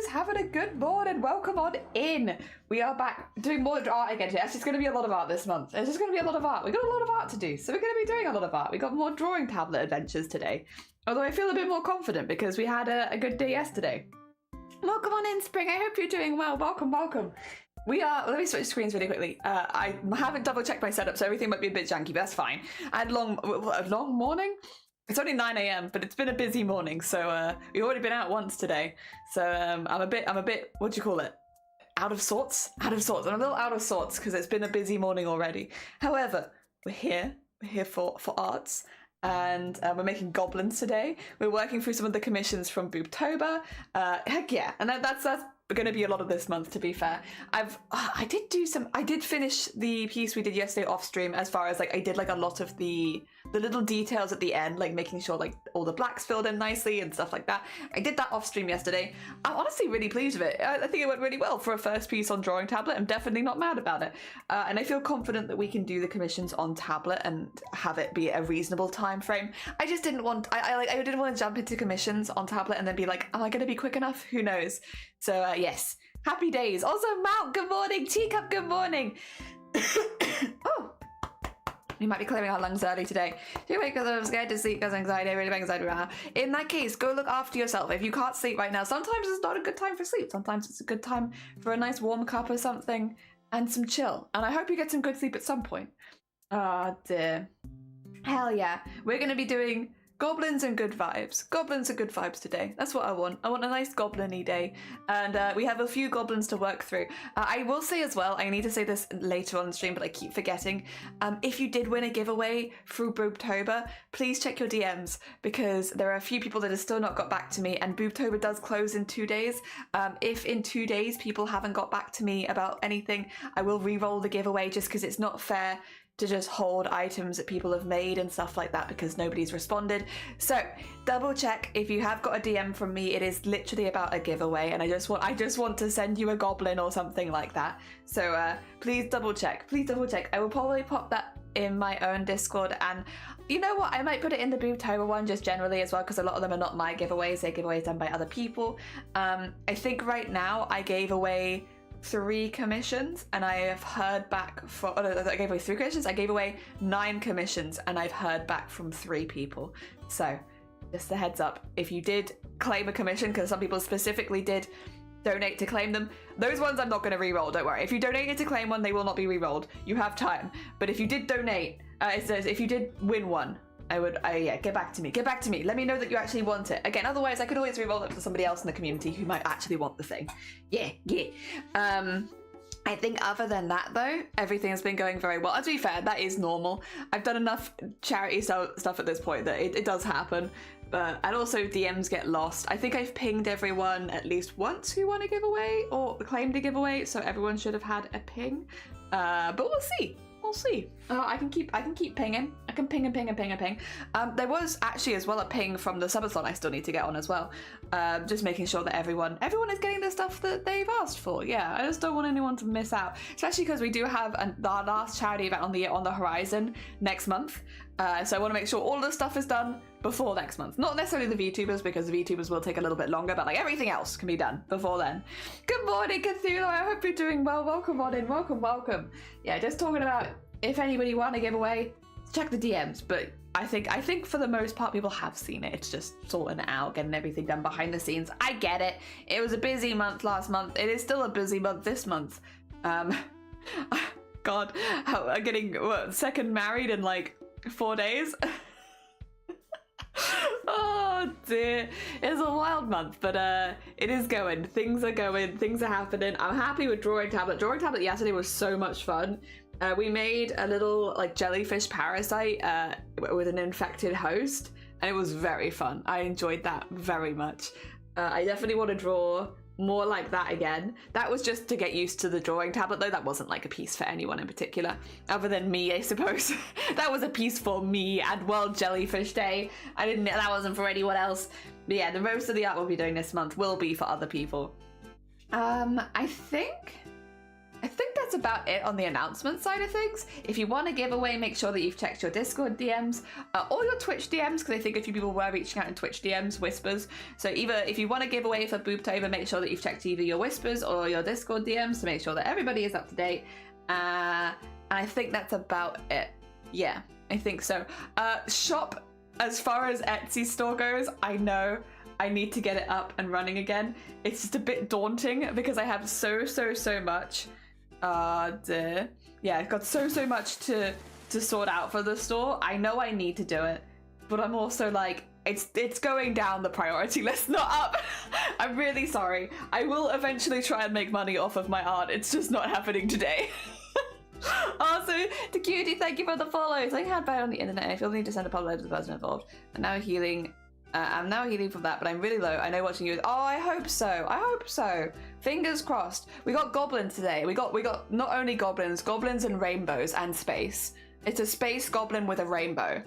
having a good morning. Welcome on in. We are back doing more art again today. Actually, it's going to be a lot of art this month. It's just going to be a lot of art. We've got a lot of art to do, so we're going to be doing a lot of art. We got more drawing tablet adventures today. Although I feel a bit more confident because we had a good day yesterday. Welcome on in, Spring. I hope you're doing well. Welcome, welcome. We are, let me switch screens really quickly. I haven't double checked my setup, so everything might be a bit janky, but that's fine. I had a long morning. It's only 9 AM, but it's been a busy morning, so we've already been out once today. So I'm a bit, what do you call it? Out of sorts? Out of sorts. I'm a little out of sorts because it's been a busy morning already. However, we're here for arts. And we're making goblins today. We're working through some of the commissions from Booptober. Heck yeah, and that's going to be a lot of this month, to be fair. I did finish the piece we did yesterday off stream, as far as like I did like a lot of the little details at the end, like making sure like all the blacks filled in nicely and stuff like that. I did that off stream yesterday. I'm honestly really pleased with it. I think it went really well for a first piece on drawing tablet. I'm definitely not mad about it. And I feel confident that we can do the commissions on tablet and have it be a reasonable time frame. I just didn't want, I didn't want to jump into commissions on tablet and then be like, am I going to be quick enough? Who knows? So yes, happy days. Also, Mount, good morning. Teacup, good morning. Oh. We might be clearing our lungs early today. Do you wake because I'm scared to sleep because anxiety, really bad anxiety right now. In that case, go look after yourself. If you can't sleep right now, sometimes it's not a good time for sleep. Sometimes it's a good time for a nice warm cup or something and some chill. And I hope you get some good sleep at some point. Oh dear. Hell yeah. We're going to be doing goblins and good vibes. Goblins and good vibes today. That's what I want. I want a nice goblin-y day. And we have a few goblins to work through. I will say as well, I need to say this later on the stream, but I keep forgetting. If you did win a giveaway through Booptober, please check your DMs because there are a few people that have still not got back to me, and Booptober does close in 2 days. If in 2 days people haven't got back to me about anything, I will re-roll the giveaway just because it's not fair to just hold items that people have made and stuff like that because nobody's responded. So double check if you have got a DM from me. It is literally about a giveaway, and I just want to send you a goblin or something like that. So please double check. Please double check. I will probably pop that in my own Discord, and you know what? I might put it in the Booptober one just generally as well because a lot of them are not my giveaways. They're giveaways done by other people. I think right now I gave away 3 commissions and I have heard back from, oh no, I gave away 3 commissions. I gave away 9 commissions and I've heard back from 3 people. So just a heads up, if you did claim a commission, because some people specifically did donate to claim them, those ones I'm not going to re-roll, don't worry. If you donated to claim one, they will not be re-rolled. You have time. But if you did donate, it says if you did win one, yeah, get back to me. Get back to me. Let me know that you actually want it. Again, otherwise I could always re-roll it for somebody else in the community who might actually want the thing. Yeah. I think other than that though, everything has been going very well. And to be fair, that is normal. I've done enough charity stuff at this point that it does happen. And also DMs get lost. I think I've pinged everyone at least once who won a giveaway or claimed a giveaway, so everyone should have had a ping. But we'll see. We'll see. I can keep pinging. I can ping and ping and ping and ping. There was actually as well a ping from the subathon I still need to get on as well. Just making sure that everyone is getting the stuff that they've asked for. Yeah, I just don't want anyone to miss out, especially because we do have our last charity event on the horizon next month. So I want to make sure all the stuff is done before next month. Not necessarily the VTubers, because the VTubers will take a little bit longer, but like everything else can be done before then. Good morning, Cthulhu. I hope you're doing well. Welcome on in. Welcome, welcome. Yeah, just talking about if anybody won a giveaway, check the DMs. But I think for the most part people have seen it. It's just sorting it out, getting everything done behind the scenes. I get it. It was a busy month last month. It is still a busy month this month. God, I'm getting second married in like 4 days. Oh dear, it's a wild month, but it is going. Things are going, things are happening. I'm happy with drawing tablet. Drawing tablet yesterday was so much fun. We made a little like jellyfish parasite with an infected host, and it was very fun. I enjoyed that very much. I definitely want to draw more like that again. That was just to get used to the drawing tablet though. That wasn't like a piece for anyone in particular other than me, I suppose. That was a piece for me and World Jellyfish Day. That wasn't for anyone else. But yeah, the most of the art we'll be doing this month will be for other people. I think think that's about it on the announcement side of things. If you want a giveaway, make sure that you've checked your Discord DMs or your Twitch DMs, because I think a few people were reaching out in Twitch DMs, whispers. So either if you want a giveaway for Booptober, make sure that you've checked either your whispers or your Discord DMs to make sure that everybody is up to date. And I think that's about it. Yeah, I think so. Shop, as far as Etsy store goes, I know I need to get it up and running again. It's just a bit daunting because I have so much. Yeah, I've got so much to sort out for the store. I know I need to do it, but I'm also like, it's going down the priority list, not up. I'm really sorry. I will eventually try and make money off of my art. It's just not happening today. Also, to Cutie, thank you for the follows. I had bad on the internet. I feel the need to send a apology to the person involved. I'm now healing from that, but I'm really low. I know watching you. Oh, I hope so. I hope so. Fingers crossed. We got goblins today. We got not only goblins and rainbows and space. It's a space goblin with a rainbow.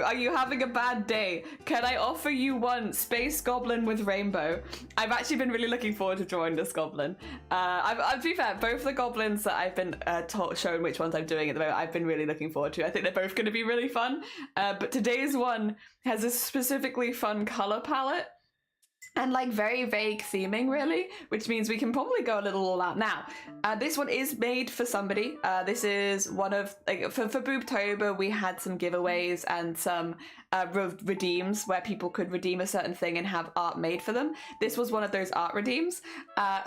Are you having a bad day? Can I offer you one space goblin with rainbow? I've actually been really looking forward to drawing this goblin. To be fair, both the goblins that I've been shown which ones I'm doing at the moment, I've been really looking forward to. I think they're both going to be really fun. But today's one has a specifically fun color palette. And like very vague theming, really, which means we can probably go a little all out. Now, this one is made for somebody. This is one of, like, for Booptober, we had some giveaways and some redeems where people could redeem a certain thing and have art made for them. This was one of those art redeems.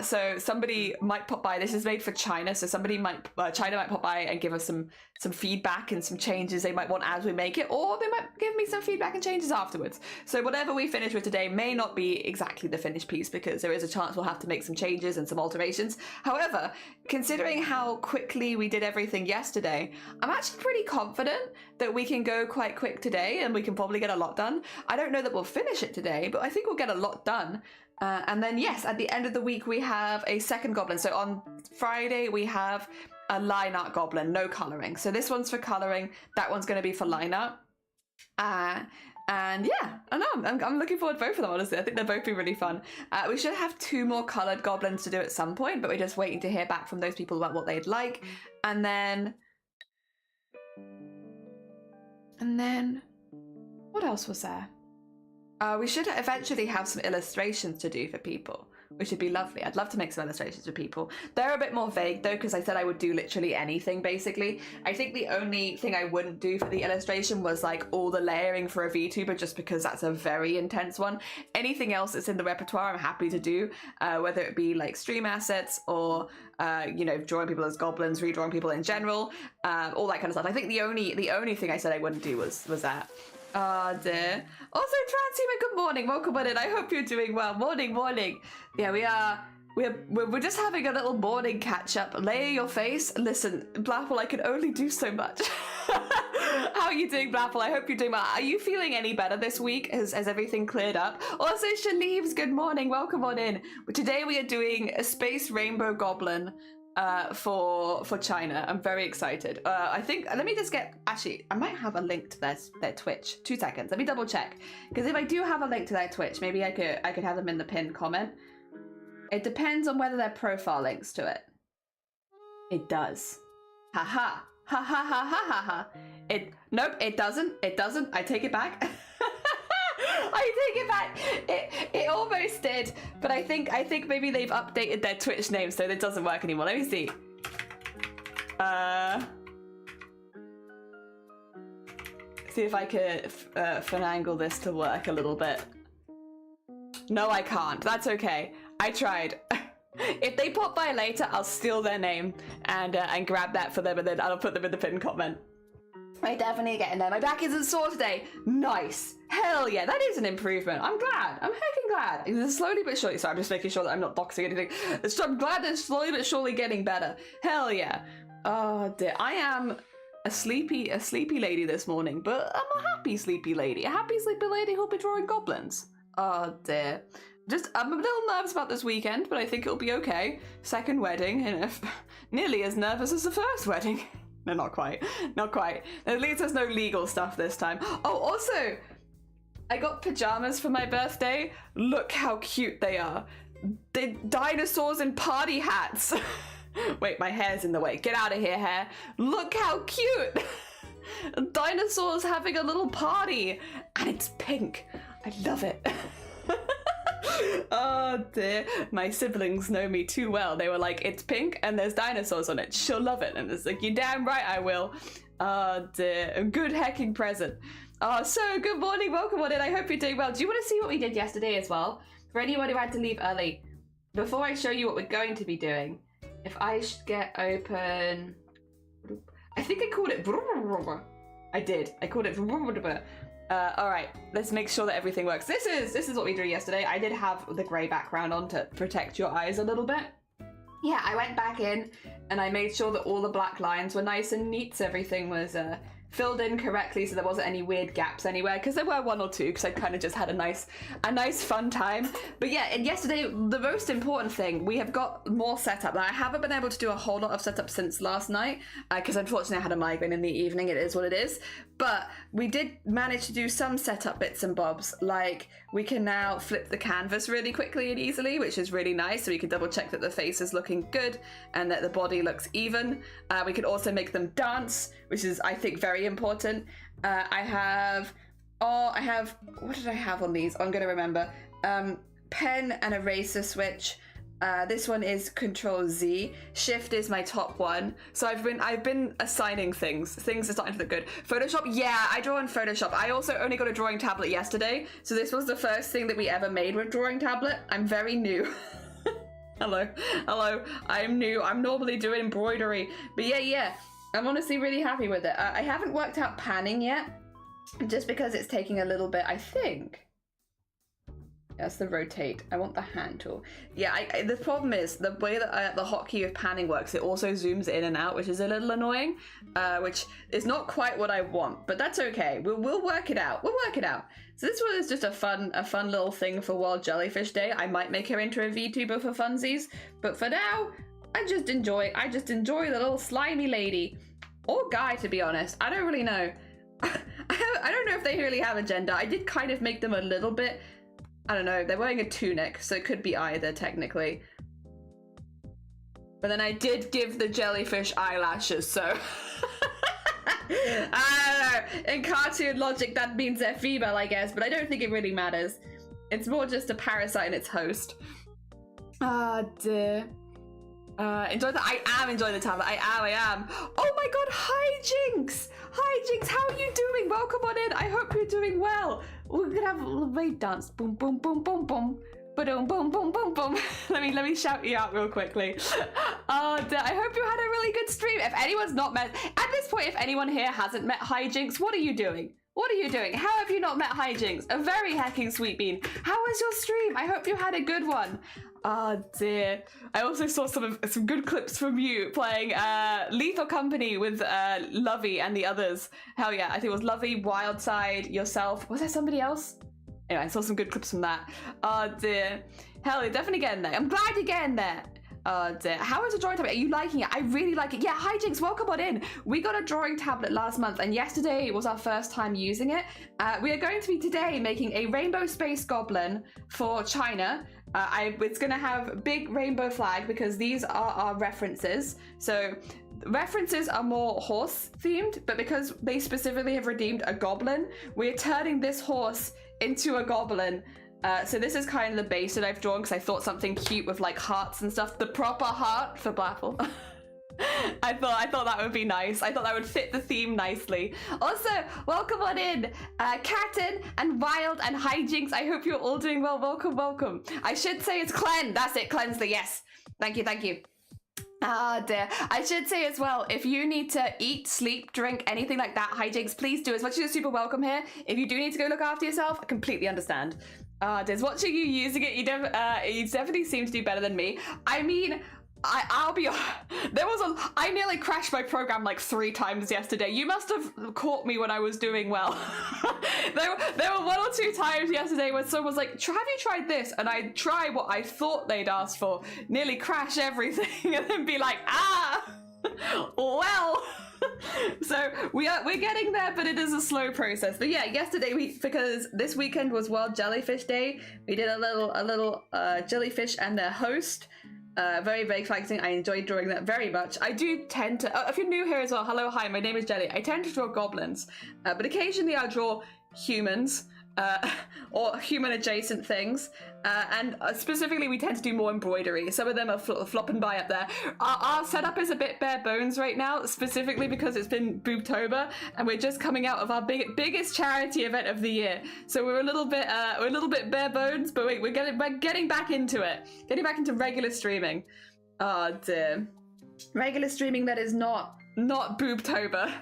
So somebody might pop by. This is made for China, so China might pop by and give us some feedback and some changes they might want as we make it, or they might give me some feedback and changes afterwards. So whatever we finish with today may not be exactly the finished piece, because there is a chance we'll have to make some changes and some alterations. However, considering how quickly we did everything yesterday, I'm actually pretty confident that we can go quite quick today and we can probably get a lot done. I don't know that we'll finish it today, but I think we'll get a lot done. And then yes, at the end of the week we have a second goblin. So on Friday we have a line art goblin, no colouring. So this one's for colouring, that one's going to be for line art. And yeah, I know, I'm looking forward to both of them, honestly. I think they'll both be really fun. We should have 2 more coloured goblins to do at some point, but we're just waiting to hear back from those people about what they'd like. And then what else was there? We should eventually have some illustrations to do for people, which would be lovely. I'd love to make some illustrations for people. They're a bit more vague though, because I said I would do literally anything basically. I think the only thing I wouldn't do for the illustration was like all the layering for a VTuber, just because that's a very intense one. Anything else that's in the repertoire I'm happy to do, whether it be like stream assets or you know, drawing people as goblins, redrawing people in general, all that kind of stuff. I think the only thing I said I wouldn't do was that. Oh dear. Also, Transhuman, good morning. Welcome on in. I hope you're doing well. Morning. Yeah, we're just having a little morning catch up. Layer your face. Listen, Blapple, I can only do so much. How are you doing, Blapple? I hope you're doing well. Are you feeling any better this week? Has everything cleared up? Also, Shaleeves, good morning. Welcome on in. Today we are doing a space rainbow goblin for China. I'm very excited. I think, let me just get, actually, I might have a link to their Twitch. 2 seconds. Let me double check. Because if I do have a link to their Twitch, maybe I could have them in the pinned comment. It depends on whether their profile links to it. It does. Haha. Ha ha ha ha ha ha. Nope, it doesn't. It doesn't. I take it back. I take it back. It almost did, but I think maybe they've updated their Twitch name so it doesn't work anymore. Let me see. See if I could finagle this to work a little bit. No, I can't. That's okay. I tried. If they pop by later, I'll steal their name and grab that for them, and then I'll put them in the pinned comment. I definitely getting there. My back isn't sore today. Nice. Hell yeah, that is an improvement. I'm glad. I'm heckin' glad. It's slowly but surely. Sorry, I'm just making sure that I'm not doxing anything. I'm glad it's slowly but surely getting better. Hell yeah. Oh dear. I am a sleepy lady this morning, but I'm a happy sleepy lady. A happy sleepy lady who'll be drawing goblins. Oh dear. I'm a little nervous about this weekend, but I think it'll be okay. Second wedding, and nearly as nervous as the first wedding. No, not quite. Not quite. At least there's no legal stuff this time. Oh, also, I got pajamas for my birthday. Look how cute they are. the dinosaurs in party hats. Wait, my hair's in the way. Get out of here, hair. Look how cute. Dinosaurs having a little party, and it's pink. I love it. Oh dear, my siblings know me too well. They were like, it's pink and there's dinosaurs on it. She'll love it. And it's like, you're damn right I will. Oh dear, a good hecking present. Oh, so good morning, welcome on in. I hope you're doing well. Do you want to see what we did yesterday as well? For anyone who had to leave early, before I show you what we're going to be doing, if I should get open, I think I called it. I did. I called it. All right, let's make sure that everything works. This is what we drew yesterday. I did have the grey background on to protect your eyes a little bit. Yeah, I went back in and I made sure that all the black lines were nice and neat, so everything was filled in correctly, so there wasn't any weird gaps anywhere, because there were one or two, because I kind of just had a nice fun time. But yeah, and yesterday, the most important thing, we have got more setup. Now, I haven't been able to do a whole lot of setup since last night, because unfortunately I had a migraine in the evening. It is what it is. But we did manage to do some setup bits and bobs, like we can now flip the canvas really quickly and easily, which is really nice, so we can double check that the face is looking good and that the body looks even. We can also make them dance, which is, I think, very important. I have, what did I have on these? I'm gonna remember. Pen and eraser switch. This one is Control Z. Shift is my top one. So I've been assigning things. Things are starting to look good. Photoshop, yeah, I draw in Photoshop. I also only got a drawing tablet yesterday, so this was the first thing that we ever made with drawing tablet. I'm very new. Hello. I'm new. I'm normally doing embroidery, but yeah. I'm honestly really happy with it. I haven't worked out panning yet, just because it's taking a little bit, I think. That's the rotate. I want the hand tool. Yeah, the problem is the way that the hotkey of panning works, it also zooms in and out, which is a little annoying, which is not quite what I want, but that's okay. We'll work it out. So this one is just a fun little thing for World Jellyfish Day. I might make her into a VTuber for funsies, but for now, I just enjoy the little slimy lady. Or guy, to be honest. I don't really know. I don't know if they really have a gender. I did kind of make them a little bit, I don't know, they're wearing a tunic, so it could be either, technically. But then I did give the jellyfish eyelashes, so... I don't know. In cartoon logic, that means they're female, I guess, but I don't think it really matters. It's more just a parasite and its host. Ah, dear. Enjoy the. I am enjoying the tablet. I am. Oh my god, hi Jinx! Hi Jinx, how are you doing? Welcome on in. I hope you're doing well. We're gonna have a little wave dance. Boom, boom, boom, boom, boom. Boom, boom, boom, boom, boom. Let me shout you out real quickly. Oh, I hope you had a really good stream. If anyone's not met, at this point, if anyone here hasn't met Hi Jinx, what are you doing? What are you doing? How have you not met Hi Jinx? A very hecking sweet bean. How was your stream? I hope you had a good one. Oh dear. I also saw some good clips from you playing Lethal Company with Lovey and the others. Hell yeah, I think it was Lovey, Wildside, yourself. Was there somebody else? Anyway, I saw some good clips from that. Oh dear. Hell, you're definitely getting there. I'm glad you're getting there. Oh dear. How is the drawing tablet? Are you liking it? I really like it. Yeah, hi Jinx, welcome on in. We got a drawing tablet last month and yesterday was our first time using it. We are going to be today making a rainbow space goblin for China. It's going to have big rainbow flag because these are our references. So references are more horse themed, but because they specifically have redeemed a goblin, we're turning this horse into a goblin. So this is kind of the base that I've drawn because I thought something cute with like hearts and stuff. The proper heart for Blapple. I thought that would be nice. I thought that would fit the theme nicely. Also, welcome on in, Katten and Wild and Hijinks. I hope you're all doing well. Welcome. I should say it's Cleanse. That's it, Cleanse the yes. Thank you. Ah dear. I should say as well, if you need to eat, sleep, drink, anything like that, Hijinks, please do. As much as you're super welcome here, if you do need to go look after yourself, I completely understand. Des, watching you using it, you definitely seem to do better than me. I mean, I'll be. I nearly crashed my program like 3 times yesterday. You must have caught me when I was doing well. there were 1 or 2 times yesterday where someone was like, "Have you tried this?" And I'd try what I thought they'd asked for, nearly crash everything, and then be like, "Ah, well." So we're getting there, but it is a slow process. But yeah, yesterday because this weekend was World Jellyfish Day, we did a little jellyfish and their host. Very, very exciting. I enjoyed drawing that very much. I do tend to, if you're new here as well, hello, hi, my name is Jelly. I tend to draw goblins, but occasionally I'll draw humans. Or human adjacent things, and specifically we tend to do more embroidery. Some of them are flopping by up there. Our setup is a bit bare bones right now, specifically because it's been Boobtober and we're just coming out of our biggest charity event of the year, so we're a little bit bare bones, but we're getting back into it, getting back into regular streaming. Oh dear, regular streaming that is not Boobtober.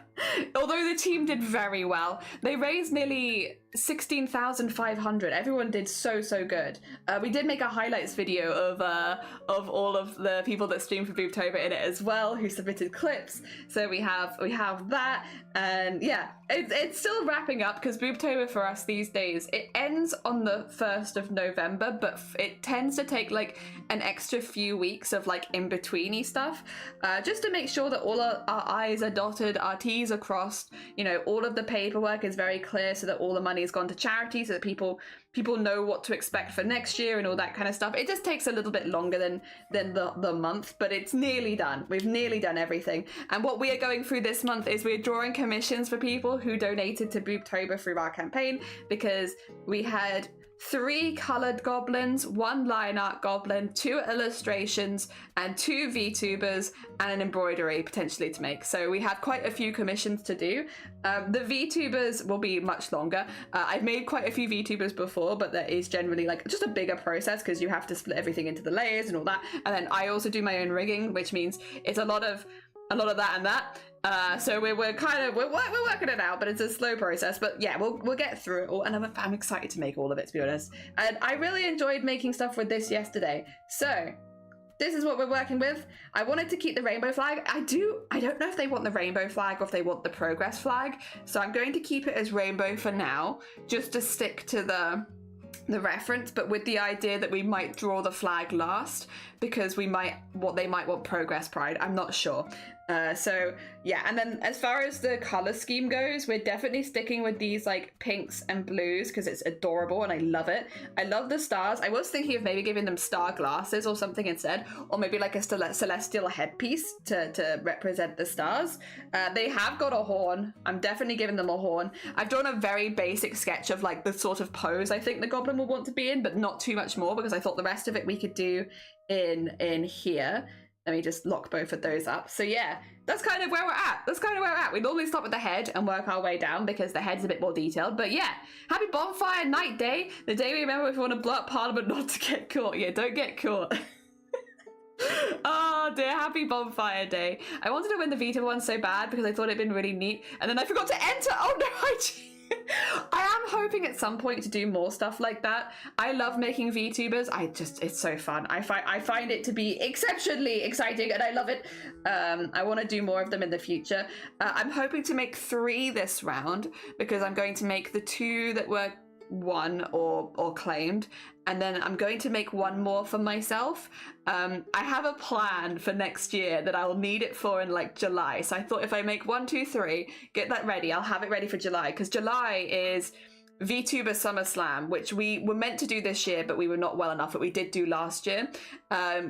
Although the team did very well. They raised nearly 16,500. Everyone did so good. We did make a highlights video of all of the people that streamed for Boobtober in it as well, who submitted clips. So we have that, and yeah, it's still wrapping up because Boobtober for us these days, it ends on the 1st of November, but it tends to take like an extra few weeks of like in-betweeny stuff, just to make sure that all our I's are dotted, our T's are crossed, you know, all of the paperwork is very clear so that all the money has gone to charity, so that people know what to expect for next year and all that kind of stuff. It just takes a little bit longer than the month, but it's nearly done. We've nearly done everything. And what we are going through this month is we're drawing commissions for people who donated to Boobtober through our campaign, because we had 3 colored goblins, 1 line art goblin, 2 illustrations, and 2 VTubers, and an embroidery potentially to make. So we have quite a few commissions to do. The VTubers will be much longer. I've made quite a few VTubers before, but that is generally like just a bigger process because you have to split everything into the layers and all that. And then I also do my own rigging, which means it's a lot of that and that. So we're working it out, but it's a slow process. But yeah, we'll get through it all, and I'm excited to make all of it, to be honest. And I really enjoyed making stuff with this yesterday. So this is what we're working with. I wanted to keep the rainbow flag. I don't know if they want the rainbow flag or if they want the progress flag. So I'm going to keep it as rainbow for now, just to stick to the reference, but with the idea that we might draw the flag last, because they might want progress pride. I'm not sure. So yeah, and then as far as the color scheme goes, we're definitely sticking with these like pinks and blues because it's adorable and I love it. I love the stars. I was thinking of maybe giving them star glasses or something instead, or maybe like a celestial headpiece to represent the stars. They have got a horn. I'm definitely giving them a horn. I've drawn a very basic sketch of like the sort of pose I think the goblin will want to be in, but not too much more, because I thought the rest of it we could do in here. Let me just lock both of those up. So yeah, that's kind of where we're at. We normally start with the head and work our way down because the head's a bit more detailed. But yeah, happy bonfire night day. The day we remember if we want to blow up Parliament not to get caught. Yeah, don't get caught. Oh dear, happy bonfire day. I wanted to win the Vita one so bad because I thought it'd been really neat. And then I forgot to enter. Oh no, I am hoping at some point to do more stuff like that. I love making VTubers. It's so fun. I find it to be exceptionally exciting and I love it. I want to do more of them in the future. I'm hoping to make 3 this round because I'm going to make the 2 that were won or claimed, and then I'm going to make 1 more for myself. I have a plan for next year that I'll need it for in like July, so I thought if I make 1, 2, 3, get that ready, I'll have it ready for July, because July is VTuber SummerSlam, which we were meant to do this year but we were not well enough, but we did do last year,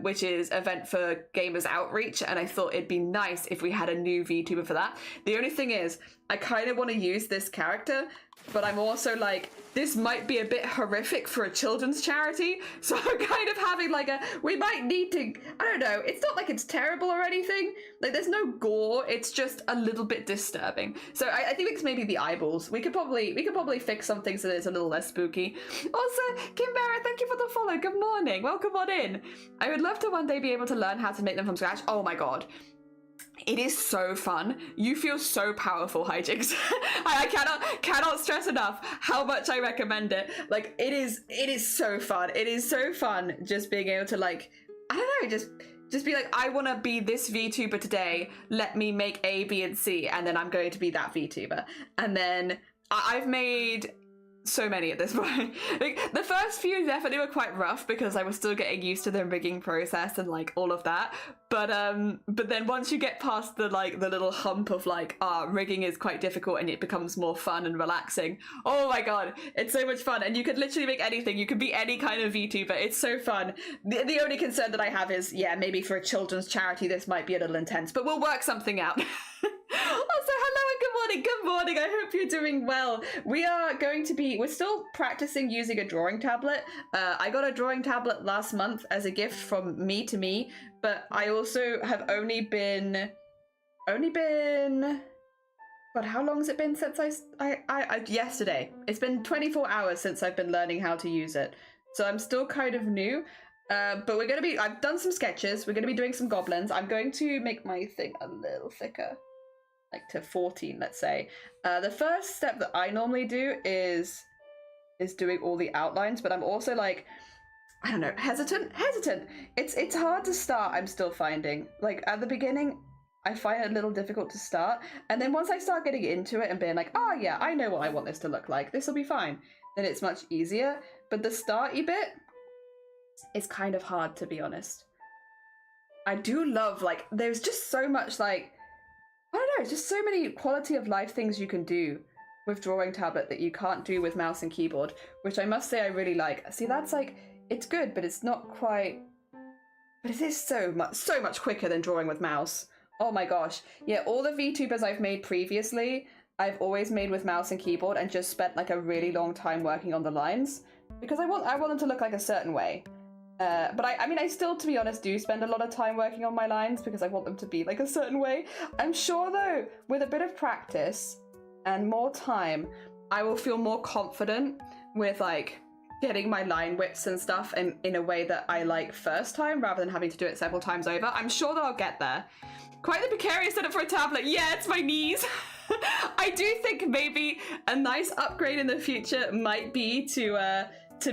which is event for gamers outreach, and I thought it'd be nice if we had a new VTuber for that. The only thing is I kind of want to use this character, but I'm also like, this might be a bit horrific for a children's charity, so I'm kind of having like we might need to, I don't know, it's not like it's terrible or anything, like there's no gore, it's just a little bit disturbing. So I think it's maybe the eyeballs. We could probably fix something so that it's a little less spooky. Also, Kimbera, thank you for the follow, good morning, welcome on in. I would love to one day be able to learn how to make them from scratch. Oh my god. It is so fun. You feel so powerful, Hijinks. I cannot stress enough how much I recommend it. Like, it is so fun. It is so fun just being able to, like, I don't know, just be like, I want to be this VTuber today. Let me make A, B, and C, and then I'm going to be that VTuber. And then I've made so many at this point. Like, the first few definitely were quite rough because I was still getting used to the rigging process and like all of that. But then once you get past the little hump of like, rigging is quite difficult and it becomes more fun and relaxing. Oh my god, it's so much fun, and you could literally make anything. You could be any kind of VTuber. It's so fun. The only concern that I have is, yeah, maybe for a children's charity this might be a little intense, but we'll work something out. Also, hello and good morning. I hope you're doing well. We're still practicing using a drawing tablet. I got a drawing tablet last month as a gift from me to me, but I also have only been, but how long has it been since yesterday? It's been 24 hours since I've been learning how to use it. So I'm still kind of new. But I've done some sketches. We're going to be doing some goblins. I'm going to make my thing a little thicker. Like to 14, let's say. The first step that I normally do is doing all the outlines, but I'm also like, I don't know, hesitant. It's hard to start, I'm still finding. Like at the beginning, I find it a little difficult to start. And then once I start getting into it and being like, oh yeah, I know what I want this to look like, this will be fine, then it's much easier. But the starty bit is kind of hard, to be honest. I do love, like, there's just so much, like, I don't know, just so many quality of life things you can do with drawing tablet that you can't do with mouse and keyboard, which I must say I really like. See, that's like, it's good, but it's not quite, but it is so much quicker than drawing with mouse. Oh my gosh. Yeah, all the VTubers I've made previously, I've always made with mouse and keyboard and just spent like a really long time working on the lines because I want them to look like a certain way. But I mean, I still, to be honest, do spend a lot of time working on my lines because I want them to be like a certain way. I'm sure though, with a bit of practice and more time, I will feel more confident with like getting my line widths and stuff in a way that I like first time rather than having to do it several times over. I'm sure that I'll get there. Quite the precarious setup for a tablet. Yeah, it's my knees. I do think maybe a nice upgrade in the future might be to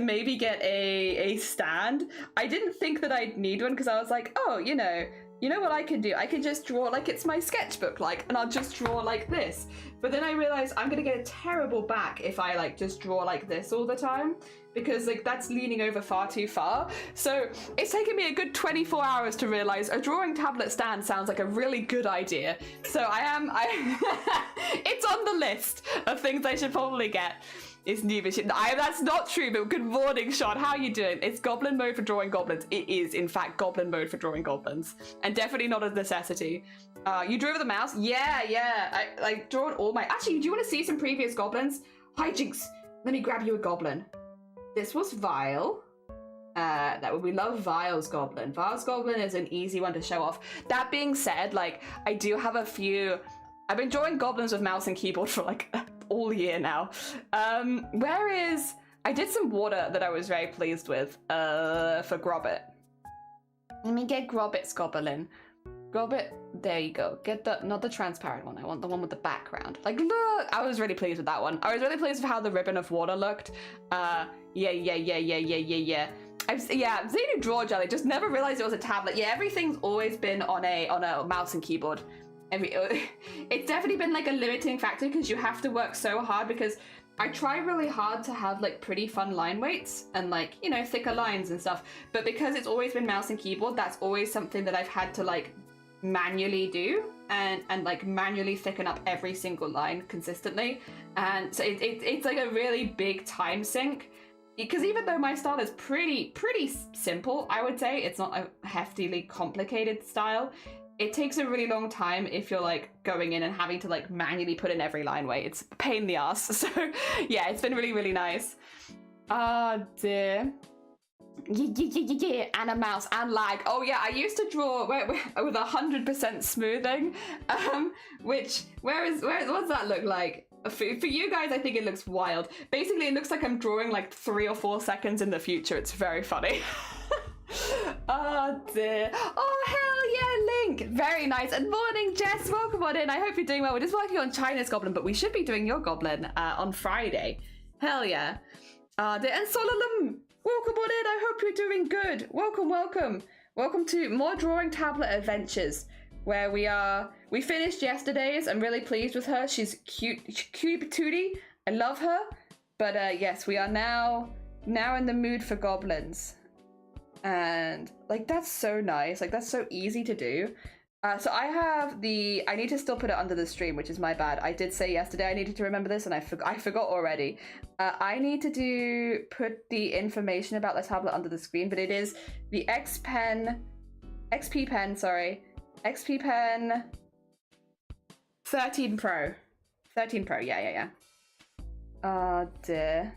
maybe get a stand. I didn't think that I'd need one because I was like, oh, you know what I can do? I can just draw like it's my sketchbook, like, and I'll just draw like this. But then I realized I'm gonna get a terrible back if I like just draw like this all the time because like that's leaning over far too far. So it's taken me a good 24 hours to realize a drawing tablet stand sounds like a really good idea. So it's on the list of things I should probably get. It's new machine. That's not true, but good morning, Sean. How are you doing? It's goblin mode for drawing goblins. It is, in fact, goblin mode for drawing goblins. And definitely not a necessity. You drew with the mouse? Yeah. I like drawn all my... Actually, do you want to see some previous goblins? Hijinks. Let me grab you a goblin. This was Vile. We love Vile's goblin. Vile's goblin is an easy one to show off. That being said, like, I do have a few... I've been drawing goblins with mouse and keyboard for like all year now. I did some water that I was very pleased with for Grobbit. Let me get Grobbit's goblin. Grobbit, there you go. Get not the transparent one. I want the one with the background. Like, look, I was really pleased with that one. I was really pleased with how the ribbon of water looked. Yeah. I've seen you draw jelly. Just never realized it was a tablet. Yeah, everything's always been on a mouse and keyboard. It's definitely been like a limiting factor because you have to work so hard because I try really hard to have like pretty fun line weights and like, you know, thicker lines and stuff. But because it's always been mouse and keyboard, that's always something that I've had to like manually do and like manually thicken up every single line consistently. And so it's like a really big time sink. Because even though my style is pretty simple, I would say, it's not a heftily complicated style. It takes a really long time if you're like going in and having to like manually put in every line weight. It's a pain in the ass. So yeah, it's been really nice. Dear. Yeah, and a mouse and lag. Oh yeah, I used to draw with 100% smoothing. What's that look like? For you guys, I think it looks wild. Basically, it looks like I'm drawing like 3 or 4 seconds in the future. It's very funny. Oh dear. Oh hell yeah, Link. Very nice. And morning, Jess. Welcome on in. I hope you're doing well. We're just working on China's goblin, but we should be doing your goblin on Friday. Hell yeah. And Solalum, welcome on in. I hope you're doing good. Welcome. Welcome to more drawing tablet adventures. Where we finished yesterday's. I'm really pleased with her. She's cute patootie. I love her. But yes, we are now in the mood for goblins. And like, that's so nice. Like, that's so easy to do. So I have I need to still put it under the stream, which is my bad. I did say yesterday I needed to remember this, and I forgot already. I need to put the information about the tablet under the screen, but it is the XP Pen 13 Pro. 13 Pro, yeah. Oh dear.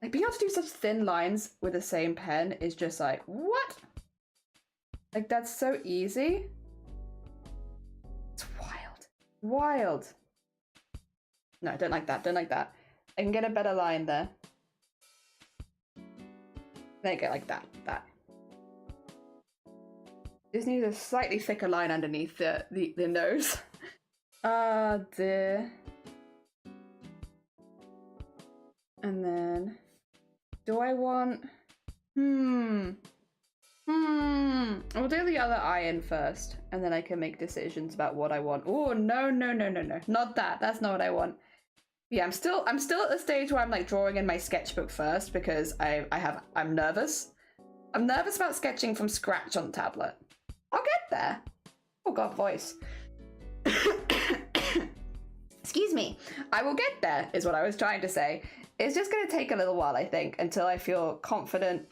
Like, being able to do such thin lines with the same pen is just like, what? Like, that's so easy. It's wild. Wild. No, don't like that. Don't like that. I can get a better line there. There you go, like that. That. Just need a slightly thicker line underneath the nose. Oh dear. And then, do I want... I'll do the other eye in first, and then I can make decisions about what I want. Oh, no. Not that. That's not what I want. Yeah, I'm still at the stage where I'm like drawing in my sketchbook first, because I'm nervous. I'm nervous about sketching from scratch on the tablet. I'll get there. Oh god, voice. Excuse me. I will get there, is what I was trying to say. It's just going to take a little while, I think, until I feel confident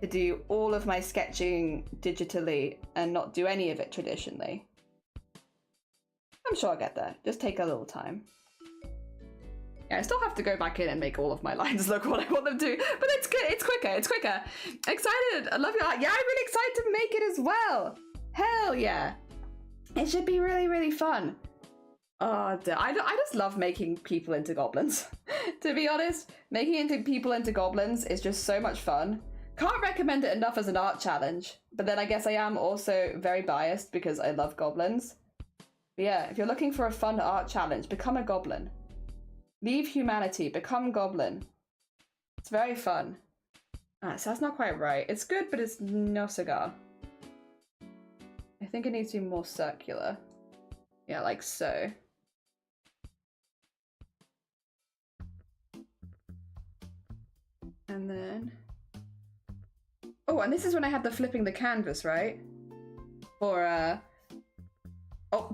to do all of my sketching digitally and not do any of it traditionally. I'm sure I'll get there. Just take a little time. Yeah, I still have to go back in and make all of my lines look what I want them to, but it's good. It's quicker. It's quicker. Excited. I love your art. Yeah, I'm really excited to make it as well. Hell yeah. It should be really, really fun. Oh, I just love making people into goblins. To be honest, making people into goblins is just so much fun. Can't recommend it enough as an art challenge, but then I guess I am also very biased because I love goblins. But yeah, if you're looking for a fun art challenge, become a goblin. Leave humanity, become goblin. It's very fun. So that's not quite right. It's good, but it's no cigar. I think it needs to be more circular. Yeah, like so. And then... Oh, and this is when I had the flipping the canvas, right? Or, Oh.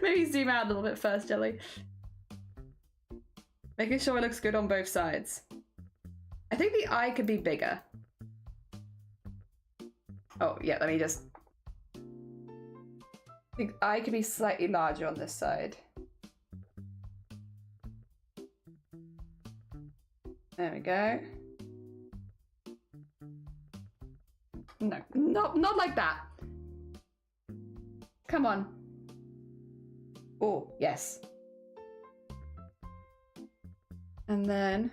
Maybe zoom out a little bit first, Jelly. Making sure it looks good on both sides. I think the eye could be bigger. Oh, yeah, let me just... I think the eye could be slightly larger on this side. There we go. No, not like that. Come on. Oh, yes. And then...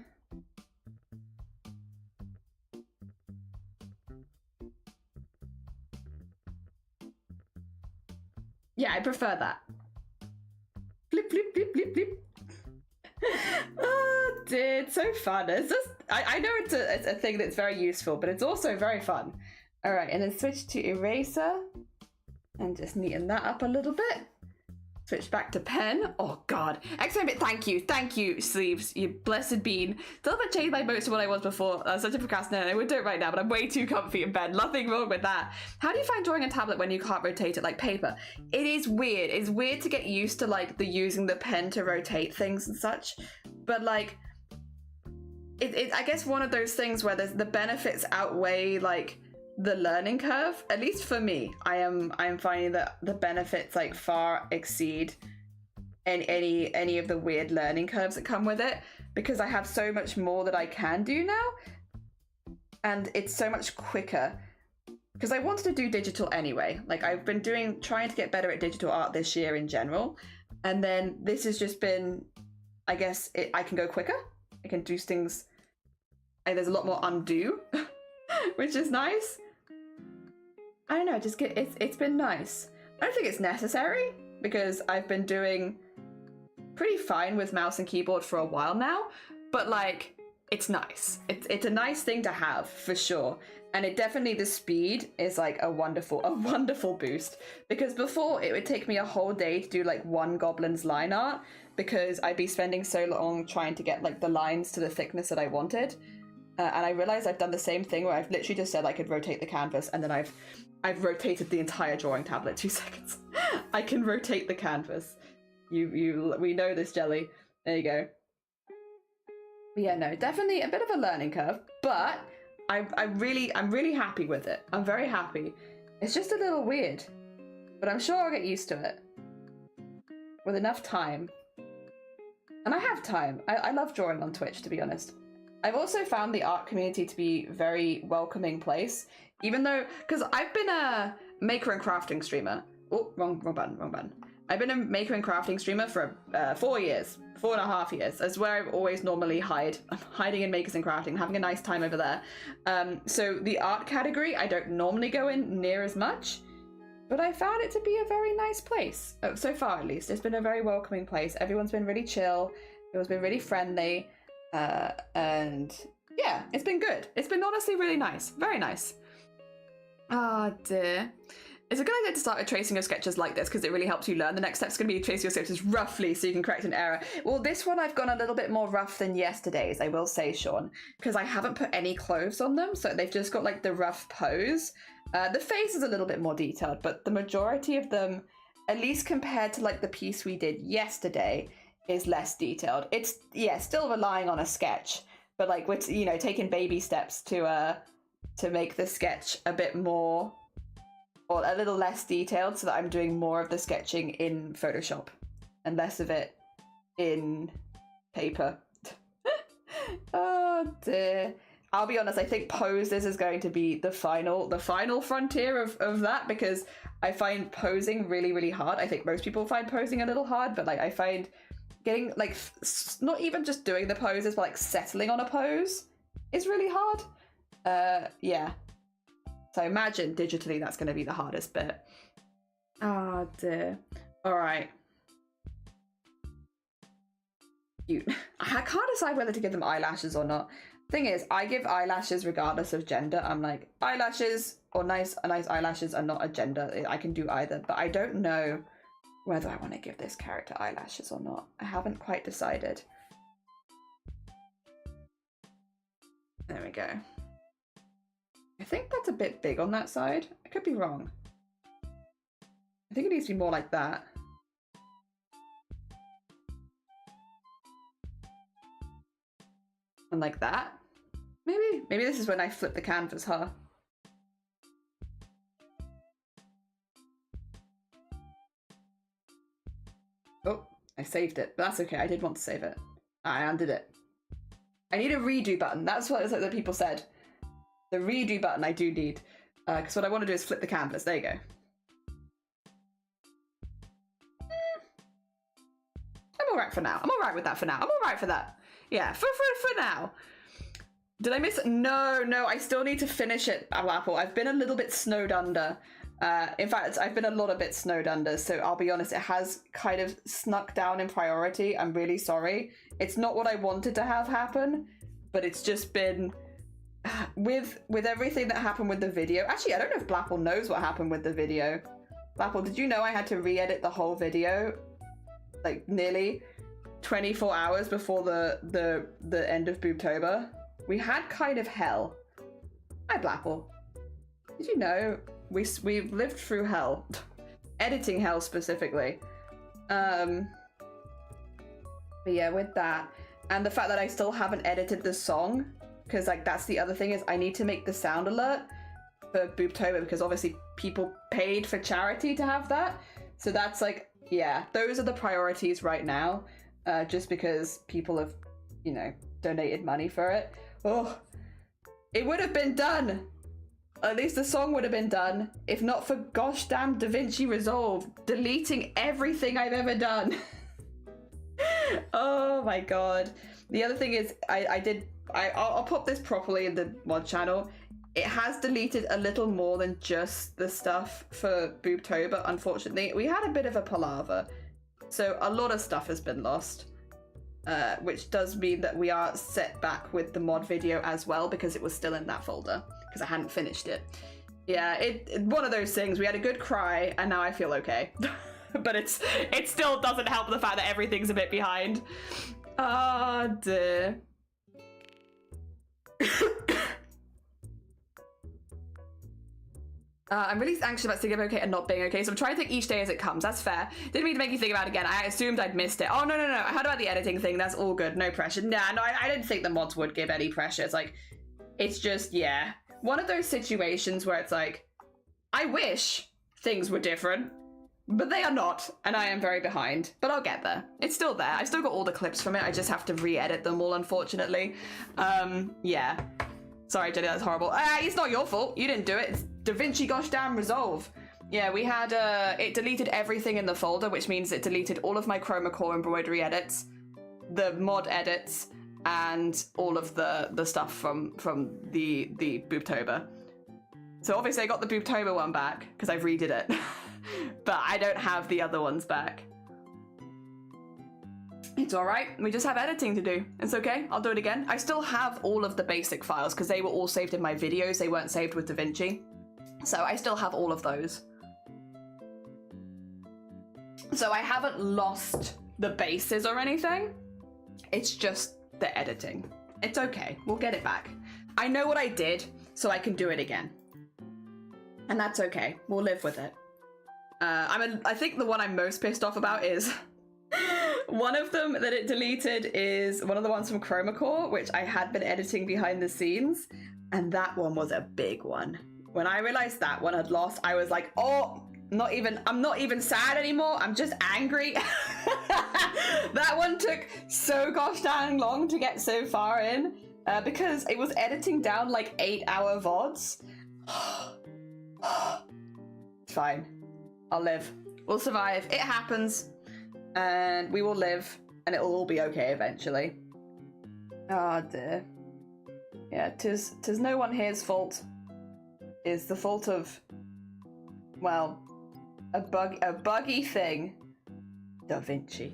Yeah, I prefer that. Flip, flip, flip, flip, flip. Oh, dude, it's so fun. It's just, I know it's a thing that's very useful, but it's also very fun. All right, and then switch to eraser and just neaten that up a little bit. Switch back to pen. Oh god. Excellent. Thank you, sleeves, you blessed bean. Still haven't changed my modes to what I was before. I'm such a procrastinator. I would do it right now, but I'm way too comfy in bed. Nothing wrong with that. How do you find drawing a tablet when you can't rotate it like paper? It is weird. It's weird to get used to like using the pen to rotate things and such. But like, I guess one of those things where the benefits outweigh like the learning curve. At least for me, I am finding that the benefits like far exceed any of the weird learning curves that come with it, because I have so much more that I can do now, and it's so much quicker. Because I wanted to do digital anyway. Like, I've been trying to get better at digital art this year in general, and then this has just been, I guess I can go quicker. I can do things. And there's a lot more undo, which is nice. I don't know, it's been nice. I don't think it's necessary, because I've been doing pretty fine with mouse and keyboard for a while now, but like, it's nice. It's a nice thing to have for sure. And it definitely, the speed is like a wonderful boost, because before it would take me a whole day to do like one goblin's line art, because I'd be spending so long trying to get like the lines to the thickness that I wanted. And I realized I've done the same thing where I've literally just said I could rotate the canvas, and then I've rotated the entire drawing tablet. 2 seconds. I can rotate the canvas. We know this, Jelly. There you go. But yeah, no, definitely a bit of a learning curve, but I'm really happy with it. I'm very happy. It's just a little weird, but I'm sure I'll get used to it with enough time. And I have time. I love drawing on Twitch, to be honest. I've also found the art community to be a very welcoming place, even though, because I've been a maker and crafting streamer. Oh, wrong button. I've been a maker and crafting streamer for 4 years, 4.5 years. That's where I've always normally hide. I'm hiding in makers and crafting, having a nice time over there. So the art category, I don't normally go in near as much, but I found it to be a very nice place. So far, at least. It's been a very welcoming place. Everyone's been really chill. Everyone's been really friendly. And yeah, it's been good. It's been honestly really nice. Very nice. Ah, dear. It's a good idea to start with tracing your sketches like this, because it really helps you learn. The next step's going to be tracing your sketches roughly so you can correct an error. Well, this one I've gone a little bit more rough than yesterday's, I will say, Sean, because I haven't put any clothes on them, so they've just got like the rough pose. The face is a little bit more detailed, but the majority of them, at least compared to like the piece we did yesterday, is less detailed. It's, yeah, still relying on a sketch, but like we're, you know, taking baby steps to make the sketch a bit more, or a little less detailed, so that I'm doing more of the sketching in Photoshop and less of it in paper. Oh dear. I'll be honest, I think poses is going to be the final frontier of that, because I find posing really, really hard. I think most people find posing a little hard, but like I find getting like, not even just doing the poses, but like settling on a pose is really hard. Yeah. So imagine digitally that's going to be the hardest bit. Oh dear. All right. Cute. I can't decide whether to give them eyelashes or not. Thing is, I give eyelashes regardless of gender. I'm like, eyelashes or nice eyelashes are not a gender. I can do either, but I don't know whether I want to give this character eyelashes or not. I haven't quite decided. There we go. I think that's a bit big on that side. I could be wrong. I think it needs to be more like that. And like that. Maybe this is when I flip the canvas, huh? Oh, I saved it, but that's okay. I did want to save it. I undid it. I need a redo button. That's what that people said. The redo button I do need, because what I want to do is flip the canvas. There you go. I'm all right for now. I'm all right with that for now. I'm all right for that. Yeah, for now. Did I miss it? No, I still need to finish it, Apple. I've been a little bit snowed under. In fact, I've been a lot of bit snowed under, so I'll be honest, it has kind of snuck down in priority. I'm really sorry. It's not what I wanted to have happen, but it's just been... With everything that happened with the video... Actually, I don't know if Blapple knows what happened with the video. Blapple, did you know I had to re-edit the whole video? Like, nearly 24 hours before the end of Boobtober? We had kind of hell. Hi, Blapple. Did you know we've lived through hell? Editing hell, specifically. But yeah, with that. And the fact that I still haven't edited the song... Because like that's the other thing, is I need to make the sound alert for Boobtober, because obviously people paid for charity to have that. So that's like, yeah, those are the priorities right now. Just because people have, you know, donated money for it. Oh, it would have been done. At least the song would have been done, if not for gosh damn DaVinci Resolve deleting everything I've ever done. Oh my god. The other thing is, I'll put this properly in the mod channel. It has deleted a little more than just the stuff for Boobtober, unfortunately. We had a bit of a palaver, so a lot of stuff has been lost. which does mean that we are set back with the mod video as well because it was still in that folder because I hadn't finished it. Yeah, it one of those things. We had a good cry and now I feel okay. But it still doesn't help the fact that everything's a bit behind. Ah, dear. I'm really anxious about thinking okay and not being okay, so I'm trying to take each day as it comes. That's fair. Didn't mean to make you think about it again. I assumed I'd missed it. Oh, no. I heard about the editing thing. That's all good. No pressure. Nah, no, I didn't think the mods would give any pressure. It's like, it's just, yeah. One of those situations where it's like, I wish things were different, but they are not, and I am very behind. But I'll get there. It's still there. I still got all the clips from it. I just have to re-edit them all, unfortunately. Yeah. Sorry, Jenny, that's horrible. It's not your fault. You didn't do it. It's DaVinci gosh damn resolve. Yeah, we had, it deleted everything in the folder, which means it deleted all of my chroma core embroidery edits, the mod edits, and all of the stuff from the Booptober. So obviously I got the Booptober one back, because I've redid it. But I don't have the other ones back. It's alright, we just have editing to do. It's okay, I'll do it again. I still have all of the basic files because they were all saved in my videos, they weren't saved with DaVinci. So I still have all of those. So I haven't lost the bases or anything. It's just the editing. It's okay, we'll get it back. I know what I did, so I can do it again. And that's okay, we'll live with it. I think the one I'm most pissed off about is one of them that it deleted is one of the ones from Chroma Core, which I had been editing behind the scenes, and that one was a big one. When I realized that one had lost, I was like, oh, I'm not even sad anymore, I'm just angry. That one took so gosh dang long to get so far in, because it was editing down like 8-hour VODs. It's fine. I'll live. We'll survive. It happens. And we will live. And it'll all be okay eventually. Oh dear. Yeah, 'tis no one here's fault. It's the fault of, well, a buggy thing. DaVinci.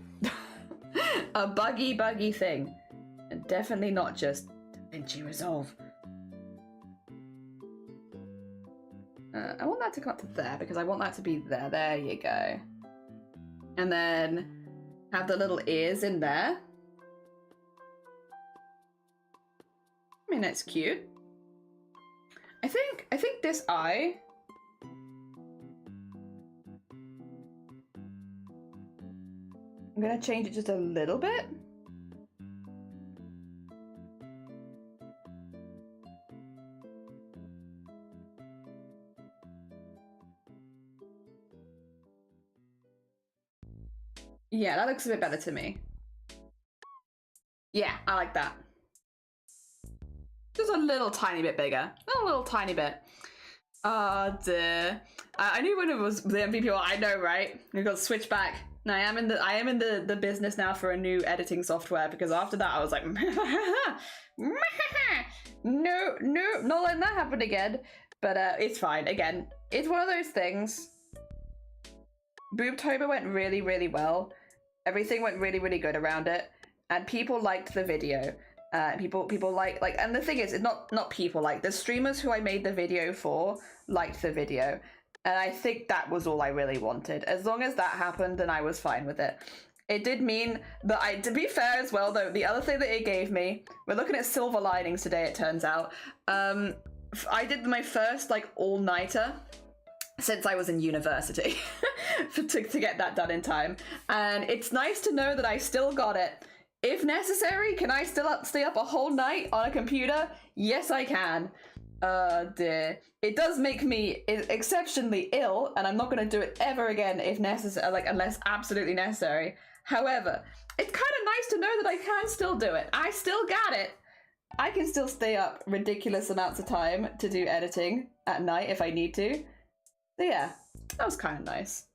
A buggy thing. And definitely not just DaVinci Resolve. I want that to come up to there because I want that to be there. There you go. And then have the little ears in there. I mean, that's cute. I think this eye. I'm gonna change it just a little bit. Yeah, that looks a bit better to me. Yeah, I like that. Just a little tiny bit bigger. A little tiny bit. Oh dear. I knew when it was the MVP one, I know, right? We got to switch back. And I am in the business now for a new editing software because after that I was like no, not letting that happen again. But it's fine. Again, it's one of those things. Booptober went really, really well. Everything went really, really good around it, and people liked the video. People like, and the thing is, it's not people like the streamers who I made the video for liked the video, and I think that was all I really wanted. As long as that happened, then I was fine with it. It did mean that to be fair as well, though, the other thing that it gave me, we're looking at silver linings today. It turns out, I did my first like all-nighter since I was in university to get that done in time. And it's nice to know that I still got it. If necessary, can I still stay up a whole night on a computer? Yes, I can. Dear. It does make me exceptionally ill, and I'm not going to do it ever again if necessary, like unless absolutely necessary. However, it's kind of nice to know that I can still do it. I still got it. I can still stay up ridiculous amounts of time to do editing at night if I need to. So yeah, that was kind of nice.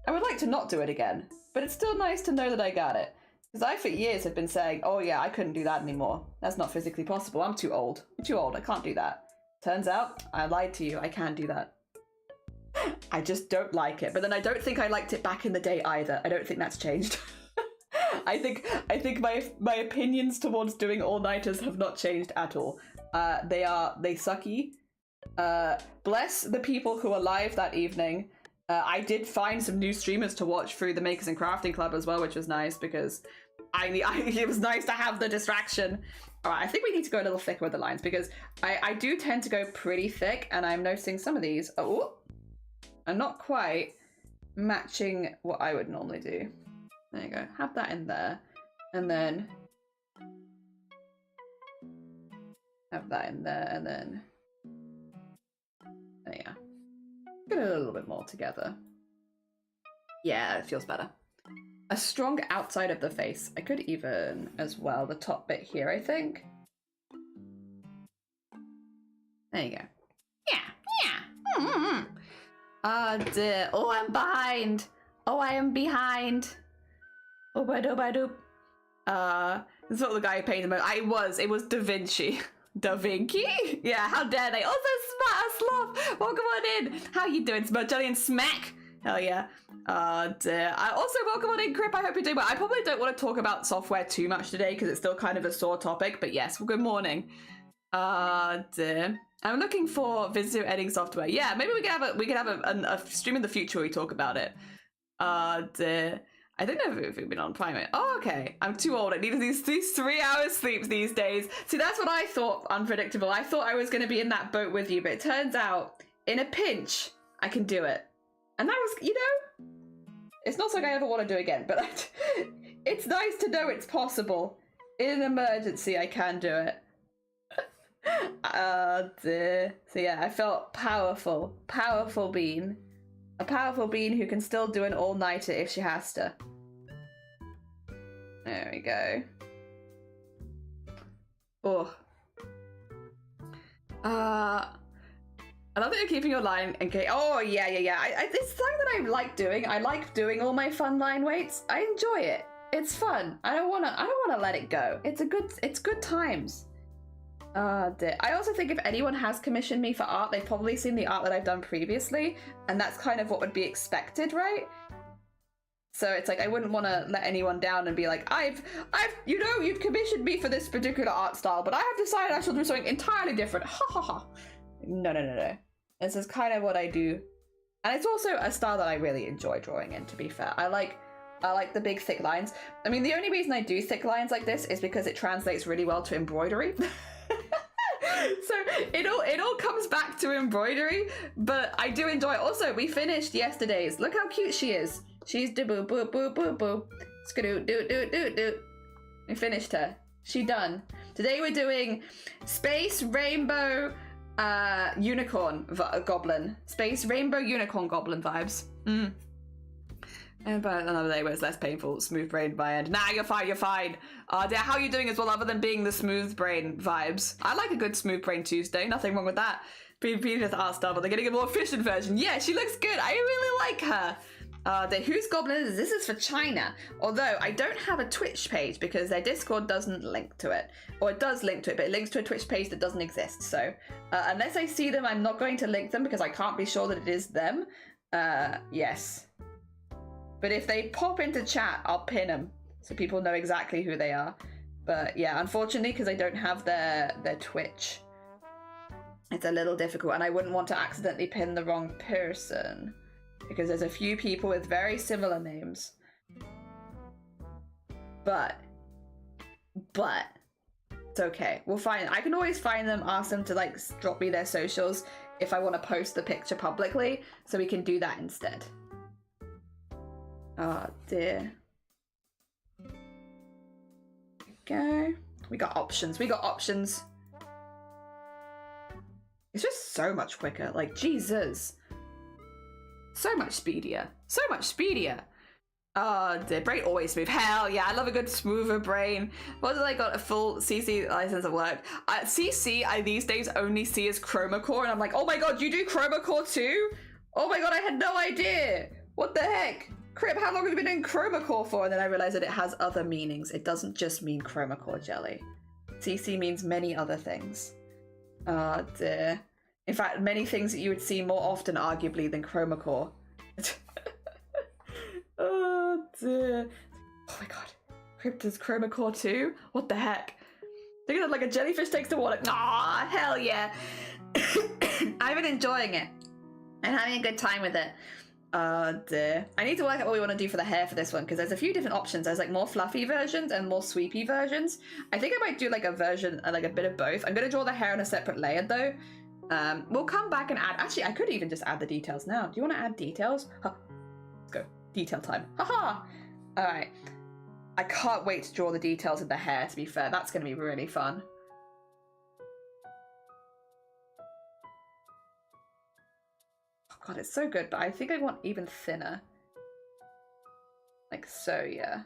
I would like to not do it again, but it's still nice to know that I got it. Because I for years have been saying, oh yeah, I couldn't do that anymore. That's not physically possible. I'm too old. I'm too old. I can't do that. Turns out, I lied to you. I can do that. I just don't like it. But then I don't think I liked it back in the day either. I don't think that's changed. I think my opinions towards doing all-nighters have not changed at all. They sucky. Bless the people who are live that evening. I did find some new streamers to watch through the Makers and Crafting Club as well, which was nice because it was nice to have the distraction. All right, I think we need to go a little thicker with the lines because I do tend to go pretty thick, and I'm noticing some of these are not quite matching what I would normally do. There you go. Have that in there, and then have that in there, and then there you go. Get it a little bit more together. Yeah, it feels better. A strong outside of the face. I could even, as well, the top bit here, I think. There you go. Yeah. Ah, dear. Oh, I'm behind. Oh, I am behind. Oh, ba-doop. This is not the guy who painted them. It was Da Vinci. Da Vinci? Yeah, how dare they? Also, Sloth. Welcome on in. How you doing, Smudgelly and Smack? Hell yeah. Dear. Also, welcome on in, Crip. I hope you're doing well. I probably don't want to talk about software too much today because it's still kind of a sore topic, but yes, well, good morning. Dear. I'm looking for video editing software. Yeah, maybe we can have a stream in the future where we talk about it. Dear. I don't know if we've been on Primate. Oh, okay. I'm too old. I need these 3 hours sleep these days. See, that's what I thought, Unpredictable. I thought I was going to be in that boat with you, but it turns out, in a pinch, I can do it. And that was, it's not something I ever want to do again, but it's nice to know it's possible. In an emergency, I can do it. Dear. So yeah, I felt powerful. Powerful bean. A powerful bean who can still do an all-nighter if she has to. There we go. Oh. I love that you're keeping your line. Okay. Oh yeah. It's something that I like doing. I like doing all my fun line weights. I enjoy it. It's fun. I don't wanna let it go. It's good times. Dear. I also think if anyone has commissioned me for art, they've probably seen the art that I've done previously, and that's kind of what would be expected, right? So it's like I wouldn't want to let anyone down and be like, you've commissioned me for this particular art style, but I have decided I shall do something entirely different. Ha ha ha. No. This is kind of what I do, and it's also a style that I really enjoy drawing in. To be fair, I like the big thick lines. I mean, the only reason I do thick lines like this is because it translates really well to embroidery. So it all comes back to embroidery, but I do enjoy it. Also, we finished yesterday's. Look how cute she is. She's da boo boo boo boo boo. Skadoo doo doo doo doo. We finished her. She done. Today we're doing Space Rainbow Unicorn Goblin. Space Rainbow Unicorn Goblin vibes. And but another day where it's less painful, smooth brain by end. Nah, you're fine. Dear, how are you doing as well, other than being the smooth brain vibes? I like a good smooth brain Tuesday, nothing wrong with that. Previous art style, but they're getting a more efficient version. Yeah, she looks good. I really like her. Dear, whose Goblin is this? This is for China. Although I don't have a Twitch page because their Discord doesn't link to it. Or it does link to it, but it links to a Twitch page that doesn't exist. So unless I see them, I'm not going to link them because I can't be sure that it is them. Yes. But if they pop into chat, I'll pin them so people know exactly who they are. But yeah, unfortunately, because I don't have their Twitch, it's a little difficult, and I wouldn't want to accidentally pin the wrong person because there's a few people with very similar names. But it's okay. We'll find. I can always find them. Ask them to like drop me their socials if I want to post the picture publicly, so we can do that instead. Oh dear. Go. We got options. It's just so much quicker. Like, Jesus. So much speedier. Oh dear. Brain always smooth. Hell yeah. I love a good smoother brain. What I got a full CC license at work. CC I these days only see as chroma core, and I'm like, oh my god, you do chroma core too? Oh my god, I had no idea. What the heck? Crip, how long have you been doing chroma core for? And then I realized that it has other meanings. It doesn't just mean chroma core jelly. CC means many other things. Oh dear. In fact, many things that you would see more often, arguably, than chroma core. Oh dear. Oh my god. Crypto's Chroma Core 2? What the heck? Think of it like a jellyfish takes the water. Aw, hell yeah. I've been enjoying it and having a good time with it. Oh dear. I need to work out what we want to do for the hair for this one, because there's a few different options. There's like more fluffy versions and more sweepy versions. I think I might do like a version, like a bit of both. I'm going to draw the hair on a separate layer though. We'll come back and add, actually I could even just add the details now. Do you want to add details? Huh. Let's go. Detail time. Haha! Alright. I can't wait to draw the details of the hair, to be fair. That's going to be really fun. God, it's so good, but I think I want even thinner. Like so, yeah.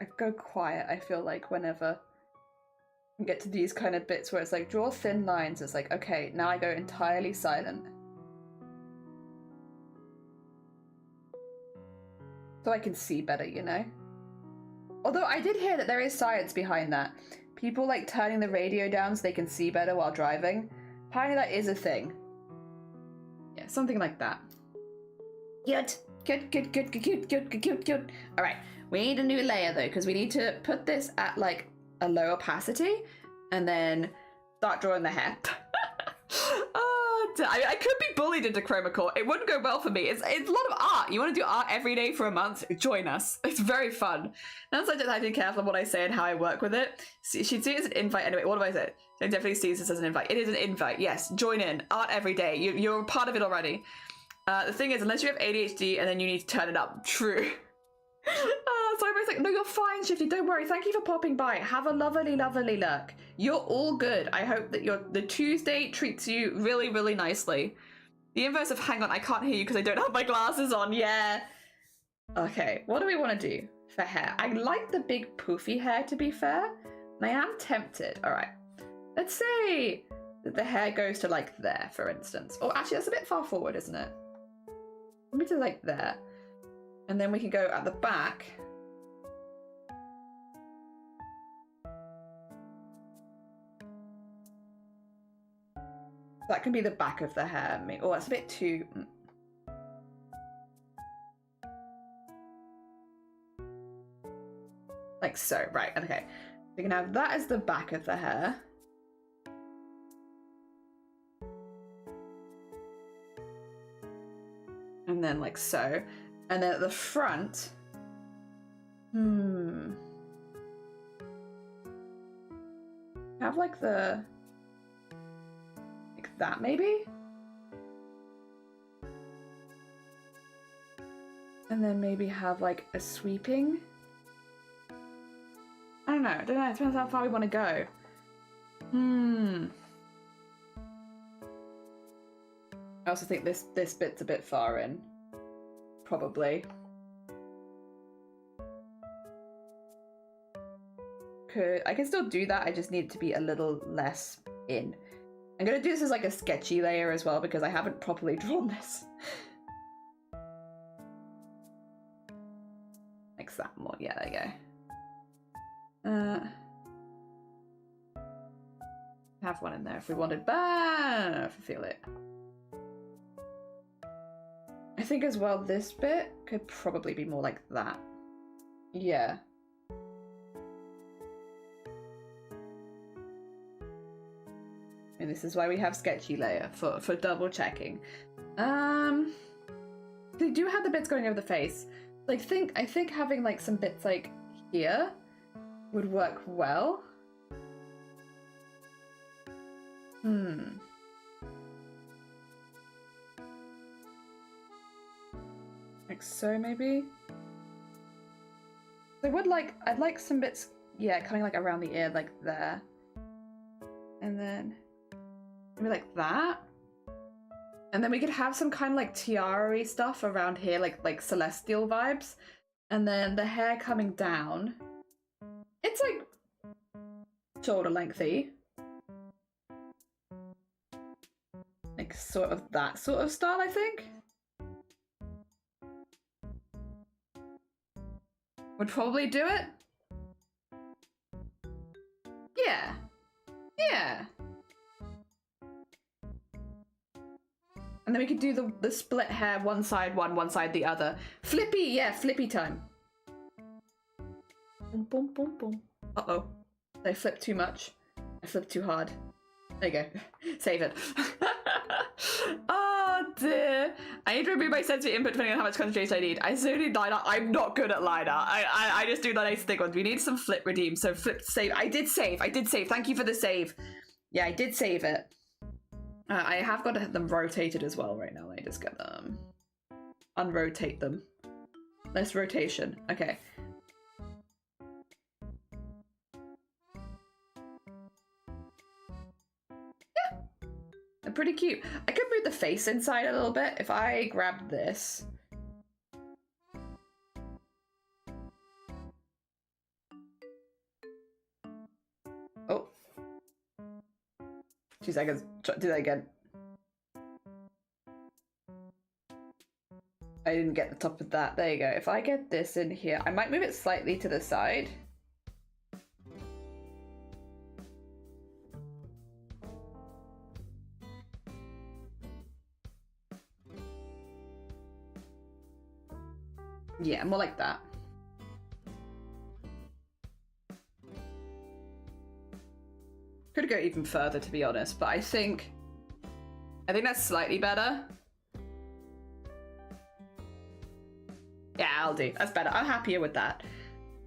I go quiet, I feel like, whenever I get to these kind of bits where it's like, draw thin lines. It's like, okay, now I go entirely silent. So I can see better, you know? Although I did hear that there is science behind that. People like turning the radio down so they can see better while driving. Apparently that is a thing. Yeah, something like that. Cute. Cute. Alright, we need a new layer though, because we need to put this at like a low opacity and then start drawing the hair. I could be bullied into chroma core. It wouldn't go well for me. It's a lot of art. You want to do art every day for a month? Join us. It's very fun. Now I just have to be careful what I say and how I work with it. She'd see it as an invite anyway. What do I say? I definitely see this as an invite. It is an invite. Yes, join in. Art every day. You're a part of it already. The thing is, unless you have ADHD and then you need to turn it up. True. So everybody's like, no, you're fine, Shifty. Don't worry. Thank you for popping by. Have a lovely look. You're all good. I hope that the Tuesday treats you really, really nicely. The inverse of hang on, I can't hear you because I don't have my glasses on. Yeah. Okay, what do we want to do for hair? I like the big poofy hair, to be fair. And I am tempted. All right. Let's say that the hair goes to like there, for instance. Oh, actually, that's a bit far forward, isn't it? Let me do like there. And then we can go at the back. That can be the back of the hair. Oh, that's a bit too... Like so, right, okay. We can have that as the back of the hair. And then like so. And then at the front... Have like the... Like that, maybe? And then maybe have like a sweeping... I don't know. It depends how far we want to go. I also think this bit's a bit far in. Probably. I can still do that, I just need it to be a little less in. I'm gonna do this as like a sketchy layer as well because I haven't properly drawn this. Like that more, yeah, there you go. Have one in there if we wanted, but I don't know if I feel it. I think as well this bit could probably be more like that. Yeah. And this is why we have sketchy layer for double checking. They do have the bits going over the face. Like I think having like some bits like here would work well. Like so maybe. I'd like some bits, yeah, coming like around the ear like there. And then maybe like that. And then we could have some kind of like tiara-y stuff around here, like celestial vibes. And then the hair coming down. It's like shoulder lengthy. Like sort of that sort of style, I think. Would probably do it. Yeah. Yeah. And then we could do the split hair, one side one, one side the other. Flippy, yeah, flippy time. Boom, boom, boom, boom. Uh-oh. Did I flip too much? I flipped too hard. There you go. Save it. Oh dear. I need to remove my sensory input depending on how much concentration I need. I still need line art. I'm not good at line art. I just do the nice thick ones. We need some flip redeem. So flip save. I did save. Thank you for the save. Yeah, I did save it. I have got to have them rotated as well right now. Let me just get them. Unrotate them. Less rotation. Okay. Yeah. They're pretty cute. I could move the face inside a little bit if I grab this. Oh. 2 seconds. Do that again. I didn't get the top of that. There you go. If I get this in here, I might move it slightly to the side. Yeah, more like that. Could go even further, to be honest, but I think that's slightly better. Yeah, I'll do. That's better. I'm happier with that.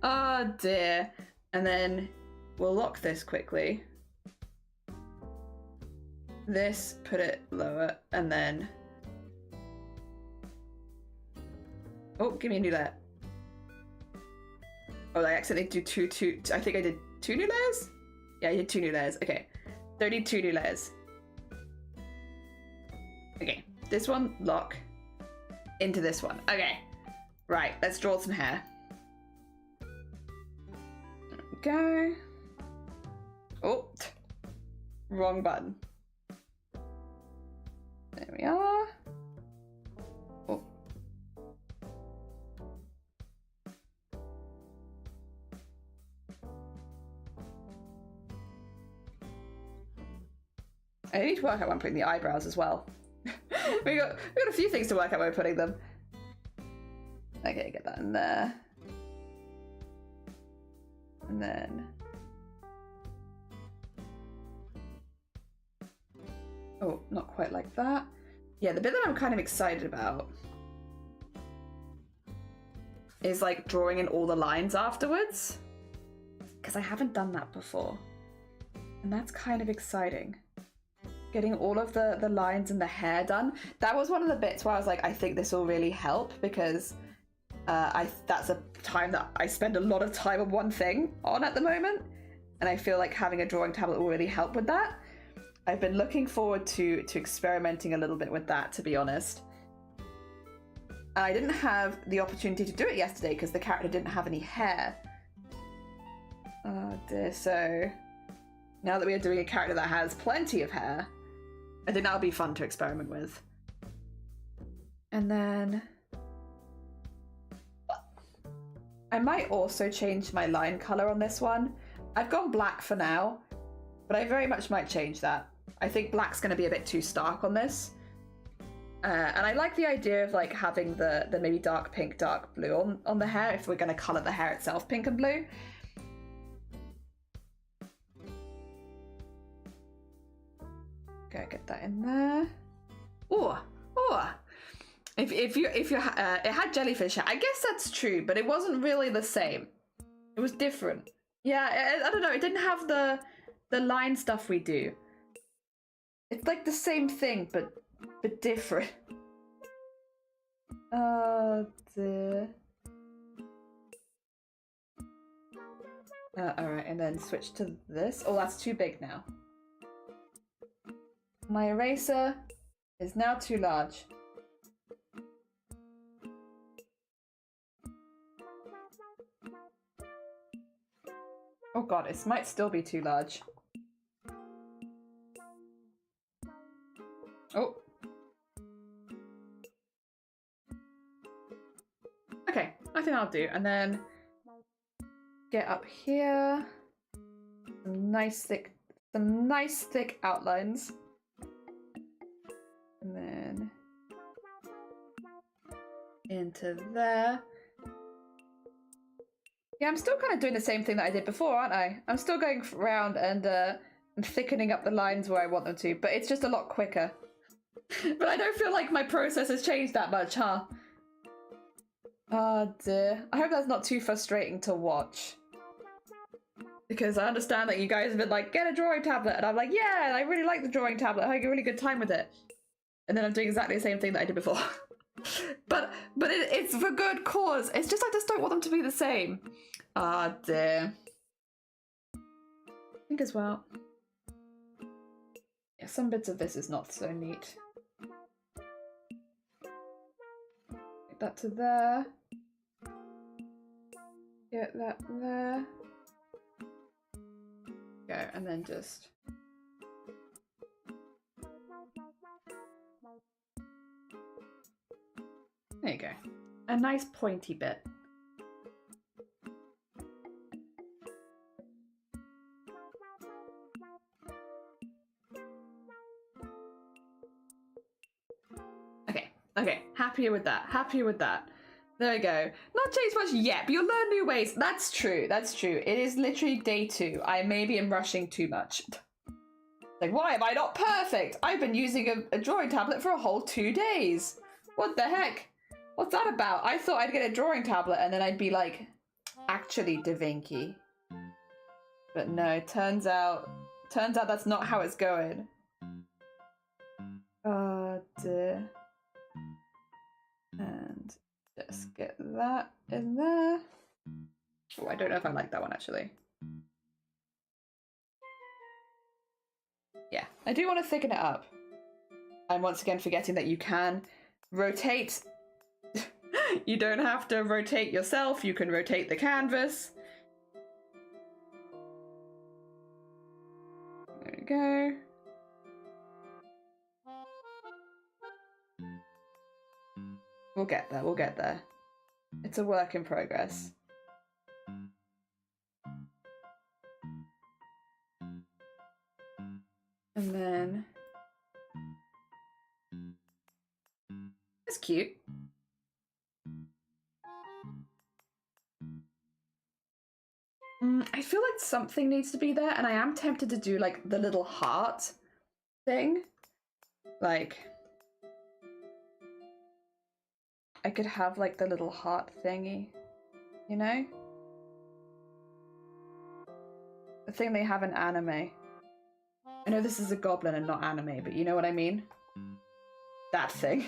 Oh dear. And then we'll lock this quickly. This, put it lower, and then... Oh, give me a new layer. Oh, I accidentally do two. I think I did 2 new layers? Yeah, I did 2 new layers. Okay. 32 new layers. Okay. This one, lock. Into this one. Okay. Right, let's draw some hair. There we go. Oh. Wrong button. There we are. Oh. I need to work out when I'm putting the eyebrows as well. we got a few things to work out when we're putting them. Okay, get that in there. And then... Oh, not quite like that. Yeah, the bit that I'm kind of excited about is like drawing in all the lines afterwards. Because I haven't done that before. And that's kind of exciting. Getting all of the lines and the hair done. That was one of the bits where I was like, I think this will really help because that's a time that I spend a lot of time on one thing on at the moment. And I feel like having a drawing tablet will really help with that. I've been looking forward to experimenting a little bit with that, to be honest. I didn't have the opportunity to do it yesterday because the character didn't have any hair. Oh dear, so now that we are doing a character that has plenty of hair, I think that'll be fun to experiment with. And then I might also change my line color on this one. I've gone black for now, but I very much might change that. I think black's going to be a bit too stark on this. And I like the idea of like having the maybe dark pink, dark blue on the hair if we're going to color the hair itself pink and blue. Okay, get that in there. Oh. If you it had jellyfish hair. I guess that's true, but it wasn't really the same. It was different. Yeah, I don't know. It didn't have the line stuff we do. It's like the same thing, but different. Oh dear. Alright, and then switch to this. Oh, that's too big now. My eraser is now too large. Oh god, it might still be too large. Oh. Okay, I think I'll do. And then get up here. Some nice thick Some nice thick outlines. And then into there. Yeah, I'm still kind of doing the same thing that I did before, aren't I? I'm still going around and thickening up the lines where I want them to, but it's just a lot quicker. But I don't feel like my process has changed that much, huh? Oh dear. I hope that's not too frustrating to watch. Because I understand that you guys have been like, get a drawing tablet, and I'm like, yeah, I really like the drawing tablet, I had a really good time with it. And then I'm doing exactly the same thing that I did before. but it's for good cause. It's just I just don't want them to be the same. Ah dear. I think as well. Yeah, some bits of this is not so neat. Get that to there. Get that there. Go, and then just... There you go. A nice pointy bit. Okay, happier with that, happier with that. There we go. Not changed much yet, but you'll learn new ways. That's true, that's true. It is literally day 2. I maybe am rushing too much. Like, why am I not perfect? I've been using a drawing tablet for a whole 2 days. What the heck? What's that about? I thought I'd get a drawing tablet and then I'd be like, actually Da Vinci. But no, turns out that's not how it's going. Oh dear. And just get that in there. Oh, I don't know if I like that one actually. Yeah, I do want to thicken it up. I'm once again forgetting that you can rotate. You don't have to rotate yourself, you can rotate the canvas. There we go. We'll get there, we'll get there. It's a work in progress. And then... That's cute. I feel like something needs to be there, and I am tempted to do like the little heart thing. Like... I could have like the little heart thingy, you know? The thing they have in anime. I know this is a goblin and not anime, but you know what I mean? That thing.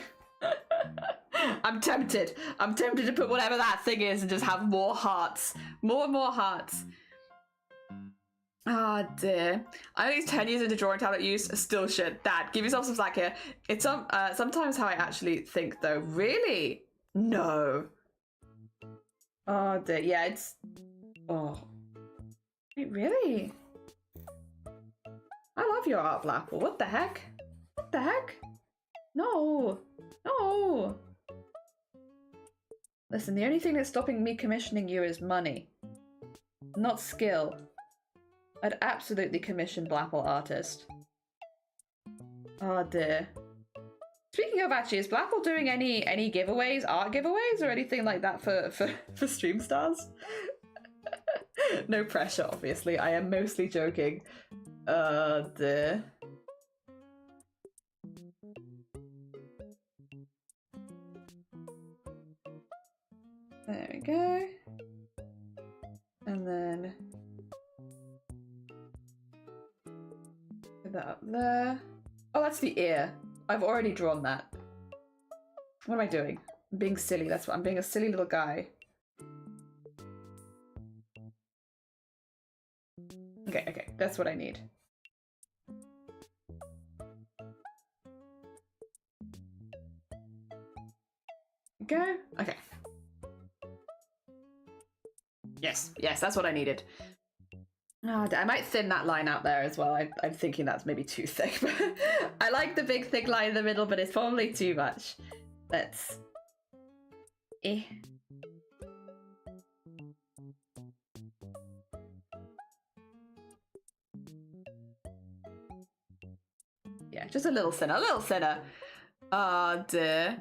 I'm tempted. I'm tempted to put whatever that thing is and just have more hearts. More and more hearts. Ah, oh, dear. I only 10 years into drawing tablet use. Still shit. Dad, give yourself some slack here. It's sometimes how I actually think, though. Really? No. Oh, dear. Yeah, it's... Oh. Wait, really? I love your art, Blapple. What the heck? What the heck? No. No. Listen, the only thing that's stopping me commissioning you is money. Not skill. I'd absolutely commission Blapple artist. Oh dear. Speaking of actually, is Blapple doing any giveaways, art giveaways, or anything like that for stream stars? No pressure, obviously. I am mostly joking. Oh dear. There we go. And then put that up there. Oh, that's the ear. I've already drawn that. What am I doing? I'm being silly. That's what I'm being, a silly little guy. Okay, that's what I need. Go. Okay. Yes, that's what I needed. Oh, I might thin that line out there as well. I'm thinking that's maybe too thick. I like the big thick line in the middle, but it's probably too much. Let's... Yeah, just a little sinner, a little sinner. Oh dear.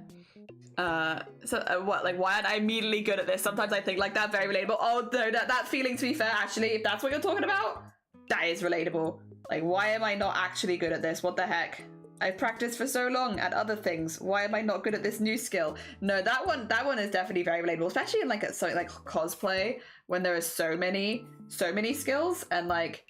What, like, why aren't I immediately good at this? Sometimes I think, like, that's very relatable. Oh no, that feeling, to be fair, actually, if that's what you're talking about, that is relatable. Like, why am I not actually good at this? What the heck? I've practiced for so long at other things. Why am I not good at this new skill? No, that one is definitely very relatable, especially in like something like cosplay, when there are so many skills, and like,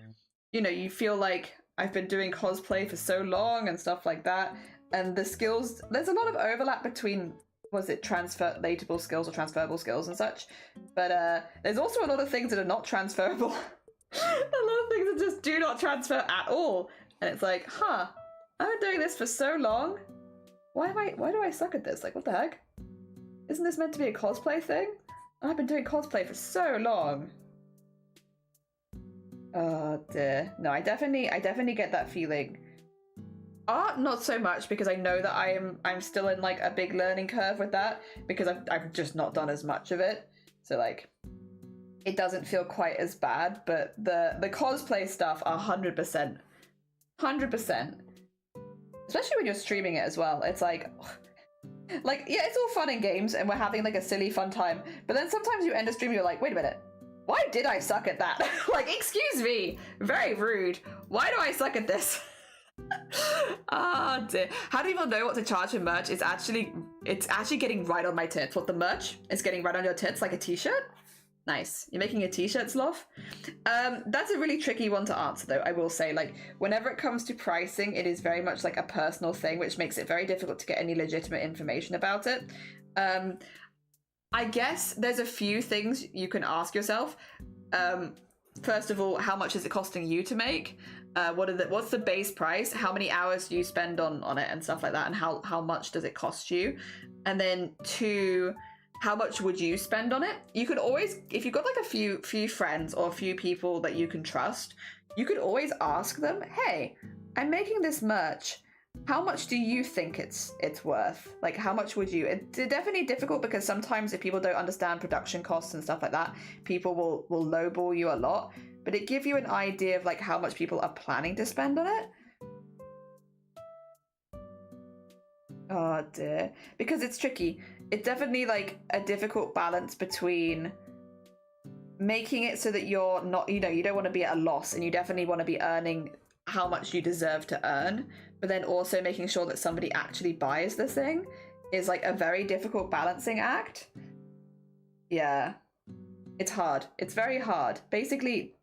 you know, you feel like I've been doing cosplay for so long and stuff like that, and the skills, there's a lot of overlap between, was it translatable skills or transferable skills and such, but there's also a lot of things that are not transferable. A lot of things that just do not transfer at all, and it's like, huh, I've been doing this for so long. Why do I suck at this? Like, what the heck? Isn't this meant to be a cosplay thing? I've been doing cosplay for so long. Oh dear. No, I definitely get that feeling. Art, not so much, because I know that I'm still in like a big learning curve with that, because I've just not done as much of it. So like, it doesn't feel quite as bad, but the cosplay stuff, 100%. 100%. Especially when you're streaming it as well. It's like, yeah, it's all fun and games and we're having like a silly fun time, but then sometimes you end a stream and you're like, wait a minute, why did I suck at that? Like, excuse me, very rude. Why do I suck at this? Ah, dear. How do people know what to charge for merch? It's actually getting right on my tits. What, the merch is getting right on your tits, like a t-shirt? Nice. You're making a t-shirt, Sloth? That's a really tricky one to answer, though, I will say. Like, whenever it comes to pricing, it is very much like a personal thing, which makes it very difficult to get any legitimate information about it. I guess there's a few things you can ask yourself. First of all, how much is it costing you to make? What's the base price? How many hours do you spend on it and stuff like that? And how much does it cost you? And then two, how much would you spend on it? You could always, if you've got like a few friends or a few people that you can trust, you could always ask them, hey, I'm making this merch. How much do you think it's worth? Like, how much would you? It's definitely difficult because sometimes if people don't understand production costs and stuff like that, people will lowball you a lot. But it gives you an idea of like how much people are planning to spend on it. Oh dear. Because it's tricky. It's definitely like a difficult balance between making it so that you're not, you don't want to be at a loss, and you definitely want to be earning how much you deserve to earn, but then also making sure that somebody actually buys the thing is like a very difficult balancing act. Yeah. It's hard. It's very hard. Basically,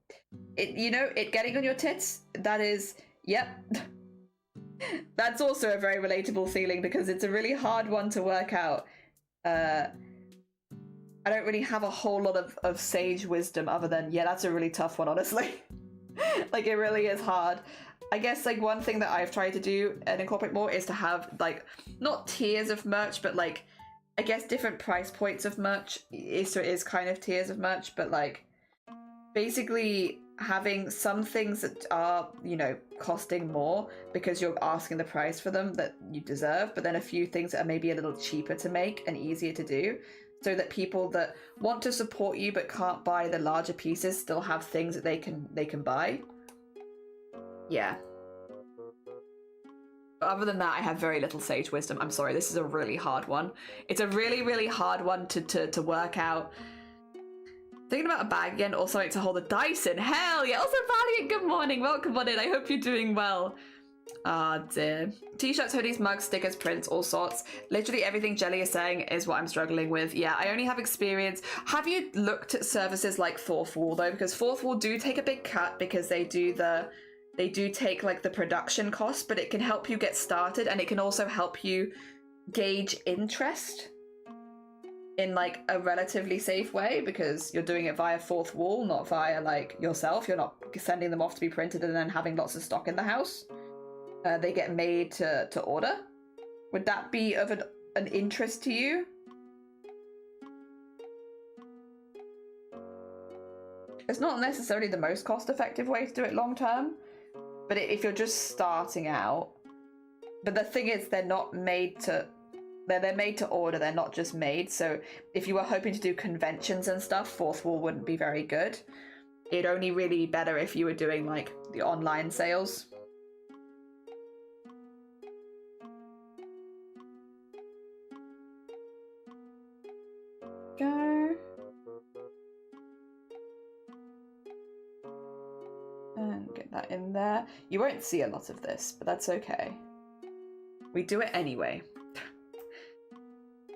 it getting on your tits, that is, yep. That's also a very relatable feeling because it's a really hard one to work out. I don't really have a whole lot of sage wisdom other than, yeah, that's a really tough one, honestly. Like, it really is hard. I guess, like, one thing that I've tried to do and incorporate more is to have, like, not tiers of merch, but, like, I guess different price points of merch. So it is kind of tiers of merch, but, like, basically having some things that are, costing more because you're asking the price for them that you deserve, but then a few things that are maybe a little cheaper to make and easier to do, so that people that want to support you but can't buy the larger pieces still have things that they can buy. Yeah. But other than that, I have very little sage wisdom. I'm sorry, this is a really hard one. It's a really, really hard one to work out. Thinking about a bag again, or something to hold the dice in. Hell yeah! Also, Valiant, good morning. Welcome on in. I hope you're doing well. Ah, dear. T-shirts, hoodies, mugs, stickers, prints, all sorts. Literally everything Jelly is saying is what I'm struggling with. Yeah, I only have experience. Have you looked at services like Fourth Wall, though? Because Fourth Wall do take a big cut because they do take like the production cost, but it can help you get started, and it can also help you gauge interest in like a relatively safe way, because you're doing it via Fourth Wall, not via like yourself. You're not sending them off to be printed and then having lots of stock in the house. They get made to order. Would that be of an interest to you? It's not necessarily the most cost-effective way to do it long term, but if you're just starting out. But the thing is, they're not made to... They're made to order, they're not just made. So if you were hoping to do conventions and stuff, Fourth Wall wouldn't be very good. It'd only really be better if you were doing like the online sales. there. You won't see a lot of this, but that's okay. We do it anyway.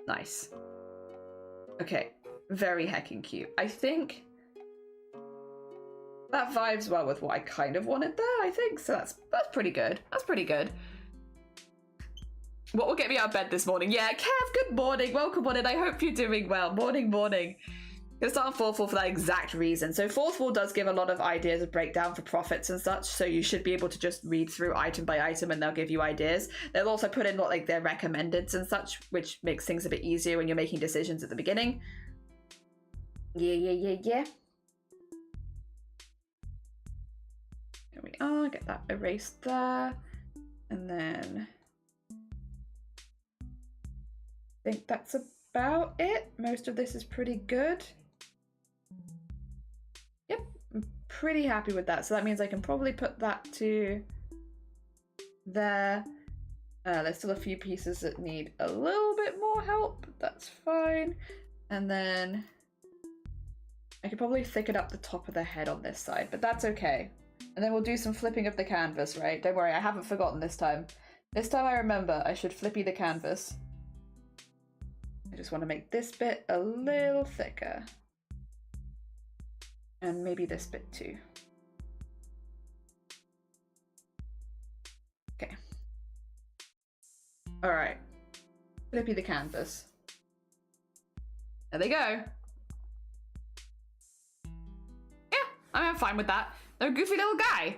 Nice. Okay, very heckin' cute. I think that vibes well with what I kind of wanted there, I think. So that's pretty good. That's pretty good. What will get me out of bed this morning? Yeah, Kev, good morning. Welcome on in. I hope you're doing well. Morning, morning. Gonna start on fourth wall for that exact reason. So fourth wall does give a lot of ideas of breakdown for profits and such, so you should be able to just read through item by item and they'll give you ideas. They'll also put in what like their recommendeds and such, which makes things a bit easier when you're making decisions at the beginning. Yeah. There we are, get that erased there. And then I think that's about it. Most of this is pretty good. Yep, I'm pretty happy with that. So that means I can probably put that to there. There's still a few pieces that need a little bit more help, but that's fine. And then I could probably thicken up the top of the head on this side, but that's okay. And then we'll do some flipping of the canvas, right? Don't worry, I haven't forgotten this time. This time I remember I should flippy the canvas. I just want to make this bit a little thicker. And maybe this bit too. Okay. All right. Flippy the canvas. There they go. Yeah, I'm fine with that. They're a goofy little guy.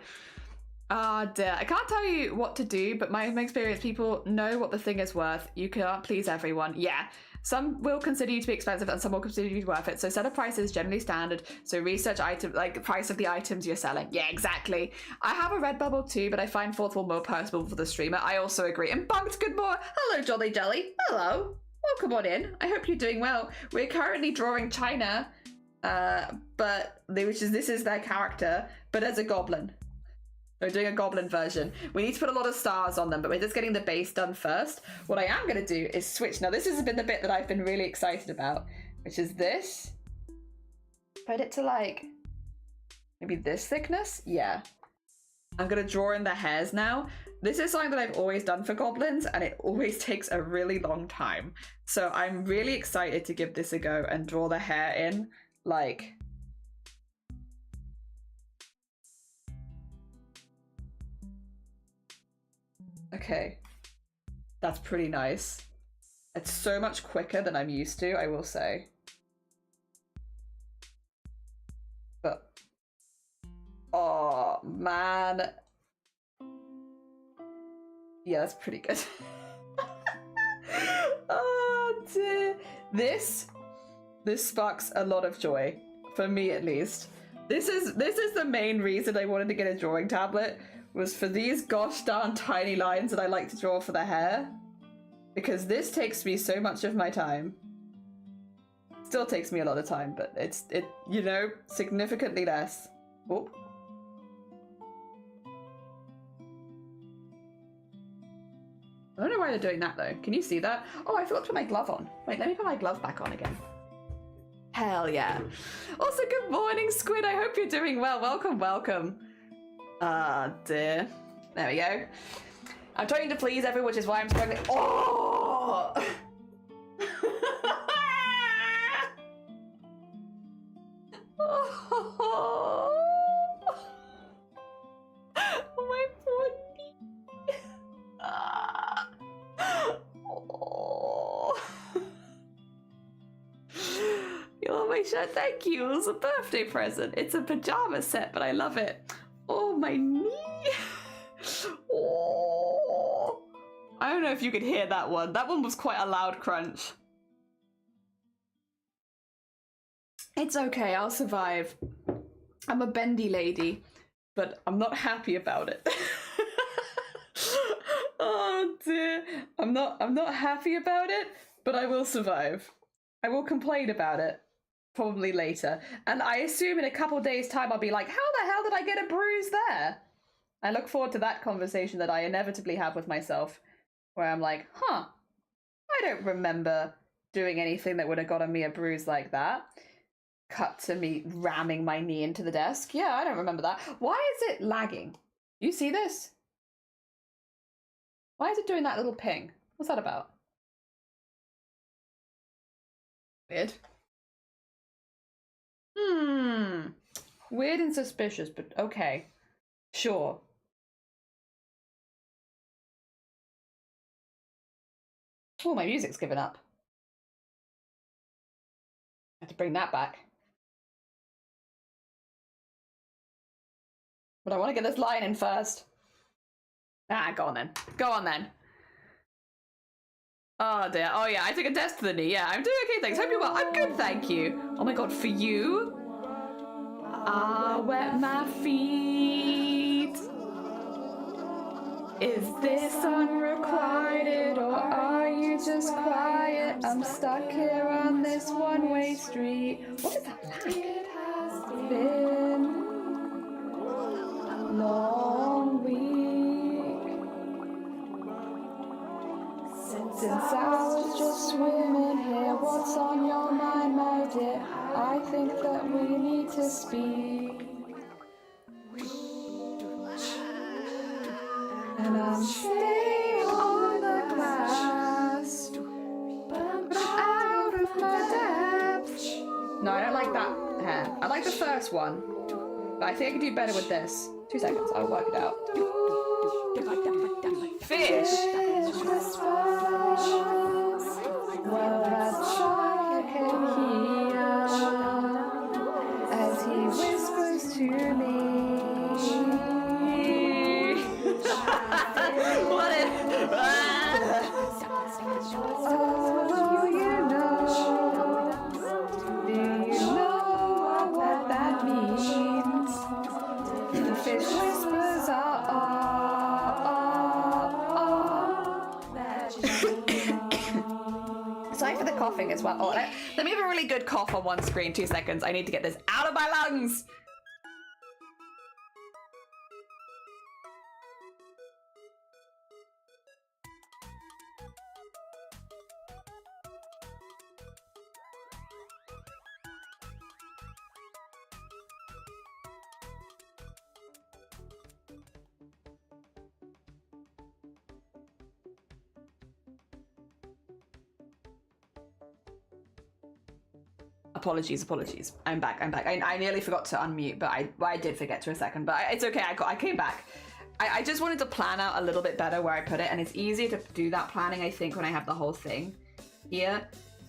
Ah, dear. I can't tell you what to do, but my experience, people know what the thing is worth. You can't please everyone. Yeah. Some will consider you to be expensive and some will consider you to be worth it. So set of prices generally standard. So research item, like the price of the items you're selling. Yeah, exactly. I have a Redbubble too, but I find fourth wall more personal for the streamer. I also agree. And Bunked, good morning. Hello, Jolly Jelly. Hello. Welcome on in. I hope you're doing well. We're currently drawing China, this is their character, but as a goblin. We're doing a goblin version. We need to put a lot of stars on them, but we're just getting the base done first. What I am going to do is switch. Now, this has been the bit that I've been really excited about, which is this. Put it to like, maybe this thickness? Yeah. I'm going to draw in the hairs now. This is something that I've always done for goblins, and it always takes a really long time. So I'm really excited to give this a go and draw the hair in, like... Okay, that's pretty nice. It's so much quicker than I'm used to, I will say. But, oh man. Yeah, that's pretty good. Oh dear. This sparks a lot of joy, for me at least. This is the main reason I wanted to get a drawing tablet, was for these gosh darn tiny lines that I like to draw for the hair. Because this takes me so much of my time. Still takes me a lot of time, but it you know, significantly less. Oh. I don't know why they're doing that though. Can you see that? Oh, I forgot to put my glove on. Wait, let me put my glove back on again. Hell yeah. Also, good morning, Squid. I hope you're doing well. Welcome, welcome. Ah, dear. There we go. I'm trying to please everyone, which is why I'm struggling. Oh! Oh, my poor knee. Ah. Oh. You love my shirt? Thank you. It was a birthday present. It's a pajama set, but I love it. Oh, my knee. Oh. I don't know if you could hear that one. That one was quite a loud crunch. It's okay, I'll survive. I'm a bendy lady, but I'm not happy about it. Oh dear. I'm not happy about it, but I will survive. I will complain about it. Probably later. And I assume in a couple days' time I'll be like, how the hell did I get a bruise there? I look forward to that conversation that I inevitably have with myself, where I'm like, huh, I don't remember doing anything that would have gotten me a bruise like that. Cut to me ramming my knee into the desk. Yeah, I don't remember that. Why is it lagging? You see this? Why is it doing that little ping? What's that about? Weird. Weird and suspicious, but okay. Sure. Oh, my music's given up. I have to bring that back. But I want to get this line in first. Ah, go on then. Go on then. Oh dear. Oh yeah, I took a test for the knee. Yeah, I'm doing okay, thanks. Hope you're well. I'm good, thank you. Oh my god, for you? I wet my feet. Is this unrequited or are you just quiet? I'm stuck here on this one-way street. What is that like? It has been a long week since I was just swimming here. What's on your mind, my dear? I think that we need to speak. And I'm staying on the glass, but I'm out of my depth. No, I don't like that hair. I like the first one, but I think I can do better with this. 2 seconds, I'll work it out. Fish! Well, that's all I can hear as he whispers to me. What if? Oh, you know. Do you know what that means? The fish whispers Sorry for the coughing as well. Oh, let me have a really good cough on one screen. 2 seconds. I need to get this out of my lungs. Apologies. I'm back. I nearly forgot to unmute, but I did forget to a second. But it's okay. I came back. I just wanted to plan out a little bit better where I put it, and it's easier to do that planning, I think, when I have the whole thing here.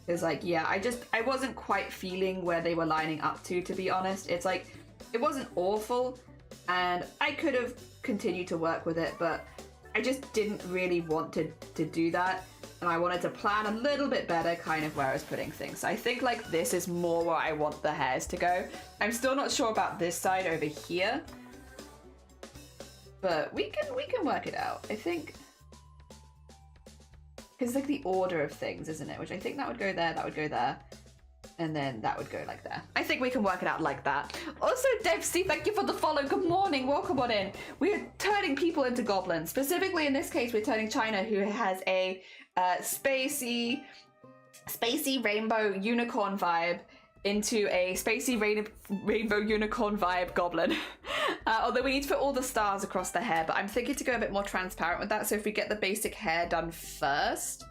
It's like, yeah, I wasn't quite feeling where they were lining up to be honest. It's like, it wasn't awful, and I could have continued to work with it, but I just didn't really want to do that. And I wanted to plan a little bit better kind of where I was putting things. So I think like this is more where I want the hairs to go. I'm still not sure about this side over here, but we can work it out, I think. Because it's like the order of things, isn't it? Which I think that would go there, that would go there, and then that would go like there. I think we can work it out like that. Also, Devsy, thank you for the follow. Good morning, welcome on in. We're turning people into goblins. Specifically in this case, we're turning China, who has a spacey rainbow unicorn vibe, into a spacey rainbow unicorn vibe goblin. Although we need to put all the stars across the hair, but I'm thinking to go a bit more transparent with that. So if we get the basic hair done first,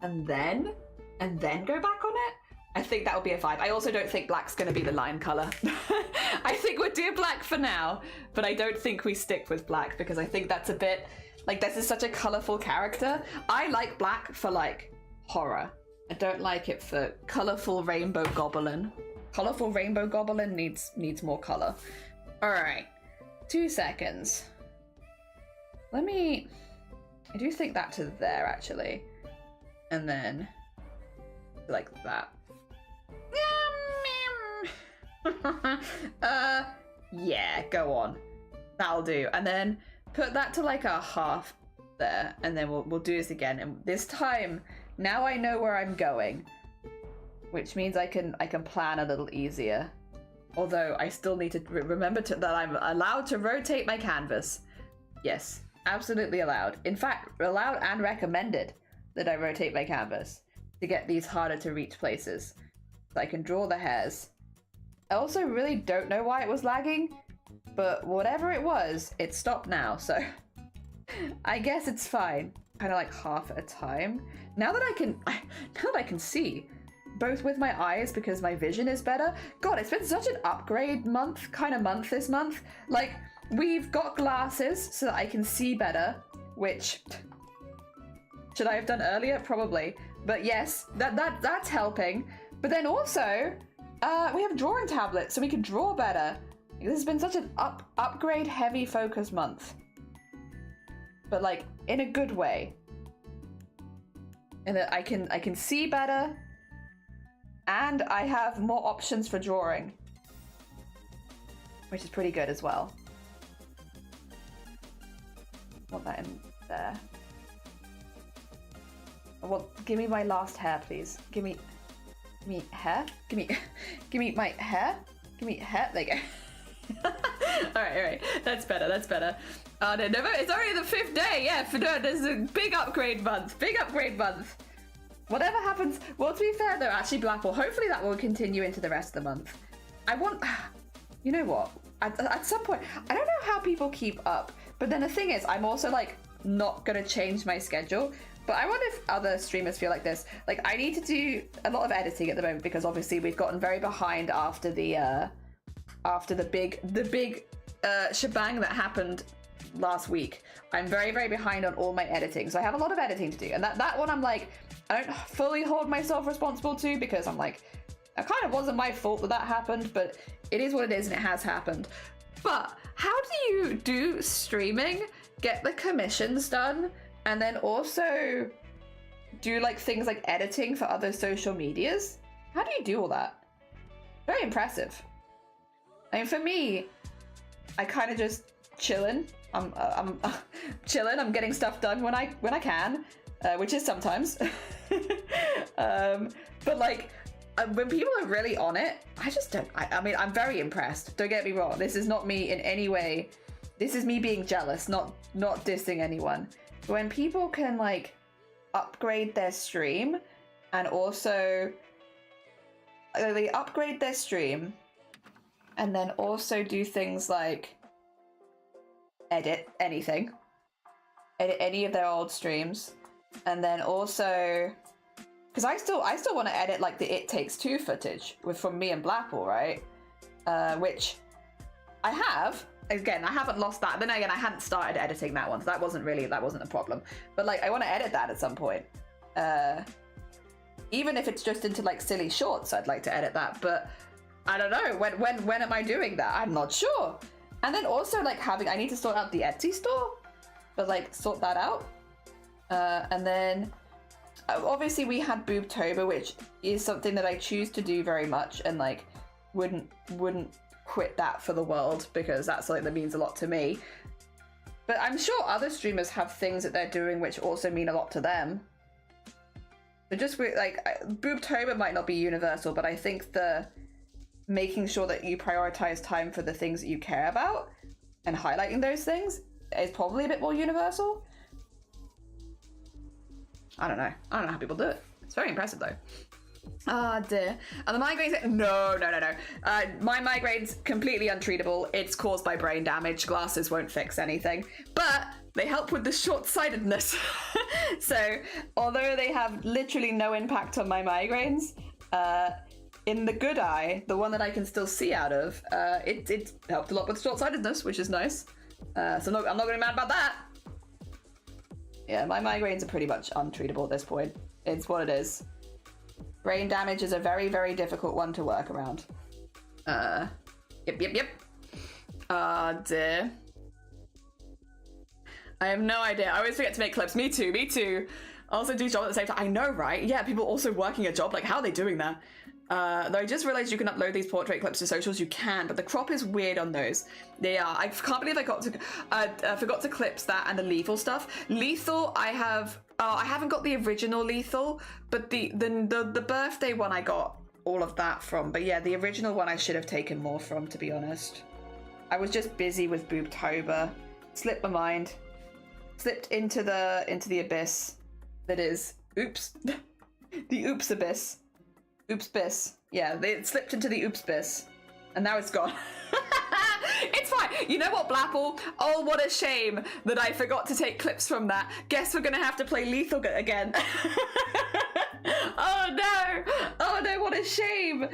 and then go back on it, I think that would be a vibe. I also don't think black's going to be the line color. I think we'll do black for now, but I don't think we stick with black because I think that's a bit, like, this is such a colorful character. I like black for like horror. I don't like it for colorful rainbow goblin. Colorful rainbow goblin needs more color. All right, 2 seconds. I do think that to there actually, and then like that. Yeah, go on. That'll do. And then put that to like a half there, and then we'll do this again. And this time, now I know where I'm going, which means I can plan a little easier. Although I still need to remember that I'm allowed to rotate my canvas. Yes, absolutely allowed. In fact, allowed and recommended that I rotate my canvas to get these harder to reach places. So I can draw the hairs. I also really don't know why it was lagging, but whatever it was, it stopped now, so I guess it's fine. Kind of like half at a time. Now that I can see, both with my eyes because my vision is better. God, it's been such an upgrade month this month. Like, we've got glasses so that I can see better, which should I have done earlier? Probably. But yes, that's helping. But then also, we have drawing tablets so we can draw better. This has been such an upgrade heavy focus month. But like in a good way. And that I can see better, and I have more options for drawing, which is pretty good as well. Want that in there. Well, give me my last hair, please. Give me hair. Give me my hair. Give me hair. There you go. All right. That's better. No, it's already the 5th day. Yeah, there's a big upgrade month. Whatever happens. Well, to be fair though, actually, Blackpool. Hopefully that will continue into the rest of the month. You know what? At some point, I don't know how people keep up. But then the thing is, I'm also like not gonna change my schedule. But I wonder if other streamers feel like this. Like, I need to do a lot of editing at the moment because obviously we've gotten very behind after the big shebang that happened last week. I'm very, very behind on all my editing, so I have a lot of editing to do. And that one I'm like, I don't fully hold myself responsible to because I'm like, it kind of wasn't my fault that happened, but it is what it is and it has happened. But how do you do streaming, get the commissions done, and then also do like things like editing for other social medias? How do you do all that? Very impressive. I mean, for me, I kind of just chilling. I'm chilling. I'm getting stuff done when I can, which is sometimes. But like, when people are really on it, I just don't. I mean, I'm very impressed. Don't get me wrong. This is not me in any way. This is me being jealous, not dissing anyone. When people can like upgrade their stream, and also they upgrade their stream, and then also do things like edit anything, edit any of their old streams, and then also, because I still want to edit like the It Takes Two footage from me and Blackpool, right? Which I have. Again, I haven't lost that. Then again, I hadn't started editing that one, so that wasn't a problem. But like, I want to edit that at some point. Even if it's just into like silly shorts, I'd like to edit that. But I don't know, when am I doing that? I'm not sure. And then also like I need to sort out the Etsy store, but like sort that out. And then obviously we had Boobtober, which is something that I choose to do very much, and like wouldn't quit that for the world because that's something that means a lot to me. But I'm sure other streamers have things that they're doing which also mean a lot to them. So just like, Boobtober might not be universal, but I think the making sure that you prioritize time for the things that you care about and highlighting those things is probably a bit more universal. I don't know how people do it. It's very impressive though. Ah, dear. And the migraines, no. My migraine's completely untreatable. It's caused by brain damage. Glasses won't fix anything, but they help with the short-sightedness. So although they have literally no impact on my migraines, in the good eye, the one that I can still see out of, it helped a lot with short-sightedness, which is nice. So I'm not going to be mad about that. Yeah, my migraines are pretty much untreatable at this point. It's what it is. Brain damage is a very, very difficult one to work around. Yep. Dear. I have no idea. I always forget to make clips. Me too. I also do job at the same time. I know, right? Yeah, people also working a job. Like, how are they doing that? Though I just realized you can upload these portrait clips to socials. You can, but the crop is weird on those. They are. I can't believe I forgot to clips that and the lethal stuff. Lethal, I haven't got the original lethal, but the birthday one I got all of that from. But yeah, the original one I should have taken more from, to be honest. I was just busy with Boobtober. Slipped my mind. Slipped into the abyss. That is, oops, the oops abyss. Oops-biss. Yeah, they slipped into the oops-biss. And now it's gone. It's fine. You know what, Blapple? Oh, what a shame that I forgot to take clips from that. Guess we're gonna have to play Lethal again. Oh no, what a shame.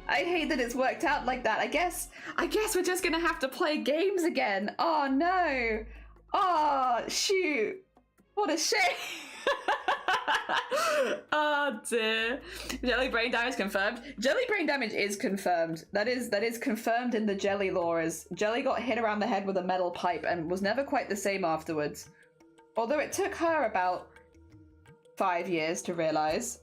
I hate that it's worked out like that. I guess we're just gonna have to play games again. Oh no. Oh, shoot. What a shame. Oh dear. Jelly brain damage confirmed. Jelly brain damage is confirmed. That is confirmed in the Jelly lore, as Jelly got hit around the head with a metal pipe and was never quite the same afterwards. Although it took her about 5 years to realize.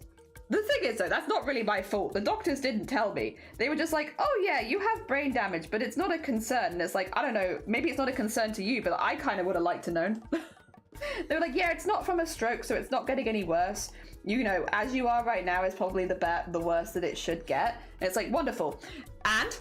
The thing is though, that's not really my fault. The doctors didn't tell me. They were just like, oh yeah, you have brain damage, but it's not a concern. And it's like, I don't know, maybe it's not a concern to you, but I kind of would have liked to known. They were like, yeah, it's not from a stroke, so it's not getting any worse. You know, as you are right now is probably the worst that it should get. And it's like, wonderful. And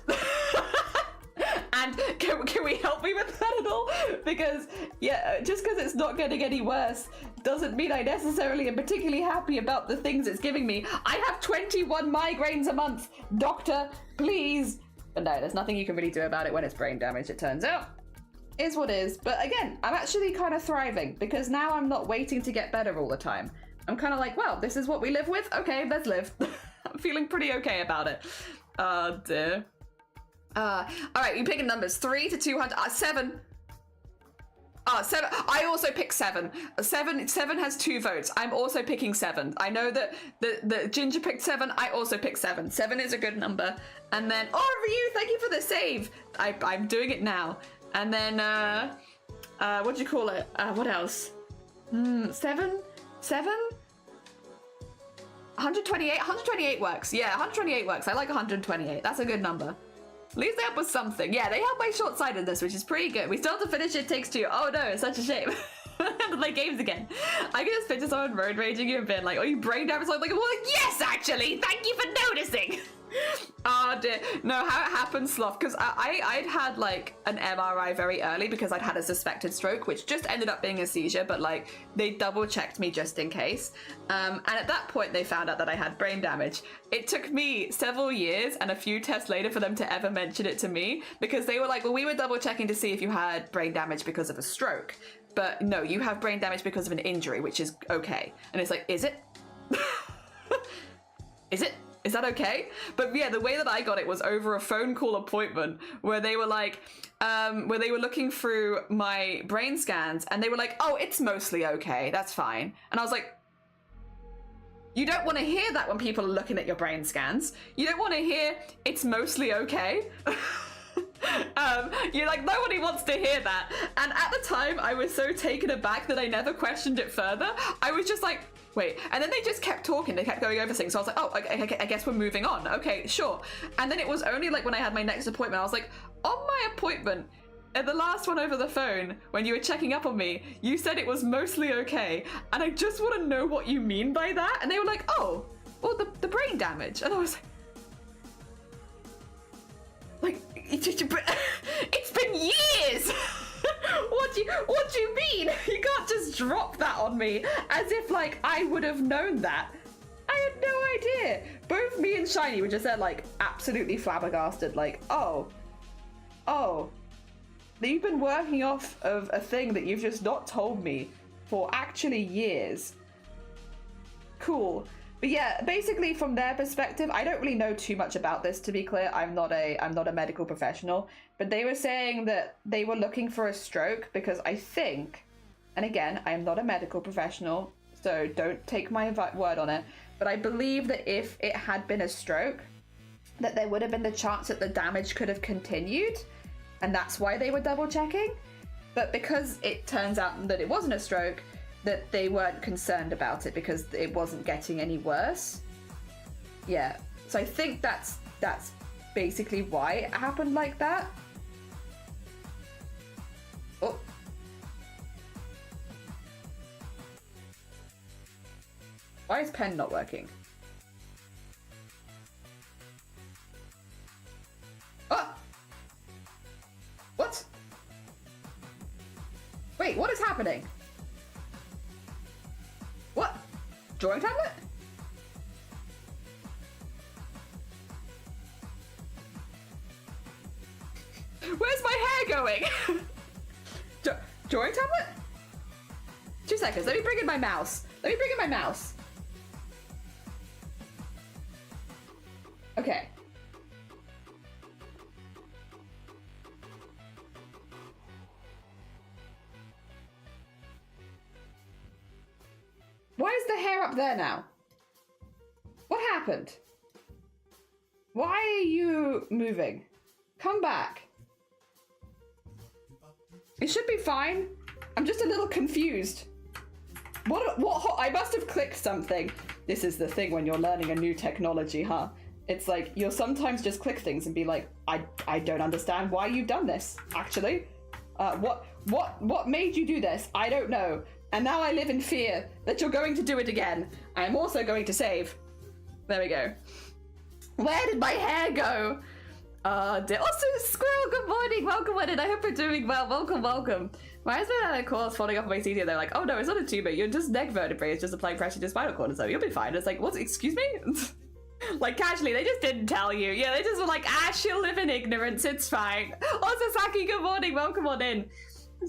and can we help me with that at all? Because yeah, just because it's not getting any worse doesn't mean I necessarily am particularly happy about the things it's giving me. I have 21 migraines a month. Doctor, please. But no, there's nothing you can really do about it when it's brain damage, it turns out. Is what is. But again, I'm actually kind of thriving because now I'm not waiting to get better all the time. I'm kind of like, well, this is what we live with. Okay, let's live. I'm feeling pretty okay about it. Oh dear. All right, you picking numbers 3 to 200. 7. 7. I also pick 7. 7 has 2 votes. I'm also picking 7. I know that the Ginger picked 7. I also picked 7. 7 is a good number. And then, oh, Ryu, thank you for the save. I'm doing it now. And then, what do you call it? What else? 7? 128? 128 works. Yeah, 128 works. I like 128. That's a good number. At least they help with something. Yeah, they help my short-sightedness, which is pretty good. We still have to finish It Takes Two. Oh no, it's such a shame. I have to play games again. I can just picture someone road raging you and being like, oh, you brain damage? I'm like, well, yes, actually. Thank you for noticing. Oh dear. No, how it happened, Sloth, because I'd had like an MRI very early because I'd had a suspected stroke, which just ended up being a seizure, but like they double checked me just in case. And at that point they found out that I had brain damage. It took me several years and a few tests later for them to ever mention it to me, because they were like, well, we were double checking to see if you had brain damage because of a stroke, but no, you have brain damage because of an injury, which is okay. And it's like, is it? Is it? Is that okay? But yeah, the way that I got it was over a phone call appointment where they were like, where they were looking through my brain scans and they were like, oh, it's mostly okay. That's fine. And I was like, you don't want to hear that when people are looking at your brain scans. You don't want to hear it's mostly okay. You're like, nobody wants to hear that. And at the time I was so taken aback that I never questioned it further. I was just like, wait, and then they just kept talking, they kept going over things, so I was like, oh, I guess we're moving on, okay, sure. And then it was only like when I had my next appointment, I was like, on my appointment, at the last one over the phone, when you were checking up on me, you said it was mostly okay, and I just want to know what you mean by that. And they were like, oh, well, the brain damage. And I was like, it's been years. What do you mean? You can't just drop that on me as if like I would have known that. I had no idea. Both me and Shiny were just there like absolutely flabbergasted, like, oh, you've been working off of a thing that you've just not told me for actually years. Cool. But yeah, basically from their perspective, I don't really know too much about this, to be clear. I'm not a medical professional, but they were saying that they were looking for a stroke because I think, and again, I am not a medical professional, so don't take my word on it, but I believe that if it had been a stroke, that there would have been the chance that the damage could have continued, and that's why they were double checking. But because it turns out that it wasn't a stroke, that they weren't concerned about it because it wasn't getting any worse. Yeah, so I think that's basically why it happened like that. Oh. Why is pen not working? Oh! What? Wait, what is happening? What? Drawing tablet? going? Drawing tablet? 2 seconds. Let me bring in my mouse. Okay. Why is the hair up there now? What happened? Why are you moving? Come back. It should be fine. I'm just a little confused. What? I must have clicked something. This is the thing when you're learning a new technology, huh? It's like, you'll sometimes just click things and be like, I don't understand why you've done this, actually. What made you do this? I don't know. And now I live in fear that you're going to do it again. I'm also going to save. There we go. Where did my hair go? Also, Squirrel, good morning. Welcome on in. I hope you're doing well. Welcome. My husband had a course falling off my CD and they're like, oh no, it's not a tumor. You're just neck vertebrae. It's just applying pressure to spinal cord and so you'll be fine. It's like, what? Excuse me? Like, casually, they just didn't tell you. Yeah, they just were like, she'll live in ignorance. It's fine. Also, Saki, good morning. Welcome on in.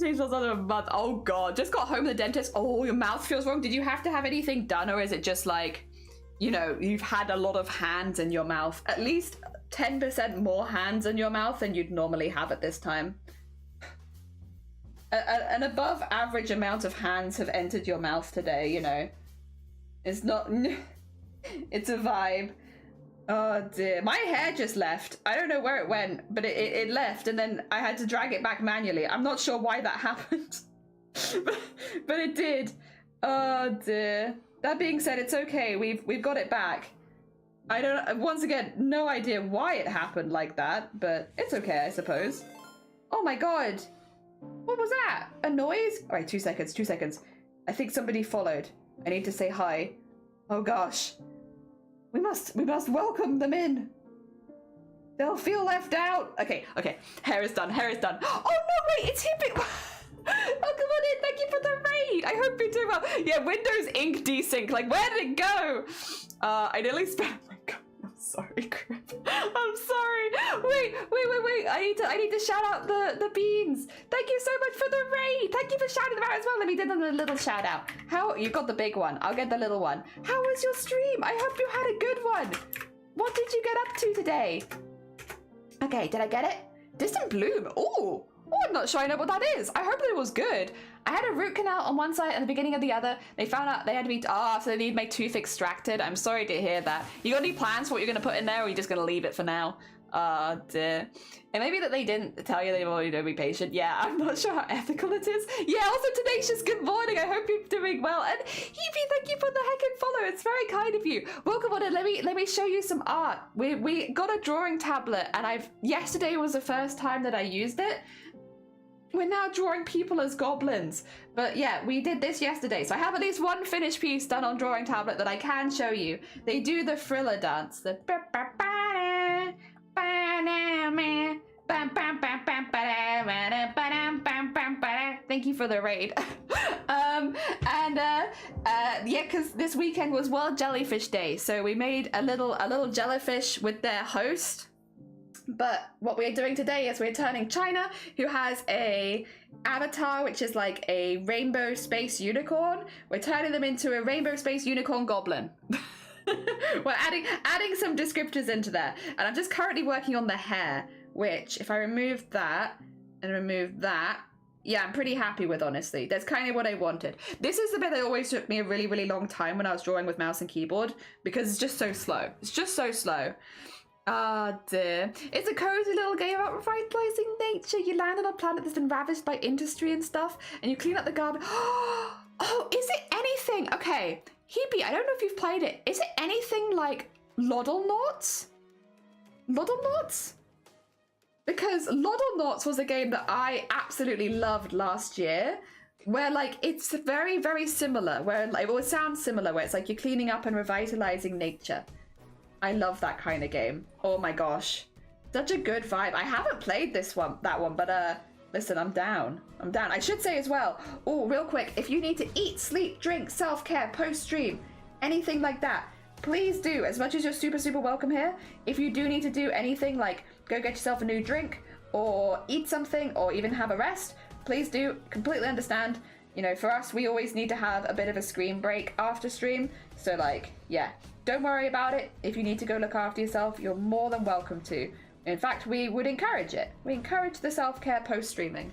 James feels under a month. Oh god, just got home from the dentist. Oh, your mouth feels wrong. Did you have to have anything done, or is it just like, you know, you've had a lot of hands in your mouth? At least 10% more hands in your mouth than you'd normally have at this time. An above average amount of hands have entered your mouth today, you know. It's not... It's a vibe. Oh dear, my hair just left. I don't know where it went, but it left and then I had to drag it back manually. I'm not sure why that happened, but it did. Oh dear. That being said, it's okay. We've got it back. I don't, once again, no idea why it happened like that, but it's okay, I suppose. Oh my god. What was that? A noise? All right, 2 seconds. I think somebody followed. I need to say hi. Oh gosh. We must welcome them in. They'll feel left out. Okay. Hair is done. Oh no, wait, it's Hippie. Welcome on in. Thank you for the raid. I hope you're doing well. Yeah, Windows Ink desync. Like, where did it go? I nearly spent. Oh my god. I'm sorry, Crip. I'm sorry. Wait. I need to shout out the beans. Thank you so much for the raid. Thank you for shouting them out as well. Let me do them a little shout out. How you got the big one? I'll get the little one. How was your stream? I hope you had a good one. What did you get up to today? Okay, did I get it? Distant bloom. Oh, I'm not sure I know what that is. I hope it was good. I had a root canal on one side and the beginning of the other. They found out they had to be, so they need my tooth extracted. I'm sorry to hear that. You got any plans for what you're going to put in there, or are you just going to leave it for now? Oh dear. And maybe that they didn't tell you, they already know be patient. Yeah, I'm not sure how ethical it is. Yeah, also Tenacious, good morning. I hope you're doing well. And Hebe, thank you for the heckin' follow. It's very kind of you. Welcome on in. Let me show you some art. We got a drawing tablet and yesterday was the first time that I used it. We're now drawing people as goblins. But yeah, we did this yesterday. So I have at least one finished piece done on drawing tablet that I can show you. They do the thriller dance. The thank you for the raid. Yeah, because this weekend was World Jellyfish Day, so we made a little jellyfish with their host. But what we're doing today is we're turning China, who has a avatar which is like a rainbow space unicorn. We're turning them into a rainbow space unicorn goblin. We're adding some descriptors into there, and I'm just currently working on the hair, which if I remove that and remove that, yeah, I'm pretty happy with, honestly. That's kind of what I wanted. This is the bit that always took me a really, really long time when I was drawing with mouse and keyboard, because it's just so slow. It's just so slow. Ah, dear. It's a cozy little game about revitalizing nature. You land on a planet that's been ravaged by industry and stuff, and you clean up the garbage. Oh, is it anything? Okay, Hebe, I don't know if you've played it. Is it anything like Loddlenauts? Loddlenauts? Because Loddlenauts was a game that I absolutely loved last year, where like it's very, very similar, where like, it sounds similar, where it's like you're cleaning up and revitalizing nature. I love that kind of game. Oh my gosh. Such a good vibe. I haven't played that one, but listen, I'm down. I should say as well, oh, real quick, if you need to eat, sleep, drink, self-care, post-stream, anything like that, please do. As much as you're super, super welcome here, if you do need to do anything like go get yourself a new drink, or eat something or even have a rest, please do. Completely understand. You know, for us, we always need to have a bit of a screen break after stream. So like, yeah, don't worry about it. If you need to go look after yourself, you're more than welcome to. In fact, we would encourage it. We encourage the self-care post-streaming.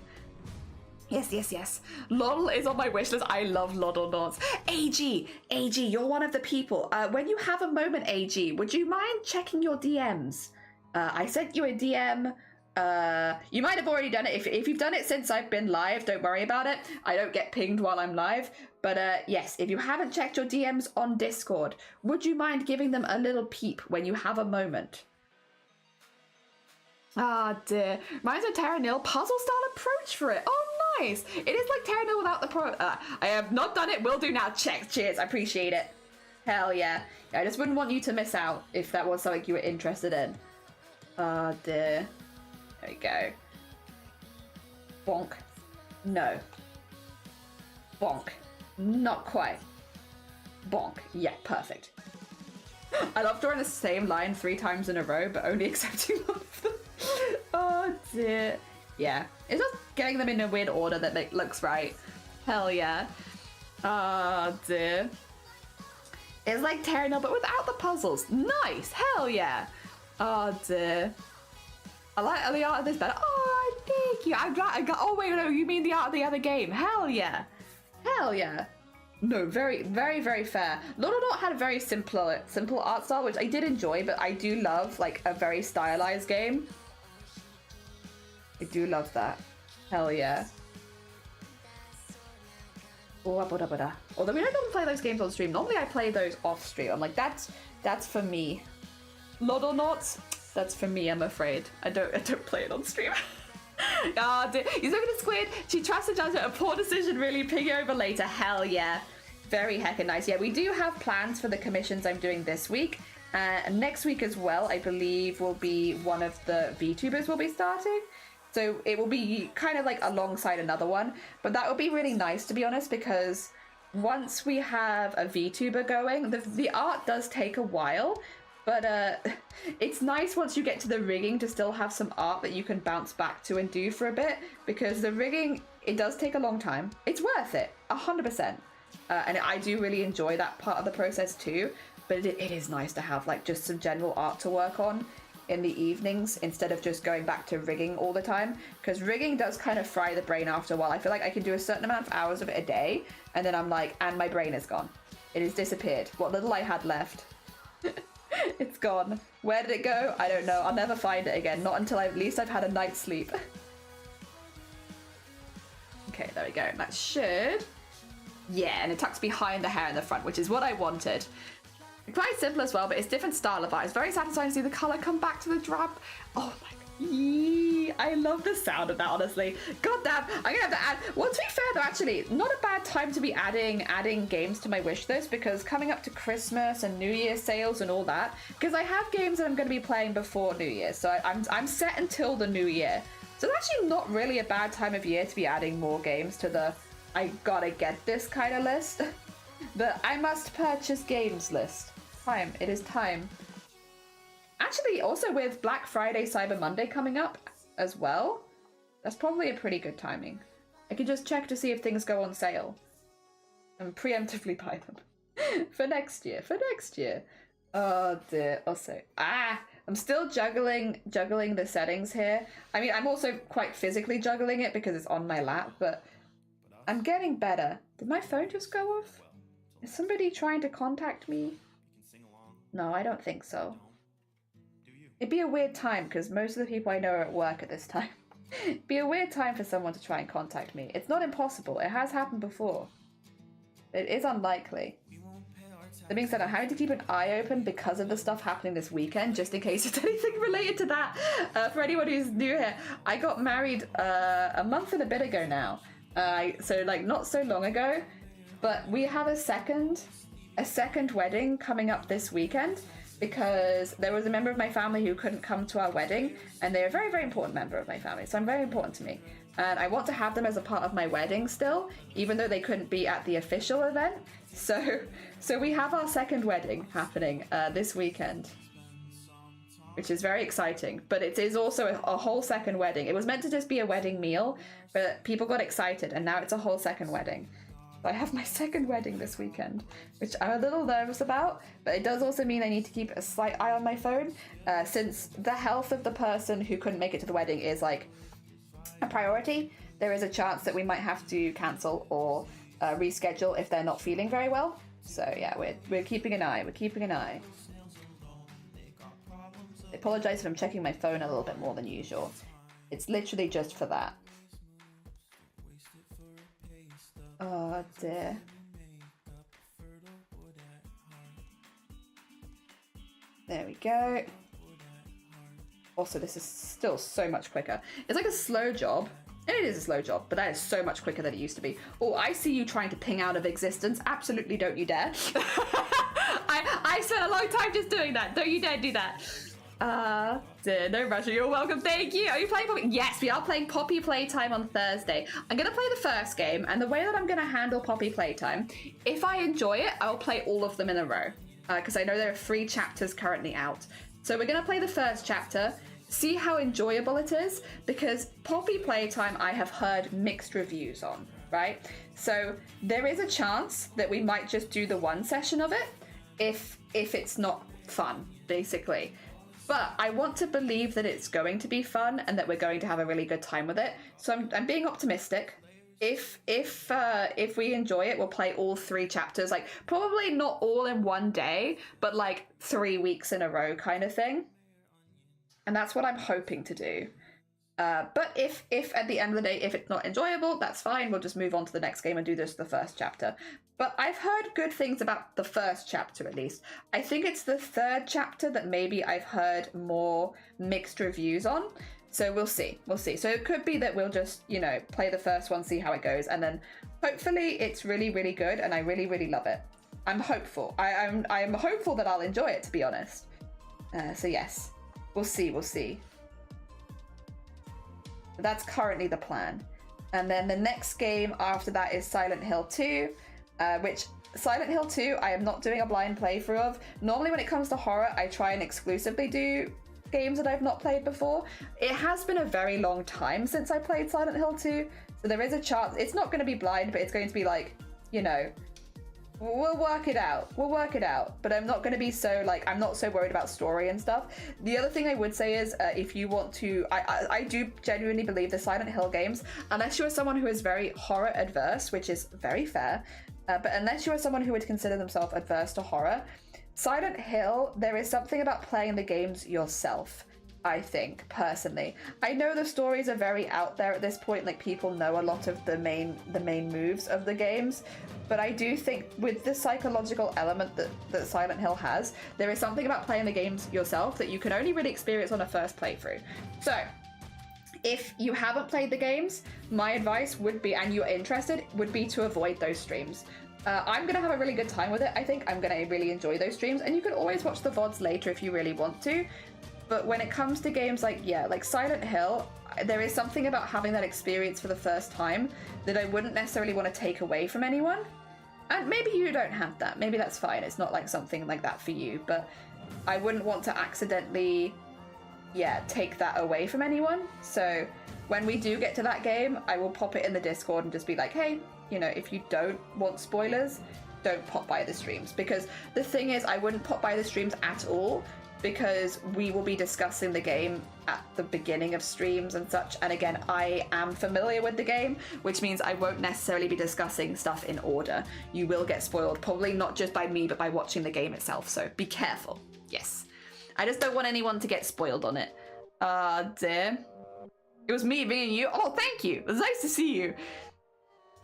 Yes, yes, yes. Lol is on my wish list. I love Lodl Knots. AG, you're one of the people. When you have a moment, AG, would you mind checking your DMs? I sent you a DM. You might have already done it. If you've done it since I've been live, don't worry about it. I don't get pinged while I'm live. But yes, if you haven't checked your DMs on Discord, would you mind giving them a little peep when you have a moment? Ah, dear. Mine's a Terra Nil puzzle-style approach for it. Oh, nice. It is like Terra Nil without the I have not done it. Will do now. Check. Cheers. I appreciate it. Hell yeah. I just wouldn't want you to miss out if that was something you were interested in. Ah, dear. There we go. Bonk. No. Bonk. Not quite. Bonk. Yeah, perfect. I love drawing the same line 3 times in a row, but only accepting one of them. Oh dear. Yeah, it's just getting them in a weird order that looks right. Hell yeah. Oh dear. It's like Terra Nil, but without the puzzles. Nice. Hell yeah. Oh dear. I like the art of this better. Oh, thank you. Oh wait, no, you mean the art of the other game? Hell yeah. Hell yeah. No, very, very, very fair. Lodl Knot had a very simple art style, which I did enjoy, but I do love like a very stylized game. I do love that. Hell yeah. Oh, although we don't normally play those games on stream. Normally I play those off stream. I'm like, that's for me. Lodl Knots, that's for me, I'm afraid. I don't play it on stream. Ah, dear. He's looking at Squid. She trusts the judgment. A poor decision, really. Ping over later. Hell yeah. Very heckin' nice. Yeah, we do have plans for the commissions I'm doing this week. Next week as well, I believe, will be one of the VTubers will be starting. So it will be kind of like alongside another one. But that would be really nice, to be honest, because once we have a VTuber going, the art does take a while. But it's nice once you get to the rigging to still have some art that you can bounce back to and do for a bit, because the rigging, it does take a long time. It's worth it, 100%. And I do really enjoy that part of the process too, but it is nice to have like just some general art to work on in the evenings instead of just going back to rigging all the time, because rigging does kind of fry the brain after a while. I feel like I can do a certain amount of hours of it a day, and then I'm like, and my brain is gone. It has disappeared. What little I had left. It's gone. Where did it go? I don't know. I'll never find it again. Not until at least I've had a night's sleep. Okay, there we go. That should... Yeah, and it tucks behind the hair in the front, which is what I wanted. Quite simple as well, but it's different style of art. It's very satisfying to see the colour come back to the drab. Oh my god. Yee, I love the sound of that, honestly. God damn, I'm gonna have to add. Well, to be fair though, actually, not a bad time to be adding games to my wish list, because coming up to Christmas and New Year sales and all that, because I have games that I'm going to be playing before New Year, so I'm set until the New Year. So it's actually not really a bad time of year to be adding more games to the I gotta get this kind of list. The I must purchase games list. Time. It is time. Actually, also with Black Friday, Cyber Monday coming up as well, that's probably a pretty good timing. I can just check to see if things go on sale and preemptively buy them for next year. Oh dear. Also, I'm still juggling the settings here. I mean, I'm also quite physically juggling it because it's on my lap, but I'm getting better. Did my phone just go off? Is somebody trying to contact me? No, I don't think so. It'd be a weird time because most of the people I know are at work at this time. It'd be a weird time for someone to try and contact me. It's not impossible. It has happened before. It is unlikely. That being said, I'm having to keep an eye open because of the stuff happening this weekend, just in case it's anything related to that. For anyone who's new here, I got married a month and a bit ago now. So like not so long ago, but we have a second wedding coming up this weekend, because there was a member of my family who couldn't come to our wedding, and they're a very, very important member of my family, so I'm very important to me. And I want to have them as a part of my wedding still, even though they couldn't be at the official event. So we have our second wedding happening this weekend. which is very exciting. But it is also a whole second wedding. It was meant to just be a wedding meal, but people got excited, and now it's a whole second wedding. So I have my second wedding this weekend, which I'm a little nervous about, but it does also mean I need to keep a slight eye on my phone, since the health of the person who couldn't make it to the wedding is like a priority. There is a chance that we might have to cancel or reschedule if they're not feeling very well. So yeah, we're keeping an eye. We're keeping an eye. I apologize if I'm checking my phone a little bit more than usual. It's literally just for that. Oh dear. There we go. Also, this is still so much quicker. It's like a slow job. And it is a slow job, but that is so much quicker than it used to be. Oh, I see you trying to ping out of existence. Absolutely don't you dare. I spent a long time just doing that. Don't you dare do that. No pressure. You're welcome. Thank you. Are you playing Poppy? Yes, we are playing Poppy Playtime on Thursday. I'm going to play the first game, and the way that I'm going to handle Poppy Playtime, if I enjoy it, I'll play all of them in a row. Because I know there are 3 chapters currently out. So we're going to play the first chapter, see how enjoyable it is, because Poppy Playtime I have heard mixed reviews on, right? So there is a chance that we might just do the one session of it if it's not fun, basically. But I want to believe that it's going to be fun and that we're going to have a really good time with it. So I'm being optimistic. If we enjoy it, we'll play all 3 chapters, like probably not all in one day, but like 3 weeks in a row kind of thing. And that's what I'm hoping to do. But if at the end of the day, if it's not enjoyable, that's fine. We'll just move on to the next game and do this the first chapter. But I've heard good things about the first chapter, at least. I think it's the 3rd chapter that maybe I've heard more mixed reviews on. So we'll see. We'll see. So it could be that we'll just, you know, play the first one, see how it goes. And then hopefully it's really, really good. And I really, really love it. I'm hopeful. I'm hopeful that I'll enjoy it, to be honest. So yes. We'll see, we'll see. That's currently the plan. And then the next game after that is Silent Hill 2, which Silent Hill 2 I am not doing a blind playthrough of. Normally when it comes to horror, I try and exclusively do games that I've not played before. It has been a very long time since I played Silent Hill 2, so there is a chance. It's not going to be blind, but it's going to be like, you know, we'll work it out. We'll work it out. But I'm not going to be so, like, I'm not so worried about story and stuff. The other thing I would say is, if you want to, I do genuinely believe the Silent Hill games, unless you are someone who is very horror adverse, which is very fair, but unless you are someone who would consider themselves adverse to horror, Silent Hill, there is something about playing the games yourself. I think, personally. I know the stories are very out there at this point, like people know a lot of the main moves of the games, but I do think with the psychological element that Silent Hill has, there is something about playing the games yourself that you can only really experience on a first playthrough. So, if you haven't played the games, my advice would be, and you're interested, would be to avoid those streams. I'm going to have a really good time with it, I think. I'm going to really enjoy those streams, and you can always watch the VODs later if you really want to. But when it comes to games like, yeah, like Silent Hill, there is something about having that experience for the first time that I wouldn't necessarily want to take away from anyone. And maybe you don't have that. Maybe that's fine. It's not like something like that for you. But I wouldn't want to accidentally, yeah, take that away from anyone. So when we do get to that game, I will pop it in the Discord and just be like, hey, you know, if you don't want spoilers, don't pop by the streams. Because the thing is, I wouldn't pop by the streams at all, because we will be discussing the game at the beginning of streams and such. And again, I am familiar with the game, which means I won't necessarily be discussing stuff in order. You will get spoiled, probably not just by me, but by watching the game itself. So be careful. Yes. I just don't want anyone to get spoiled on it. Dear. It was me being you. Oh, thank you. It was nice to see you.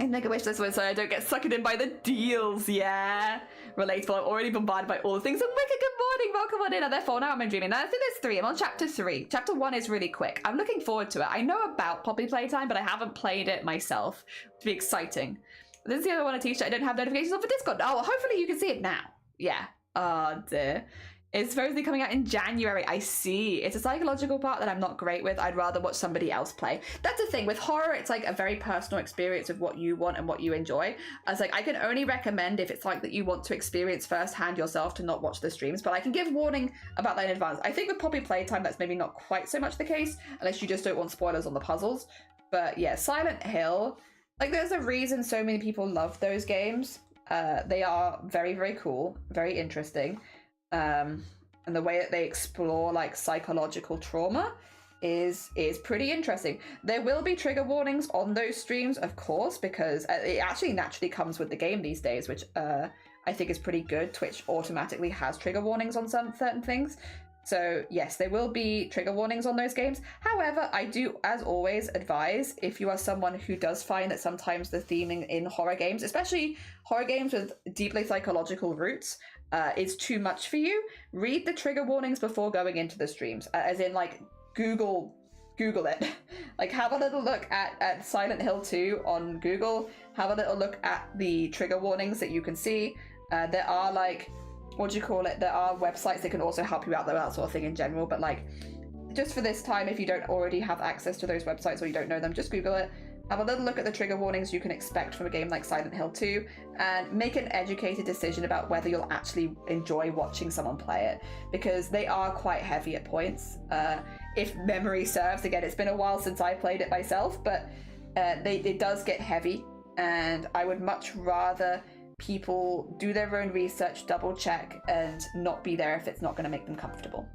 I make a wish this way so I don't get sucked in by the deals. Yeah. Relatable. I'm already bombarded by all the things. And Wicked, good morning. Welcome on in. Are there 4 now? I'm dreaming. Now, I think there's 3. I'm on chapter 3. Chapter 1 is really quick. I'm looking forward to it. I know about Poppy Playtime, but I haven't played it myself. It'll be exciting. This is the other one, a t-shirt. I don't have notifications on for Discord. Oh, well, hopefully you can see it now. Yeah. Oh, dear. It's supposedly coming out in January. I see. It's a psychological part that I'm not great with. I'd rather watch somebody else play. That's the thing. With horror, it's like a very personal experience of what you want and what you enjoy. I was like, I can only recommend if it's like that you want to experience firsthand yourself to not watch the streams, but I can give warning about that in advance. I think with Poppy Playtime, that's maybe not quite so much the case, unless you just don't want spoilers on the puzzles. But yeah, Silent Hill, like there's a reason so many people love those games. They are very, very cool, very interesting. And the way that they explore like psychological trauma is pretty interesting. There will be trigger warnings on those streams, of course, because it actually naturally comes with the game these days, which I think is pretty good. Twitch automatically has trigger warnings on some certain things. So yes, there will be trigger warnings on those games. However, I do, as always, advise if you are someone who does find that sometimes the theming in horror games, especially horror games with deeply psychological roots, is too much for you, read the trigger warnings before going into the streams. As in, like, Google it. Like, have a little look at Silent Hill 2 on Google. Have a little look at the trigger warnings that you can see. There are, like, what do you call it? There are websites that can also help you out with that sort of thing in general. But, like, just for this time, if you don't already have access to those websites or you don't know them, just Google it. Have a little look at the trigger warnings you can expect from a game like Silent Hill 2 and make an educated decision about whether you'll actually enjoy watching someone play it, because they are quite heavy at points. If memory serves, again, it's been a while since I played it myself, but it does get heavy, and I would much rather people do their own research, double check, and not be there if it's not going to make them comfortable.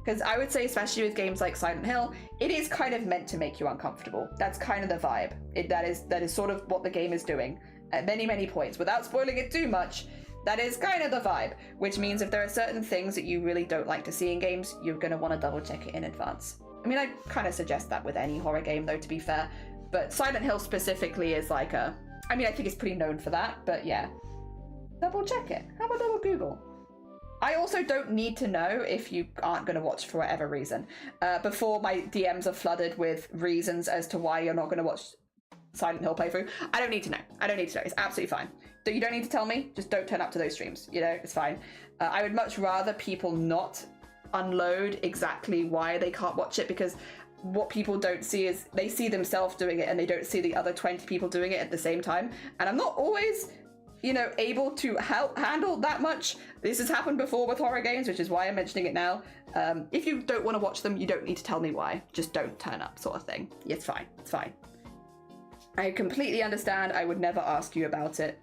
Because I would say, especially with games like Silent Hill, it is kind of meant to make you uncomfortable. That's kind of the vibe. That is sort of what the game is doing at many, many points. Without spoiling it too much, that is kind of the vibe. Which means if there are certain things that you really don't like to see in games, you're going to want to double check it in advance. I mean, I kind of suggest that with any horror game, though, to be fair. But Silent Hill specifically is like a... I mean, I think it's pretty known for that, but yeah. Double check it. Have a little Google. I also don't need to know if you aren't going to watch for whatever reason. Before my DMs are flooded with reasons as to why you're not going to watch Silent Hill playthrough, I don't need to know. I don't need to know. It's absolutely fine. You don't need to tell me. Just don't turn up to those streams. You know, it's fine. I would much rather people not unload exactly why they can't watch it, because what people don't see is they see themselves doing it and they don't see the other 20 people doing it at the same time. And I'm not always... able to handle that much. This has happened before with horror games, which is why I'm mentioning it now. If you don't want to watch them, you don't need to tell me why. Just don't turn up, sort of thing. It's fine. It's fine. I completely understand. I would never ask you about it.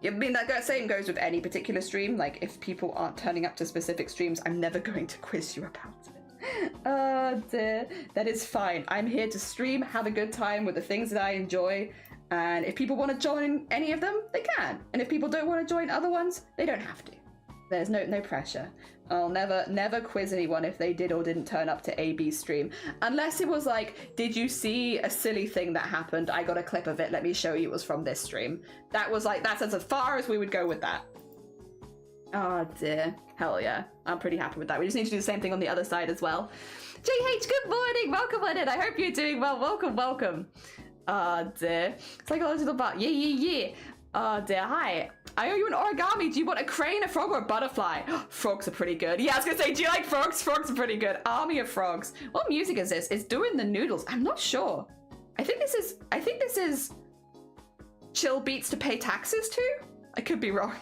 I mean, that same goes with any particular stream. Like, if people aren't turning up to specific streams, I'm never going to quiz you about it. Oh, dear. That is fine. I'm here to stream, have a good time with the things that I enjoy. And if people want to join any of them, they can. And if people don't want to join other ones, they don't have to. There's no pressure. I'll never quiz anyone if they did or didn't turn up to AB's stream. Unless it was like, did you see a silly thing that happened? I got a clip of it. Let me show you it was from this stream. That was like, that's as far as we would go with that. Oh dear. Hell yeah. I'm pretty happy with that. We just need to do the same thing on the other side as well. JH, good morning. Welcome on in. I hope you're doing well. Welcome. Oh dear. Psychological bot. Yeah. Oh dear. Hi. I owe you an origami. Do you want a crane, a frog, or a butterfly? Frogs are pretty good. Yeah, I was gonna say, do you like frogs? Frogs are pretty good. Army of frogs. What music is this? It's doing the noodles. I'm not sure. I think this is chill beats to pay taxes to? I could be wrong.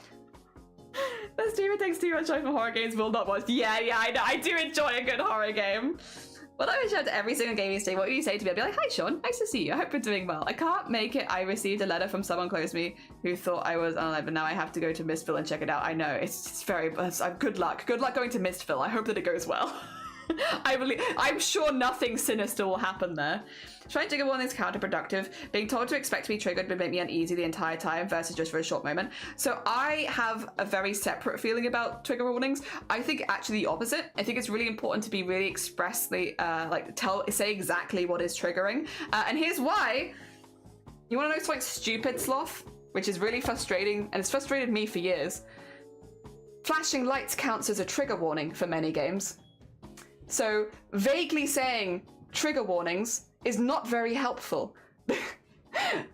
The streamer takes too much time for horror games, will not watch. Yeah, I know. I do enjoy a good horror game. But I wish I had every single gaming stream. What would you say to me? I'd be like, hi, Sean. Nice to see you. I hope you're doing well. I can't make it. I received a letter from someone close to me who thought I was unalive, but now I have to go to Mistville and check it out. I know. It's very... good luck. Good luck going to Mistville. I hope that it goes well. I'm sure nothing sinister will happen there. Trying trigger warnings counterproductive. Being told to expect to be triggered would make me uneasy the entire time versus just for a short moment. So I have a very separate feeling about trigger warnings. I think actually the opposite. I think it's really important to be really expressly say exactly what is triggering. And here's why. You want to know something stupid, Sloth? Which is really frustrating, and it's frustrated me for years. Flashing lights counts as a trigger warning for many games. So vaguely saying trigger warnings is not very helpful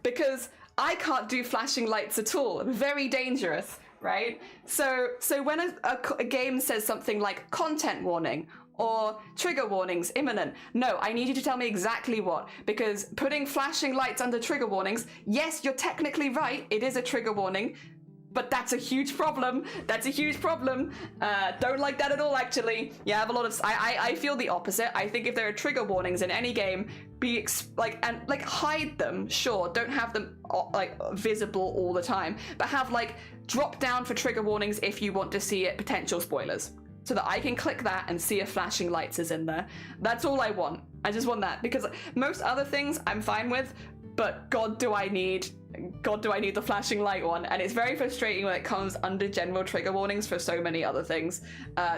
because I can't do flashing lights at all. Very dangerous. right? So when a game says something like content warning or trigger warnings imminent, no, I need you to tell me exactly what, because putting flashing lights under trigger warnings, yes, you're technically right, it is a trigger warning, but that's a huge problem. That's a huge problem. Don't like that at all, actually. Yeah, I have a lot of... I feel the opposite. I think if there are trigger warnings in any game, hide them, sure. Don't have them, visible all the time. But have, drop down for trigger warnings if you want to see it, potential spoilers. So that I can click that and see if flashing lights is in there. That's all I want. I just want that. Because most other things I'm fine with, but God do I need the flashing light one, and it's very frustrating when it comes under general trigger warnings for so many other things.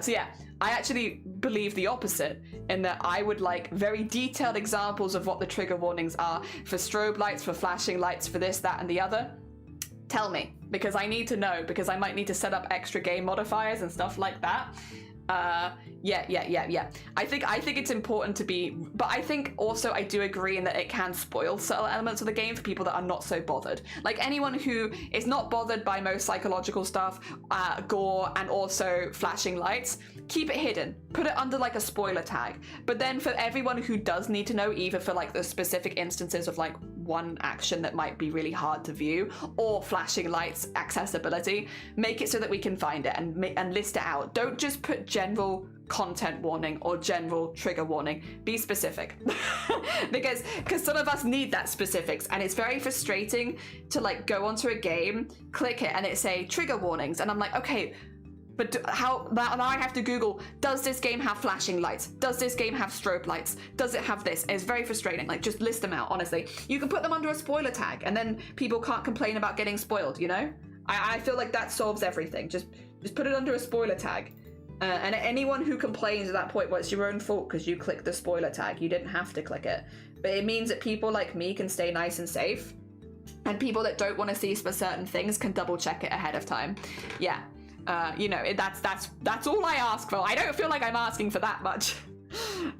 So yeah, I actually believe the opposite, in that I would like very detailed examples of what the trigger warnings are for strobe lights, for flashing lights, for this, that, and the other. Tell me, because I need to know, because I might need to set up extra game modifiers and stuff like that. Yeah. I think it's important to be, but I think also I do agree in that it can spoil certain elements of the game for people that are not so bothered. Like anyone who is not bothered by most psychological stuff, gore, and also flashing lights, keep it hidden. Put it under like a spoiler tag. But then for everyone who does need to know, either for like the specific instances of like one action that might be really hard to view, or flashing lights accessibility, make it so that we can find it and list it out. Don't just put general content warning or general trigger warning. Be specific. because some of us need that specifics, and it's very frustrating to like go onto a game, click it, and it say trigger warnings, and I'm like, okay, but now I have to Google, does this game have flashing lights? Does this game have strobe lights? Does it have this? It's very frustrating. Like, just list them out, honestly. You can put them under a spoiler tag, and then people can't complain about getting spoiled, you know? I feel like that solves everything. Just put it under a spoiler tag. And anyone who complains at that point, well, it's your own fault because you clicked the spoiler tag. You didn't have to click it. But it means that people like me can stay nice and safe. And people that don't want to see certain things can double check it ahead of time. Yeah. That's all I ask for. I don't feel like I'm asking for that much.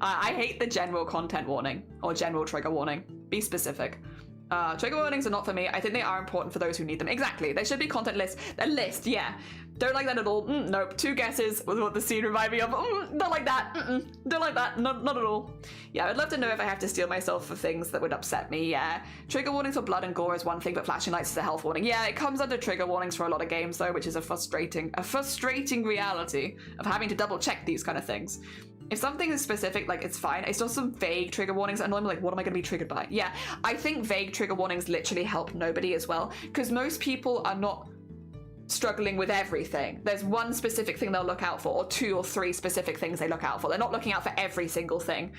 I hate the general content warning or general trigger warning. Be specific. Trigger warnings are not for me. I think they are important for those who need them. Exactly. There should be content lists. A list, yeah. Don't like that at all. Nope. 2 guesses was what the scene reminded me of. Don't like that. Don't like that. Not at all. Yeah, I'd love to know if I have to steel myself for things that would upset me. Yeah. Trigger warnings for blood and gore is one thing, but flashing lights is a health warning. Yeah, it comes under trigger warnings for a lot of games though, which is a frustrating reality of having to double check these kind of things. If something is specific, like, it's fine. It's just some vague trigger warnings, and I'm like, what am I going to be triggered by? Yeah, I think vague trigger warnings literally help nobody as well, because most people are not struggling with everything. There's one specific thing they'll look out for, or 2 or 3 specific things they look out for. They're not looking out for every single thing.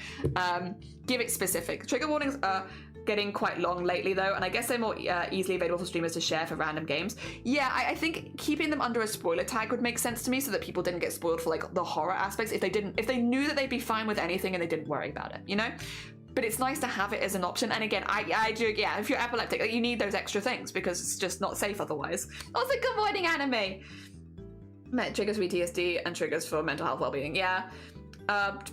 Give it specific. Trigger warnings are getting quite long lately though, and I guess they're more easily available for streamers to share for random games. Yeah, I think keeping them under a spoiler tag would make sense to me, so that people didn't get spoiled for like the horror aspects if they knew that they'd be fine with anything and they didn't worry about it, you know? But it's nice to have it as an option. And again, I do, yeah, if you're epileptic, you need those extra things because it's just not safe otherwise. Also, avoiding anime. Triggers for PTSD and triggers for mental health well-being, yeah.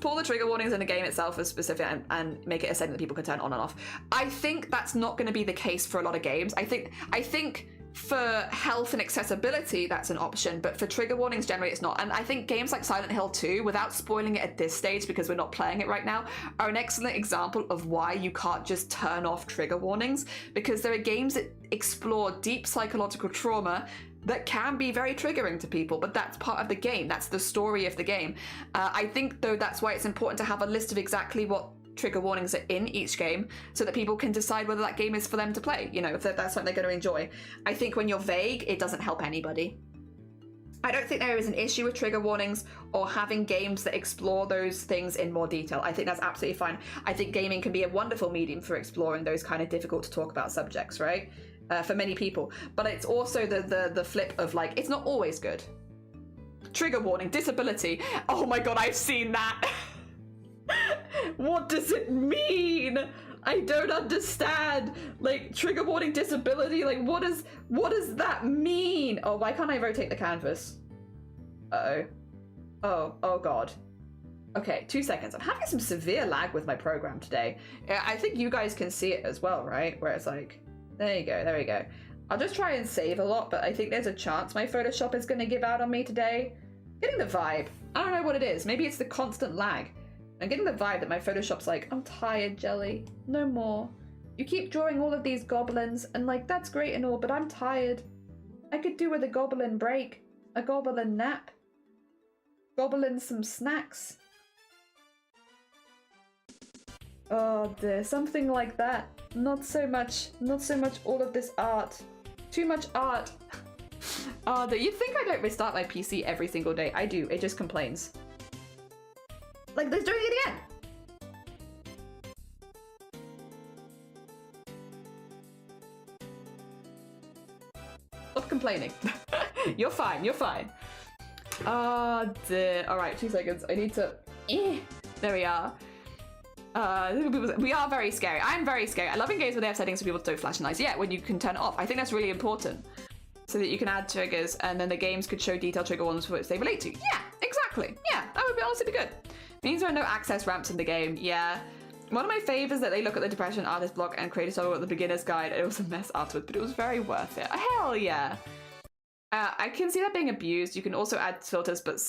Pull the trigger warnings in the game itself as specific and make it a setting that people can turn on and off. I think that's not going to be the case for a lot of games. I think for health and accessibility, that's an option, but for trigger warnings, generally it's not. And I think games like Silent Hill 2, without spoiling it at this stage because we're not playing it right now, are an excellent example of why you can't just turn off trigger warnings, because there are games that explore deep psychological trauma that can be very triggering to people, but that's part of the game. That's the story of the game. I think, though, that's why it's important to have a list of exactly what trigger warnings are in each game, so that people can decide whether that game is for them to play, you know, if that's something they're going to enjoy. I think when you're vague, it doesn't help anybody. I don't think there is an issue with trigger warnings or having games that explore those things in more detail. I think that's absolutely fine. I think gaming can be a wonderful medium for exploring those kind of difficult to talk about subjects, right? For many people, but it's also the flip of like, it's not always good. Trigger warning, disability. Oh my god, I've seen that. What does it mean? I don't understand. Like, trigger warning, disability, like what does that mean? Oh, why can't I rotate the canvas? Oh god. Okay, 2 seconds. I'm having some severe lag with my program today. I think you guys can see it as well, right? Where it's like, there you go, there we go. I'll just try and save a lot, but I think there's a chance my Photoshop is going to give out on me today. Getting the vibe. I don't know what it is. Maybe it's the constant lag. I'm getting the vibe that my Photoshop's like, I'm tired, Jelly. No more. You keep drawing all of these goblins, and like, that's great and all, but I'm tired. I could do with a goblin break. A goblin nap. Goblin some snacks. Oh dear, something like that. Not so much all of this art. Too much art. Oh, you'd think I don't restart my PC every single day. I do, it just complains. Like, it's doing it again! Stop complaining. You're fine, you're fine. Oh dear. Alright, 2 seconds. I need to... There we are. We are very scary. I'm very scary. I love in games where they have settings for people to don't flash and lights. Yeah, when you can turn it off. I think that's really important. So that you can add triggers and then the games could show detailed trigger ones for which they relate to. Yeah, exactly. Yeah, that would be honestly be good. Means there are no access ramps in the game. Yeah. One of my faves is that they look at the depression artist block and create a solo at the beginner's guide. It was a mess afterwards, but it was very worth it. Hell yeah. I can see that being abused. You can also add filters, but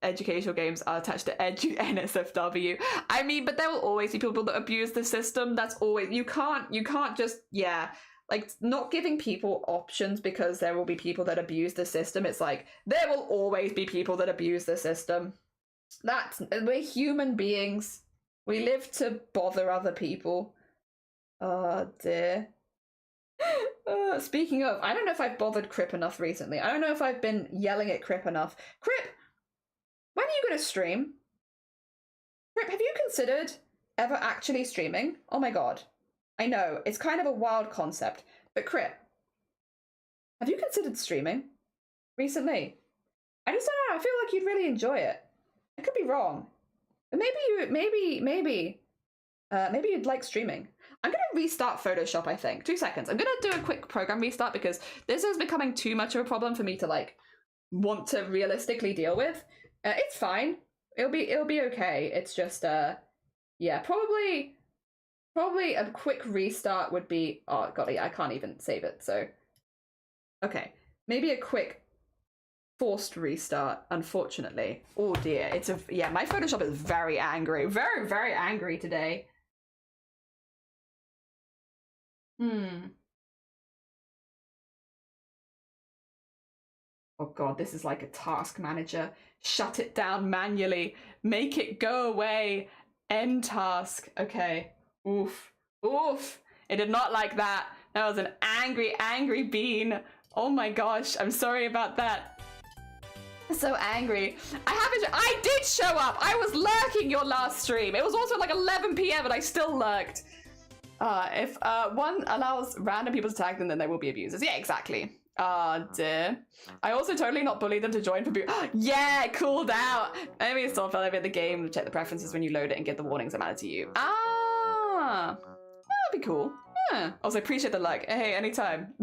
educational games are attached to Edu NSFW. I mean, but there will always be people that abuse the system. That's always, you can't just, yeah. Like, not giving people options because there will be people that abuse the system. It's like, there will always be people that abuse the system. We're human beings. We live to bother other people. Oh dear. Speaking of, I don't know if I've bothered Crip enough recently. I don't know if I've been yelling at Crip enough. Crip, when are you going to stream? Crip, have you considered ever actually streaming? Oh my god. I know, it's kind of a wild concept, but Crip, have you considered streaming recently? I just don't know, I feel like you'd really enjoy it. I could be wrong. But maybe you'd like streaming. I'm gonna restart Photoshop, I think. 2 seconds. I'm gonna do a quick program restart because this is becoming too much of a problem for me to like want to realistically deal with. It's fine. It'll be okay. It's just yeah, probably a quick restart would be, oh god, yeah, I can't even save it, so okay, maybe a quick forced restart, unfortunately. Oh dear, yeah, my Photoshop is very angry, very angry today. Oh god, this is like a task manager. Shut it down manually, make it go away, end task. Okay. Oof. It did not like that. That was an angry bean. Oh my gosh, I'm sorry about that. So angry. I did show up. I was lurking your last stream. It was also like 11 p.m. and I still lurked. If one allows random people to tag them, then there will be abusers. Yeah, exactly. Dear. I also totally not bullied them to join for yeah, cooled out. Maybe it's still elevate the game, check the preferences when you load it and get the warnings that matter to you. That'd be cool. Yeah. Also appreciate the like. Hey, anytime.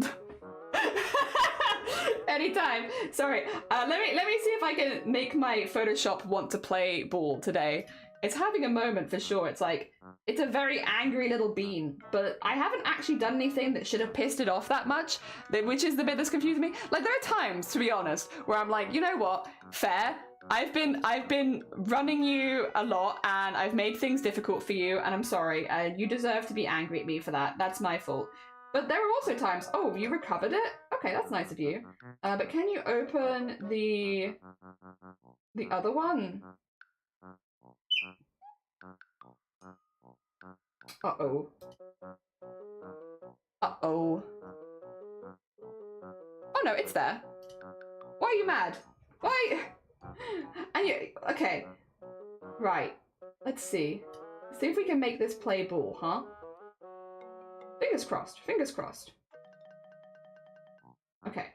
Anytime. Sorry. Let me see if I can make my Photoshop want to play ball today. It's having a moment for sure. It's like, it's a very angry little bean, but I haven't actually done anything that should have pissed it off that much, which is the bit that's confusing me. Like, there are times, to be honest, where I'm like, you know what, fair. I've been running you a lot and I've made things difficult for you and I'm sorry, and you deserve to be angry at me for that. That's my fault. But there are also times, oh, you recovered it? Okay, that's nice of you. But can you open the other one? Uh-oh. Uh-oh. Oh no, it's there. Why are you mad? Why? And you, okay. Right. Let's see. See if we can make this play ball, huh? Fingers crossed. Fingers crossed. Okay.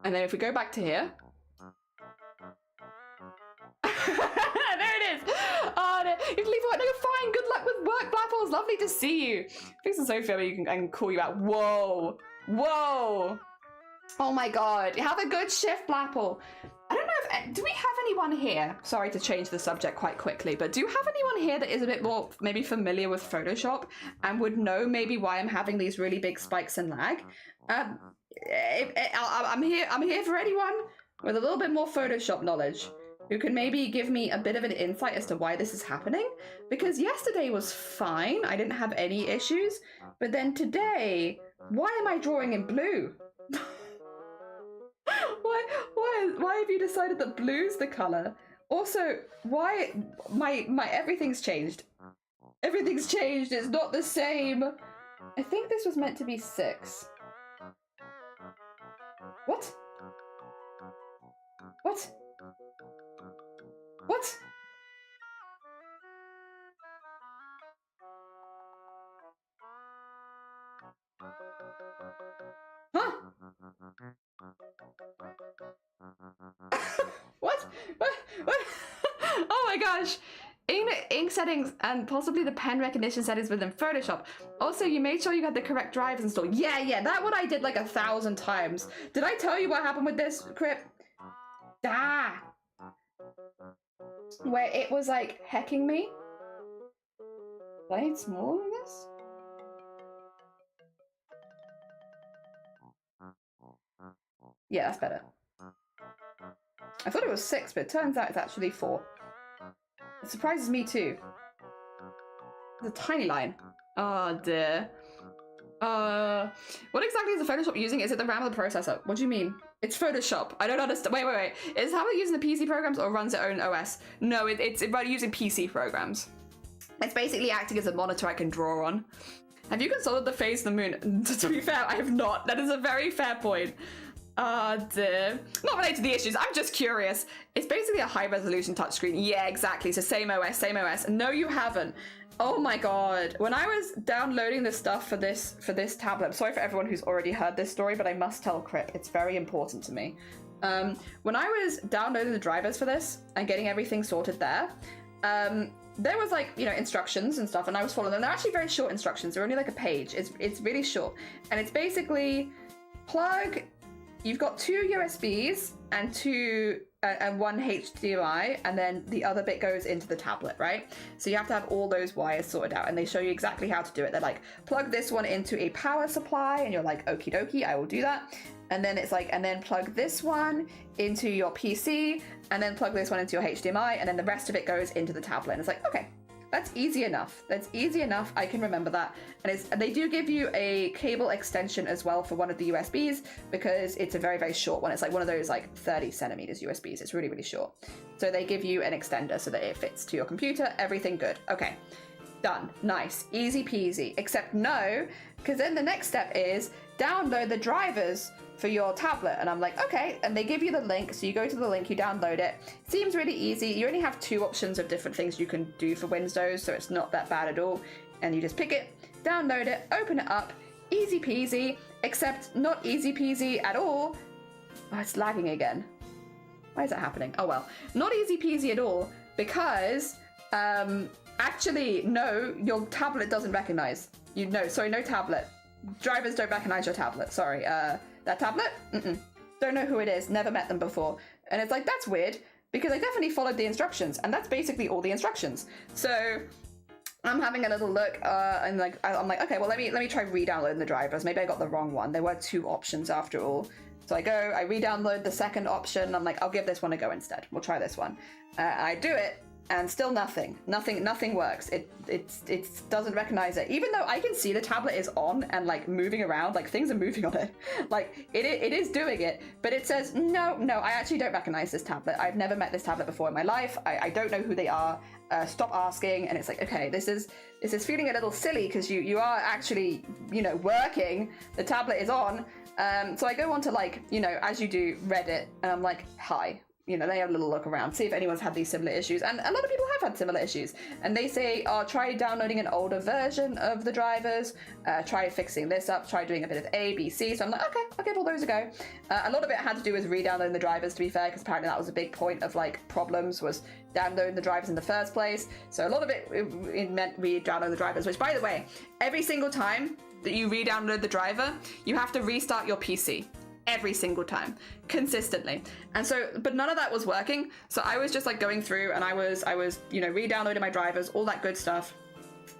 And then if we go back to here. There it is. Oh, no. You leave work. No, you're fine. Good luck with work, Blapples. Lovely to see you. Fix and Sophia, I can call you out. Whoa. Whoa. Oh my god. Have a good shift, Blapple. I don't know do we have anyone here? Sorry to change the subject quite quickly, but do you have anyone here that is a bit more maybe familiar with Photoshop and would know maybe why I'm having these really big spikes and lag? I'm here for anyone with a little bit more Photoshop knowledge who can maybe give me a bit of an insight as to why this is happening. Because yesterday was fine, I didn't have any issues, but then today, why am I drawing in blue? Why have you decided that blue's the color? Also, why my everything's changed. Everything's changed, it's not the same. I think this was meant to be 6. What? What? What? Huh? What? Oh my gosh. Ink settings and possibly the pen recognition settings within Photoshop. Also, you made sure you had the correct drivers installed. Yeah, that one I did like 1,000 times. Did I tell you what happened with this, Crip? Where it was like hecking me. Did I need smaller than this? Yeah, that's better. I thought it was 6, but it turns out it's actually 4. It surprises me too. It's a tiny line. Oh dear. What exactly is the Photoshop using? Is it the RAM of the processor? What do you mean? It's Photoshop. I don't understand. Wait. Is how it using the PC programs or runs its own OS? No, it's using PC programs. It's basically acting as a monitor I can draw on. Have you consulted the phase of the moon? To be fair, I have not. That is a very fair point. Dear. Not related to the issues, I'm just curious. It's basically a high resolution touchscreen. Yeah, exactly. So same OS. No, you haven't. Oh my god. When I was downloading the stuff for this tablet, I'm sorry for everyone who's already heard this story, but I must tell Crip, it's very important to me. When I was downloading the drivers for this and getting everything sorted there was like, instructions and stuff, and I was following them. They're actually very short instructions. They're only like a page. It's really short. And it's basically you've got 2 USBs and 1 HDMI, and then the other bit goes into the tablet, right? So you have to have all those wires sorted out, and they show you exactly how to do it. They're like, plug this one into a power supply, and you're like, okie dokie, I will do that. And then it's like, and then plug this one into your PC, and then plug this one into your HDMI, and then the rest of it goes into the tablet. And it's like, okay, that's easy enough. I can remember that. And they do give you a cable extension as well for one of the USBs, because it's a very, very short one. It's like one of those like 30 centimeters USBs. It's really, really short. So they give you an extender so that it fits to your computer. Everything good. Okay, done. Nice, easy peasy. Except no, because then the next step is download the drivers for your tablet. And I'm like, okay, and they give you the link, so you go to the link, you download it. Seems really easy. You only have 2 options of different things you can do for Windows, so it's not that bad at all. And you just pick it, download it, open it up, easy peasy, except not easy peasy at all. Oh, it's lagging again. Why is that happening? Oh well, not easy peasy at all, because actually, no, your tablet doesn't recognize. No tablet. Drivers don't recognize your tablet, sorry. That tablet? Don't know who it is, never met them before. And it's like, that's weird, because I definitely followed the instructions, and that's basically all the instructions. So I'm having a little look, and like I'm like, okay, well let me try re-downloading the drivers. Maybe I got the wrong one. There were 2 options after all. So I re-download the second option. I'm like, I'll give this one a go instead. We'll try this one. I do it, and still nothing works. It doesn't recognize it, even though I can see the tablet is on and like moving around, like things are moving on it. Like it is doing it, but it says no, I actually don't recognize this tablet. I've never met this tablet before in my life. I don't know who they are. Stop asking. And it's like, okay, this is feeling a little silly, because you are actually working. The tablet is on. So I go on to like, as you do, Reddit, and I'm like, hi. They have a little look around, see if anyone's had these similar issues. And a lot of people have had similar issues. And they say, try downloading an older version of the drivers, try fixing this up, try doing a bit of A, B, C. So I'm like, okay, I'll give all those a go. A lot of it had to do with re-downloading the drivers, to be fair, because apparently that was a big point of like problems, was downloading the drivers in the first place. So a lot of it meant re-downloading the drivers, which, by the way, every single time that you re-download the driver, you have to restart your PC. every single time, consistently. And so, but none of that was working. So I was just like going through and I was, you know, re-downloading my drivers, all that good stuff,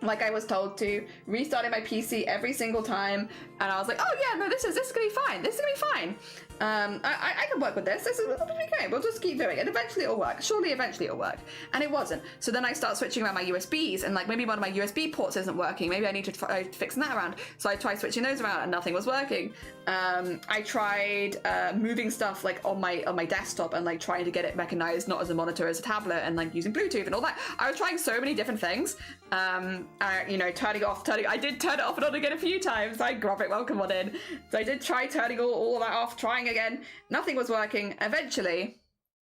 like I was told to, restarting my PC every single time, and I was like, oh yeah, no, this is gonna be fine. This is gonna be fine. I can work with this. This is okay. We'll just keep doing it. Eventually it'll work. Surely eventually it'll work. And it wasn't. So then I start switching around my USBs, and like maybe one of my USB ports isn't working. Maybe I need to try fixing that around. So I tried switching those around, and nothing was working. I tried moving stuff like on my desktop and like trying to get it mechanized, not as a monitor, as a tablet, and like using Bluetooth and all that. I was trying so many different things. You know, I did turn it off and on again a few times. Hi, Grovic, welcome on in. So I did try turning all that off, trying again. Nothing was working. Eventually,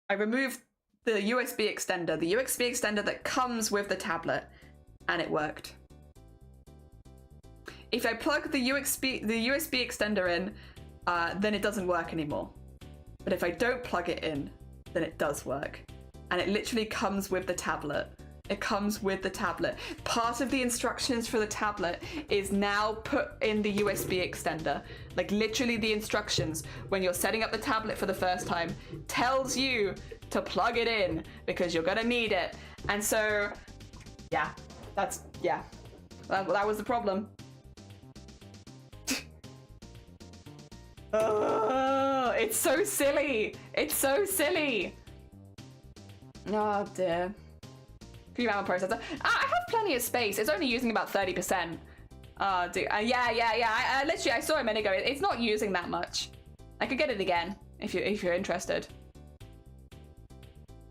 I removed the USB extender that comes with the tablet, and it worked. If I plug the USB extender in, then it doesn't work anymore. But if I don't plug it in, then it does work. And it literally comes with the tablet. It comes with the tablet. Part of the instructions for the tablet is now put in the USB extender. Like literally the instructions when you're setting up the tablet for the first time tells you to plug it in because you're gonna need it. And so, yeah, that was the problem. Oh, it's so silly. It's so silly. Oh dear. RAM processor. I have plenty of space. It's only using about 30%. Oh, dude. Yeah. Literally, I saw a minute ago. It's not using that much. I could get it again if you're interested.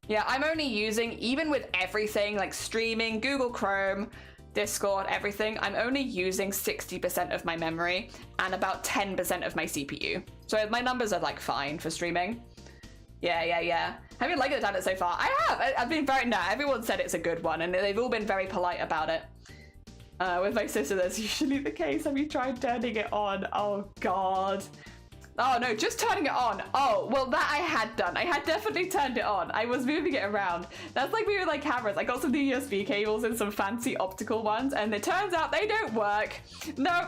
Yeah, I'm only using, even with everything like streaming, Google Chrome, Discord, everything, I'm only using 60% of my memory and about 10% of my CPU. So my numbers are like fine for streaming. Yeah. Have you liked the tablet so far? I have. I've been very, no, everyone said it's a good one, and they've all been very polite about it. With my sister, that's usually the case. Have you tried turning it on? Oh, God. Oh, no, just turning it on. Oh, well, that I had done. I had definitely turned it on. I was moving it around. That's like me with like cameras. I got some new USB cables and some fancy optical ones, and it turns out they don't work. No,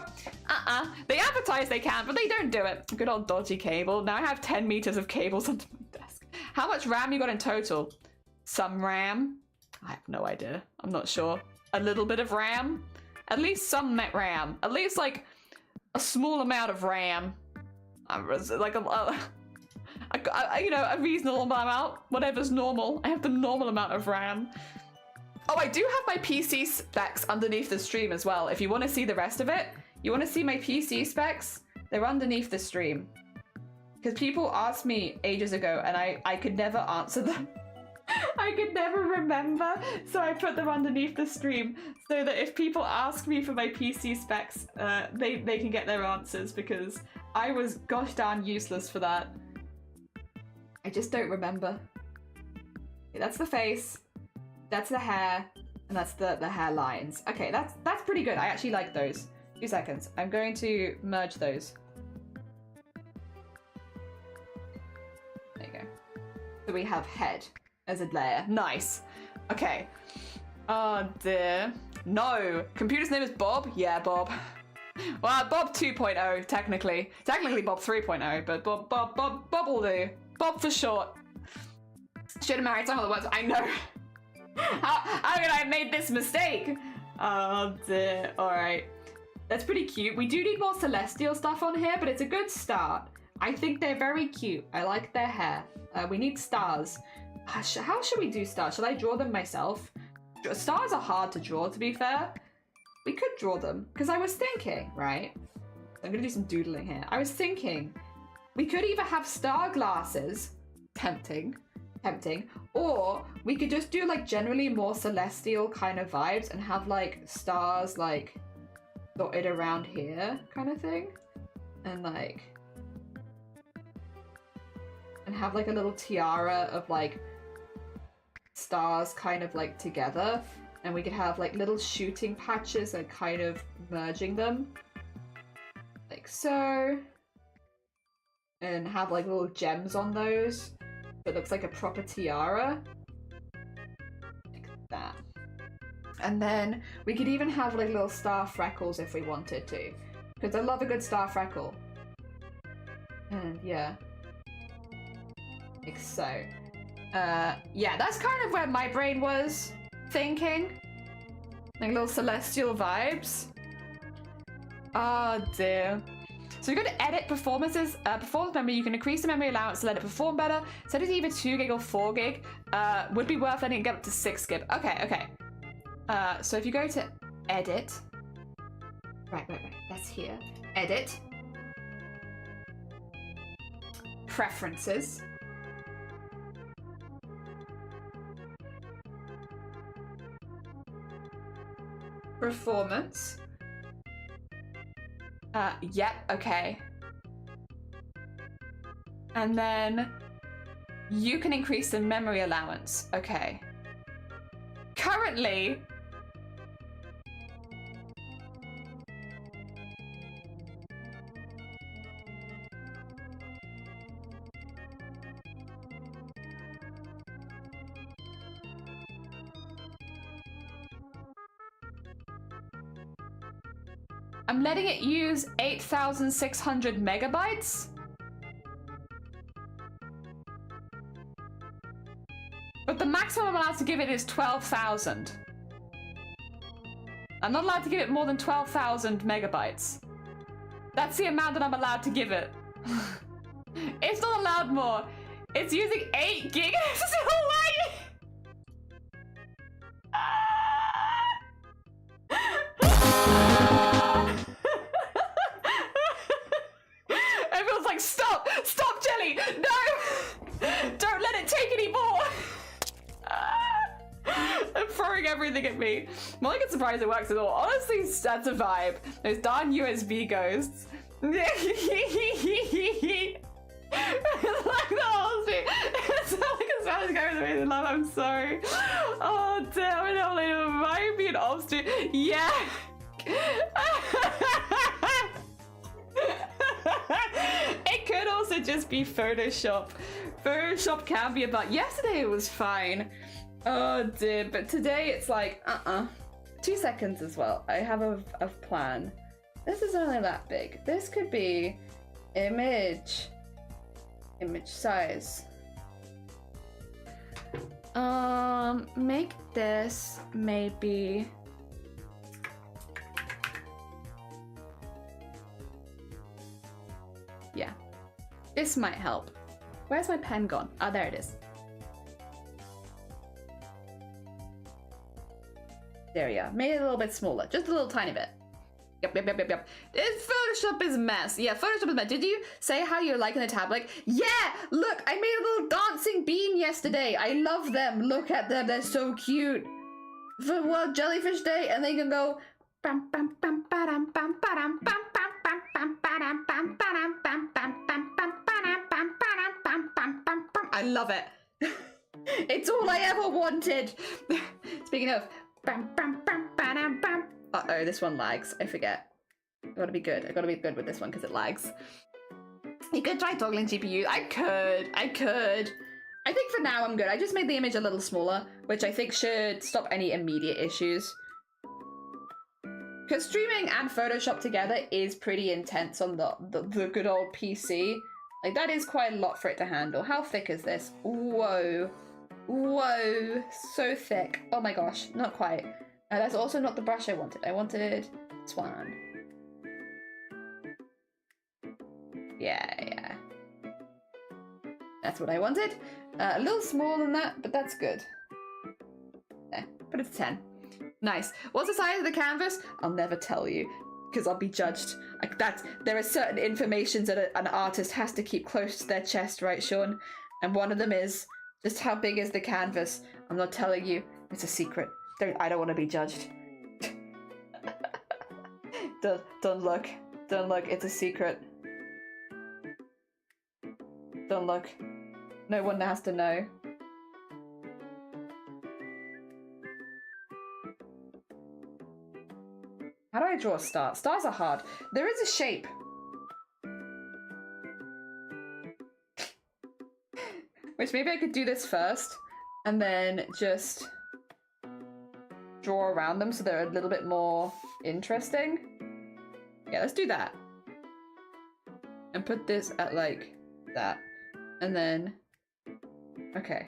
They advertise they can, but they don't do it. Good old dodgy cable. Now I have 10 meters of cables under my desk. How much RAM you got in total? Some RAM? I have no idea. I'm not sure. A little bit of RAM? At least some RAM. At least like a small amount of RAM. Like you know, a reasonable amount. Whatever's normal. I have the normal amount of RAM. Oh, I do have my PC specs underneath the stream as well. If you want to see the rest of it, you want to see my PC specs? They're underneath the stream. Because people asked me ages ago and I could never answer them. I could never remember, so I put them underneath the stream so that if people ask me for my PC specs, they can get their answers, because I was gosh darn useless for that. I just don't remember. Okay, that's the face, that's the hair, and that's the hair lines. Okay, that's pretty good. I actually like those. 2 seconds. I'm going to merge those. There you go. So we have head as a layer. Nice. Okay. Oh dear. No. Computer's name is Bob? Yeah, Bob. Well, Bob 2.0, technically. Technically Bob 3.0, but Bob will do. Bob for short. Should have married some of the words. I know. How could I have made this mistake? Oh dear. Alright. That's pretty cute. We do need more celestial stuff on here, but it's a good start. I think they're very cute. I like their hair. We need stars. How should we do stars? Should I draw them myself? Stars are hard to draw, to be fair. We could draw them, because I was thinking, right? I'm gonna do some doodling here. I was thinking we could either have star glasses, tempting, or we could just do like generally more celestial kind of vibes and have like stars like dotted around here kind of thing, and like, and have like a little tiara of like stars kind of like together, and we could have like little shooting patches and kind of merging them like so, and have like little gems on those. It looks like a proper tiara like that. And then we could even have like little star freckles if we wanted to, because I love a good star freckle. Yeah. Like so. Yeah, that's kind of where my brain was thinking. Like little celestial vibes. Oh dear. So we go to edit performances. Performance memory, you can increase the memory allowance to let it perform better. Set it to either 2 gig or 4 gig. Would be worth letting it get up to 6 gig. Okay. So if you go to edit. Right. That's here. Edit. Preferences. Performance. Yep, okay. And then you can increase the memory allowance. Okay. Currently, I'm letting it use 8,600 megabytes. But the maximum I'm allowed to give it is 12,000. I'm not allowed to give it more than 12,000 megabytes. That's the amount that I'm allowed to give it. It's not allowed more. It's using 8 gigs. Everyone's like, stop, Jelly, no, don't let it take any more. I'm throwing everything at me. I'm not even surprised it works at all. Honestly, that's a vibe. Those darn USB ghosts. Like the whole thing. It's not like as far as going the way they love. I'm sorry. Oh damn it! It might be an obstacle. Yeah. It could also just be Photoshop. Photoshop can be about. Yesterday it was fine. Oh dear, but today it's like 2 seconds as well. I have a plan. This is only that big. This could be image size. Make this maybe. Yeah, this might help. Where's my pen gone? Oh, there it is. There we are. Made it a little bit smaller, just a little tiny bit. Yep. Photoshop is a mess. Yeah, Photoshop is a mess. Did you say how you're liking the tablet? Yeah, look, I made a little dancing bean yesterday. I love them. Look at them. They're so cute. For World Jellyfish Day, and they can go. I love it. It's all I ever wanted. Speaking of. Uh-oh, this one lags. I forget. I gotta be good with this one because it lags. You could try toggling GPU. I could. I think for now I'm good. I just made the image a little smaller, which I think should stop any immediate issues. Because streaming and Photoshop together is pretty intense on the good old PC. Like, that is quite a lot for it to handle. How thick is this? Whoa. Whoa. So thick. Oh my gosh. Not quite. That's also not the brush I wanted. I wanted this one. Yeah. That's what I wanted. A little smaller than that, but that's good. There. Put it to 10. Nice. What's the size of the canvas? I'll never tell you, because I'll be judged. Like that. There are certain informations that an artist has to keep close to their chest, right, Sean? And one of them is just how big is the canvas. I'm not telling you. It's a secret. I don't want to be judged. Don't look. Don't look. It's a secret. Don't look. No one has to know. How do I draw a star? Stars are hard. There is a shape. Which maybe I could do this first and then just draw around them so they're a little bit more interesting. Yeah, let's do that. and put this at like that. And then, okay.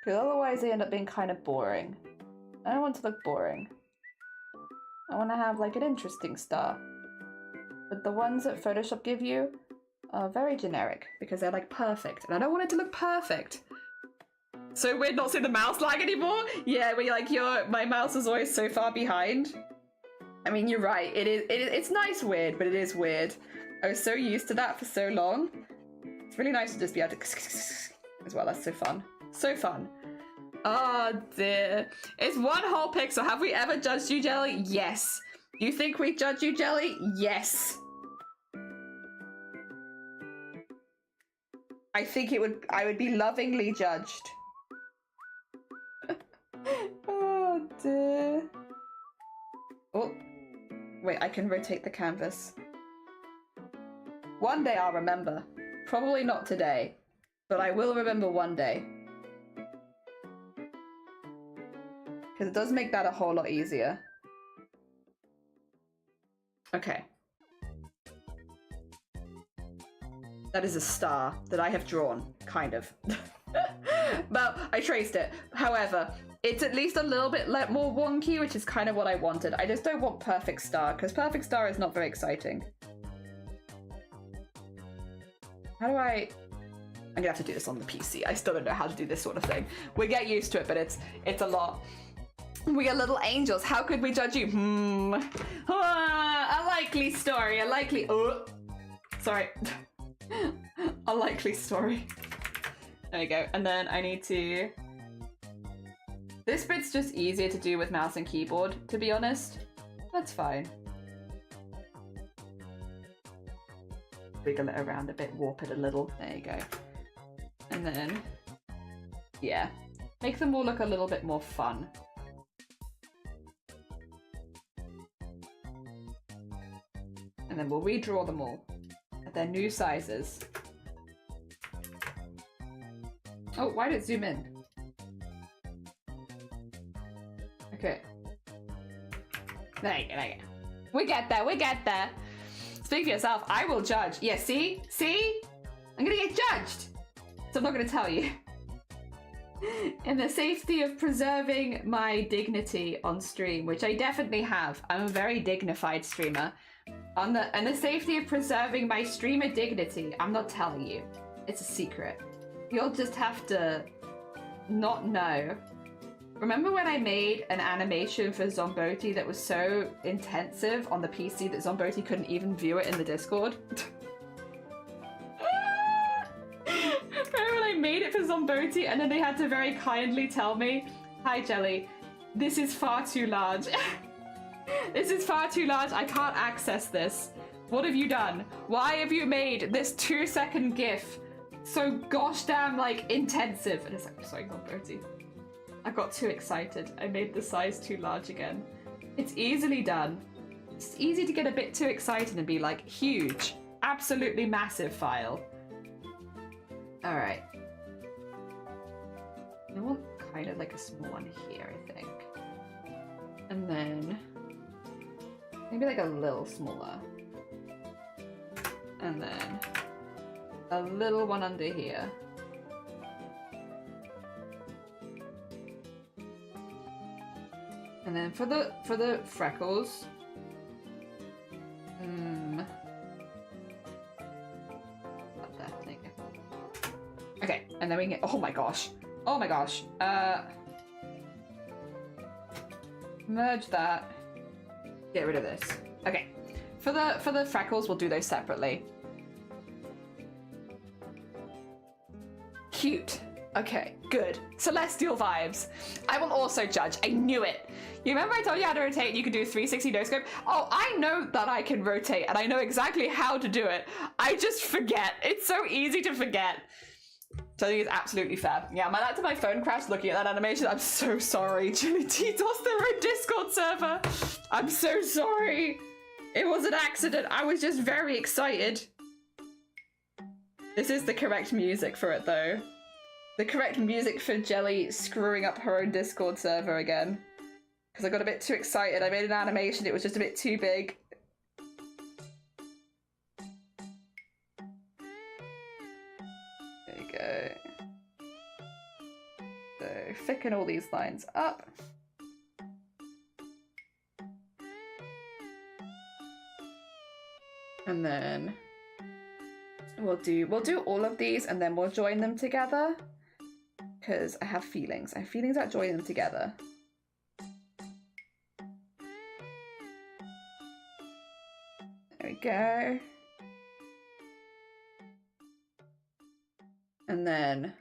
Because otherwise they end up being kind of boring. I don't want to look boring. I want to have like an interesting star. But the ones that Photoshop give you are very generic because they're like perfect. And I don't want it to look perfect. So weird not seeing the mouse lag anymore? Yeah, where you're like, my mouse is always so far behind. I mean, you're right. It's nice weird, but it is weird. I was so used to that for so long. It's really nice to just be able to as well. That's so fun. So fun. Oh dear. It's one whole pixel. Have we ever judged you, Jelly? Yes. You think we judge you, Jelly? Yes. I think I would be lovingly judged. Oh dear. Oh. Wait, I can rotate the canvas. One day I'll remember. Probably not today, but I will remember one day. Because it does make that a whole lot easier. Okay. That is a star that I have drawn, kind of. Well, I traced it. However, it's at least a little bit more wonky, which is kind of what I wanted. I just don't want perfect star, because perfect star is not very exciting. How do I'm gonna have to do this on the PC. I still don't know how to do this sort of thing. We get used to it, but it's a lot. We are little angels. How could we judge you? A likely story. A likely... sorry. A likely story. There we go. And then I need to... This bit's just easier to do with mouse and keyboard, to be honest. That's fine. Wiggle it around a bit, warp it a little. There you go. And then... yeah. Make them all look a little bit more fun. And then we'll redraw them all at their new sizes. Oh, why did it zoom in? Okay. There you go, there you go. We get there, we get there. Speak for yourself, I will judge. Yeah, see? See? I'm gonna get judged. So I'm not gonna tell you. In the safety of preserving my dignity on stream, which I definitely have. I'm a very dignified streamer. In the safety of preserving my streamer dignity, I'm not telling you. It's a secret. You'll just have to not know. Remember when I made an animation for Zomboti that was so intensive on the PC that Zomboti couldn't even view it in the Discord? Remember when I made it for Zomboti and then they had to very kindly tell me, "Hi Jelly, this is far too large." This is far too large, I can't access this. What have you done? Why have you made this 2-second GIF so gosh damn like intensive? And it's like, sorry, Zomboti. I got too excited. I made the size too large again. It's easily done. It's easy to get a bit too excited and be like, huge, absolutely massive file. Alright. I want kind of like a small one here, I think. And then maybe like a little smaller. And then a little one under here. And then for the freckles, not that thing. Okay, and then we can get, oh my gosh, merge that, get rid of this. Okay, for the freckles, we'll do those separately. Cute. Okay, good. Celestial vibes. I will also judge. I knew it. You remember I told you how to rotate and you could do a 360 no scope? Oh, I know that I can rotate and I know exactly how to do it. I just forget. It's so easy to forget. So I think it's absolutely fair. Yeah, my phone crashed looking at that animation. I'm so sorry. Chili Titos, their own Discord server. I'm so sorry. It was an accident. I was just very excited. This is the correct music for it though. The correct music for Jelly screwing up her own Discord server again. because I got a bit too excited. I made an animation, it was just a bit too big. There you go. So thicken all these lines up. And then we'll do all of these and then we'll join them together. Because I have feelings. I have feelings about joining them together. There we go. And then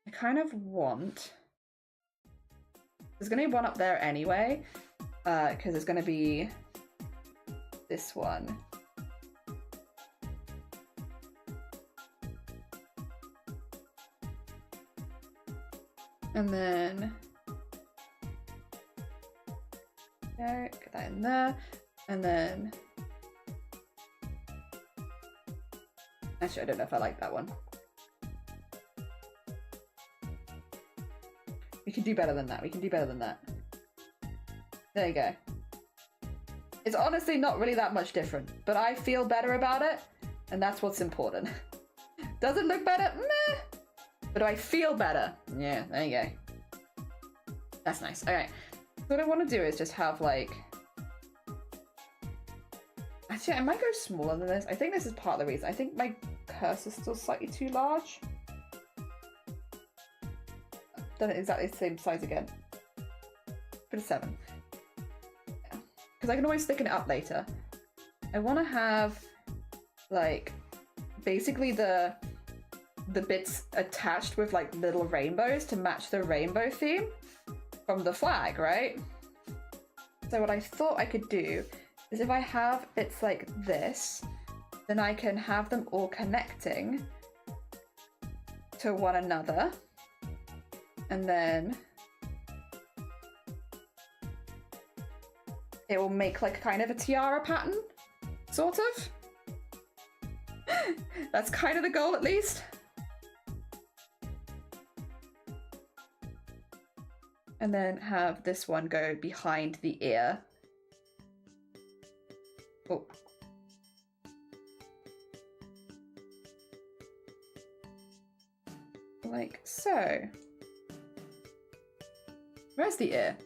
I kind of want... There's going to be one up there anyway. Because there's going to be this one. And then, okay, get that in there. And then, actually, I don't know if I like that one. We can do better than that. We can do better than that. There you go. It's honestly not really that much different, but I feel better about it, and that's what's important. Does it look better? Meh. But do I feel better? Yeah, there you go. That's nice. Okay. What I want to do is just have like... Actually, I might go smaller than this. I think this is part of the reason. I think my cursor is still slightly too large. Done it exactly the same size again. Put a 7. Yeah. Because I can always thicken it up later. I want to have like basically the bits attached with like little rainbows to match the rainbow theme from the flag, right? So what I thought I could do is if I have bits like this, then I can have them all connecting to one another. And then it will make like kind of a tiara pattern, sort of. That's kind of the goal, at least. And then have this one go behind the ear. Oh. Like so. Where's the ear?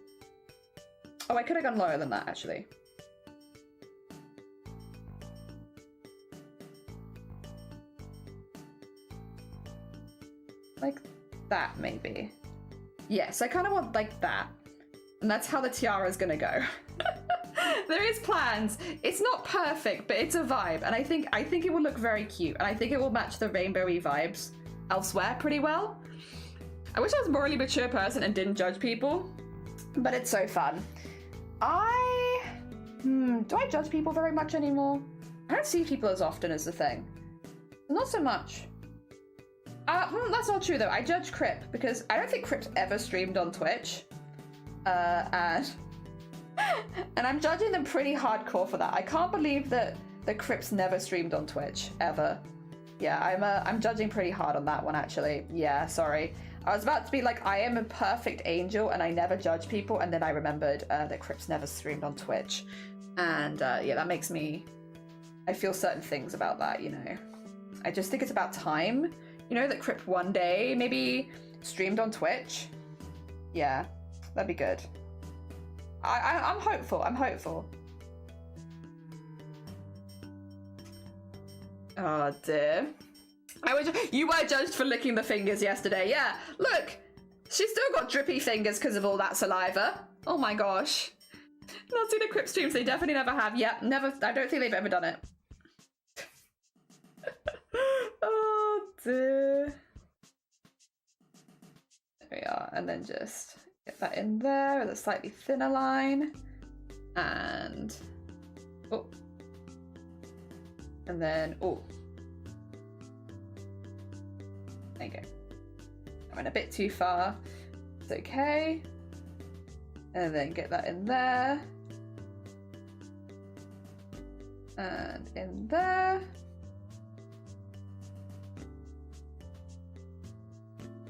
Oh, I could have gone lower than that, actually. Like that, maybe. Yes, I kind of want like that. And that's how the tiara is gonna go. There is plans. It's not perfect, but it's a vibe. And I think it will look very cute. And I think it will match the rainbowy vibes elsewhere pretty well. I wish I was a morally mature person and didn't judge people. But it's so fun. Do I judge people very much anymore? I don't see people as often as the thing. Not so much. That's not true though. I judge Crip because I don't think Crip's ever streamed on Twitch. And I'm judging them pretty hardcore for that. I can't believe that Crip's never streamed on Twitch, ever. Yeah, I'm judging pretty hard on that one, actually. Yeah, sorry. I was about to be like, I am a perfect angel and I never judge people, and then I remembered that Crip's never streamed on Twitch. And yeah, that makes me... I feel certain things about that, you know. I just think it's about time. You know, that Crip one day maybe streamed on Twitch. Yeah, that'd be good. I'm hopeful. I'm hopeful. Oh dear. You were judged for licking the fingers yesterday. Yeah, look, she's still got drippy fingers because of all that saliva. Oh my gosh. Not seen a Crip streams. They definitely never have. Yep, never. I don't think they've ever done it. Oh dear. There we are, and then just get that in there with a slightly thinner line, and oh, and then oh, there you go. I went a bit too far. It's okay, and then get that in there, and in there.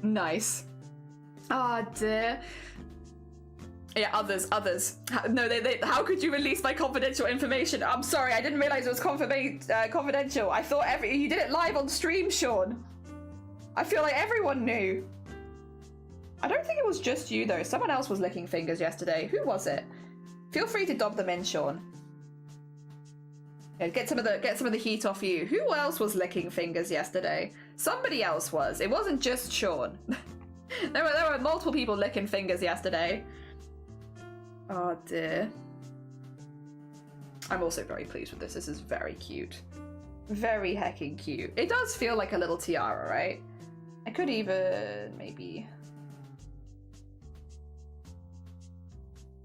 Nice. Ah, dear. Yeah, others. No, how could you release my confidential information? I'm sorry, I didn't realize it was confidential. I thought you did it live on stream, Sean. I feel like everyone knew. I don't think it was just you though. Someone else was licking fingers yesterday. Who was it? Feel free to dob them in, Sean. Yeah, get some of the heat off you. Who else was licking fingers yesterday? Somebody else was. It wasn't just Sean. there were multiple people licking fingers yesterday. Oh dear. I'm also very pleased with this. This is very cute. Very hecking cute. It does feel like a little tiara, right? I could even maybe...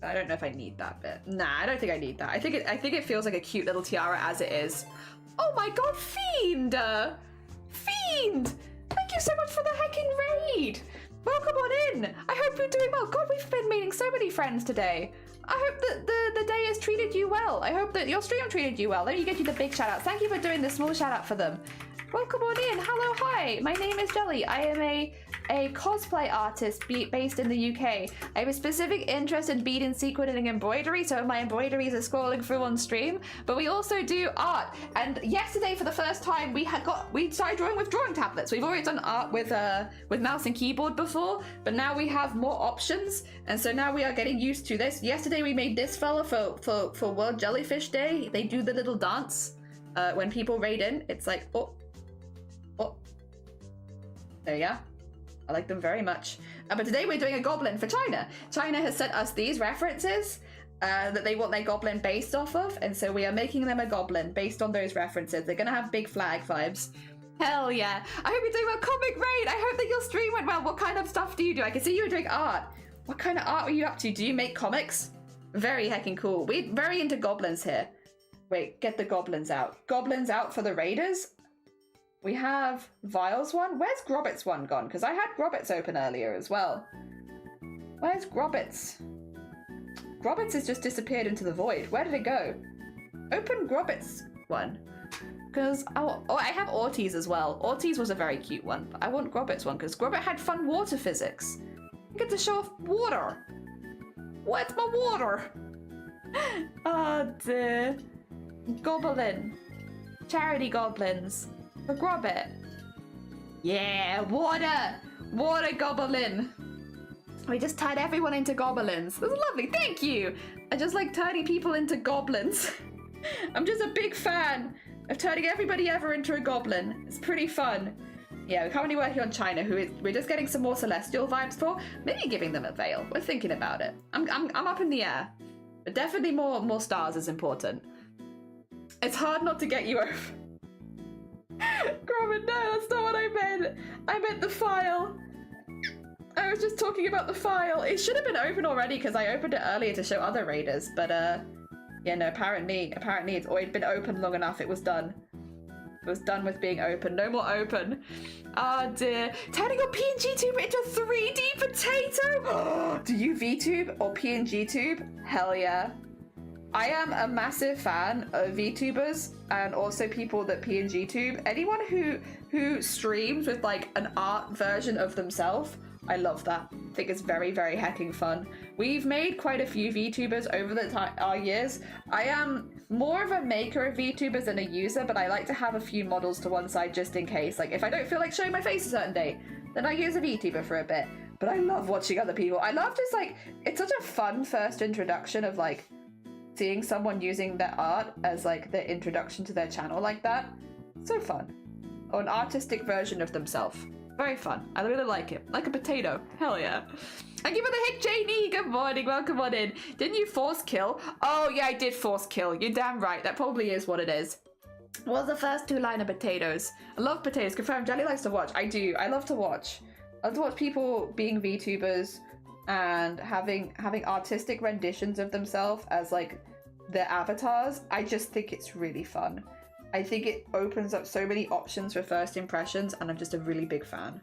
I don't know if I need that bit. Nah, I don't think I need that. I think it feels like a cute little tiara as it is. Oh my god, Fiend! Fiend! Thank you so much for the hecking raid! Welcome on in! I hope you're doing well. God, we've been meeting so many friends today. I hope that the day has treated you well. I hope that your stream treated you well. Let me get you the big shout out. Thank you for doing the small shout out for them. Welcome on in. Hello, hi. My name is Jelly. I am a cosplay artist based in the UK. I have a specific interest in beading, sequinning, and embroidery, so my embroideries are scrolling through on stream. But we also do art. And yesterday, for the first time, we started drawing with drawing tablets. We've already done art with mouse and keyboard before, but now we have more options, and so now we are getting used to this. Yesterday, we made this fella for World Jellyfish Day. They do the little dance when people raid in. It's like oh. There you go. I like them very much. But today we're doing a goblin for China. China has sent us these references that they want their goblin based off of, and so we are making them a goblin based on those references. They're gonna have big flag vibes. Hell yeah. I hope you're doing well. Comic Raid, I hope that your stream went well. What kind of stuff do you do? I can see you were doing art. What kind of art were you up to? Do you make comics? Very hecking cool. We're very into goblins here. Wait, get the goblins out. Goblins out for the raiders? We have Vile's one. Where's Grobbit's one gone? Because I had Grobbit's open earlier as well. Where's Grobbit's? Grobbit's has just disappeared into the void. Where did it go? Open Grobbit's one. Because, oh, I have Arty's as well. Arty's was a very cute one. But I want Grobbit's one because Grobbit had fun water physics. I get to show off water. Where's my water? Oh dear. Goblin. Charity goblins. For Grobbit. Yeah, water! Water goblin! We just turned everyone into goblins. This is lovely, thank you! I just like turning people into goblins. I'm just a big fan of turning everybody ever into a goblin. It's pretty fun. Yeah, we're currently working on China, we're just getting some more celestial vibes for. Maybe giving them a veil. We're thinking about it. I'm up in the air. But definitely more stars is important. It's hard not to get you over. Grobbit, no, that's not what I meant. I meant the file. I was just talking about the file. It should have been open already because I opened it earlier to show other raiders, but yeah, no, apparently it's already been open long enough. It was done. It was done with being open. No more open. Oh dear. Turning your PNG tube into a 3D potato? Do you VTube or PNG tube? Hell yeah. I am a massive fan of VTubers and also people that PNG tube. Anyone who streams with like an art version of themselves, I love that. I think it's very, very hecking fun. We've made quite a few VTubers over our years. I am more of a maker of VTubers than a user, but I like to have a few models to one side just in case. Like if I don't feel like showing my face a certain day, then I use a VTuber for a bit. But I love watching other people. I love just like, it's such a fun first introduction of like, seeing someone using their art as like their introduction to their channel like that. So fun. Or an artistic version of themselves. Very fun. I really like it. Like a potato. Hell yeah. Thank you for the hit, Janie. Good morning. Welcome on in. Didn't you force kill? Oh yeah, I did force kill. You're damn right. That probably is what it is. What was the first two line of potatoes? I love potatoes. Confirm. Jelly likes to watch. I do. I love to watch. I love to watch people being VTubers and having artistic renditions of themselves as like their avatars. I just think it's really fun. I think it opens up so many options for first impressions, and I'm just a really big fan.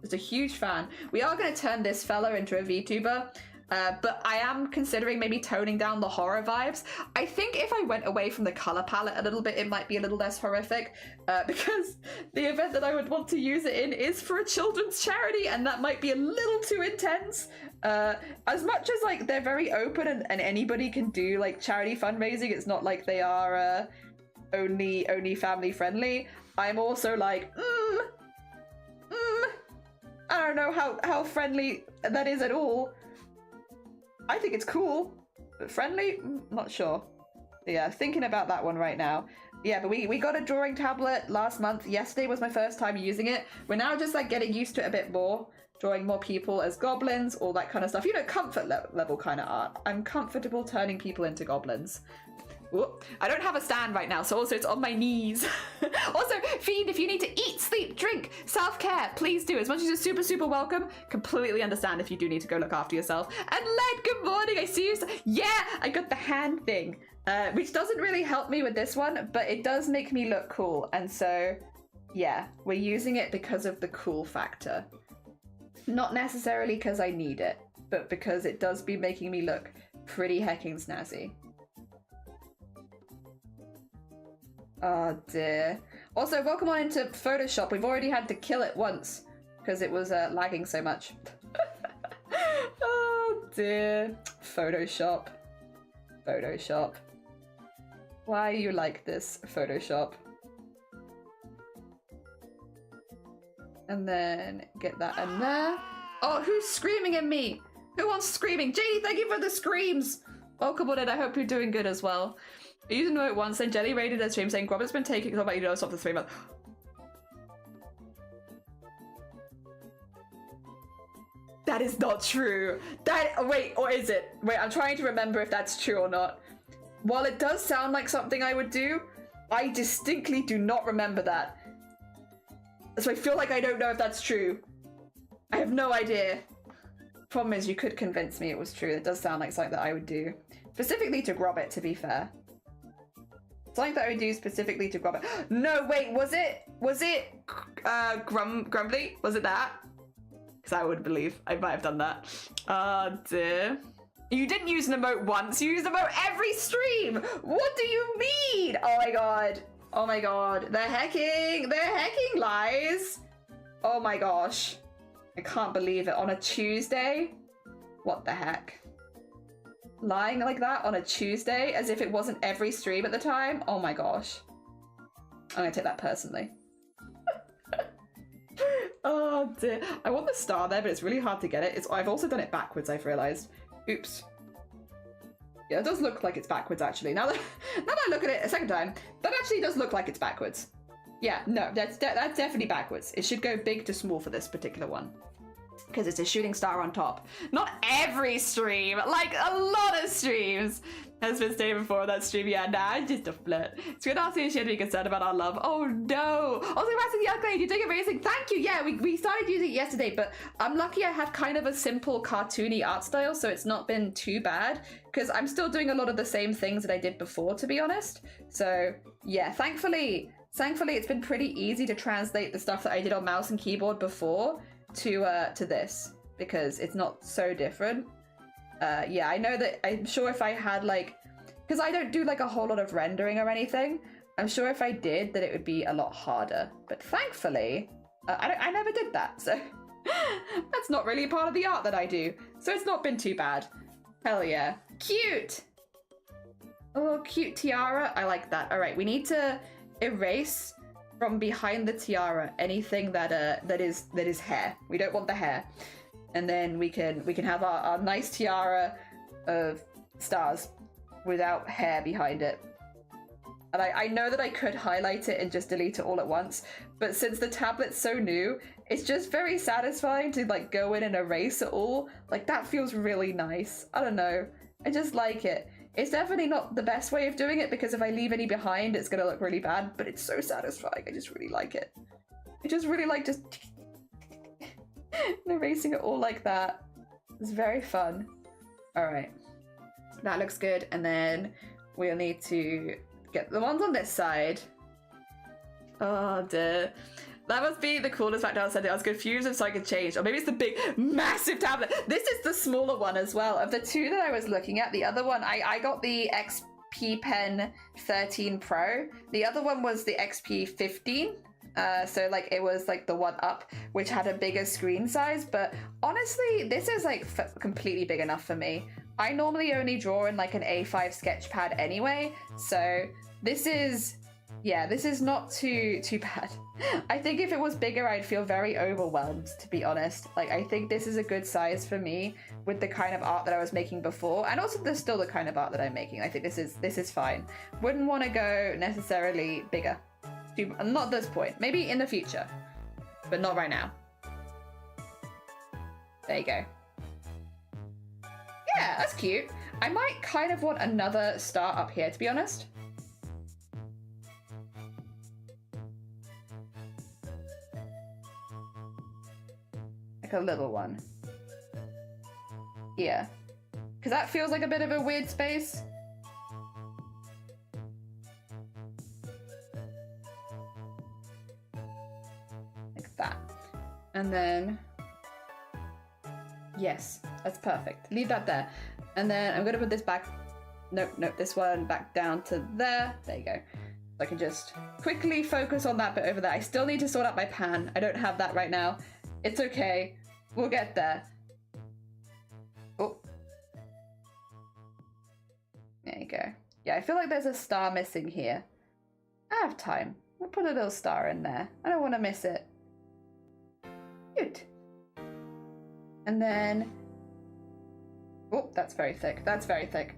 Just a huge fan. We are going to turn this fella into a VTuber. but I am considering maybe toning down the horror vibes. I think if I went away from the color palette a little bit, it might be a little less horrific, because the event that I would want to use it in is for a children's charity, and that might be a little too intense. As much as like they're very open and anybody can do like charity fundraising, it's not like they are only family friendly. I'm also like, I don't know how friendly that is at all. I think it's cool, but friendly? Not sure. Yeah, thinking about that one right now. Yeah, but we got a drawing tablet last month. Yesterday was my first time using it. We're now just like getting used to it a bit more. Drawing more people as goblins, all that kind of stuff. You know, comfort level kind of art. I'm comfortable turning people into goblins. Whoop. I don't have a stand right now, so also it's on my knees. Also, Fiend, if you need to eat, sleep, drink, self-care, please do. As much as you're super, super welcome, completely understand if you do need to go look after yourself. And Led, good morning, I see you. Yeah, I got the hand thing, which doesn't really help me with this one, but it does make me look cool. And so, yeah, we're using it because of the cool factor. Not necessarily because I need it, but because it does be making me look pretty hecking snazzy. Oh dear. Also, welcome on into Photoshop. We've already had to kill it once because it was lagging so much. Oh dear. Photoshop. Photoshop. Why are you like this, Photoshop? And then get that in there. Oh, who's screaming at me? Who wants screaming? Jade, thank you for the screams. Welcome on in. I hope you're doing good as well. I used to know it once, and Jelly rated their stream saying Goblin's been taking about you know stop for 3 months. That is not true. Wait, or is it? Wait, I'm trying to remember if that's true or not. While it does sound like something I would do, I distinctly do not remember that. So I feel like I don't know if that's true. I have no idea. Problem is, you could convince me it was true. It does sound like something that I would do. Specifically to Grobbit, to be fair. Something that I would do specifically to Grobbit. No, wait, was it Grumbly? Was it that? Because I would believe I might have done that. Oh dear. You didn't use an emote once, you used an emote every stream! What do you mean? Oh my god. Oh my god. They're hacking lies. Oh my gosh. I can't believe it. On a Tuesday? What the heck? Lying like that on a Tuesday as if it wasn't every stream at the time? Oh my gosh. I'm gonna take that personally. Oh dear. I want the star there, but it's really hard to get it. I've also done it backwards, I've realised. Oops. Yeah, it does look like it's backwards actually. Now that I look at it a second time, that actually does look like it's backwards. Yeah, no, that's definitely backwards. It should go big to small for this particular one. Because it's a shooting star on top. Not every stream, like a lot of streams. Has been stated before that stream. Yeah, nah, it's just a flirt. It's good to see you should be concerned about our love. Oh no. Also, Rasing the Ugly, you're doing amazing. Thank you. Yeah, we started using it yesterday, but I'm lucky I have kind of a simple cartoony art style, so it's not been too bad. Because I'm still doing a lot of the same things that I did before, to be honest. So yeah, thankfully it's been pretty easy to translate the stuff that I did on mouse and keyboard before to this, because it's not so different. Yeah, I know that I'm sure if I had like, because I don't do like a whole lot of rendering or anything, I'm sure if I did that it would be a lot harder, but thankfully I never did that, so that's not really part of the art that I do, so it's not been too bad. Hell yeah. Cute. Oh, cute tiara. I like that. All right, we need to erase from behind the tiara anything that is hair. We don't want the hair. And then we can have our nice tiara of stars without hair behind it. And I know that I could highlight it and just delete it all at once, but since the tablet's so new, it's just very satisfying to like go in and erase it all. Like that feels really nice. I don't know. I just like it. It's definitely not the best way of doing it because if I leave any behind, it's gonna look really bad, but it's so satisfying. I just really like it. I just really like just erasing it all like that. It's very fun. All right, that looks good. And then we'll need to get the ones on this side. Oh dear. That must be the coolest fact I said it. I was confused if so I could change. Or maybe it's the big, massive tablet. This is the smaller one as well. Of the two that I was looking at, the other one, I got the XP Pen 13 Pro. The other one was the XP 15. So like it was like the one up, which had a bigger screen size. But honestly, this is like completely big enough for me. I normally only draw in like an A5 sketch pad anyway. So this is... yeah, this is not too bad. I think if it was bigger, I'd feel very overwhelmed, to be honest. Like, I think this is a good size for me with the kind of art that I was making before. And also, there's still the kind of art that I'm making. I think this is fine. Wouldn't want to go necessarily bigger. Not at this point. Maybe in the future. But not right now. There you go. Yeah, that's cute. I might kind of want another star up here, to be honest. A little one here, because that feels like a bit of a weird space. Like that. And then yes, that's perfect. Leave that there. And then I'm gonna put this back, nope, this one back down to there. There you go. So I can just quickly focus on that bit over there. I still need to sort out my pan. I don't have that right now. It's okay. We'll get there. Oh. There you go. Yeah, I feel like there's a star missing here. I have time. We'll put a little star in there. I don't want to miss it. Good. And then... oh, that's very thick. That's very thick.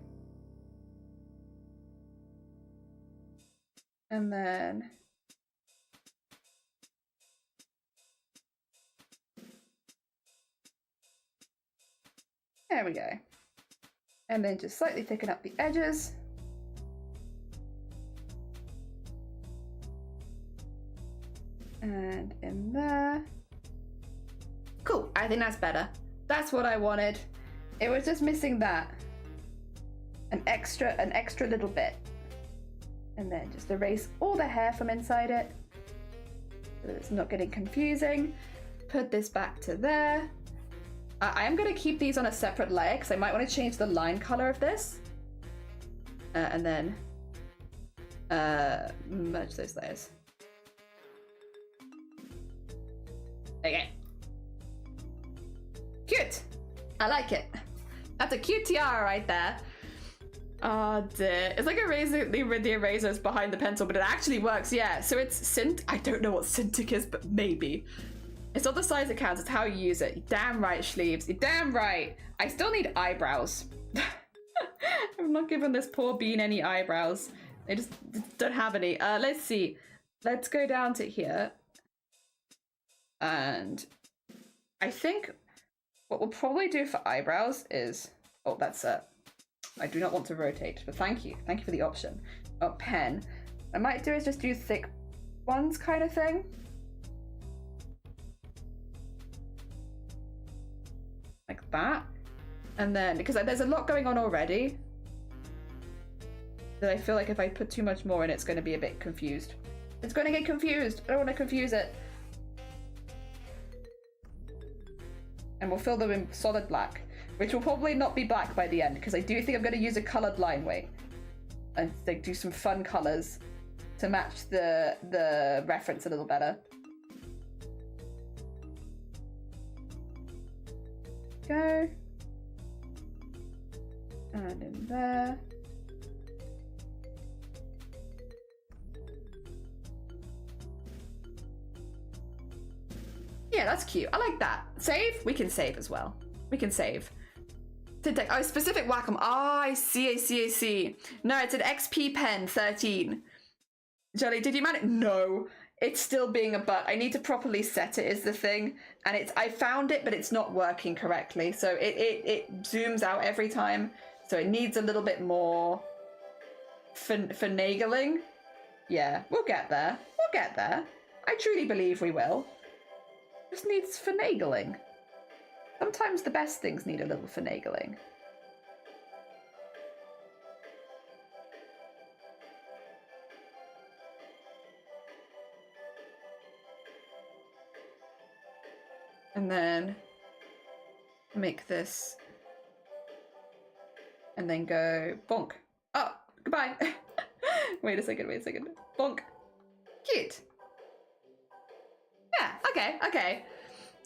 And then... there we go. And then just slightly thicken up the edges. And in there. Cool, I think that's better. That's what I wanted. It was just missing that. An extra little bit. And then just erase all the hair from inside it, so that it's not getting confusing. Put this back to there. I am going to keep these on a separate layer because I might want to change the line color of this. And then merge those layers. Okay. Cute. I like it. That's a cute tiara right there. Oh dear. It's like the eraser's behind the pencil, but it actually works, yeah. So it's I don't know what Cintiq is, but maybe. It's not the size that counts, it's how you use it. You're damn right, Sleeves. You're damn right. I still need eyebrows. I'm not giving this poor bean any eyebrows. They just don't have any. Let's see. Let's go down to here. And I think what we'll probably do for eyebrows is... oh, that's it. I do not want to rotate, but thank you. Thank you for the option. Oh, pen. I might do is just do thick ones kind of thing. Like that. And then, because there's a lot going on already, that I feel like if I put too much more in, it's going to be a bit confused. It's going to get confused. I don't want to confuse it. And we'll fill them in solid black, which will probably not be black by the end, because I do think I'm going to use a coloured line weight and like, do some fun colours to match the reference a little better. Go. And in there. Yeah, that's cute. I like that. Save? We can save as well. We can save. Oh, specific Wacom. Oh, I see. No, it's an XP Pen 13. Jelly, did you manage? No. It's still being a butt. I need to properly set it is the thing. And I found it, but it's not working correctly. So it zooms out every time. So it needs a little bit more finagling. Yeah, we'll get there. We'll get there. I truly believe we will. Just needs finagling. Sometimes the best things need a little finagling. And then make this. And then go bonk. Oh, goodbye. Wait a second. Bonk. Cute. Yeah, okay.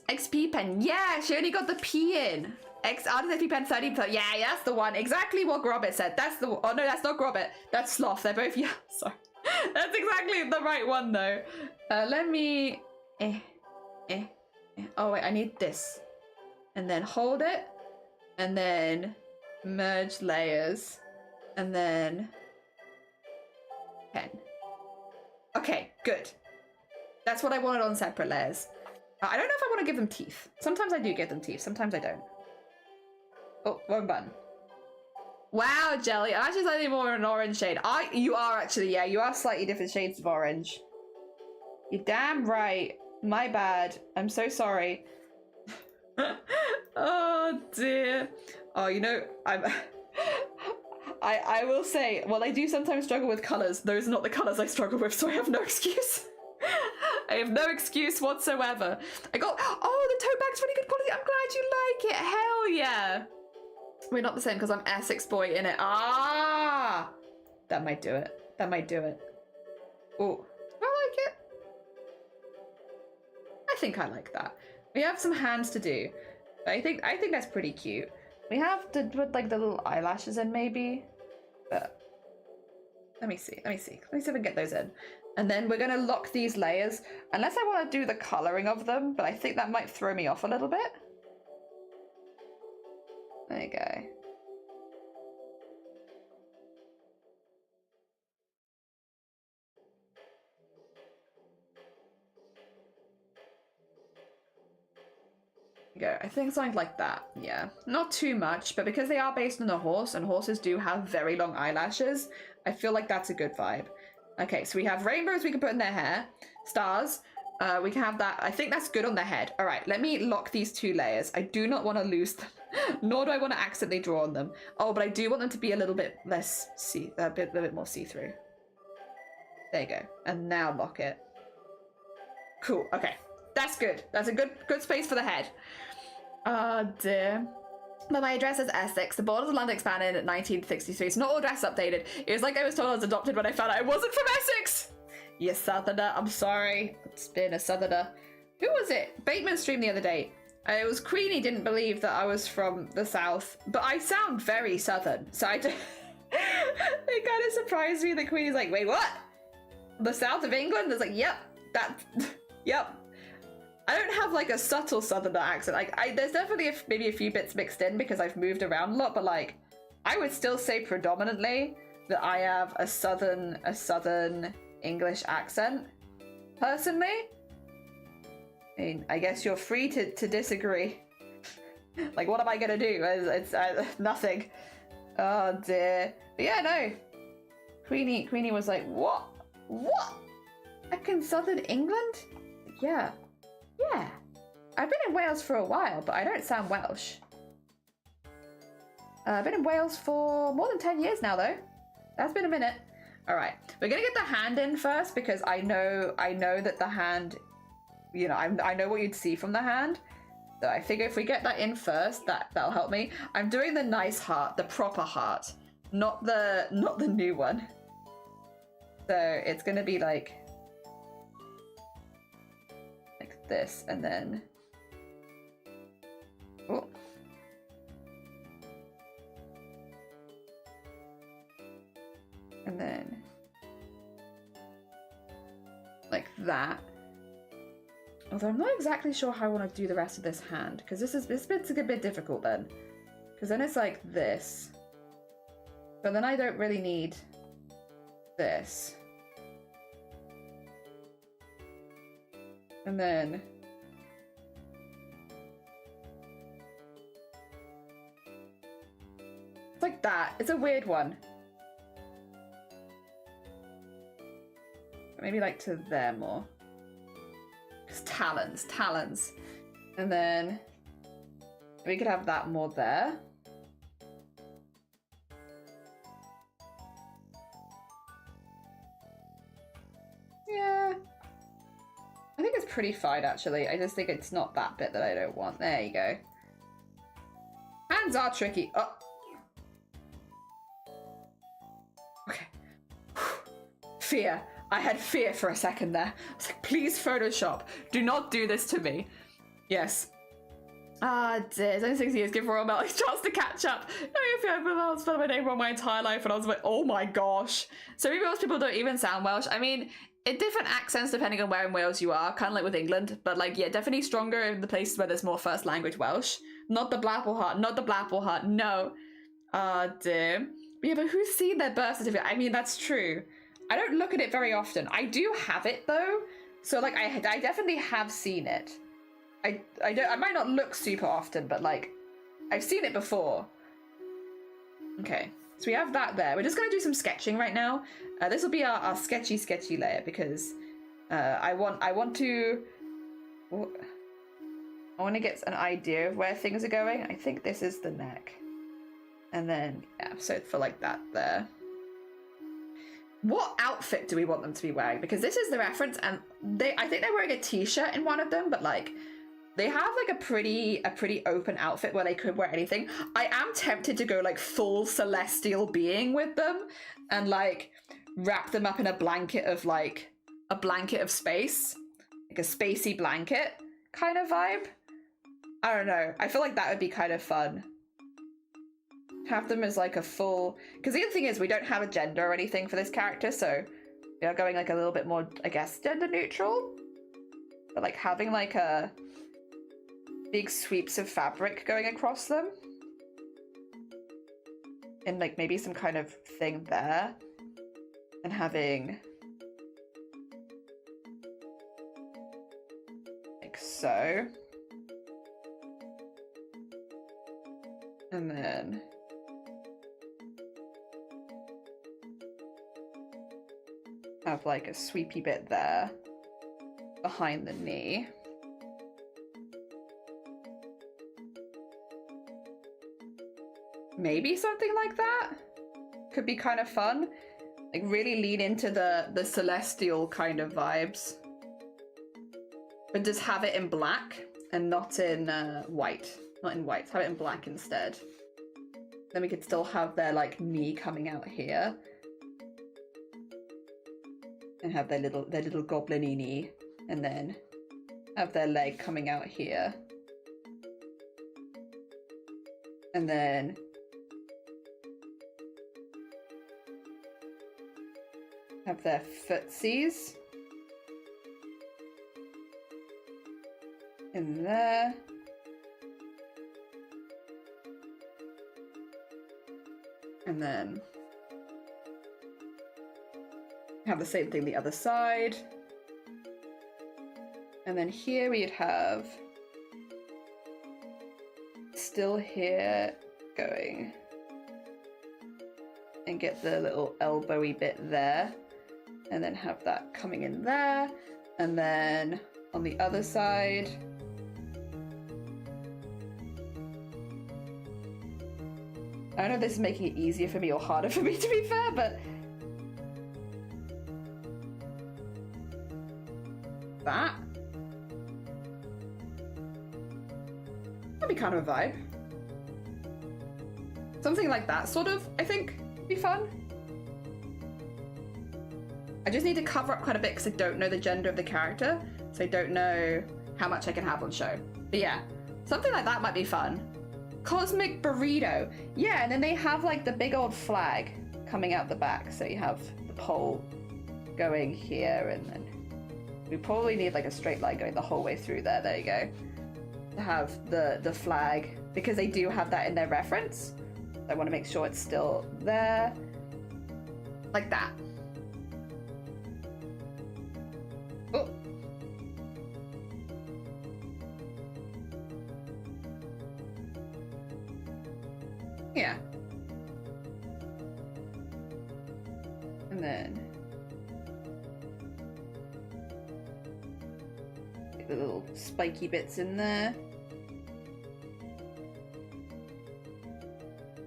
XP pen. Yeah, she only got the P in. Artist XP pen 30. Yeah, that's the one. Exactly what Grobbit said. That's the. Oh no, that's not Grobbit. That's Sloth. They're both. Yeah, sorry. That's exactly the right one though. Let me. Oh wait, I need this. And then hold it. And then merge layers. And then pen. Okay, good. That's what I wanted on separate layers. I don't know if I want to give them teeth. Sometimes I do give them teeth, sometimes I don't. Oh, wrong button. Wow, Jelly. I'm actually slightly more an orange shade. You are actually, yeah, you are slightly different shades of orange. You're damn right. My bad. I'm so sorry. Oh dear. Oh, you know, I will say, well, I do sometimes struggle with colours. Those are not the colours I struggle with, so I have no excuse. I have no excuse whatsoever. Oh, the tote bag's really good quality. I'm glad you like it. Hell yeah. We're not the same because I'm Essex boy in it. Ah, that might do it. Oh, I like it. I think I like that. We have some hands to do. I think that's pretty cute. We have to put like the little eyelashes in maybe. But let me see if I can get those in. And then we're gonna lock these layers, unless I want to do the coloring of them, but I think that might throw me off a little bit. There you go. I think something like that, yeah. Not too much, but because they are based on a horse, and horses do have very long eyelashes, I feel like that's a good vibe. Okay, so we have rainbows we can put in their hair, stars, we can have that. I think that's good on their head. All right, let me lock these two layers. I do not want to lose them, nor do I want to accidentally draw on them. Oh, but I do want them to be a little bit less a bit more see-through. There you go, and now lock it. Cool, okay. That's good. That's a good space for the head. Oh dear. But my address is Essex. The borders of London expanded in 1963, so not all address updated. It was like I was told I was adopted when I found out I wasn't from Essex. You southerner. I'm sorry. It's been a southerner. Who was it? Bateman streamed the other day. It was Queenie didn't believe that I was from the south, but I sound very southern, so I. It kind of surprised me that Queenie's like, wait, what? The south of England? It's like, yep, yep. I don't have like a subtle southerner accent. Like, there's definitely maybe a few bits mixed in because I've moved around a lot, but like, I would still say predominantly that I have a southern English accent. Personally, I mean, I guess you're free to disagree. Like, what am I gonna do? It's nothing. Oh dear. But yeah, no. Queenie was like, what? Like in southern England? Yeah. Yeah, I've been in Wales for a while, but I don't sound Welsh. I've been in Wales for more than 10 years now, though. That's been a minute. All right, we're gonna get the hand in first because I know that the hand, you know, I know what you'd see from the hand. So I figure if we get that in first, that'll help me. I'm doing the nice heart, the proper heart, not the new one. So it's gonna be like this, and then oh, and then like that. Although I'm not exactly sure how I want to do the rest of this hand, because this bit's a bit difficult then, because then it's like this, but then I don't really need this. And then it's like that. It's a weird one. Maybe like to there more. Just talons. And then we could have that more there. Yeah. I think it's pretty fine, actually. I just think it's not that bit that I don't want. There you go. Hands are tricky. Oh. Okay. Fear. I had fear for a second there. I was like, please, Photoshop, do not do this to me. Yes. Ah, dear. It's only 6 years. Give Royal Mel a chance to catch up. No, if you ever else spelled my name wrong my entire life, and I was like, oh my gosh. So maybe most people don't even sound Welsh. I mean, in different accents depending on where in Wales you are, kind of like with England. But like, yeah, definitely stronger in the places where there's more first language Welsh. Not the Blapplehart. Not the Blapplehart. No. Ah, dear. But yeah, but who's seen their birth certificate? I mean, that's true. I don't look at it very often. I do have it though, so like I definitely have seen it. I might not look super often, but like I've seen it before. Okay, so we have that there. We're just gonna do some sketching right now. This will be our sketchy layer because I want to get an idea of where things are going. I think this is the neck, and then yeah, so for like that there. What outfit do we want them to be wearing? Because this is the reference, and I think they're wearing a t-shirt in one of them, but like they have like a pretty open outfit where they could wear anything. I am tempted to go like full celestial being with them and like wrap them up in a blanket of space, like a spacey blanket kind of vibe. I don't know. I feel like that would be kind of fun. Have them as like a full, because the other thing is we don't have a gender or anything for this character, so we are going like a little bit more, I guess, gender neutral, but like having like a big sweeps of fabric going across them and like maybe some kind of thing there, and having like so, and then have like a sweepy bit there behind the knee. Maybe something like that could be kind of fun. Like really lean into the celestial kind of vibes, but just have it in black and not in white. Not in white, have it in black instead. Then we could still have their like knee coming out here. And have their little goblin-y knee, and then have their leg coming out here, and then have their footsies in there, and then have the same thing the other side. And then here we'd have still here going and get the little elbowy bit there, and then have that coming in there, and then on the other side I don't know if this is making it easier for me or harder for me, to be fair, but that. That'd be kind of a vibe. Something like that, sort of, I think, would be fun. I just need to cover up quite a bit because I don't know the gender of the character, so I don't know how much I can have on show. But yeah, something like that might be fun. Cosmic burrito. Yeah, and then they have like the big old flag coming out the back, so you have the pole going here, and then we probably need like a straight line going the whole way through there. There you go. To have the flag, because they do have that in their reference. I want to make sure it's still there. Like that. Oh. Yeah. And then get the little spiky bits in there.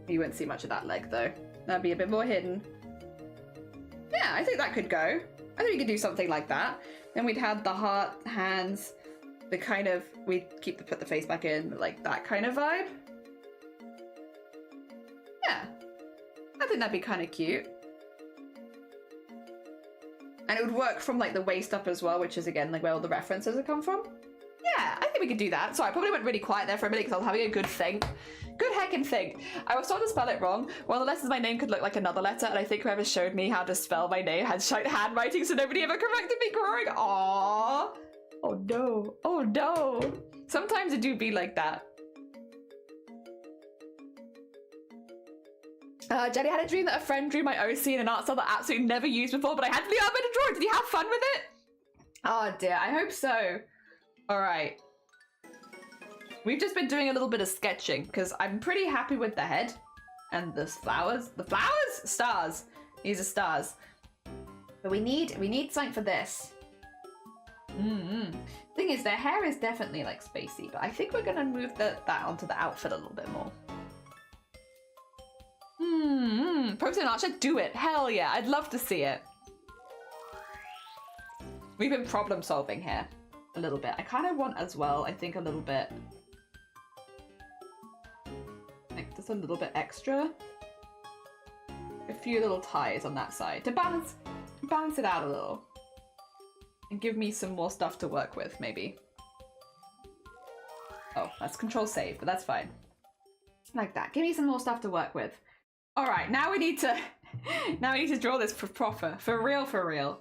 You won't see much of that leg though. That'd be a bit more hidden. Yeah, I think that could go. I think we could do something like that. Then we'd have the heart, hands, the kind of, we'd put the face back in, like that kind of vibe. Yeah, I think that'd be kind of cute. And it would work from like the waist up as well, which is again like where all the references have come from. Yeah, I think we could do that. Sorry, I probably went really quiet there for a minute because I was having a good think. Good heckin' think. I was told to spell it wrong. One of the letters my name could look like another letter, and I think whoever showed me how to spell my name had shite handwriting, so nobody ever corrected me growing. Aww. Oh no. Oh no. Sometimes it do be like that. Jenny had a dream that a friend drew my OC in an art style that I absolutely never used before, but I had the art to draw. Did you have fun with it? Oh dear, I hope so. All right. We've just been doing a little bit of sketching because I'm pretty happy with the head and the flowers. The flowers? Stars. These are stars. But we need something for this. Thing is, their hair is definitely like spacey, but I think we're gonna move that onto the outfit a little bit more. Post an archer, do it. Hell yeah, I'd love to see it. We've been problem solving here a little bit. I kind of want as well, I think a little bit, like just a little bit extra. A few little ties on that side to balance it out a little. And give me some more stuff to work with, maybe. Oh, that's control save, but that's fine. Like that. Give me some more stuff to work with. All right, now we need to draw this for real.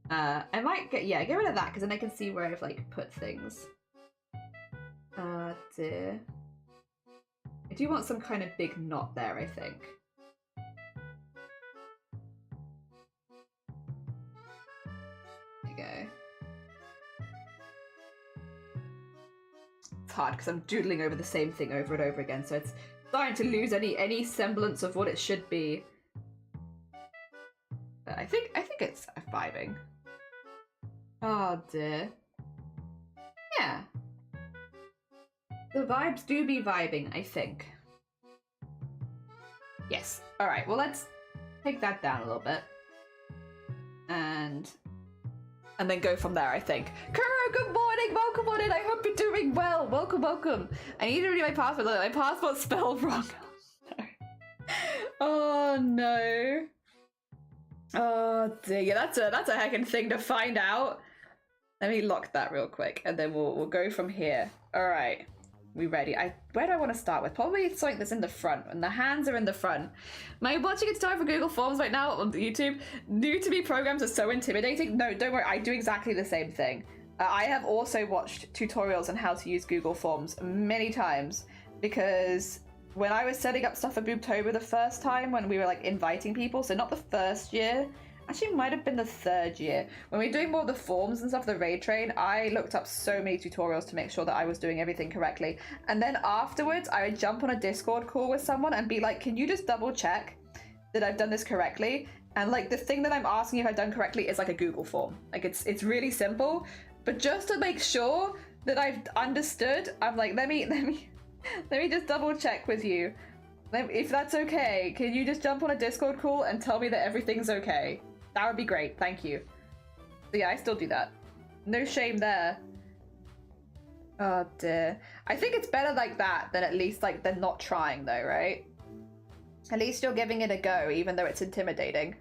I might get rid of that because then I can see where I've like put things. Dear. I do want some kind of big knot there, I think. There you go. It's hard because I'm doodling over the same thing over and over again, so it's starting to lose any semblance of what it should be. I think it's vibing. Oh dear. Yeah. The vibes do be vibing, I think. Yes. Alright, well let's take that down a little bit. And then go from there, I think. Kuro, good morning! Welcome on in! I hope you're doing well! Welcome, welcome! I need to read my passport. Look, my passport's spelled wrong. Oh no. Oh dear, yeah, that's a heckin' thing to find out. Let me lock that real quick, and then we'll go from here. All right, we ready? Where do I want to start with? Probably something that's in the front, and the hands are in the front. Am I watching a tutorial for Google Forms right now on YouTube? New to me programs are so intimidating. No, don't worry, I do exactly the same thing. I have also watched tutorials on how to use Google Forms many times because when I was setting up stuff for Boobtober the first time, when we were like inviting people, so not the first year, actually might have been the third year, when we were doing more of the forms and stuff, the raid train, I looked up so many tutorials to make sure that I was doing everything correctly. And then afterwards, I would jump on a Discord call with someone and be like, can you just double check that I've done this correctly? And like the thing that I'm asking if I've done correctly is like a Google form. Like it's really simple, but just to make sure that I've understood, I'm like, let me just double check with you. If that's okay, can you just jump on a Discord call and tell me that everything's okay? That would be great, thank you. So yeah, I still do that. No shame there. Oh dear. I think it's better like that than at least like than not trying though, right? At least you're giving it a go, even though it's intimidating.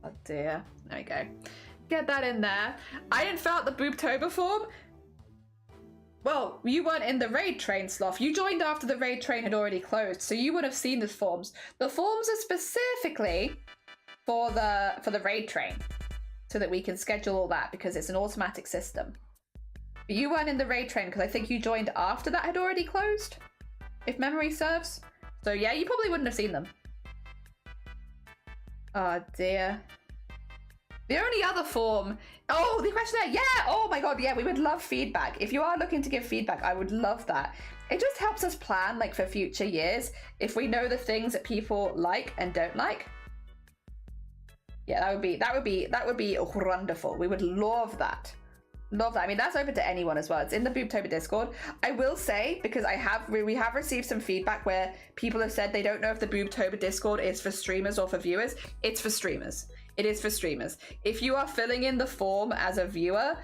Oh dear. There we go. Get that in there. I didn't fill out the Boobtober form. Well, you weren't in the raid train, Sloth. You joined after the raid train had already closed, so you would have seen the forms. The forms are specifically for the raid train, so that we can schedule all that because it's an automatic system. But you weren't in the raid train because I think you joined after that had already closed, if memory serves. So yeah, you probably wouldn't have seen them. Oh dear. The only other form... Oh, the questionnaire! Yeah! Oh my god, yeah, we would love feedback. If you are looking to give feedback, I would love that. It just helps us plan, like, for future years, if we know the things that people like and don't like. Yeah, that would be wonderful. We would love that. Love that. I mean, that's open to anyone as well. It's in the Boobtober Discord. I will say, because we have received some feedback where people have said they don't know if the Boobtober Discord is for streamers or for viewers. It's for streamers. It is for streamers. If you are filling in the form as a viewer,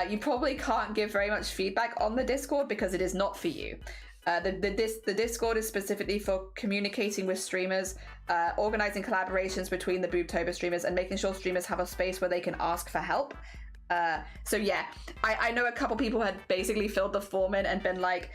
you probably can't give very much feedback on the Discord because it is not for you. The Discord is specifically for communicating with streamers, organizing collaborations between the Boobtober streamers, and making sure streamers have a space where they can ask for help. So yeah, I know a couple people had basically filled the form in and been like,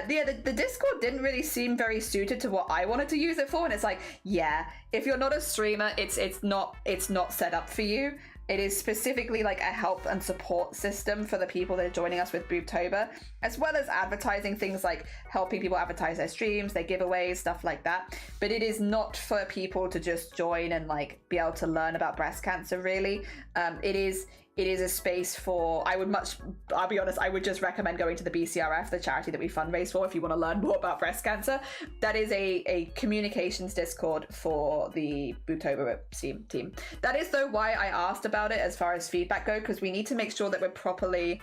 the Discord didn't really seem very suited to what I wanted to use it for. And it's like, yeah, if you're not a streamer, it's not set up for you. It is specifically like a help and support system for the people that are joining us with Boobtober, as well as advertising things like helping people advertise their streams, their giveaways, stuff like that. But it is not for people to just join and like be able to learn about breast cancer, really. It is a space for, I'll be honest, I would just recommend going to the BCRF, the charity that we fundraise for, if you want to learn more about breast cancer. That is a communications Discord for the Boobtober team. That is, though, why I asked about it as far as feedback go, because we need to make sure that we're properly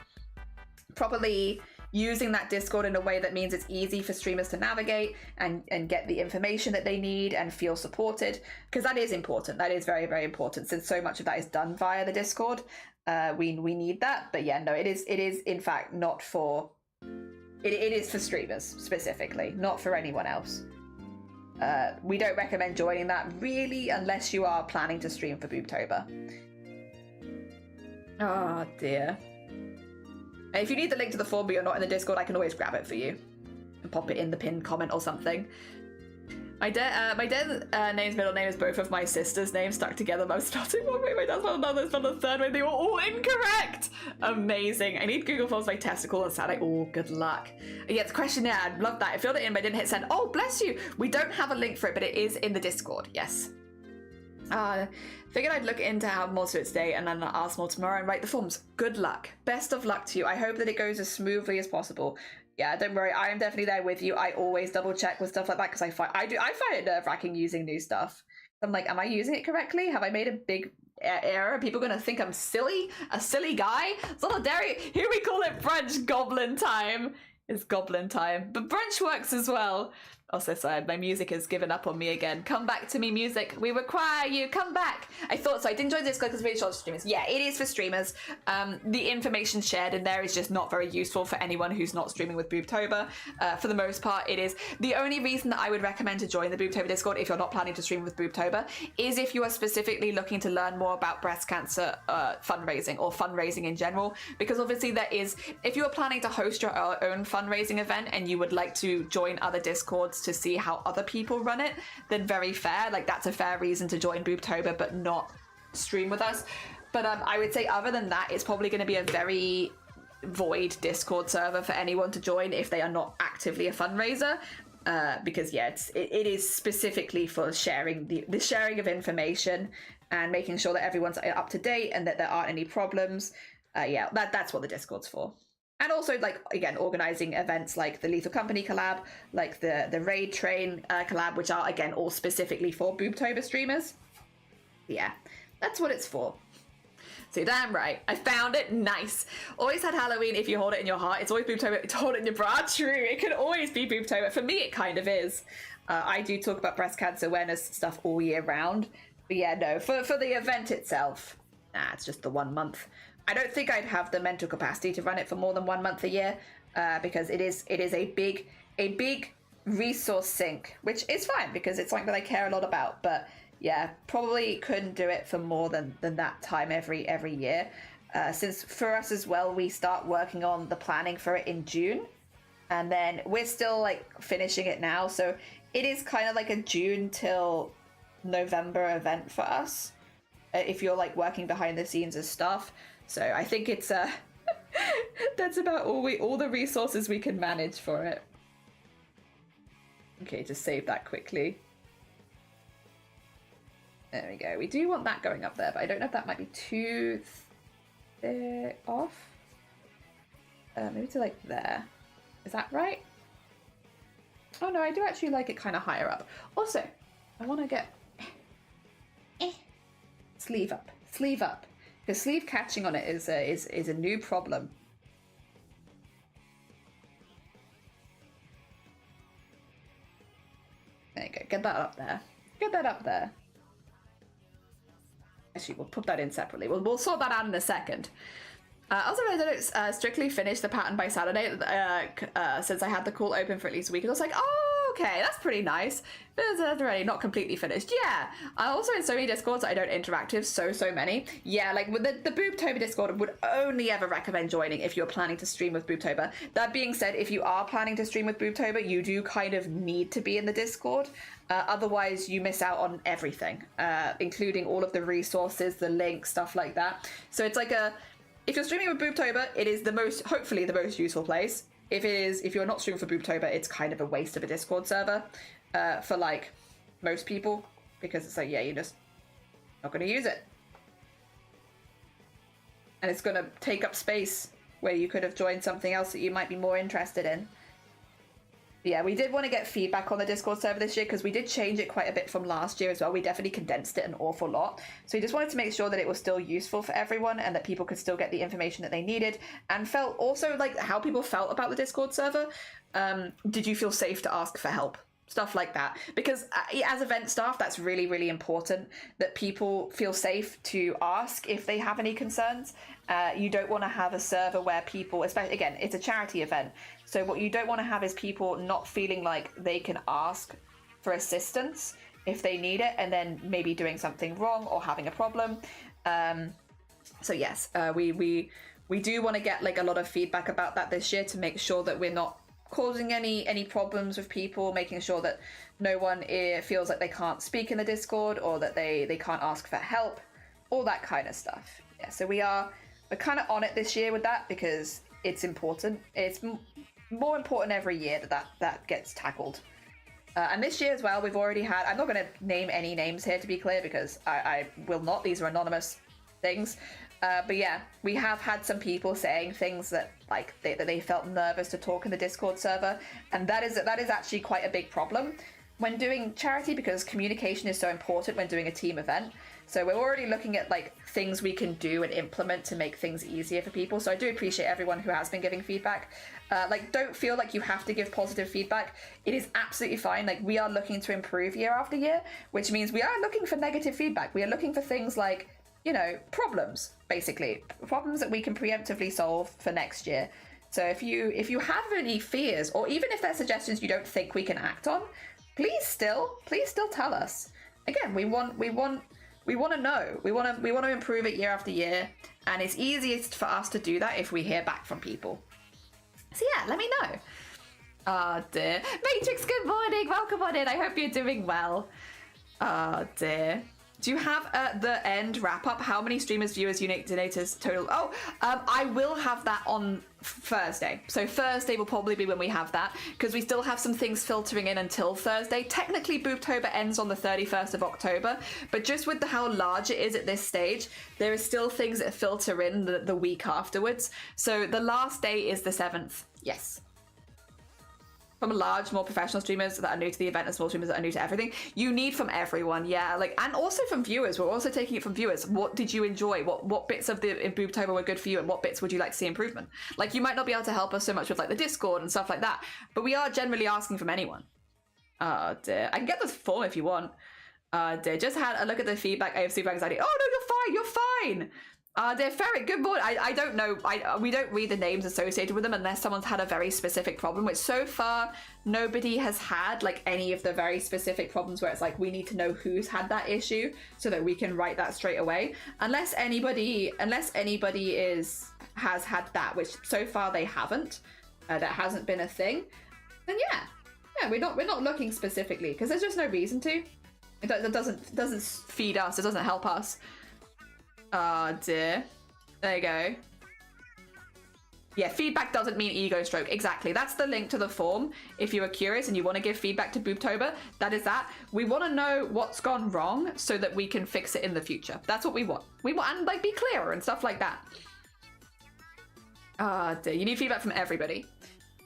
using that Discord in a way that means it's easy for streamers to navigate and get the information that they need and feel supported, because that is important. That is very, very important, since so much of that is done via the Discord. We need that. But yeah, no, it is in fact not for, it is for streamers specifically, not for anyone else. We don't recommend joining that really unless you are planning to stream for Boobtober. Oh dear. And if you need the link to the form but you're not in the Discord, I can always grab it for you and pop it in the pinned comment or something. My dad's middle name is both of my sister's names stuck together. Mum spelled it one way, my dad spelled another, spelled the third way. They were all incorrect. Amazing. I need Google Forms my testicle and satellite. Oh, good luck. Yeah, it's a questionnaire. I love that. I filled it in, but I didn't hit send. Oh, bless you. We don't have a link for it, but it is in the Discord. Yes. Figured I'd look into how more to it today and then ask more tomorrow and write the forms. Good luck. Best of luck to you. I hope that it goes as smoothly as possible. Yeah, don't worry. I am definitely there with you. I always double check with stuff like that because I find it nerve-wracking using new stuff. I'm like, am I using it correctly? Have I made a big error? Are people going to think I'm silly? A silly guy? Solidarity. Here we call it brunch goblin time. It's goblin time. But brunch works as well. Also, sorry, my music has given up on me again. Come back to me, music. We require you. Come back. I thought so. I didn't join this because it's really short for streamers. Yeah, it is for streamers. The information shared in there is just not very useful for anyone who's not streaming with Boobtober. For the most part, it is. The only reason that I would recommend to join the Boobtober Discord if you're not planning to stream with Boobtober is if you are specifically looking to learn more about breast cancer fundraising or fundraising in general. Because obviously there is, if you are planning to host your own fundraising event and you would like to join other Discords to see how other people run it, then very fair. Like, that's a fair reason to join Boobtober but not stream with us. But I would say other than that, it's probably going to be a very void Discord server for anyone to join if they are not actively a fundraiser. Because yeah, it is specifically for sharing the sharing of information and making sure that everyone's up to date and that there aren't any problems. Yeah, that's what the Discord's for. And also, like, again, organizing events like the Lethal Company collab, like the Raid Train collab, which are, again, all specifically for Boobtober streamers. Yeah, that's what it's for. So damn right. I found it. Nice. Always had Halloween if you hold it in your heart. It's always Boobtober to hold it in your bra. True. It can always be Boobtober. For me, it kind of is. I do talk about breast cancer awareness stuff all year round. But yeah, no, for the event itself, it's just the 1 month. I don't think I'd have the mental capacity to run it for more than 1 month a year, because it is a big resource sink, which is fine because it's something that I care a lot about. But yeah, probably couldn't do it for more than that time every year. Since for us as well, we start working on the planning for it in June, and then we're still like finishing it now. So it is kind of like a June till November event for us, if you're like working behind the scenes as staff. So I think it's that's about all the resources we can manage for it. Okay, just save that quickly. There we go. We do want that going up there, but I don't know if that might be too off. Maybe to like there. Is that right? Oh no, I do actually like it kind of higher up. Also, I want to get sleeve up. Because sleeve catching on it is a new problem There you go. Get that up there. Get that up there. Actually, we'll put that in separately. We'll sort that out in a second. Also, I didn't strictly finish the pattern by Saturday since I had the call open for at least a week. And I was like, oh, okay, that's pretty nice. But it's already not completely finished. Yeah. Also in so many Discords that I don't interact with, so many. Yeah, like with the Boobtober Discord would only ever recommend joining if you're planning to stream with Boobtober. That being said, if you are planning to stream with Boobtober, you do kind of need to be in the Discord. Otherwise, you miss out on everything, including all of the resources, the links, stuff like that. So it's like if you're streaming with Boobtober, it is hopefully the most useful place. If you're not streaming for Boobtober, it's kind of a waste of a Discord server for like most people, because it's like, yeah, you're just not going to use it. And it's going to take up space where you could have joined something else that you might be more interested in. Yeah, we did want to get feedback on the Discord server this year because we did change it quite a bit from last year as well. We definitely condensed it an awful lot. So we just wanted to make sure that it was still useful for everyone and that people could still get the information that they needed, and felt also like how people felt about the Discord server. Did you feel safe to ask for help? Stuff like that. Because as event staff, that's really, really important that people feel safe to ask if they have any concerns. You don't want to have a server where people, especially, again, it's a charity event. So what you don't want to have is people not feeling like they can ask for assistance if they need it, and then maybe doing something wrong or having a problem. So yes, we do want to get like a lot of feedback about that this year to make sure that we're not causing any problems with people, making sure that no one feels like they can't speak in the Discord or that they can't ask for help, all that kind of stuff. Yeah, so we're kind of on it this year with that because it's important. It's more important every year that gets tackled. And this year as well, we've already had, I'm not going to name any names here to be clear because I will not, these are anonymous things. But yeah, we have had some people saying things that like that they felt nervous to talk in the Discord server, and that is actually quite a big problem when doing charity because communication is so important when doing a team event. So we're already looking at like things we can do and implement to make things easier for people. So I do appreciate everyone who has been giving feedback. Like, don't feel like you have to give positive feedback. It is absolutely fine. Like, we are looking to improve year after year, which means we are looking for negative feedback. We are looking for things like, you know, problems, basically. Problems that we can preemptively solve for next year. So if you have any fears, or even if there's suggestions you don't think we can act on, please still tell us. Again, we want to know. We want to improve it year after year, and it's easiest for us to do that if we hear back from people. So yeah, let me know. Oh dear. Matrix, good morning. Welcome on in. I hope you're doing well. Oh dear. Do you have the end wrap up? How many streamers, viewers, unique donators total? Oh, I will have that on Thursday. So Thursday will probably be when we have that, because we still have some things filtering in until Thursday. Technically, Boobtober ends on the 31st of October, but just with how large it is at this stage, there are still things that filter in the week afterwards. So the last day is the 7th. Yes. From large, more professional streamers that are new to the event and small streamers that are new to everything. You need from everyone, yeah. Like, and also from viewers. We're also taking it from viewers. What did you enjoy? What bits of the Boobtober were good for you, and what bits would you like to see improvement? Like, you might not be able to help us so much with like the Discord and stuff like that, but we are generally asking from anyone. Oh dear. I can get this form if you want. Dear. Just had a look at the feedback. I have super anxiety. Oh no, you're fine. You're fine. Dear Ferret, good morning. I don't know. We don't read the names associated with them unless someone's had a very specific problem, which so far nobody has had like any of the very specific problems where it's like we need to know who's had that issue so that we can write that straight away. Unless anybody has had that, which so far they haven't. That hasn't been a thing. Then yeah, we're not looking specifically because there's just no reason to. It doesn't feed us. It doesn't help us. Oh dear. There you go. Yeah, feedback doesn't mean ego stroke. Exactly. That's the link to the form. If you are curious and you want to give feedback to Boobtober, that is that. We want to know what's gone wrong so that we can fix it in the future. That's what we want. We want, and like be clearer and stuff like that. Oh dear. You need feedback from everybody.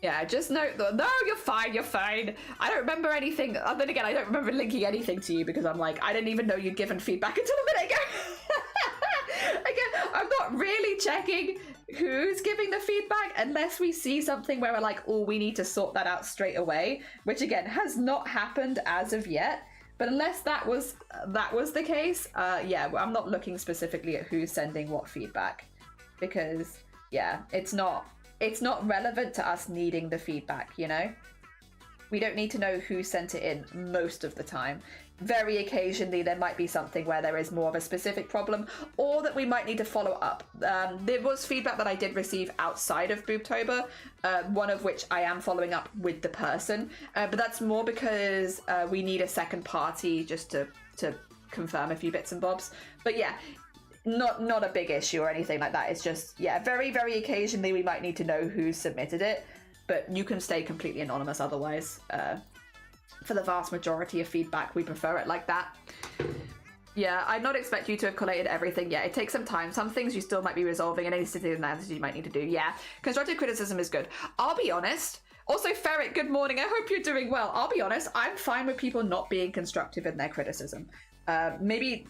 Yeah, just note that. No, you're fine, you're fine. I don't remember anything. Then again, I don't remember linking anything to you because I'm like, I didn't even know you'd given feedback until a minute ago. Again, I'm not really checking who's giving the feedback unless we see something where we're like, oh, we need to sort that out straight away, which again has not happened as of yet. But unless that was the case, yeah, I'm not looking specifically at who's sending what feedback, because yeah, it's not relevant to us needing the feedback, you know? We don't need to know who sent it in most of the time. Very occasionally there might be something where there is more of a specific problem, or that we might need to follow up. There was feedback that I did receive outside of Boobtober, one of which I am following up with the person, but that's more because we need a second party just to confirm a few bits and bobs. But yeah, not a big issue or anything like that. It's just, yeah, very, very occasionally we might need to know who submitted it, but you can stay completely anonymous otherwise. For the vast majority of feedback, we prefer it like that. Yeah, I'd not expect you to have collated everything yet. It takes some time. Some things you still might be resolving, and any specific analysis you might need to do. Yeah, constructive criticism is good. I'll be honest. Also, Ferret, good morning. I hope you're doing well. I'll be honest, I'm fine with people not being constructive in their criticism. Maybe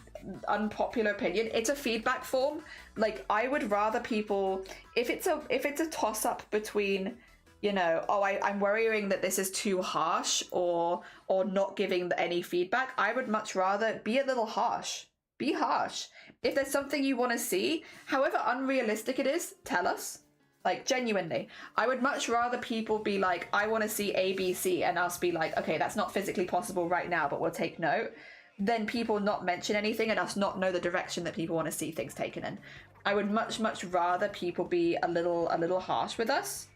unpopular opinion, it's a feedback form. Like, I would rather people, if it's a toss-up between, you know, oh, I'm worrying that this is too harsh, or not giving any feedback, I would much rather be a little harsh. Be harsh. If there's something you want to see, however unrealistic it is, tell us. Like, genuinely. I would much rather people be like, I want to see ABC, and us be like, okay, that's not physically possible right now, but we'll take note, than people not mention anything and us not know the direction that people want to see things taken in. I would much rather people be a little harsh with us,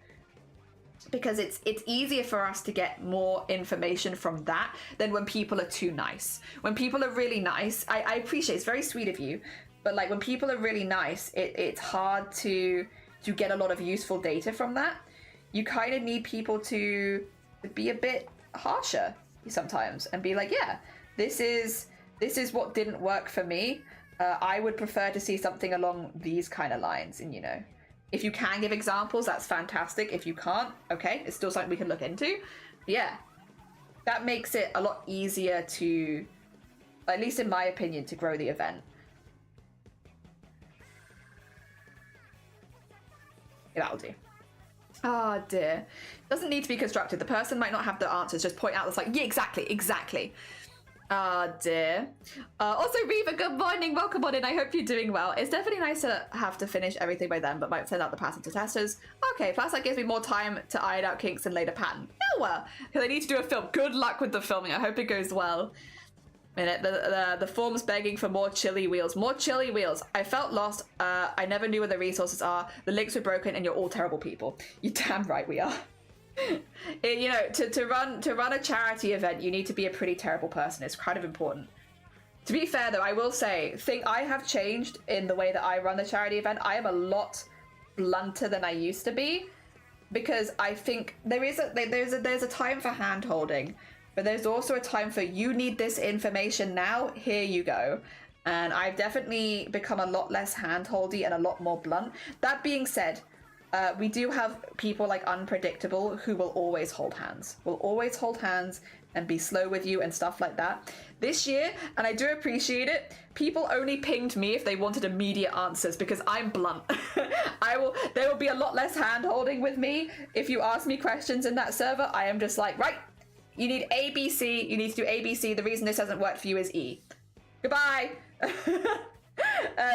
because it's easier for us to get more information from that than when people are too nice. When people are really nice, I appreciate, it's very sweet of you, but like when people are really nice, it's hard to get a lot of useful data from that. You kind of need people to be a bit harsher sometimes and be like, yeah, this is what didn't work for me. I would prefer to see something along these kind of lines, and you know, if you can give examples, that's fantastic. If you can't, okay, it's still something we can look into. But yeah, that makes it a lot easier to, at least in my opinion, to grow the event. Yeah, that'll do. Oh dear. Doesn't need to be constructed. The person might not have the answers. Just point out that's like, yeah, exactly. Oh dear. Also, Reva, good morning. Welcome on in. I hope you're doing well. It's definitely nice to have to finish everything by then, but might send out the pattern to testers. Okay, plus that gives me more time to iron out kinks and later pattern. Oh well, because I need to do a film. Good luck with the filming. I hope it goes well. The form's begging for more chili wheels. More chili wheels. I felt lost. I never knew where the resources are. The links were broken, and you're all terrible people. You're damn right we are. You know, to run a charity event, you need to be a pretty terrible person. It's kind of important. To be fair though, I will say, I have changed in the way that I run the charity event. I am a lot blunter than I used to be, because I think there's a time for hand holding, but there's also a time for, you need this information now, here you go. And I've definitely become a lot less hand-holdy and a lot more blunt. That being said, we do have people like Unpredictable who will always hold hands. Will always hold hands and be slow with you and stuff like that. This year, and I do appreciate it, people only pinged me if they wanted immediate answers, because I'm blunt. There will be a lot less hand-holding with me. If you ask me questions in that server, I am just like, right, you need ABC, you need to do ABC, the reason this hasn't worked for you is E. Goodbye!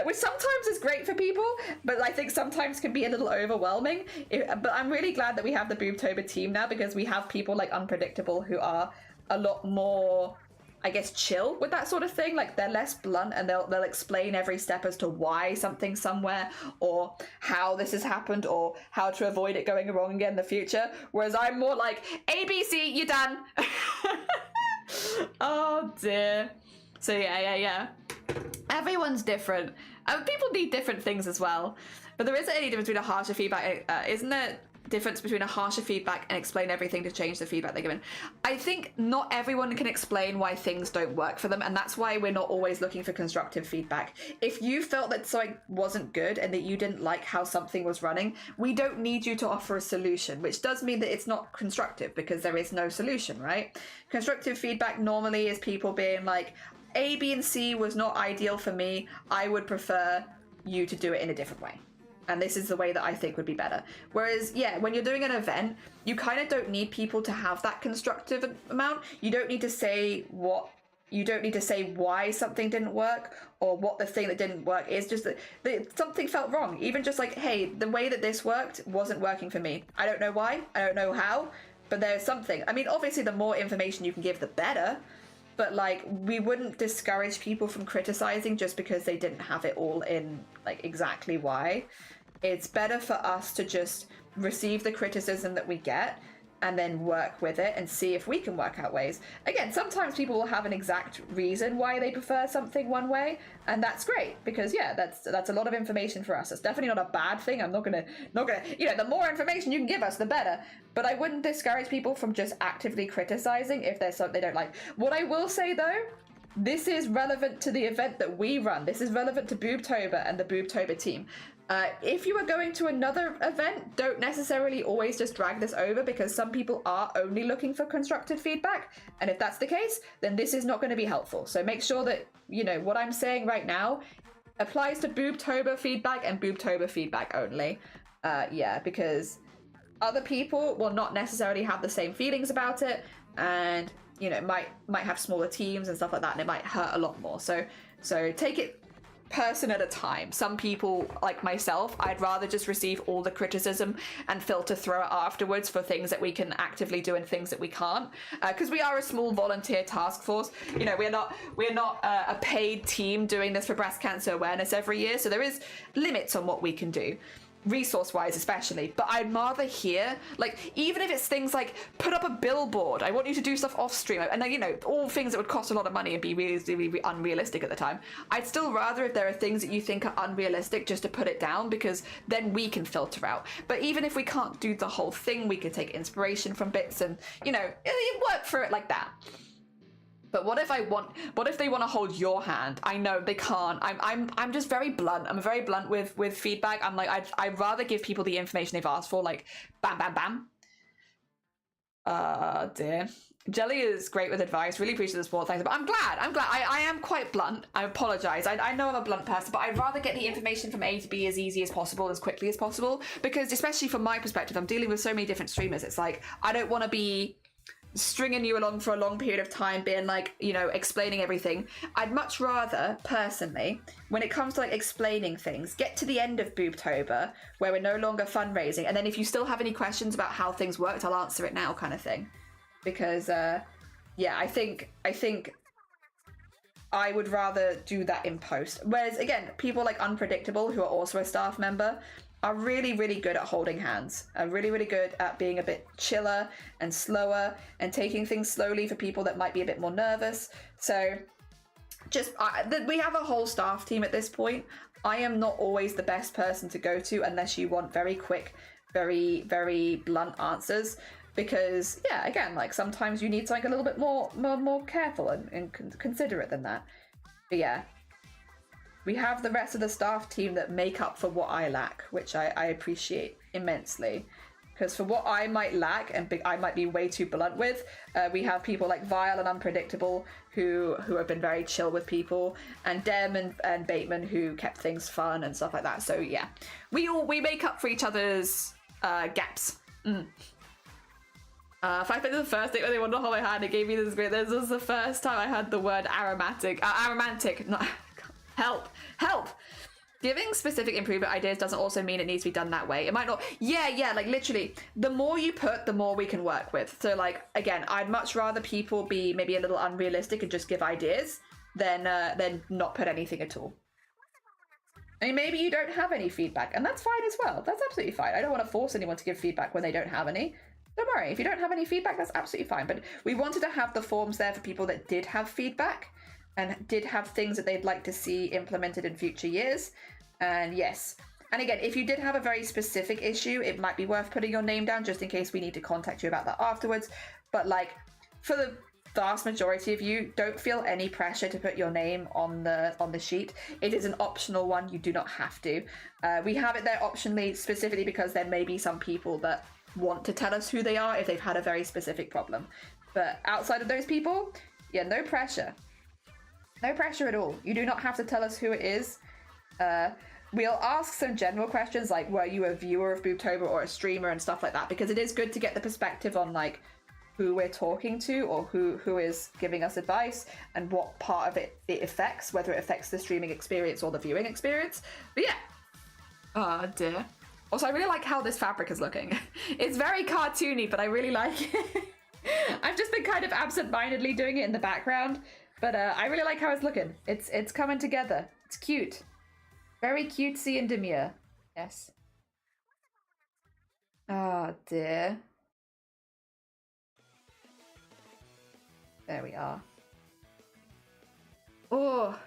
Which sometimes is great for people, but I think sometimes can be a little overwhelming. But I'm really glad that we have the Boobtober team now, because we have people like Unpredictable who are a lot more, I guess, chill with that sort of thing. Like, they're less blunt, and they'll explain every step as to why something's somewhere, or how this has happened, or how to avoid it going wrong again in the future. Whereas I'm more like, ABC, you're done. Oh dear. So yeah. Everyone's different. People need different things as well. But there isn't any difference between a harsher feedback. Isn't there difference between a harsher feedback and explain everything to change the feedback they're given? I think not everyone can explain why things don't work for them, and that's why we're not always looking for constructive feedback. If you felt that something wasn't good and that you didn't like how something was running, we don't need you to offer a solution, which does mean that it's not constructive, because there is no solution, right? Constructive feedback normally is people being like, A, B, and C was not ideal for me. I would prefer you to do it in a different way. And this is the way that I think would be better. Whereas, yeah, when you're doing an event, you kind of don't need people to have that constructive amount. You don't need to say why something didn't work or what the thing that didn't work is. Just that something felt wrong. Even just like, hey, the way that this worked wasn't working for me. I don't know why. I don't know how. But there's something. I mean, obviously, the more information you can give, the better. But like, we wouldn't discourage people from criticizing just because they didn't have it all in like exactly why. It's better for us to just receive the criticism that we get and then work with it and see if we can work out ways. Again, sometimes people will have an exact reason why they prefer something one way, and that's great because yeah, that's a lot of information for us. It's definitely not a bad thing. I'm not gonna, you know, the more information you can give us, the better. But I wouldn't discourage people from just actively criticizing if there's something they don't like. What I will say though, this is relevant to the event that we run. This is relevant to Boobtober and the Boobtober team. If you are going to another event, don't necessarily always just drag this over because some people are only looking for constructive feedback. And if that's the case, then this is not going to be helpful. So make sure that, you know, what I'm saying right now applies to Boobtober feedback and Boobtober feedback only. Yeah, because other people will not necessarily have the same feelings about it, and you know, might have smaller teams and stuff like that, and it might hurt a lot more. So take it person at a time. Some people, like myself, I'd rather just receive all the criticism and filter through it afterwards for things that we can actively do and things that we can't, because we are a small volunteer task force. You know, we're not a paid team doing this for breast cancer awareness every year, so there is limits on what we can do, resource-wise especially. But I'd rather hear, like, even if it's things like put up a billboard, I want you to do stuff off stream, and you know, all things that would cost a lot of money and be really unrealistic at the time. I'd still rather if there are things that you think are unrealistic just to put it down, because then we can filter out. But even if we can't do the whole thing, we can take inspiration from bits and, you know, work through it like that. But what if they want to hold your hand? I know they can't. I'm just very blunt. I'm very blunt with feedback. I'm like, I'd rather give people the information they've asked for, like bam, bam, bam. Dear. Jelly is great with advice. Really appreciate the support. Thanks. But I'm glad. I am quite blunt. I apologize. I know I'm a blunt person, but I'd rather get the information from A to B as easy as possible, as quickly as possible, because especially from my perspective, I'm dealing with so many different streamers. It's like, I don't want to be stringing you along for a long period of time being like, you know, explaining everything. I'd much rather, personally, when it comes to like explaining things, get to the end of Boobtober where we're no longer fundraising, and then if you still have any questions about how things worked, I'll answer it now, kind of thing. Because yeah, I think I would rather do that in post. Whereas again, people like Unpredictable, who are also a staff member, are really, really good at holding hands, are really, really good at being a bit chiller and slower and taking things slowly for people that might be a bit more nervous. So just, we have a whole staff team at this point. I am not always the best person to go to unless you want very quick, very, very blunt answers. Because, yeah, again, like sometimes you need something a little bit more careful and considerate than that. But yeah. We have the rest of the staff team that make up for what I lack, which I appreciate immensely. Because for what I might lack and I might be way too blunt with, we have people like Vile and Unpredictable who have been very chill with people, and Dem and Bateman who kept things fun and stuff like that. So yeah, we make up for each other's gaps. If I think the first date when they wanted to hold my hand, it gave me this great. This was the first time I had the word aromantic. Help! Giving specific improvement ideas doesn't also mean it needs to be done that way. It might not. Yeah, like literally, the more you put, the more we can work with. So like, again, I'd much rather people be maybe a little unrealistic and just give ideas than not put anything at all. I mean, maybe you don't have any feedback, and that's fine as well. That's absolutely fine. I don't want to force anyone to give feedback when they don't have any. Don't worry, if you don't have any feedback, that's absolutely fine. But we wanted to have the forms there for people that did have feedback and did have things that they'd like to see implemented in future years. And yes, and again, if you did have a very specific issue, it might be worth putting your name down just in case we need to contact you about that afterwards. But like, for the vast majority of you, don't feel any pressure to put your name on the sheet. It is an optional one. You do not have to. We have it there optionally, specifically because there may be some people that want to tell us who they are if they've had a very specific problem. But outside of those people, yeah, no pressure. No pressure at all. You do not have to tell us who it is. we'll ask some general questions like, were you a viewer of Boobtober or a streamer and stuff like that, because it is good to get the perspective on like who we're talking to or who is giving us advice and what part of it affects, whether it affects the streaming experience or the viewing experience. But yeah. Oh dear. Also, I really like how this fabric is looking. It's very cartoony, but I really like it. I've just been kind of absent-mindedly doing it in the background, but I really like how it's looking. It's coming together. It's cute. Very cutesy and demure. Yes. Oh dear. There we are. Oh.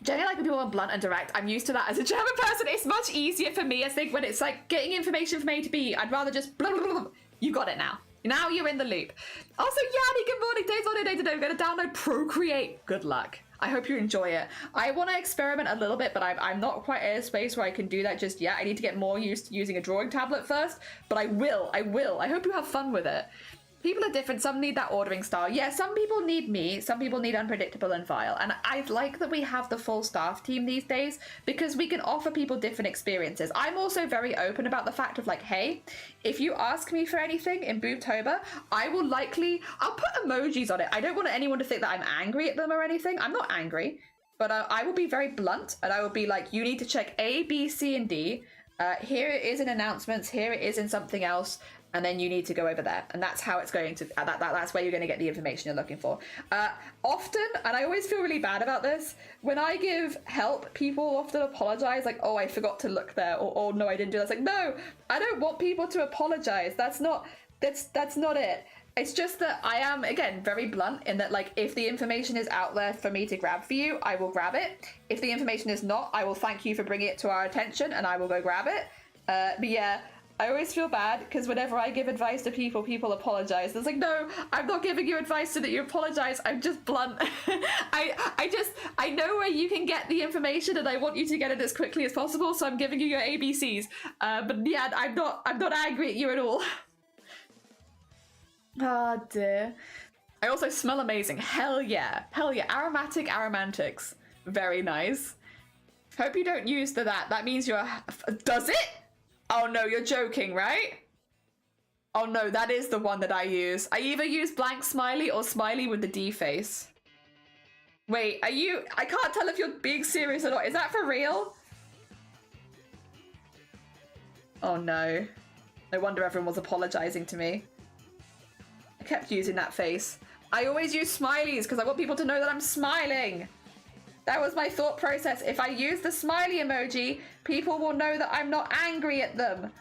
Generally, like when people are blunt and direct, I'm used to that as a German person. It's much easier for me, I think, when it's like getting information from A to B. I'd rather just blah, blah, blah, blah. You got it now. Now you're in the loop. Also, Yanni, good morning. Days on day to day. We're going to download Procreate. Good luck. I hope you enjoy it. I want to experiment a little bit, but I'm not quite at a space where I can do that just yet. I need to get more used to using a drawing tablet first, but I will. I hope you have fun with it. People are different. Some need that ordering style. Yeah, some people need me. Some people need unpredictable and vile. And I like that we have the full staff team these days because we can offer people different experiences. I'm also very open about the fact of like, hey, if you ask me for anything in Boobtober, I'll put emojis on it. I don't want anyone to think that I'm angry at them or anything. I'm not angry, but I will be very blunt and I will be like, you need to check A, B, C, and D. Here it is in announcements. Here it is in something else. And then you need to go over there. And that's how it's going to, that's where you're going to get the information you're looking for. Often, and I always feel really bad about this, when I give help, people often apologize, like, oh, I forgot to look there, or oh, no, I didn't do that. It's like, no, I don't want people to apologize. That's not it. It's just that I am, again, very blunt in that, like, if the information is out there for me to grab for you, I will grab it. If the information is not, I will thank you for bringing it to our attention, and I will go grab it. But yeah, I always feel bad because whenever I give advice to people, people apologize. It's like, no, I'm not giving you advice so that you apologize. I'm just blunt. I know where you can get the information and I want you to get it as quickly as possible. So I'm giving you your ABCs. But yeah, I'm not angry at you at all. Oh dear. I also smell amazing. Hell yeah. Hell yeah. Aromatic aromantics. Very nice. Hope you don't use that. That means you're... Does it? Oh no, you're joking, right? Oh no, that is the one that I use. I either use blank smiley or smiley with the D face. Wait, are you... I can't tell if you're being serious or not. Is that for real? Oh no. No wonder everyone was apologizing to me. I kept using that face. I always use smileys because I want people to know that I'm smiling. That was my thought process. If I use the smiley emoji, people will know that I'm not angry at them.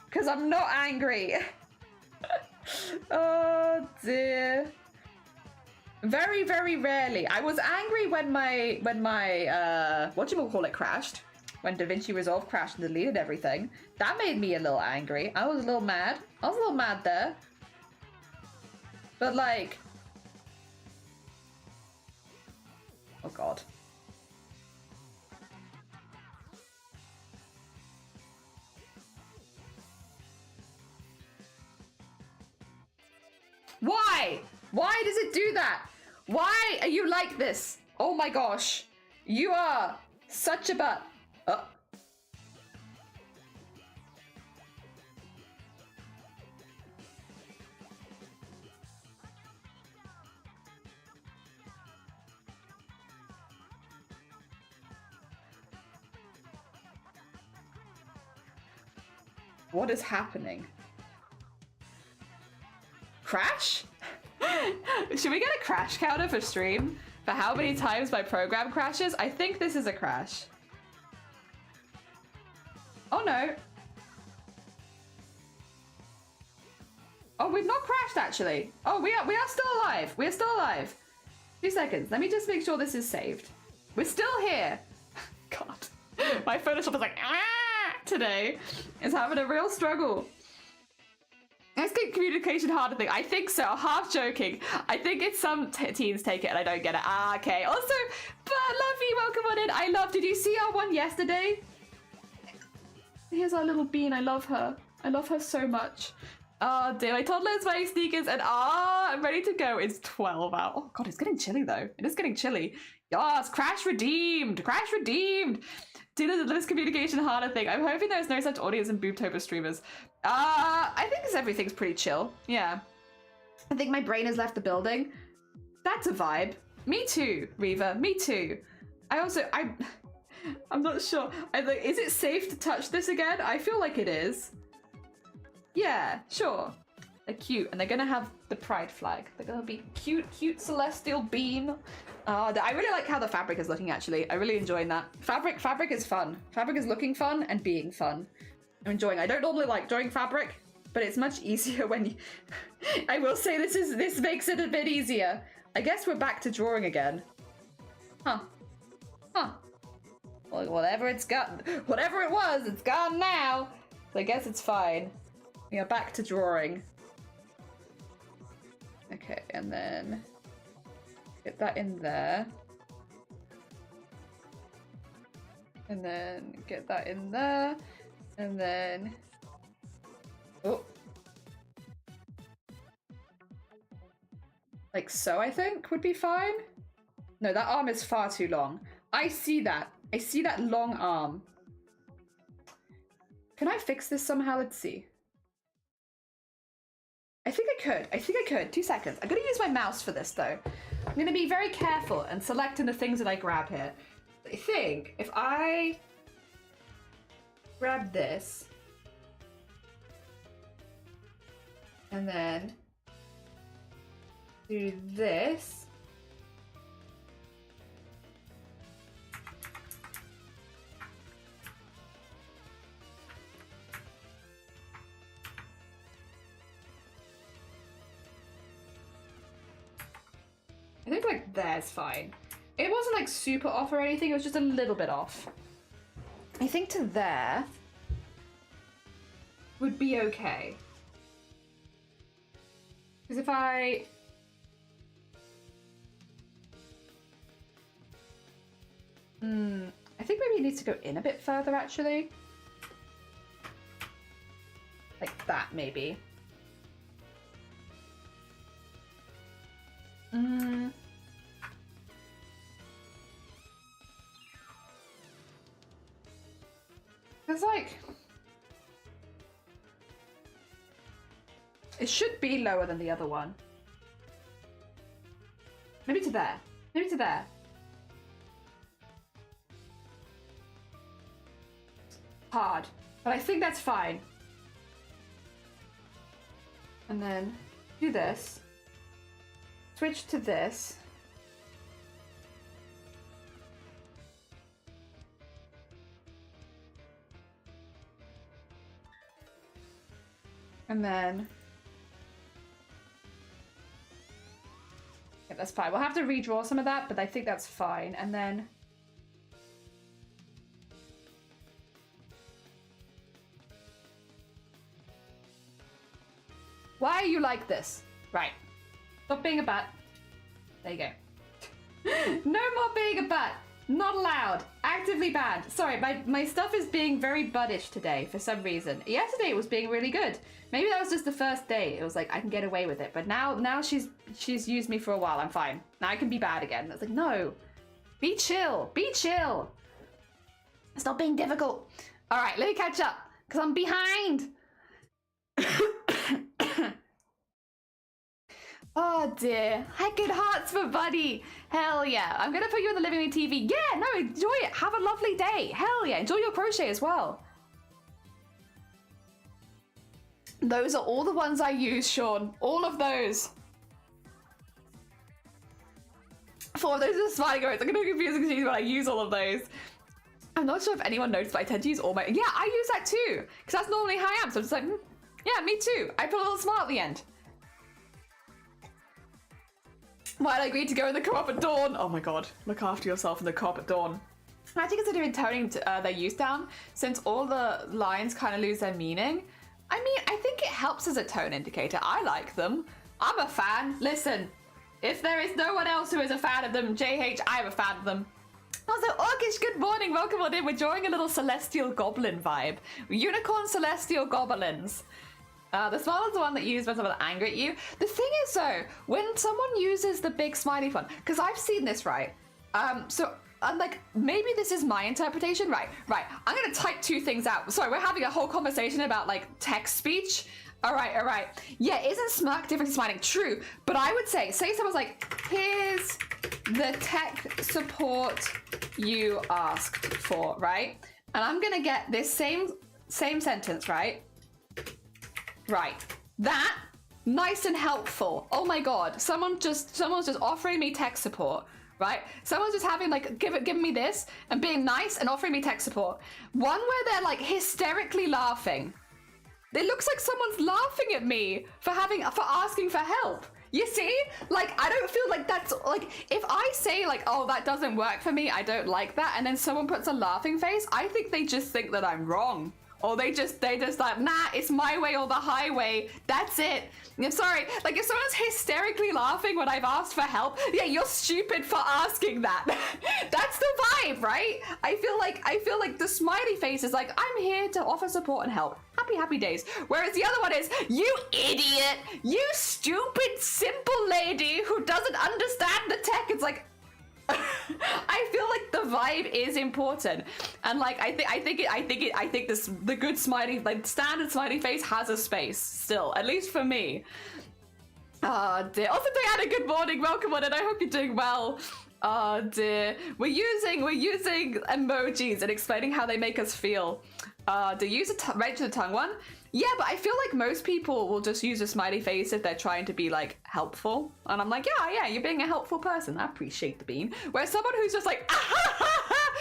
Because I'm not angry. Oh dear. Very, very rarely. I was angry when my whatchamacallit crashed. When DaVinci Resolve crashed and deleted everything. That made me a little angry. I was a little mad. I was a little mad there. But like... Oh god. Why? Why does it do that? Why are you like this? Oh my gosh. You are such a butt. Oh. What is happening? Crash? Should we get a crash counter for stream? For how many times my program crashes? I think this is a crash. Oh no. Oh, we've not crashed actually. Oh, we are still alive. We are still alive. 2 seconds. Let me just make sure this is saved. We're still here. God. My Photoshop is like, today. It's having a real struggle. Let's get communication harder thing. I think so. Half joking. I think it's some teens take it and I don't get it. Ah, okay. Also, but Lovey, welcome on in. I love. Did you see our one yesterday? Here's our little bean. I love her. I love her so much. Oh dear, my toddler is wearing sneakers and I'm ready to go. It's 12 out. Oh god, it's getting chilly though. It is getting chilly. Yes, crash redeemed. Crash redeemed. Do this communication harder thing. I'm hoping there's no such audience in Boobtober streamers. I think everything's pretty chill. Yeah. I think my brain has left the building. That's a vibe. Me too, Reva. Me too. I'm not sure. Is it safe to touch this again? I feel like it is. Yeah, sure. They're cute, and they're gonna have the pride flag. They're gonna be cute celestial beam. I really like how the fabric is looking, actually. I'm really enjoying that. Fabric is fun. Fabric is looking fun and being fun. I'm enjoying. I don't normally like drawing fabric, but it's much easier when you... I will say this makes it a bit easier. I guess we're back to drawing again. Huh. Well, whatever it was, it's gone now. So I guess it's fine. We are back to drawing. Okay, and then get that in there. And then get that in there. And then... Oh. Like so, I think, would be fine. No, that arm is far too long. I see that. I see that long arm. Can I fix this somehow? Let's see. I think I could. 2 seconds. I'm gonna use my mouse for this though. I'm gonna be very careful and selecting the things that I grab here. I think if I grab this and then do this. I think like there's fine. It wasn't like super off or anything, it was just a little bit off. I think to there would be okay. Because if I think maybe it needs to go in a bit further actually. Like that maybe. It's like... It should be lower than the other one. Maybe to there. Maybe to there. Hard. But I think that's fine. And then do this. Switch to this. And then... Yeah, that's fine. We'll have to redraw some of that, but I think that's fine. And then... Why are you like this? Right. Stop being a bat. There you go. No more being a bat. Not allowed. Actively banned. Sorry, my stuff is being very buddish today for some reason. Yesterday it was being really good. Maybe that was just the first day. It was like, I can get away with it. But now she's used me for a while. I'm fine. Now I can be bad again. It's like, no. Be chill. Be chill. Stop being difficult. All right, let me catch up. Because I'm behind. Oh dear. Heck, good hearts for Buddy. Hell yeah. I'm gonna put you on the living room TV. Yeah, no, enjoy it. Have a lovely day. Hell yeah. Enjoy your crochet as well. Those are all the ones I use, Sean. All of those. 4 of those are smiling words. I'm gonna be confusing to you when I use all of those. I'm not sure if anyone noticed, but I tend to use all my... Yeah, I use that too. Because that's normally how I am. So I'm just like, yeah, me too. I put a little smile at the end. Might I agree to go in the co-op at dawn? Oh my god, look after yourself in the co-op at dawn. I'm actually considering toning their use down, since all the lines kind of lose their meaning. I mean, I think it helps as a tone indicator. I like them. I'm a fan. Listen, if there is no one else who is a fan of them, JH, I'm a fan of them. Also, Orkish, good morning. Welcome on in. We're drawing a little celestial goblin vibe. Unicorn celestial goblins. The smile is the one that you use when someone's angry at you. The thing is though, when someone uses the big smiley one, because I've seen this, right? So I'm like, maybe this is my interpretation. Right. I'm gonna type two things out. Sorry, we're having a whole conversation about like text speech. All right. Yeah, isn't smirk different to smiling? True, but I would say someone's like, here's the tech support you asked for, right? And I'm gonna get this same sentence, right? Right. That nice and helpful. Oh my god, someone's just offering me tech support. Right? Someone's just having like giving me this and being nice and offering me tech support. One where they're like hysterically laughing. It looks like someone's laughing at me for asking for help. You see? Like, I don't feel like that's like, if I say like, oh, that doesn't work for me, I don't like that, and then someone puts a laughing face, I think they just think that I'm wrong. Or they just like, nah, it's my way or the highway. That's it. I'm sorry. Like, if someone's hysterically laughing when I've asked for help, yeah, you're stupid for asking that. That's the vibe, right? I feel like the smiley face is like, I'm here to offer support and help. Happy days. Whereas the other one is, you idiot, you stupid, simple lady who doesn't understand the tech. It's like, I feel like the vibe is important, and like I think the good smiley, like standard smiley face has a space still, at least for me. Oh dear. Also, Diana, good morning, welcome on, and I hope you're doing well. Oh dear. We're using emojis and explaining how they make us feel. Do you use a right to the tongue one? Yeah, but I feel like most people will just use a smiley face if they're trying to be like helpful. And I'm like, yeah, you're being a helpful person. I appreciate the bean. Whereas someone who's just like,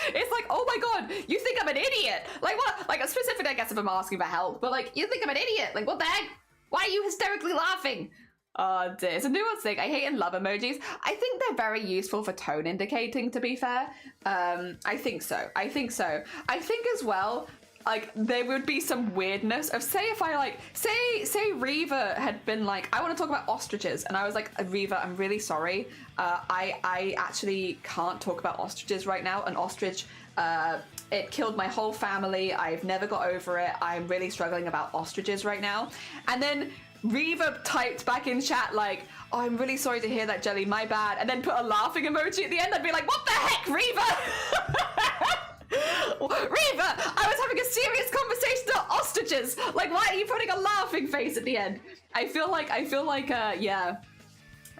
it's like, oh my god, you think I'm an idiot? Like what? Like specifically, I guess if I'm asking for help, but like, you think I'm an idiot? Like what the heck? Why are you hysterically laughing? Oh dear, it's a nuanced thing. I hate and love emojis. I think they're very useful for tone indicating, to be fair. I think so. I think as well, like there would be some weirdness of, say if I like say Reva had been like, I want to talk about ostriches, and I was like, Reva, I'm really sorry, I actually can't talk about ostriches right now. An ostrich, it killed my whole family, I've never got over it, I'm really struggling about ostriches right now. And then Reva typed back in chat like, oh, I'm really sorry to hear that, Jelly, my bad, and then put a laughing emoji at the end. I'd be like, what the heck, Reva? Reva, I was having a serious conversation about ostriches. Like, why are you putting a laughing face at the end? I feel like, yeah.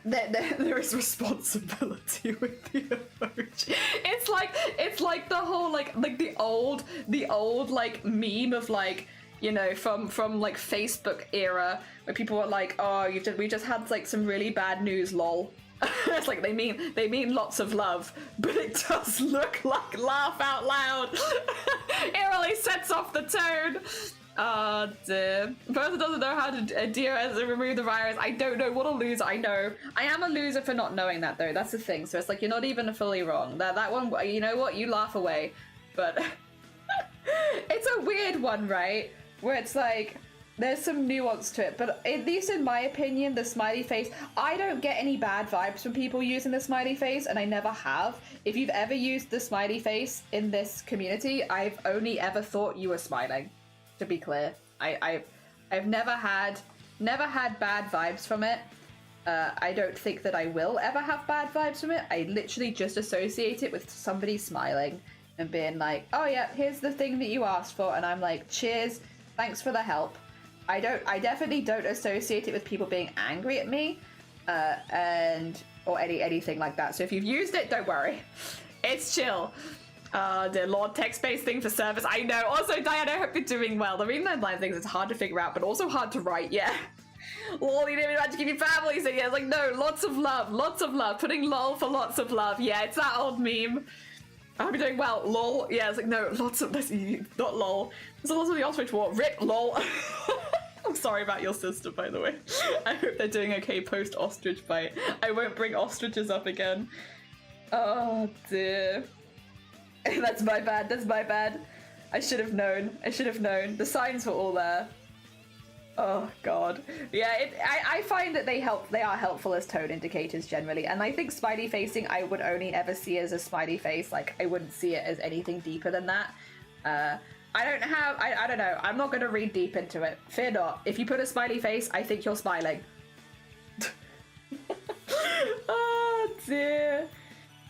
There is responsibility with the emoji. It's like the whole like the old like meme of like, you know, from like Facebook era where people were like, oh, we just had like some really bad news, lol. It's like they mean lots of love, but it does look like laugh out loud. It really sets off the tone. Oh dear. Person doesn't know how to adhere as to remove the virus. I don't know. What a loser. I know. I am a loser for not knowing that though. That's the thing. So it's like you're not even fully wrong. That one, you know what? You laugh away. But it's a weird one, right? Where it's like there's some nuance to it, but at least in my opinion, the smiley face, I don't get any bad vibes from people using the smiley face, and I never have. If you've ever used the smiley face in this community, I've only ever thought you were smiling, to be clear. I've never had bad vibes from it. I don't think that I will ever have bad vibes from it. I literally just associate it with somebody smiling and being like, oh yeah, here's the thing that you asked for, and I'm like, cheers, thanks for the help. I definitely don't associate it with people being angry at me, or anything like that. So if you've used it, don't worry, it's chill. The Lord text-based thing for service. I know. Also, Diana, I hope you're doing well. The reading line things, it's hard to figure out, but also hard to write. Yeah. Lol, you didn't even have to give your family. So yeah, it's like no, lots of love. Putting lol for lots of love. Yeah, it's that old meme. I hope you're doing well. Lol. Yeah, it's like no, lots of not lol. There's lots of the ostrich war. Rip lol. I'm sorry about your sister, by the way. I hope they're doing okay post ostrich bite. I won't bring ostriches up again. Oh dear. That's my bad. I should have known. The signs were all there. Oh god. Yeah, I find that they are helpful as tone indicators generally, and I think smiley facing I would only ever see as a smiley face. Like I wouldn't see it as anything deeper than that. I don't have, I don't know. I'm not going to read deep into it. Fear not. If you put a smiley face, I think you're smiling. Oh dear.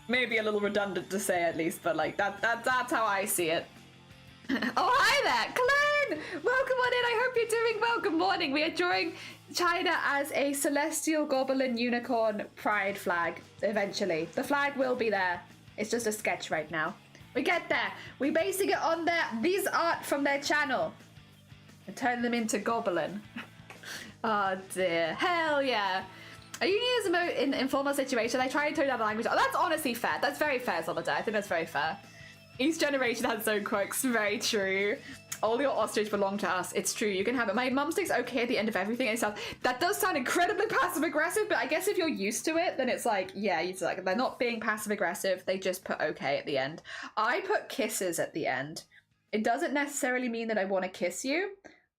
Maybe a little redundant to say at least, but like that's how I see it. Oh, hi there, Glenn! Welcome on in, I hope you're doing well. Good morning. We are drawing China as a celestial goblin unicorn pride flag, eventually. The flag will be there. It's just a sketch right now. We get there. We're basing it on these art from their channel. And turn them into goblin. Oh dear, hell yeah. Are you using this in informal situation? I try and tone down the language. Oh, that's honestly fair. That's very fair, Solidar. I think that's very fair. Each generation has its own quirks. Very true. All your ostrich belong to us. It's true. You can have it. My mum sticks okay at the end of everything and stuff. That does sound incredibly passive aggressive, but I guess if you're used to it, then it's like, yeah, it's like they're not being passive aggressive. They just put okay at the end. I put kisses at the end. It doesn't necessarily mean that I want to kiss you,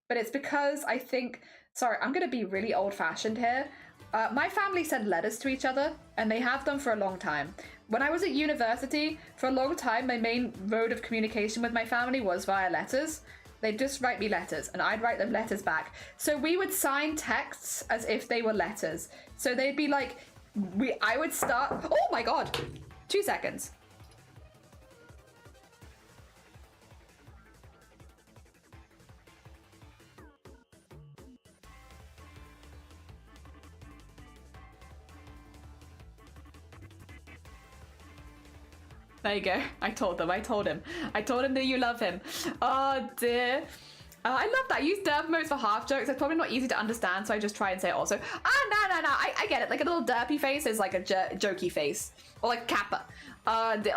but it's because I think. Sorry, I'm going to be really old-fashioned here. My family send letters to each other, and they have done for a long time. When I was at university, for a long time, my main mode of communication with my family was via letters. They'd just write me letters, and I'd write them letters back. So we would sign texts as if they were letters. So they'd be like, I would start, oh my God, 2 seconds. There you go. I told him that you love him. Oh dear. I love that. I use derp modes for half jokes. It's probably not easy to understand, so I just try and say it also. No. I get it. Like a little derpy face is like a jokey face. Or like kappa. Also,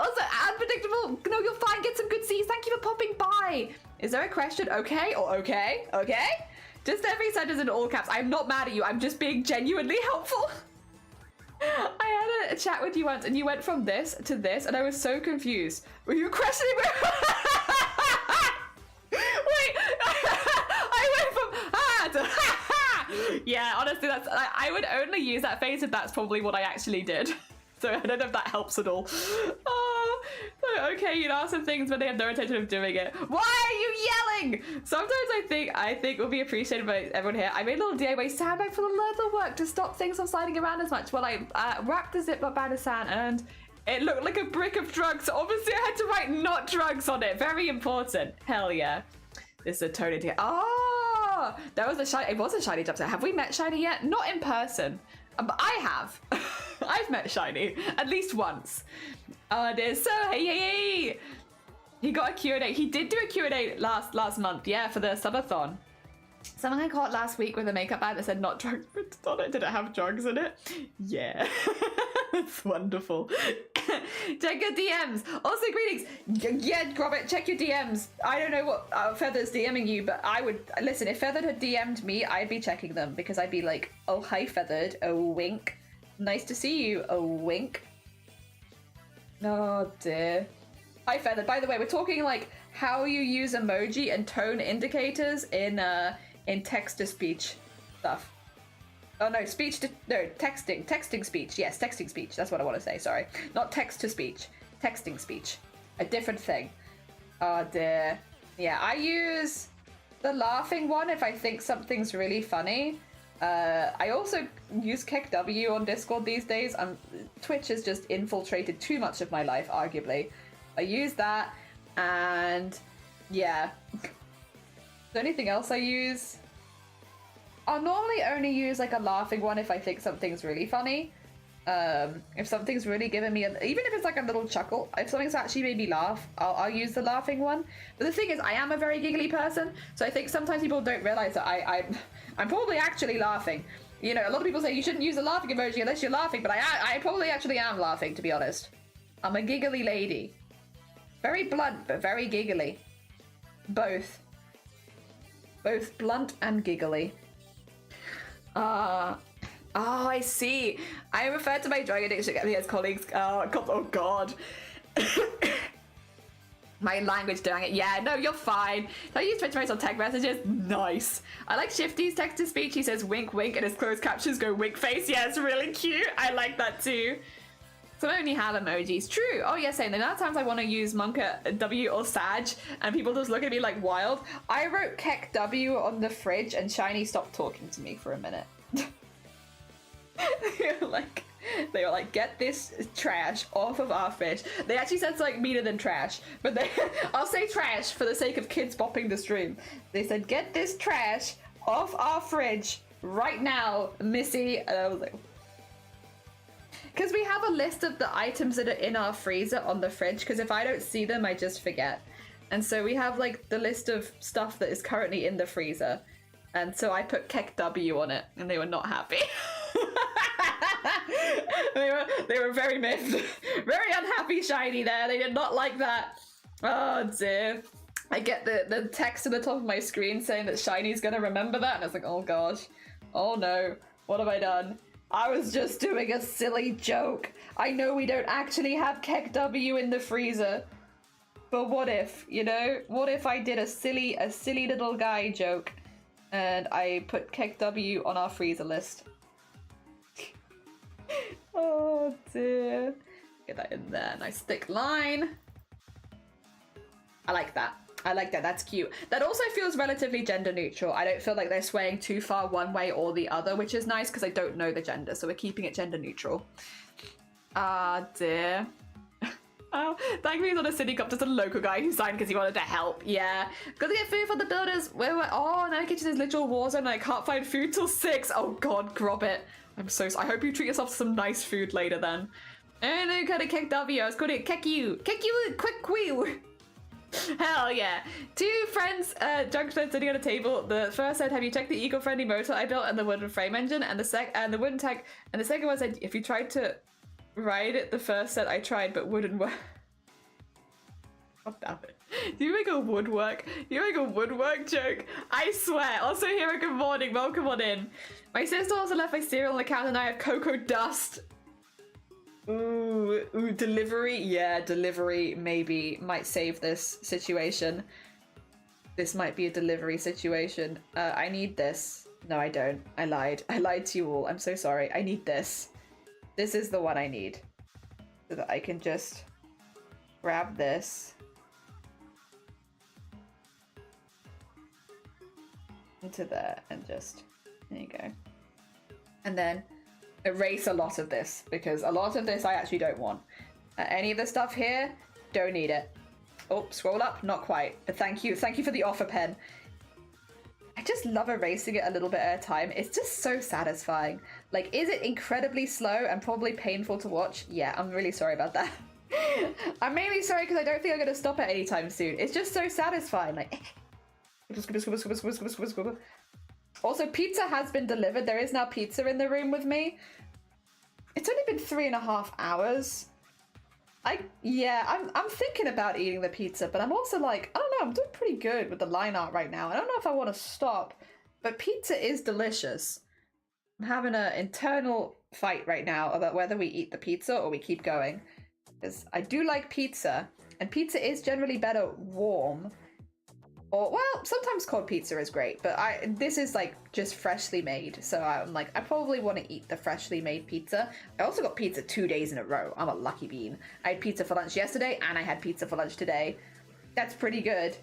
unpredictable. No, you're fine. Get some good C's. Thank you for popping by. Is there a question? Okay or okay? Okay? Just every sentence in all caps. I'm not mad at you. I'm just being genuinely helpful. I had a chat with you once and you went from this to this and I was so confused. Were you questioning me? Wait, I went from to yeah, honestly, I would only use that face if that's probably what I actually did. So I don't know if that helps at all. Oh, okay, you ask some things but they have no intention of doing it. Why are you yelling? Sometimes I think will be appreciated by everyone here. I made a little DIY sandbag for the leather work to stop things from sliding around as much. Well, I wrapped the ziploc bag of sand and it looked like a brick of drugs. So obviously I had to write not drugs on it. Very important. Hell yeah. This is a Tony here. Oh, that was a shiny. It was a shiny jump set. Have we met Shiny yet? Not in person. But I have. I've met Shiny at least once. Dear. So hey. He got a Q&A. He did do a Q&A last month. Yeah, for the subathon. Something I caught last week with a makeup bag that said not drugs printed on it. Did it have drugs in it? Yeah. That's wonderful. Check your DMs. Also, greetings. Yeah, Robert, check your DMs. I don't know what Feather's DMing you, but I would listen. If Feathered had DM'd me, I'd be checking them because I'd be like, oh, hi, Feathered. Oh, wink. Nice to see you. Oh, wink. Oh, dear. Hi, Feathered. By the way, we're talking like how you use emoji and tone indicators in text-to-speech stuff. Oh no, texting speech. Yes, texting speech. That's what I want to say. Sorry, not text to speech. Texting speech, a different thing. Oh dear. Yeah, I use the laughing one if I think something's really funny. I also use KickW on Discord these days. Twitch has just infiltrated too much of my life, arguably. I use that, and yeah. Is there anything else I use? I'll normally only use like a laughing one if I think something's really funny. If something's really giving me even if it's like a little chuckle, if something's actually made me laugh, I'll use the laughing one. But the thing is, I am a very giggly person, so I think sometimes people don't realize that I'm probably actually laughing. You know, a lot of people say you shouldn't use a laughing emoji unless you're laughing, but I probably actually am laughing, to be honest. I'm a giggly lady. Very blunt, but very giggly. Both blunt and giggly. Oh, I see. I referred to my drug addiction as colleagues. Oh God. My language doing it. Yeah, no, you're fine. I use Twitch on tech messages. Nice. I like Shifty's text-to-speech. He says wink, wink, and his closed captions go wink face. Yeah, it's really cute. I like that too. Some only have emojis. True. Oh, yeah, same. The amount of times I want to use Monka W or Sag, and people just look at me like wild. I wrote Keck W on the fridge, and Shiny stopped talking to me for a minute. They were like, get this trash off of our fish. They actually said something meaner than trash, but I'll say trash for the sake of kids bopping the stream. They said, get this trash off our fridge right now, Missy. And I was like, because we have a list of the items that are in our freezer on the fridge, because if I don't see them, I just forget. And so we have like the list of stuff that is currently in the freezer. And so I put Keck W on it, and they were not happy. they were very miffed. Very unhappy, Shiny there. They did not like that. Oh dear. I get the text at the top of my screen saying that Shiny's gonna remember that, and I was like, oh gosh. Oh no. What have I done? I was just doing a silly joke. I know we don't actually have Keck W in the freezer. But what if, you know? What if I did a silly little guy joke and I put Keck W on our freezer list? Oh dear. Get that in there. Nice thick line. I like that. I like that. That's cute. That also feels relatively gender neutral. I don't feel like they're swaying too far one way or the other, which is nice because I don't know the gender, so we're keeping it gender neutral. Ah, dear. Oh, thank me on a city cop, just a local guy who signed because he wanted to help. Yeah. Gotta get food for the builders. Oh, now the kitchen is literal war zone and I can't find food till 6. Oh god, grub it. I'm so sorry. I hope you treat yourself to some nice food later then. And I gotta Keck W. I was gonna Keck you. Keck you quick wheel. Hell yeah. 2 friends, junk friends sitting on a table. The first said, have you checked the eco-friendly motor I built and the wooden frame engine? And the wooden tag. And the second one said, if you tried to ride it, the first said I tried but wouldn't work. God damn it. Do you make a woodwork? You make a woodwork joke? I swear. Also, Hero, good morning. Welcome on in. My sister also left my cereal on the counter and I have cocoa dust. Ooh, delivery? Yeah, delivery maybe might save this situation. This might be a delivery situation. I need this. No, I don't. I lied. I lied to you all. I'm so sorry. I need this. This is the one I need. So that I can just grab this. Into there and just... There you go. And then erase a lot of this, because a lot of this I actually don't want. Any of the stuff here, don't need it. Oh, scroll up, not quite. But thank you for the offer pen. I just love erasing it a little bit at a time. It's just so satisfying. Like, is it incredibly slow and probably painful to watch? Yeah, I'm really sorry about that. I'm mainly sorry because I don't think I'm gonna stop it anytime soon. It's just so satisfying. Like, also, pizza has been delivered. There is now pizza in the room with me. It's only been 3.5 hours. I'm thinking about eating the pizza, but I'm also like, I don't know, I'm doing pretty good with the line art right now. I don't know if I want to stop, but pizza is delicious. I'm having an internal fight right now about whether we eat the pizza or we keep going. Because I do like pizza, and pizza is generally better warm. Or, well, sometimes cold pizza is great, but this is like just freshly made. So I'm like, I probably want to eat the freshly made pizza. I also got pizza 2 days in a row. I'm a lucky bean. I had pizza for lunch yesterday and I had pizza for lunch today. That's pretty good.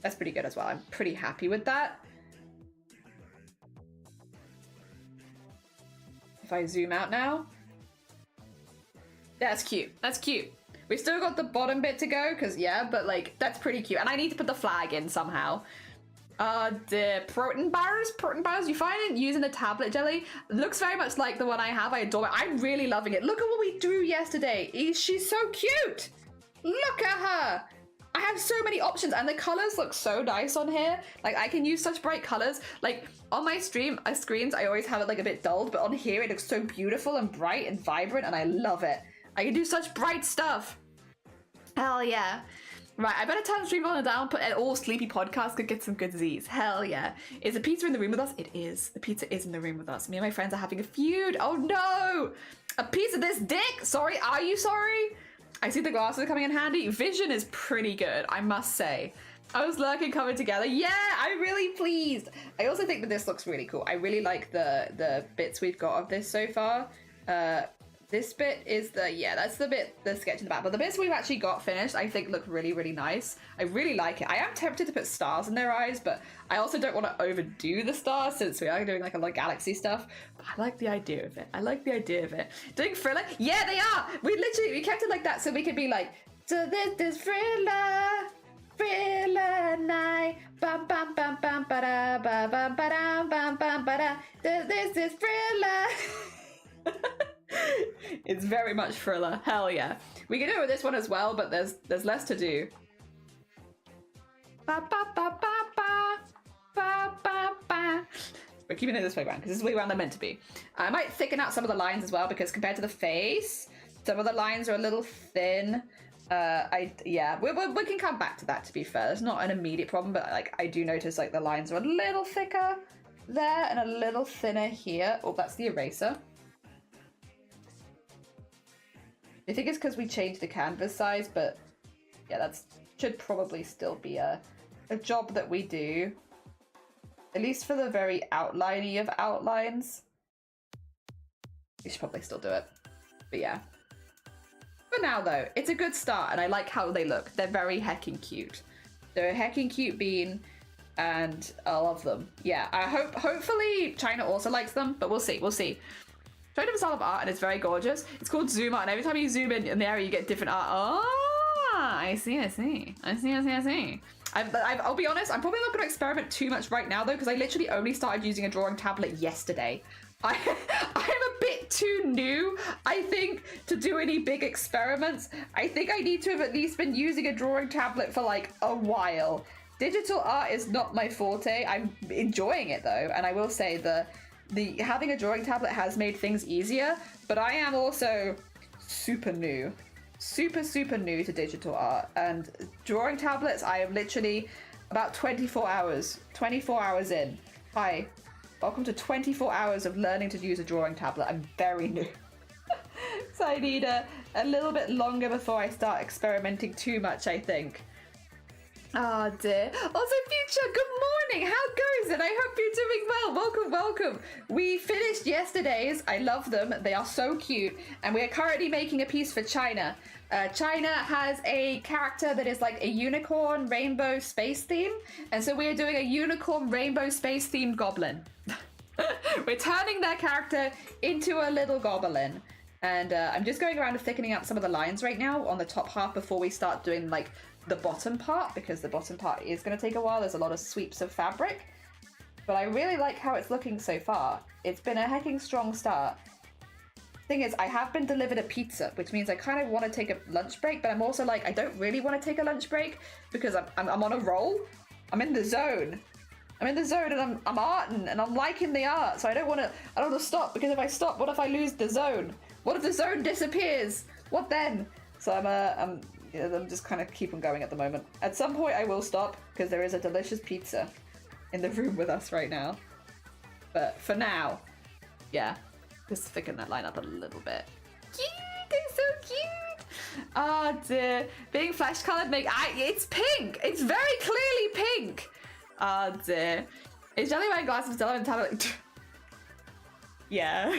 That's pretty good as well. I'm pretty happy with that. If I zoom out now. That's cute. That's cute. We still got the bottom bit to go, because, yeah, but, like, that's pretty cute. And I need to put the flag in somehow. The protein bars, you find it using the tablet jelly. It looks very much like the one I have. I adore it. I'm really loving it. Look at what we drew yesterday. She's so cute. Look at her. I have so many options, and the colors look so nice on here. Like, I can use such bright colors. Like, on my screens, I always have it, like, a bit dulled, but on here, it looks so beautiful and bright and vibrant, and I love it. I can do such bright stuff. Hell yeah. Right, I better turn the stream on down, put an all sleepy podcast could get some good Z's. Hell yeah. Is the pizza in the room with us? It is. The pizza is in the room with us. Me and my friends are having a feud. Oh no! A piece of this dick? Sorry, are you sorry? I see the glasses are coming in handy. Vision is pretty good, I must say. I was lurking coming together. Yeah, I'm really pleased. I also think that this looks really cool. I really like the bits we've got of this so far. This bit is that's the bit, the sketch in the back. But the bits we've actually got finished, I think look really, really nice. I really like it. I am tempted to put stars in their eyes, but I also don't want to overdo the stars since we are doing like a lot of galaxy stuff. But I like the idea of it. I like the idea of it. Doing thriller? Yeah, they are. We kept it like that so we could be like, so this thriller night, bam bam bam bam ba da ba bam ba da bam bam ba da. This is thriller. It's very much thriller. Hell yeah. We can do it with this one as well, but there's less to do. Ba ba ba ba ba ba ba ba. We're keeping it this way around because this is the way around they're meant to be. I might thicken out some of the lines as well because compared to the face, some of the lines are a little thin. We can come back to that, to be fair. It's not an immediate problem, but like I do notice like the lines are a little thicker there and a little thinner here. Oh, that's the eraser. I think it's because we changed the canvas size, but yeah, that should probably still be a job that we do. At least for the very outliney of outlines. We should probably still do it. But yeah. For now though, it's a good start and I like how they look. They're very heckin' cute. They're a heckin' cute bean and I love them. Yeah, hopefully China also likes them, but we'll see, we'll see. Tried a style of art and it's very gorgeous. It's called zoom art and every time you zoom in the area you get different art. Oh, I see. I'll be honest, I'm probably not going to experiment too much right now though because I literally only started using a drawing tablet yesterday. I'm a bit too new, I think, to do any big experiments. I think I need to have at least been using a drawing tablet for like a while. Digital art is not my forte. I'm enjoying it though, and I will say the having a drawing tablet has made things easier, but I am also super new to digital art, and drawing tablets I am literally about 24 hours in. Hi, welcome to 24 hours of learning to use a drawing tablet. I'm very new. So I need a little bit longer before I start experimenting too much, I think. Oh dear. Also, Future, good morning. How goes it? I hope you're doing well. Welcome, welcome. We finished yesterday's. I love them. They are so cute. And we are currently making a piece for China. China has a character that is like a unicorn rainbow space theme. And so we are doing a unicorn rainbow space themed goblin. We're turning their character into a little goblin. And I'm just going around and thickening up some of the lines right now on the top half before we start doing like the bottom part, because the bottom part is going to take a while. There's a lot of sweeps of fabric, but I really like how it's looking so far. It's been a hecking strong start. Thing is, I have been delivered a pizza, which means I kind of want to take a lunch break, but I'm also like, I don't really want to take a lunch break because I'm on a roll. I'm in the zone. And I'm arting and I'm liking the art, so I don't want to stop, because if I stop, what if I lose the zone? What if the zone disappears? What then? So I'm just kind of keep on going at the moment. At some point I will stop because there is a delicious pizza in the room with us right now. But for now, yeah, just thicken that line up a little bit. Cute, they're so cute. Oh dear, being flesh colored it's pink. It's very clearly pink. Oh dear. Is Jelly wearing glasses still in tablet? Yeah.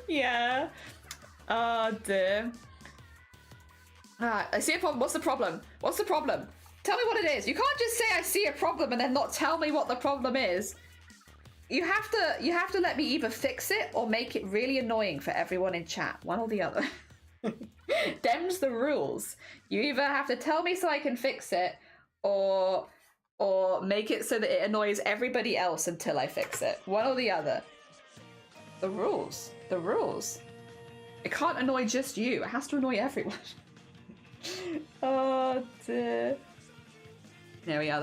Yeah. Oh dear. I see a problem. What's the problem? What's the problem? Tell me what it is. You can't just say I see a problem and then not tell me what the problem is. You have to let me either fix it or make it really annoying for everyone in chat. One or the other. Dem's the rules. You either have to tell me so I can fix it or make it so that it annoys everybody else until I fix it. One or the other. The rules. The rules. It can't annoy just you. It has to annoy everyone. Oh dear. There we are.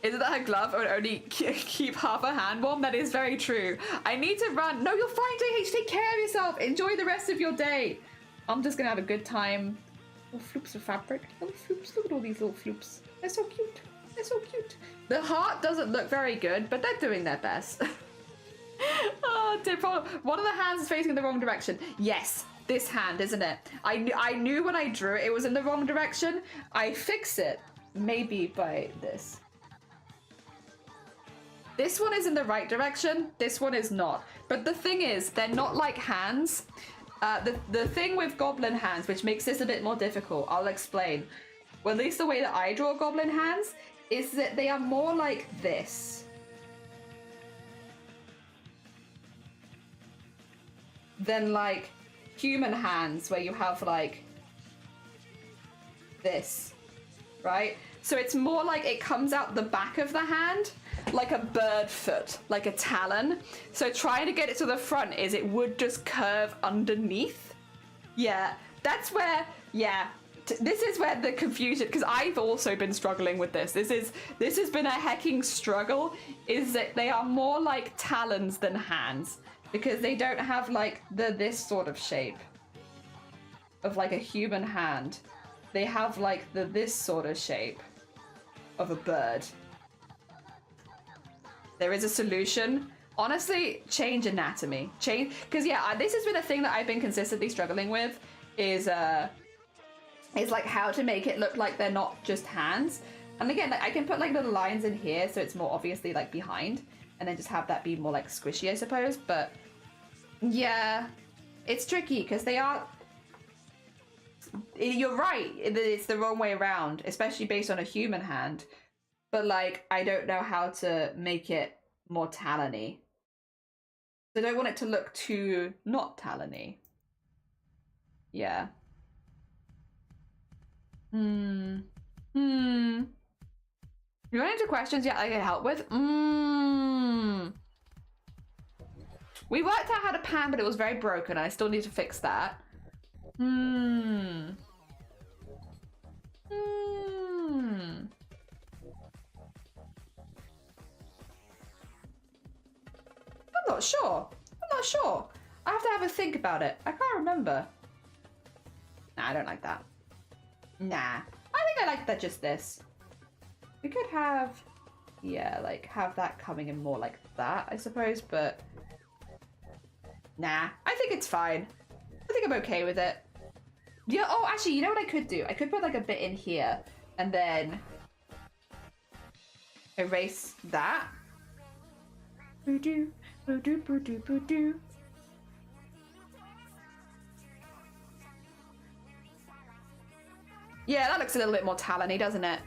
Isn't that her glove or only keep half her hand warm? That is very true. I need to run. No, you're fine, JH. Take care of yourself. Enjoy the rest of your day. I'm just gonna have a good time. Little floops of fabric. Little floops. Look at all these little floops. They're so cute. They're so cute. The heart doesn't look very good, but they're doing their best. Oh, dear problem. One of the hands is facing in the wrong direction. Yes, this hand, isn't it? I knew when I drew it, it was in the wrong direction. I fix it, maybe by this. This one is in the right direction. This one is not. But the thing is, they're not like hands. The thing with goblin hands, which makes this a bit more difficult, I'll explain. Well, at least the way that I draw goblin hands is that they are more like this. Than like human hands where you have like this, right? So it's more like it comes out the back of the hand, like a bird foot, like a talon. So trying to get it to the front is it would just curve underneath. Yeah, that's where, yeah, this is where the confusion, because I've also been struggling with this. This has been a hecking struggle, is that they are more like talons than hands, because they don't have like this sort of shape of like a human hand. They have like this sort of shape of a bird. There is a solution. Honestly, change anatomy. Change, because yeah, this has been a thing that I've been consistently struggling with, is like how to make it look like they're not just hands. And again, like, I can put like little lines in here so it's more obviously like behind, and then just have that be more like squishy, I suppose. But yeah, it's tricky because they are, you're right, it's the wrong way around, especially based on a human hand. But like, I don't know how to make it more talony. I don't want it to look too not talony. Yeah. You run into questions yet I can help with? We worked out how to pan, but it was very broken. I still need to fix that. I'm not sure. I'm not sure. I have to have a think about it. I can't remember. Nah, I don't like that. Nah. I think I like that, just this. We could have, yeah, like have that coming in more like that, I suppose, but nah, I think it's fine. I think I'm okay with it. Yeah, oh, actually, you know what I could do? I could put like a bit in here and then erase that. Boo-doo, boo-doo, boo-doo, boo-doo. Yeah, that looks a little bit more talony, doesn't it?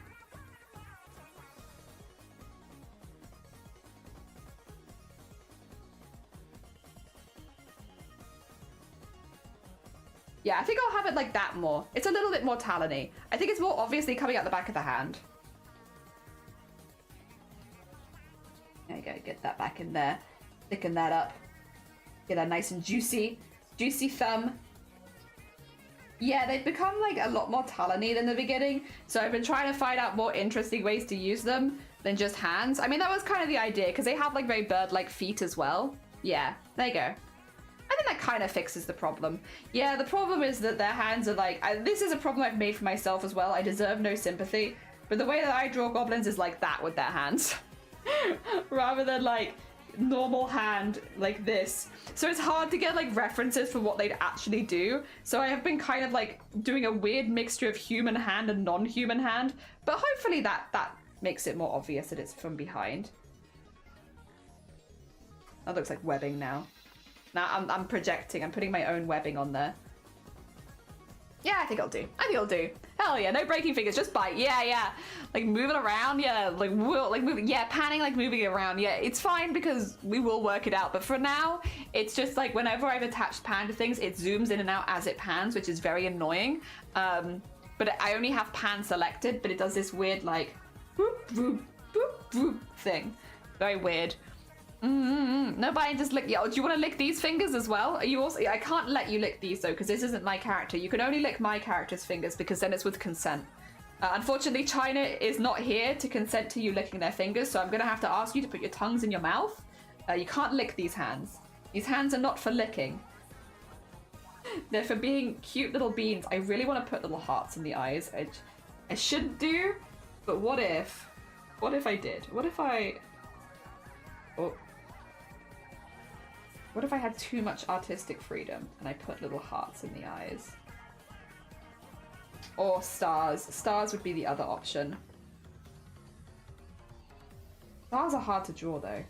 Yeah, I think I'll have it like that more. It's a little bit more talony. I think it's more obviously coming out the back of the hand. There you go, get that back in there. Thicken that up. Get that nice and juicy. Juicy thumb. Yeah, they've become like a lot more talony than the beginning, so I've been trying to find out more interesting ways to use them than just hands. I mean, that was kind of the idea, because they have like very bird-like feet as well. Yeah, there you go. I think that kind of fixes the problem. Yeah, the problem is that their hands are like, this is a problem I've made for myself as well. I deserve no sympathy, but the way that I draw goblins is like that with their hands. Rather than like normal hand like this. So it's hard to get like references for what they'd actually do. So I have been kind of like doing a weird mixture of human hand and non-human hand, but hopefully that makes it more obvious that it's from behind. That looks like webbing now. Now I'm projecting, I'm putting my own webbing on there. Yeah, I think I'll do. I think I'll do. Hell yeah, no breaking fingers, just bite. Yeah, yeah. Like moving around, yeah, like moving, yeah, panning, like moving it around. Yeah, it's fine because we will work it out. But for now, it's just like whenever I've attached pan to things, it zooms in and out as it pans, which is very annoying. But I only have pan selected, but it does this weird like whoop, whoop, whoop, whoop thing. Very weird. No, but I just lick. Yeah, do you want to lick these fingers as well? Are you also? I can't let you lick these though, because this isn't my character. You can only lick my character's fingers because then it's with consent. Unfortunately, China is not here to consent to you licking their fingers, so I'm gonna have to ask you to put your tongues in your mouth. You can't lick these hands. These hands are not for licking. They're for being cute little beans. I really want to put little hearts in the eyes. I shouldn't do, but what if? What if I did? What if I? Oh. What if I had too much artistic freedom and I put little hearts in the eyes? Or stars. Stars would be the other option. Stars are hard to draw though.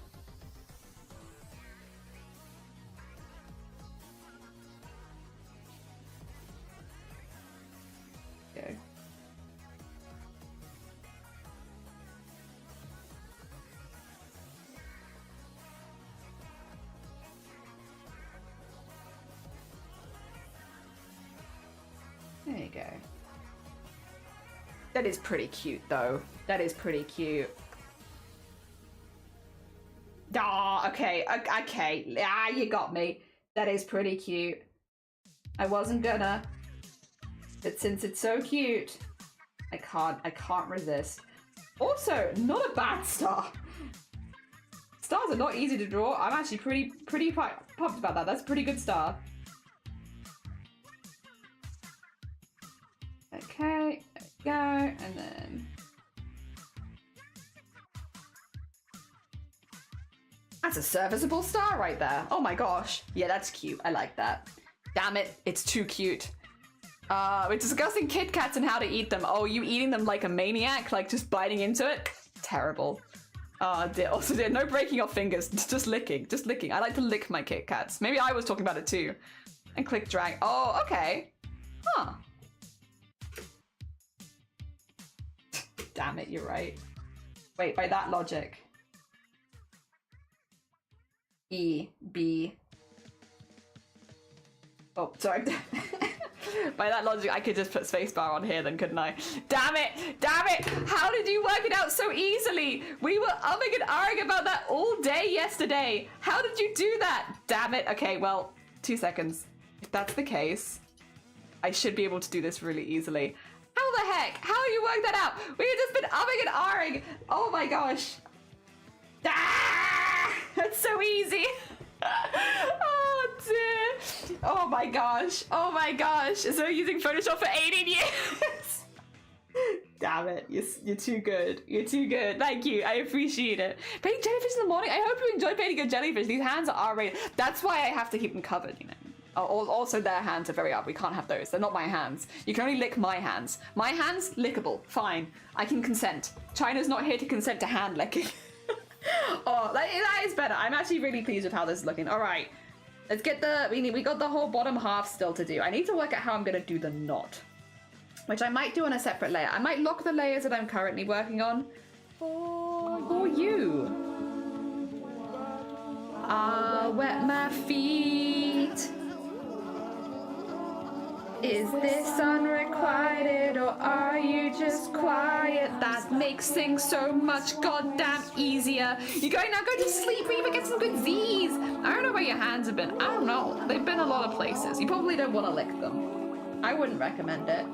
Go. There you go. That is pretty cute though. That is pretty cute. Ah, okay, okay. Ah, you got me. That is pretty cute. I wasn't gonna, but since it's so cute, I can't resist. Also, not a bad star. Stars are not easy to draw. I'm actually pretty pumped about that. That's a pretty good star. Okay, there we go, and then that's a serviceable star right there. Oh my gosh. Yeah, that's cute. I like that. Damn it, it's too cute. We're discussing Kit Kats and how to eat them. Oh, you eating them like a maniac? Like just biting into it? Terrible. Oh dear. Also dear, no breaking your fingers. Just licking. Just licking. I like to lick my Kit Kats. Maybe I was talking about it too. And click drag. Oh, okay. Huh. Damn it, you're right. Wait, by that logic. E, B. Oh, sorry. By that logic, I could just put spacebar on here then, couldn't I? Damn it! Damn it! How did you work it out so easily? We were umming and ahhing about that all day yesterday. How did you do that? Damn it. Okay, well, 2 seconds. If that's the case, I should be able to do this really easily. How the heck? How you worked that out? We've just been umming and ahhing. Oh my gosh. Ah! That's so easy. Oh dear. Oh my gosh. Oh my gosh. So using Photoshop for 18 years. Damn it. You're too good. You're too good. Thank you. I appreciate it. Painting jellyfish in the morning. I hope you enjoyed painting a jellyfish. These hands are R-rated. That's why I have to keep them covered, you know. Also, their hands are very up. We can't have those. They're not my hands. You can only lick my hands. My hands, lickable. Fine. I can consent. China's not here to consent to hand licking. Oh, that is better. I'm actually really pleased with how this is looking. All right. Let's get the... We got the whole bottom half still to do. I need to work out how I'm going to do the knot. Which I might do on a separate layer. I might lock the layers that I'm currently working on for you. I'll wet my feet. Is this unrequited or are you just quiet? That makes things so much goddamn easier. You're going now, go to sleep or even get some good Z's. I don't know where your hands have been. I don't know. They've been a lot of places. You probably don't want to lick them. I wouldn't recommend it.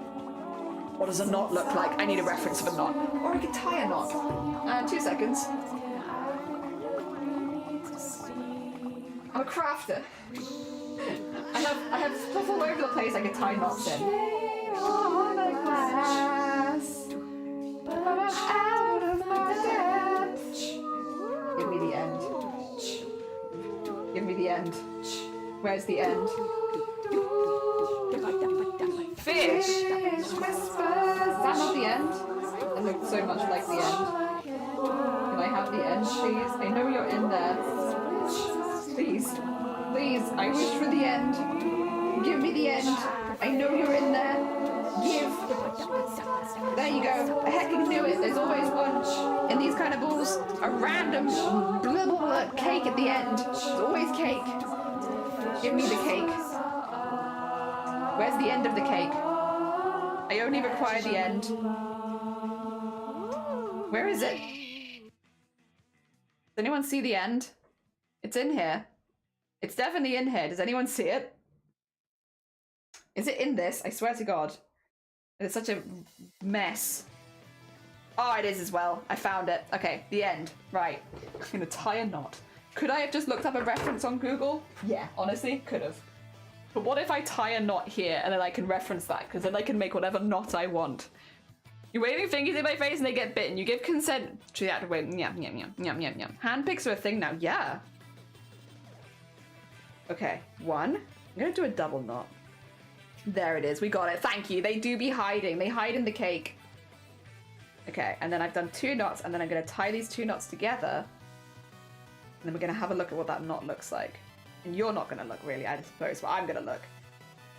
What does a knot look like? I need a reference of a knot. Or I could tie a knot. 2 seconds. I'm a crafter. I have stuff all over the place I can tie knots in. On a glass, but I'm out of my depth. Give me the end. Give me the end. Where's the end? Fish! Whispers! Is that not the end? That looked so much like the end. Can I have the end, please? I know you're in there. Please. Please, I wish for the end. Give me the end. I know you're in there. Give. There you go. I heckin' knew it. There's always one in these kind of balls. A random cake at the end. There's always cake. Give me the cake. Where's the end of the cake? I only require the end. Where is it? Does anyone see the end? It's in here. It's definitely in here. Does anyone see it? Is it in this? I swear to God. It's such a mess. Oh, it is as well. I found it. Okay, the end. Right. I'm gonna tie a knot. Could I have just looked up a reference on Google? Yeah, honestly, could have. But what if I tie a knot here and then I can reference that? Because then I can make whatever knot I want. You're waving fingers in my face and they get bitten. You give consent to that. Wait, yum, yum, yum, yum, yum, yum. Handpicks are a thing now. Yeah. Okay, one. I'm gonna do a double knot. There it is, we got it. Thank you. They do be hiding. They hide in the cake. Okay, and then I've done 2 knots, and then I'm gonna tie these 2 knots together. And then we're gonna have a look at what that knot looks like. And you're not gonna look really, I suppose, but I'm gonna look.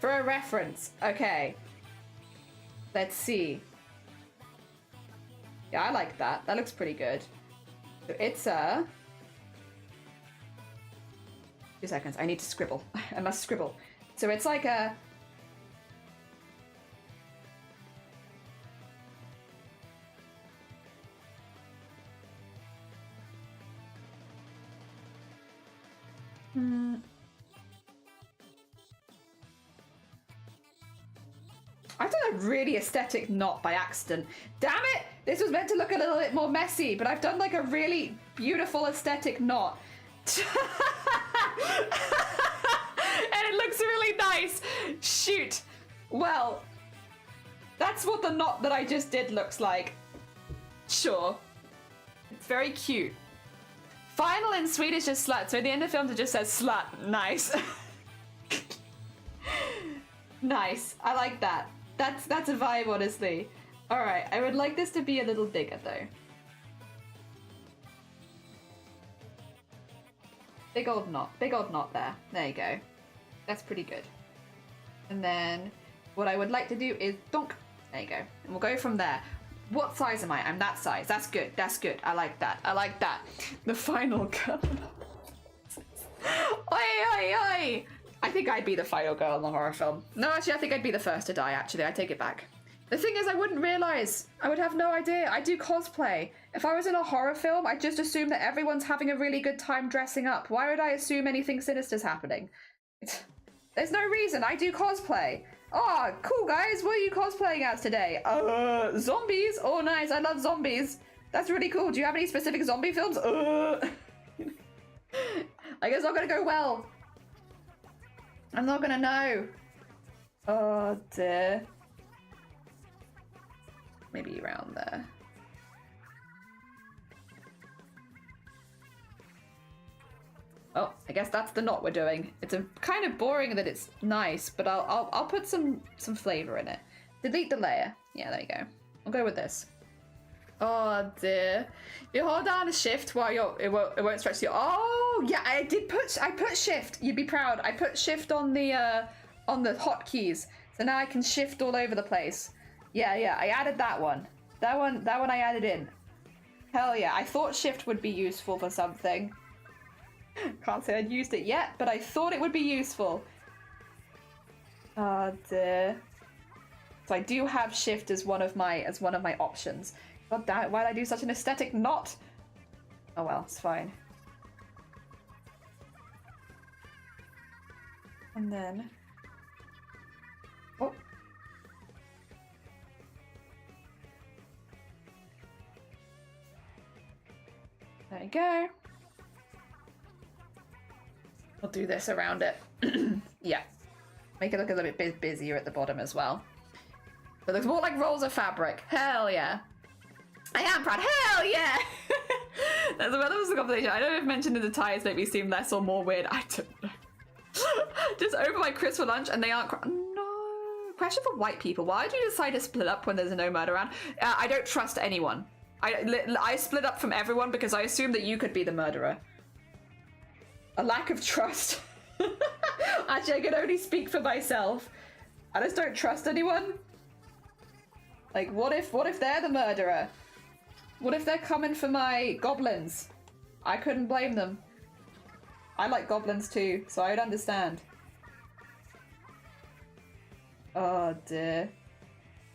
For a reference, okay. Let's see. Yeah, I like that. That looks pretty good. So it's a... 2 seconds, I need to scribble. I must scribble. So it's like a... I've done a really aesthetic knot by accident. Damn it! This was meant to look a little bit more messy, but I've done like a really beautiful aesthetic knot. And it looks really nice. Shoot. Well, that's what the knot that I just did looks like. Sure. It's very cute. Final in Swedish is slut, so at the end of the film it just says slut. Nice. Nice. I like that. That's a vibe, honestly. Alright, I would like this to be a little bigger though. Big old knot there. There you go. That's pretty good. And then what I would like to do is donk. There you go. And we'll go from there. What size am I? I'm that size. That's good. That's good. I like that. I like that. The final girl. Oi, oi, oi! I think I'd be the final girl in the horror film. No, actually, I think I'd be the first to die, actually. I take it back. The thing is, I wouldn't realise. I would have no idea. I do cosplay. If I was in a horror film, I'd just assume that everyone's having a really good time dressing up. Why would I assume anything sinister's happening? There's no reason. I do cosplay. Oh, cool, guys. What are you cosplaying as today? Zombies. Oh, nice. I love zombies. That's really cool. Do you have any specific zombie films? I guess not gonna go well. I'm not gonna know. Oh, dear. Maybe around there. Oh, I guess that's the knot we're doing. It's a kind of boring that it's nice, but I'll put some flavor in it. Delete the layer. Yeah, there you go. I'll go with this. Oh dear. You hold down shift while it won't stretch you. Oh yeah, I put shift. You'd be proud. I put shift on the hotkeys, so now I can shift all over the place. Yeah, I added that one. That one I added in. Hell yeah, I thought shift would be useful for something. Can't say I'd used it yet, but I thought it would be useful. Oh dear. So I do have shift as one of my options. God damn it, why did I do such an aesthetic knot? Oh well, it's fine. And then... Oh. There you go. We'll do this around it. Yeah. Make it look a little bit busier at the bottom as well. So it looks more like rolls of fabric. Hell yeah. I am proud. Hell yeah! That was the conversation. I don't know if mentioning the ties make me seem less or more weird. I don't know. Just over my crisp for lunch and they aren't... No. Question for white people. Why did you decide to split up when there's no murder around? I don't trust anyone. I split up from everyone because I assumed that you could be the murderer. A lack of trust. Actually, I can only speak for myself. I just don't trust anyone. Like, what if they're the murderer? What if they're coming for my goblins? I couldn't blame them. I like goblins too, so I'd understand. Oh dear.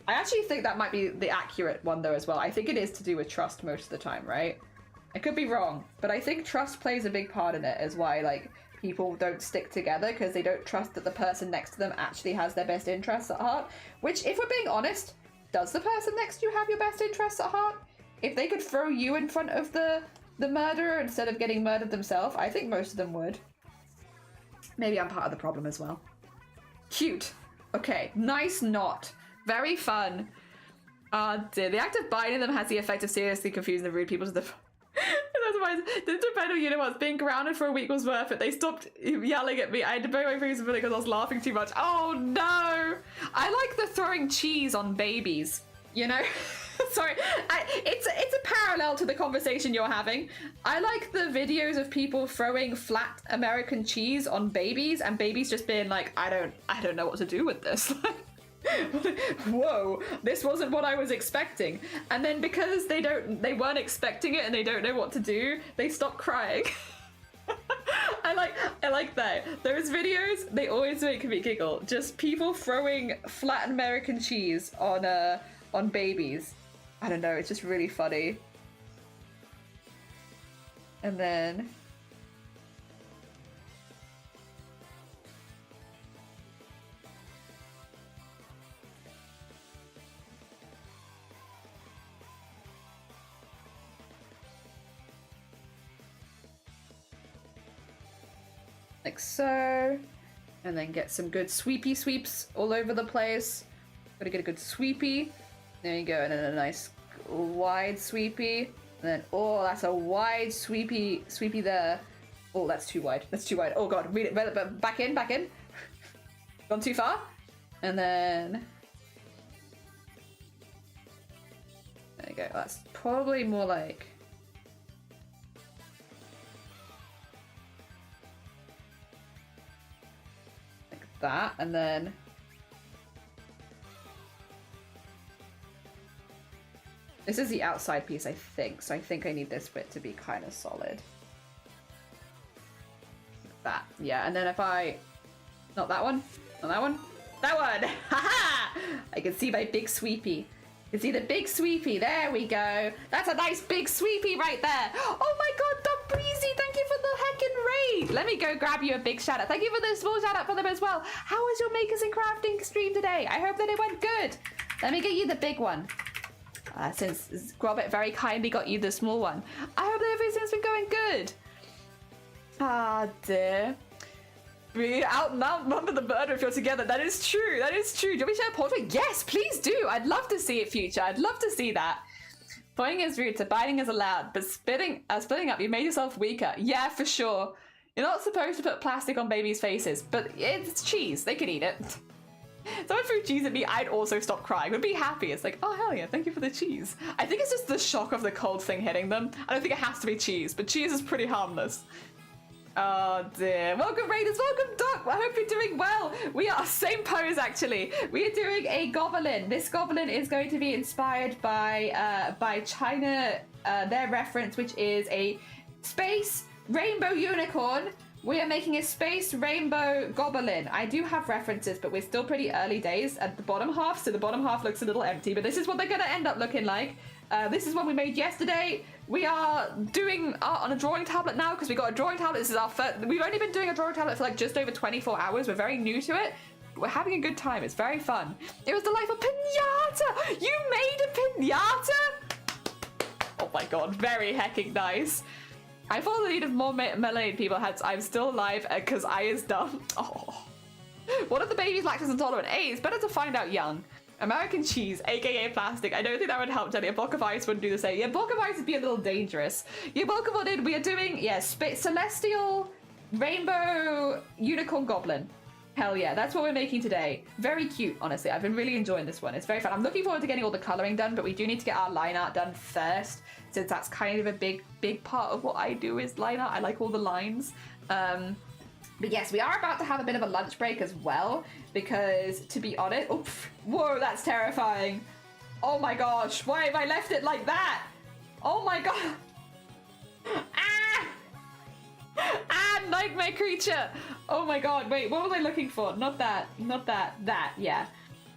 I actually think that might be the accurate one though as well. I think it is to do with trust most of the time, right? I could be wrong, but I think trust plays a big part in it as why like people don't stick together because they don't trust that the person next to them actually has their best interests at heart. Which, if we're being honest, does the person next to you have your best interests at heart? If they could throw you in front of the murderer instead of getting murdered themselves, I think most of them would. Maybe I'm part of the problem as well. Cute. Okay, nice knot. Very fun. Dear. The act of binding them has the effect of seriously confusing the rude people to the... That's Didn't depend on universe. Being grounded for a week was worth it. They stopped yelling at me. I had to bury my face because I was laughing too much. Oh no! I like the throwing cheese on babies. You know? Sorry, it's a parallel to the conversation you're having. I like the videos of people throwing flat American cheese on babies, and babies just being like, I don't know what to do with this. Whoa, this wasn't what I was expecting. And then because they weren't expecting it and they don't know what to do, they stop crying. I like that. Those videos, they always make me giggle. Just people throwing flat American cheese on babies. I don't know, it's just really funny. And then like so, and then get some good sweepy sweeps all over the place. Gotta get a good sweepy. There you go, and then a nice wide sweepy. And then, oh, that's a wide sweepy there. Oh, that's too wide. That's too wide. Oh god, read it, but back in. Gone too far. And then there you go. That's probably more like that, and then this is the outside piece, I think. So I think I need this bit to be kind of solid. Like that, yeah. And then if I, not that one, not that one, that one. Haha! I can see my big sweepy. You can see the big sweepy. There we go. That's a nice big sweepy right there. Oh my god, Dog Breezy, thank you for the heckin' raid. Let me go grab you a big shout out. Thank you for the small shout out for them as well. How was your makers and crafting stream today? I hope that it went good. Let me get you the big one. Since Grobit very kindly got you the small one. I hope that everything's been going good. Ah, dear. We outnumber the murder if you're together. That is true. That is true. Do you want me to share a portrait? Yes, please do. I'd love to see it, future. I'd love to see that. Pointing is rude, so biting is allowed, but splitting up, you made yourself weaker. Yeah, for sure. You're not supposed to put plastic on babies' faces, but it's cheese. They can eat it. Someone threw cheese at me, I'd also stop crying. Would be happy. It's like, oh hell yeah, thank you for the cheese. I think it's just the shock of the cold thing hitting them. I don't think it has to be cheese, but cheese is pretty harmless. Oh dear. Welcome Raiders, welcome Doc. I hope you're doing well. We are same pose actually. We are doing a Goblin. This Goblin is going to be inspired by China, their reference, which is a space rainbow unicorn. We are making a space rainbow Goblin. I do have references, but we're still pretty early days at the bottom half, so the bottom half looks a little empty, but this is what they're going to end up looking like. This is what we made yesterday. We are doing art on a drawing tablet now because we got a drawing tablet. This is our first. We've only been doing a drawing tablet for like just over 24 hours. We're very new to it. We're having a good time. It's very fun. It was delightful. Pinata! You made a pinata? Oh my god, very hecking nice. I follow the lead of more melanated people. I'm still alive because I is dumb. Oh. What if the baby's lactose intolerant? Hey, it's better to find out young. American cheese, aka plastic. I don't think that would help, Jenny. A block of ice wouldn't do the same. Yeah, block of ice would be a little dangerous. Yeah, welcome on in. We are doing, Celestial Rainbow Unicorn Goblin. Hell yeah, that's what we're making today. Very cute, honestly. I've been really enjoying this one. It's very fun. I'm looking forward to getting all the colouring done, but we do need to get our line art done first, since that's kind of a big part of what I do is line art. I like all the lines. But yes, we are about to have a bit of a lunch break as well, because to be honest, whoa, that's terrifying. Oh my gosh, why have I left it like that? Oh my god. Nightmare creature. Oh my god, wait, what was I looking for? Not that, that, yeah.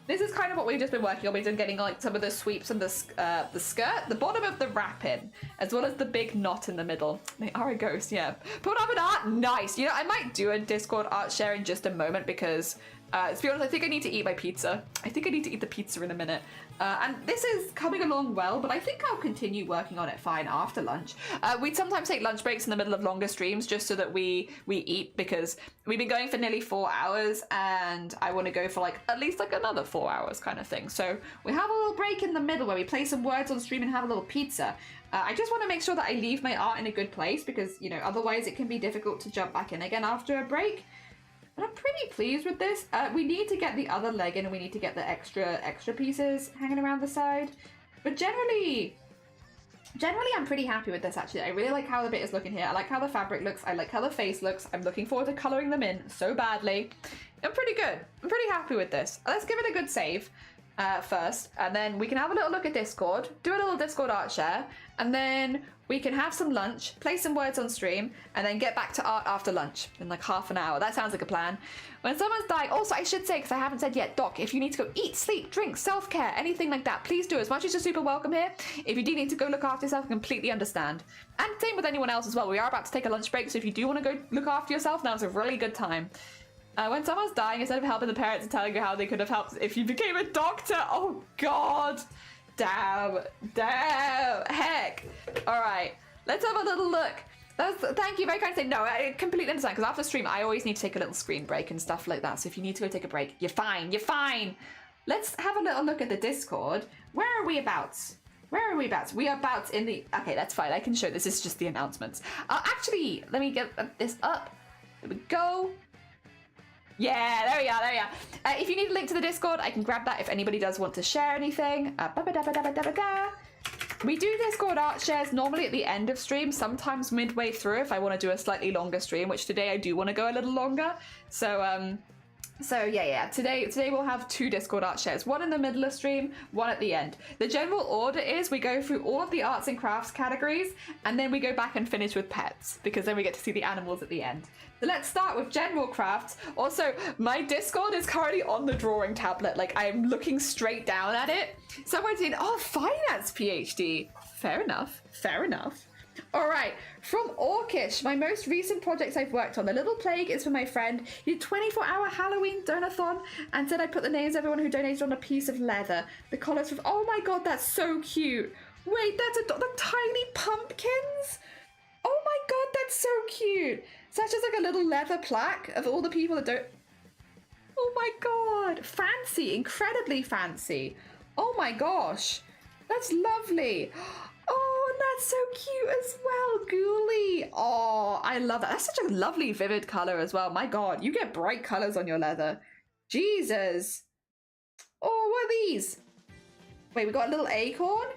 This is kind of what we've just been working on. We've been getting like some of the sweeps and the skirt, the bottom of the wrapping, as well as the big knot in the middle. They are a ghost, yeah. Put up an art, nice. You know, I might do a Discord art share in just a moment because To be honest, I think I need to eat my pizza. I think I need to eat the pizza in a minute. And this is coming along well, but I think I'll continue working on it fine after lunch. We'd sometimes take lunch breaks in the middle of longer streams just so that we eat, because we've been going for nearly 4 hours and I want to go for like at least like another 4 hours kind of thing. So we have a little break in the middle where we play some words on stream and have a little pizza. I just want to make sure that I leave my art in a good place because, you know, otherwise it can be difficult to jump back in again after a break. And I'm pretty pleased with this. We need to get the other leg in and we need to get the extra pieces hanging around the side. But generally I'm pretty happy with this actually. I really like how the bit is looking here. I like how the fabric looks. I like how the face looks. I'm looking forward to colouring them in so badly. I'm pretty good. I'm pretty happy with this. Let's give it a good save first, and then we can have a little look at Discord, do a little Discord art share, and then we can have some lunch, play some words on stream, and then get back to art after lunch in like half an hour. That sounds like a plan. When someone's dying, also I should say, because I haven't said yet, Doc, if you need to go eat, sleep, drink, self-care, anything like that, please do. As much as you're super welcome here, if you do need to go look after yourself, I completely understand. And same with anyone else as well. We are about to take a lunch break, so if you do want to go look after yourself, now's a really good time. When someone's dying, instead of helping the parents and telling you how they could have helped if you became a doctor, oh god, damn, heck. All right, let's have a little look. Thank you, very kind of saying. No, I completely understand, because after stream, I always need to take a little screen break and stuff like that. So if you need to go take a break, you're fine, you're fine. Let's have a little look at the Discord. Where are we about? Where are we about? We are about in the, okay, that's fine. I can show this is just the announcements. Actually, let me get this up. There we go. Yeah, there we are, there we are. If you need a link to the Discord, I can grab that if anybody does want to share anything. We do Discord art shares normally at the end of stream, sometimes midway through if I want to do a slightly longer stream, which today I do want to go a little longer. So yeah, today we'll have 2 Discord art shares, one in the middle of stream, one at the end. The general order is we go through all of the arts and crafts categories, and then we go back and finish with pets, because then we get to see the animals at the end. So let's start with general crafts. Also, my Discord is currently on the drawing tablet, like I'm looking straight down at it. Someone's in, oh, finance PhD. Fair enough, fair enough. All right, from Orcish, my most recent projects I've worked on. The Little Plague is for my friend. He did 24-hour Halloween donathon and said I'd put the names of everyone who donated on a piece of leather. The collars from, oh my god, that's so cute. Wait, that's the tiny pumpkins? Oh my god, that's so cute. So that's just like a little leather plaque of all the people that don't... Oh my god, fancy, incredibly fancy. Oh my gosh, that's lovely. Oh, that's so cute as well, Ghoulie. Oh, I love that. That's such a lovely, vivid color as well. My god, you get bright colors on your leather. Jesus. Oh, what are these? Wait, we got a little acorn?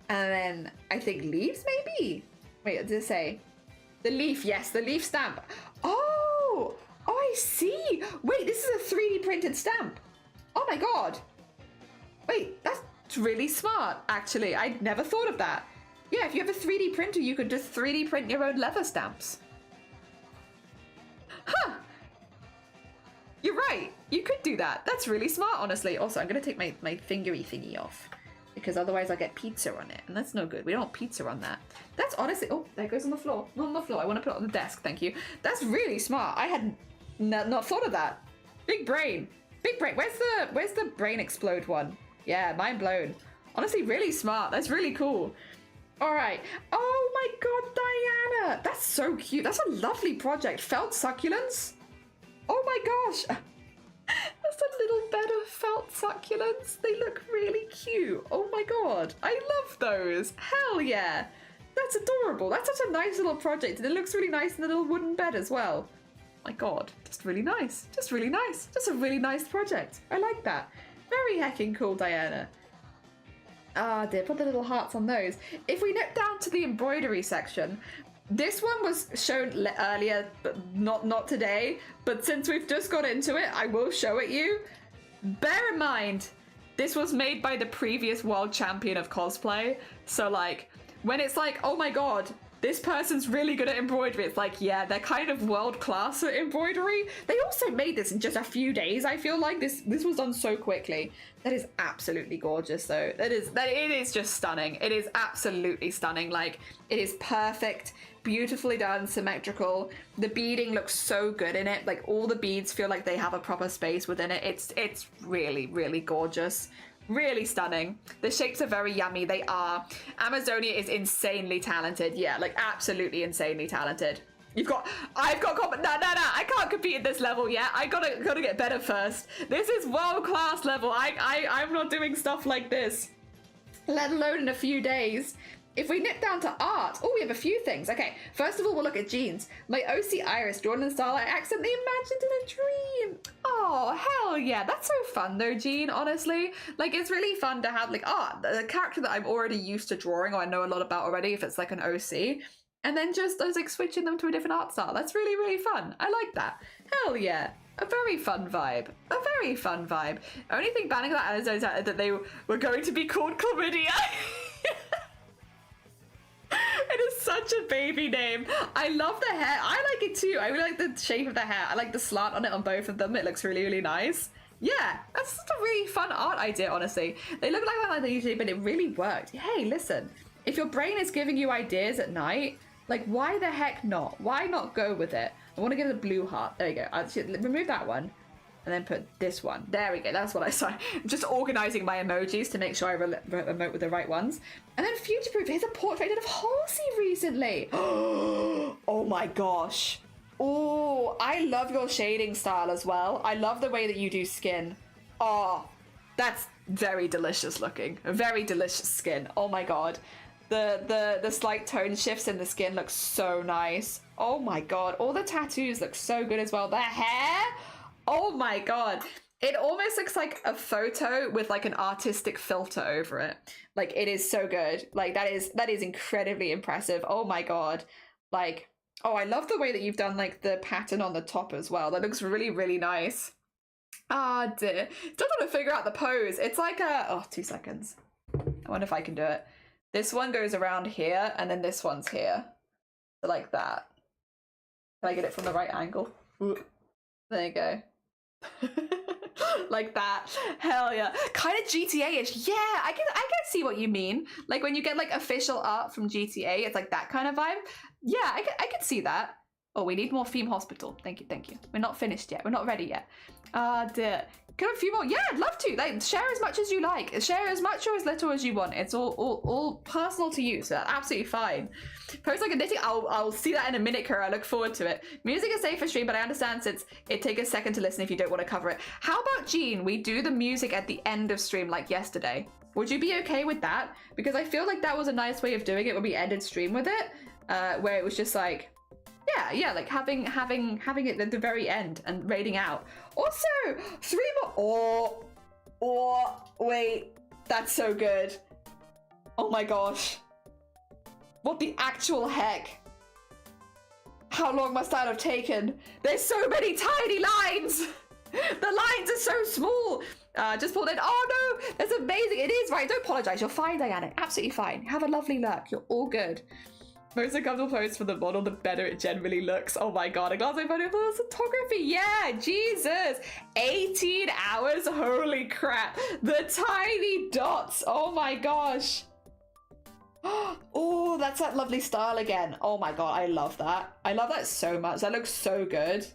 And then, I think leaves, maybe? Wait, what did it say? The leaf, yes, the leaf stamp. Oh, I see. Wait, this is a 3D printed stamp. Oh my god. Wait, that's really smart, actually. I'd never thought of that. Yeah, if you have a 3D printer, you could just 3D print your own leather stamps. Huh. You're right. You could do that. That's really smart, honestly. Also, I'm going to take my fingery thingy off, because otherwise I'll get pizza on it, and that's no good. We don't want pizza on that. That's honestly... Oh, there it goes on the floor. Not on the floor. I want to put it on the desk. Thank you. That's really smart. I had not thought of that. Big brain. Big brain. Where's the brain explode one? Yeah, mind blown. Honestly, really smart. That's really cool. All right. Oh my god, Diana. That's so cute. That's a lovely project. Felt succulents. Oh my gosh. That's a little bed of felt succulents. They look really cute. Oh my god. I love those. Hell yeah. That's adorable. That's such a nice little project. And it looks really nice in the little wooden bed as well. My god. Just really nice. Just really nice. Just a really nice project. I like that. Very heckin' cool, Diana. Ah, dear, put the little hearts on those. If we nip down to the embroidery section, this one was shown earlier, but not today. But since we've just got into it, I will show it you. Bear in mind, this was made by the previous world champion of cosplay. So, like, when it's like, oh my god, this person's really good at embroidery, it's like, yeah, they're kind of world class at embroidery. They also made this in just a few days. I feel like this was done so quickly. That is absolutely gorgeous, though. It is just stunning. It is absolutely stunning. Like, it is perfect beautifully done, symmetrical. The beading looks so good in it. Like all the beads feel like they have a proper space within it. It's really, really gorgeous. Really stunning. The shapes are very yummy. They are. Amazonia is insanely talented. Yeah, like absolutely insanely talented. I've got no, I can't compete at this level yet. I gotta get better first. This is world-class level. I'm not doing stuff like this, let alone in a few days. If we nip down to art, oh, we have a few things. Okay, first of all, we'll look at jeans. My OC Iris, drawn in the style I accidentally imagined in a dream. Oh, hell yeah. That's so fun though, Jean, honestly. Like, it's really fun to have, like, the character that I'm already used to drawing or I know a lot about already, if it's like an OC. And then just, I was like, switching them to a different art style. That's really, really fun. I like that. Hell yeah. A very fun vibe. A very fun vibe. Only thing banning about is that they were going to be called Chlamydia. It is such a baby name. I love the hair. I like it too. I really like the shape of the hair. I like the slant on it on both of them. It looks really, really nice. Yeah, that's just a really fun art idea, honestly. They look like they usually, but it really worked. Hey, listen, if your brain is giving you ideas at night, like, why the heck not? Why not go with it? I want to give it a blue heart. There you go. I'll remove that one and then put this one. There we go. That's what I saw. I'm just organizing my emojis to make sure I emote with the right ones. And then future proof. Here's a portrait I did of Halsey recently. Oh my gosh. Oh, I love your shading style as well. I love the way that you do skin. Oh, that's very delicious looking. A very delicious skin. Oh my god. The slight tone shifts in the skin look so nice. Oh my god. All the tattoos look so good as well. The hair. Oh my god. It almost looks like a photo with like an artistic filter over it. Like, it is so good. Like, that is incredibly impressive. Oh my god. Like, oh, I love the way that you've done like the pattern on the top as well. That looks really, really nice. Ah, dear. Still trying to figure out the pose. It's like a, oh, 2 seconds. I wonder if I can do it. This one goes around here and then this one's here. So like that. Can I get it from the right angle? Ooh. There you go. Like that. Hell yeah. Kind of GTA-ish. Yeah, I can see what you mean. Like when you get like official art from GTA, it's like that kind of vibe. Yeah, I can see that. Oh, we need more theme hospital. Thank you, thank you. We're not finished yet. We're not ready yet. Ah, dear. Can a few more? Yeah, I'd love to. Like, share as much as you like. Share as much or as little as you want. It's all personal to you, so that's absolutely fine. Post like a knitting. I'll see that in a minute, Kara. I look forward to it. Music is safe for stream, but I understand since it takes a second to listen if you don't want to cover it. How about, Jean, we do the music at the end of stream like yesterday? Would you be okay with that? Because I feel like that was a nice way of doing it when we ended stream with it, where it was just like, yeah, like having it at the very end and raiding out. Also, 3 more. Oh, wait, that's so good. Oh my gosh. What the actual heck? How long must that have taken? There's so many tiny lines. The lines are so small. Just pulled in. Oh no, that's amazing. It is right. Don't apologize. You're fine, Diana. Absolutely fine. Have a lovely look. You're all good. Most uncomfortable pose for the model, the better it generally looks. Oh my god, a glass of photo for photography. Yeah, Jesus. 18 hours. Holy crap. The tiny dots. Oh my gosh. Oh, that's that lovely style again. Oh my god, I love that. I love that so much. That looks so good.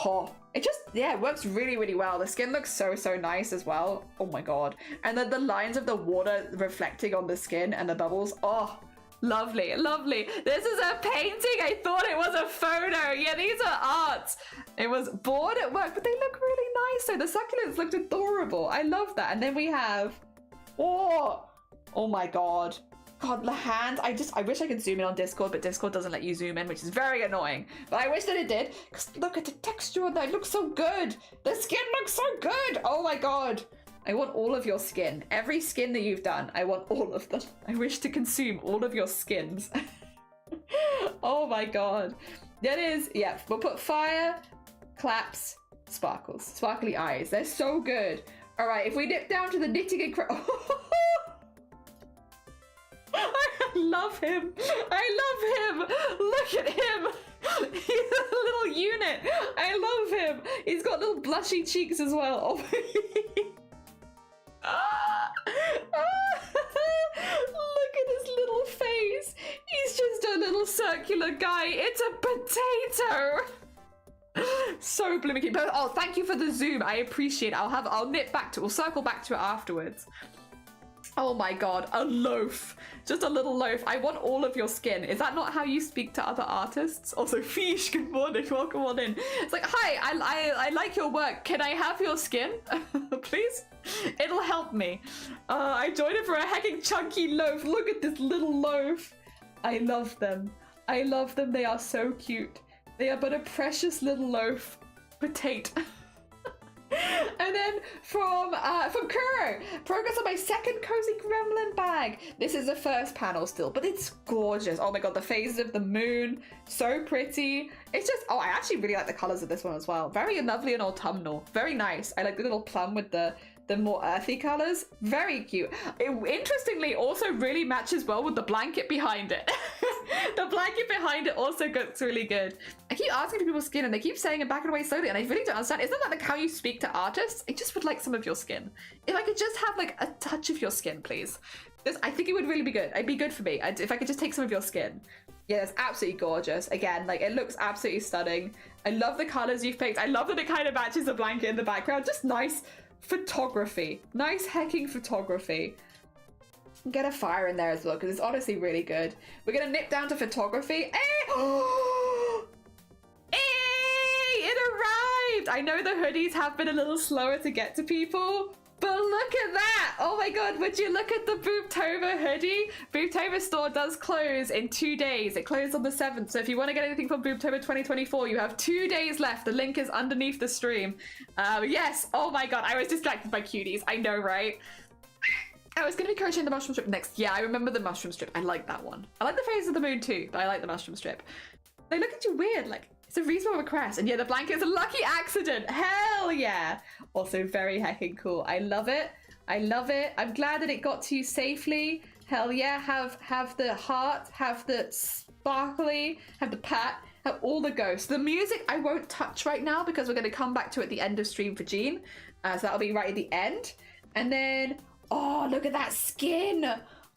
Oh, it just, yeah, it works really, really well. The skin looks so nice as well. Oh my god. And then the lines of the water reflecting on the skin and the bubbles. Oh, lovely, lovely. This is a painting. I thought it was a photo. Yeah, these are arts. It was bored at work, but they look really nice. So the succulents looked adorable. I love that. And then we have, oh my god. God, the hands. I wish I could zoom in on Discord, but Discord doesn't let you zoom in, which is very annoying. But I wish that it did, because look at the texture on that. It looks so good. The skin looks so good. Oh my god. I want all of your skin. Every skin that you've done, I want all of them. I wish to consume all of your skins. Oh my god. That is, yeah, we'll put fire, claps, sparkles, sparkly eyes. They're so good. All right, if we dip down to the knitting and I love him. I love him. Look at him. He's a little unit. I love him. He's got little blushy cheeks as well. Look at his little face. He's just a little circular guy. It's a potato. So blooming cute. But oh, thank you for the zoom. I appreciate it. I'll nip back to it. We'll circle back to it afterwards. Oh my god, a loaf. Just a little loaf. I want all of your skin. Is that not how you speak to other artists? Also, Fish, good morning. Welcome on in. It's like, hi, I like your work. Can I have your skin? Please? It'll help me. I joined it for a hecking chunky loaf. Look at this little loaf. I love them. I love them. They are so cute. They are but a precious little loaf. Potato. And then from Kuro, progress on my second cozy gremlin bag. This is the first panel still, but it's gorgeous. Oh my god, the phases of the moon, so pretty. It's just, oh, I actually really like the colors of this one as well. Very lovely and autumnal, very nice. I like the little plum with the more earthy colors. Very cute. It interestingly also really matches well with the blanket behind it. The blanket behind it also looks really good. I keep asking for people's skin and they keep saying it back and away slowly and I really don't understand. Isn't that like how you speak to artists? I just would like some of your skin. If I could just have like a touch of your skin, please. I think it would really be good. It'd be good for me if I could just take some of your skin. Yeah, it's absolutely gorgeous. Again, like it looks absolutely stunning. I love the colors you've picked. I love that it kind of matches the blanket in the background. Just nice photography. Nice hecking photography. Get a fire in there as well because it's honestly really good. We're gonna nip down to photography. Hey! Hey! It arrived! I know the hoodies have been a little slower to get to people, but look at that! Oh my god, would you look at the Booptober hoodie? Booptober store does close in 2 days. It closed on the 7th, so if you want to get anything from Booptober 2024, you have 2 days left. The link is underneath the stream. Yes, oh my god, I was distracted by cuties. I know, right? I was going to be crocheting the mushroom strip next. Yeah, I remember the mushroom strip. I like that one. I like the phase of the moon too, but I like the mushroom strip. They look at you weird, like, it's a reasonable request. And yeah, the blanket is a lucky accident. Hell yeah. Also very hecking cool. I love it. I love it. I'm glad that it got to you safely. Hell yeah. Have the heart, have the sparkly, have the pat, have all the ghosts. The music I won't touch right now because we're going to come back to it at the end of stream for Jean. So that'll be right at the end. And then, oh, look at that skin.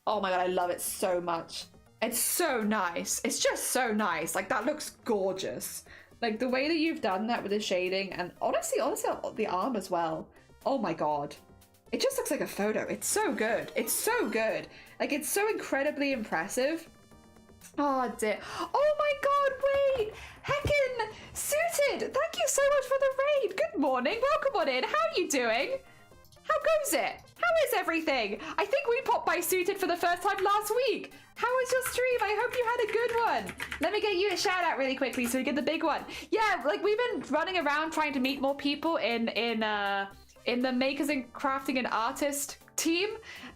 Oh my god, I love it so much. It's so nice. It's just so nice. Like, that looks gorgeous. Like, the way that you've done that with the shading and honestly, the arm as well. Oh my god. It just looks like a photo. It's so good. It's so good. Like, it's so incredibly impressive. Oh, dear. Oh my god, wait. Heckin' Suited. Thank you so much for the raid. Good morning. Welcome on in. How are you doing? How goes it? How is everything? I think we popped by Suited for the first time last week. How was your stream? I hope you had a good one. Let me get you a shout out really quickly so we get the big one. Yeah, like we've been running around trying to meet more people in the makers and crafting and artist team.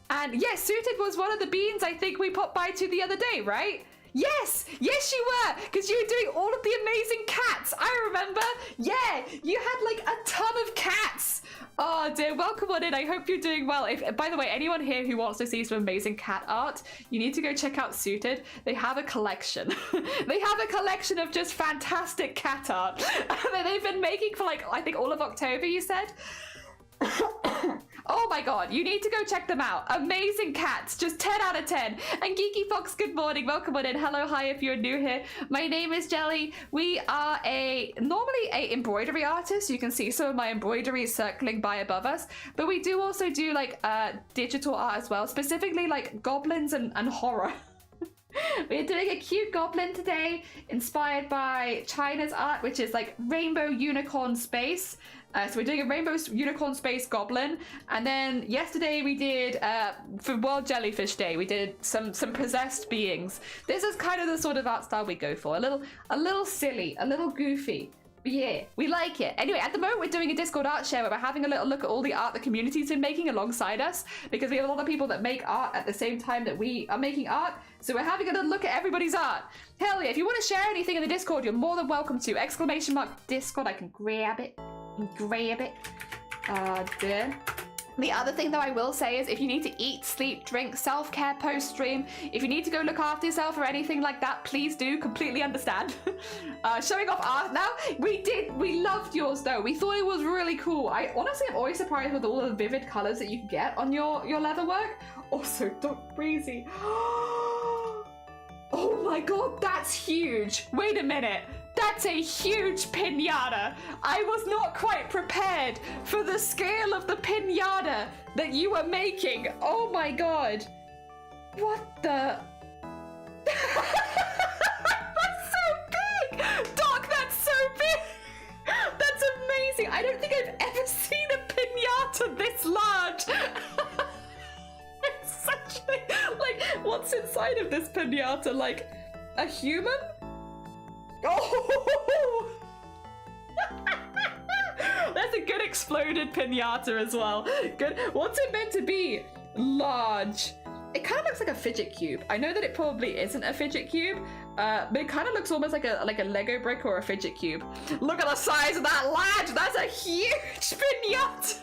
And yes, Suited was one of the beans I think we popped by to the other day, right? Yes, yes you were, because you were doing all of the amazing cats. I remember. Yeah, you had like a ton of cats. Oh dear, welcome on in. I hope you're doing well. If, by the way, anyone here who wants to see some amazing cat art, you need to go check out Suited. They have a collection. They have a collection of just fantastic cat art that they've been making for like, I think all of October, you said? Oh my god, you need to go check them out. Amazing cats, just 10 out of 10. And Geeky Fox, good morning, welcome on in. Hello, hi if you're new here. My name is Jelly. We are normally a embroidery artist. You can see some of my embroidery circling by above us, but we do also do like digital art as well, specifically like goblins and horror. We're doing a cute goblin today, inspired by China's art, which is like rainbow unicorn space. So we're doing a rainbow unicorn space goblin. And then yesterday we did, for World Jellyfish Day, we did some possessed beings. This is kind of the sort of art style we go for. A little silly, a little goofy. Yeah, we like it. Anyway, at the moment we're doing a Discord art share where we're having a little look at all the art the community's been making alongside us, because we have a lot of people that make art at the same time that we are making art. So we're having a little look at everybody's art. Hell yeah, if you want to share anything in the Discord, you're more than welcome to. !Discord, I can grab it. Grab it. Dear. The other thing that I will say is if you need to eat, sleep, drink, self-care post-stream, if you need to go look after yourself or anything like that, please do. Completely understand. Showing off art now. We loved yours though. We thought it was really cool. I honestly am always surprised with all the vivid colors that you can get on your leather work. Also, Doc Breezy. Oh my god, that's huge. Wait a minute. That's a huge pinata. I was not quite prepared for the scale of the pinata that you were making. Oh my god. What the? That's so big! Doc, that's so big! That's amazing. I don't think I've ever seen a pinata this large. It's such a, like, what's inside of this pinata? Like, a human? Oh! That's a good exploded pinata as well. Good. What's it meant to be? Large. It kind of looks like a fidget cube. I know that it probably isn't a fidget cube, but it kind of looks almost like a Lego brick or a fidget cube. Look at the size of that lad. That's a huge pinata.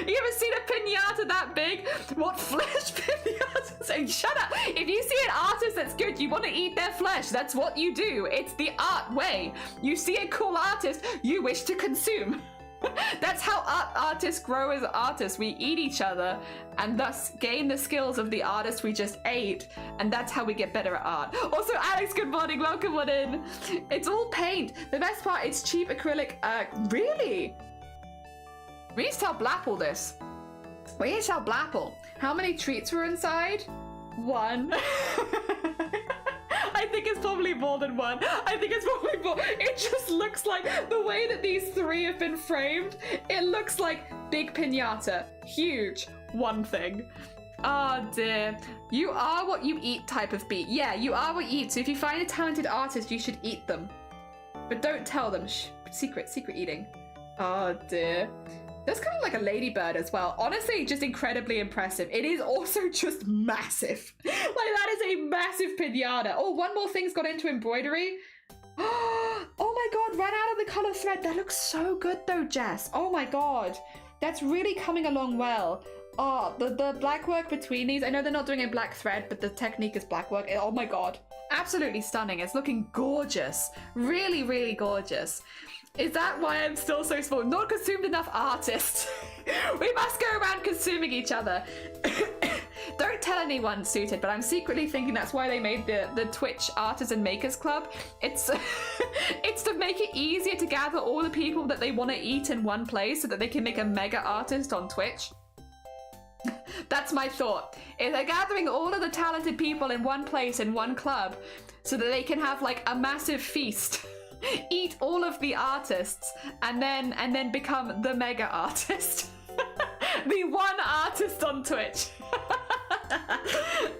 You ever seen a pinata that big? What flesh pinata? So shut up. If you see an artist that's good, you want to eat their flesh. That's what you do. It's the art way. You see a cool artist, you wish to consume. That's how artists grow as artists. We eat each other and thus gain the skills of the artist we just ate, and that's how we get better at art. Also, Alex, good morning, welcome on in. It's all paint. The best part, it's cheap acrylic. Really? We need to tell Blapple this. We need to tell Blapple. How many treats were inside? 1. I think it's probably more than 1. I think it's probably more. It just looks like the way that these 3 have been framed. It looks like big pinata, huge, 1 thing. Oh dear. You are what you eat type of beat. Yeah, you are what you eat. So if you find a talented artist, you should eat them. But don't tell them. Shh. Secret eating. Oh dear. That's kind of like a ladybird as well. Honestly, just incredibly impressive. It is also just massive. Like, that is a massive pinata. Oh, one more thing's got into embroidery. Oh my god, ran out of the color thread. That looks so good though, Jess. Oh my god. That's really coming along well. Oh, the black work between these. I know they're not doing a black thread, but the technique is black work. Oh my god. Absolutely stunning. It's looking gorgeous. Really, really gorgeous. Is that why I'm still so small? Not consumed enough artists. We must go around consuming each other. Don't tell anyone, Suited, but I'm secretly thinking that's why they made the Twitch Artisan Makers Club. It's it's to make it easier to gather all the people that they want to eat in one place so that they can make a mega artist on Twitch. That's my thought. Is they're gathering all of the talented people in one place in one club so that they can have like a massive feast. Eat all of the artists and then become the mega artist. The one artist on Twitch.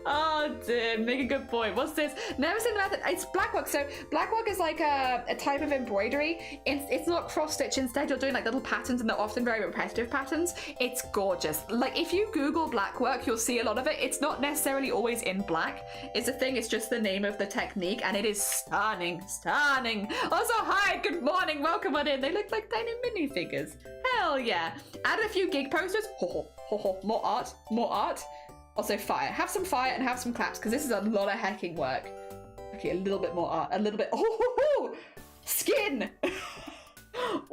Oh dear, make a good point. What's this? Never seen the method. It's blackwork. So blackwork is like a type of embroidery. It's not cross stitch. Instead, you're doing like little patterns, and they're often very repetitive patterns. It's gorgeous. Like if you Google blackwork, you'll see a lot of it. It's not necessarily always in black. It's a thing. It's just the name of the technique, and it is stunning, stunning. Also, hi, good morning, welcome on in. They look like tiny minifigures. Hell yeah. Added a few gig posters. Ho ho ho. More art. More art. Also fire. Have some fire and have some claps, because this is a lot of hacking work. Okay, a little bit more art. A little bit. Oh, skin.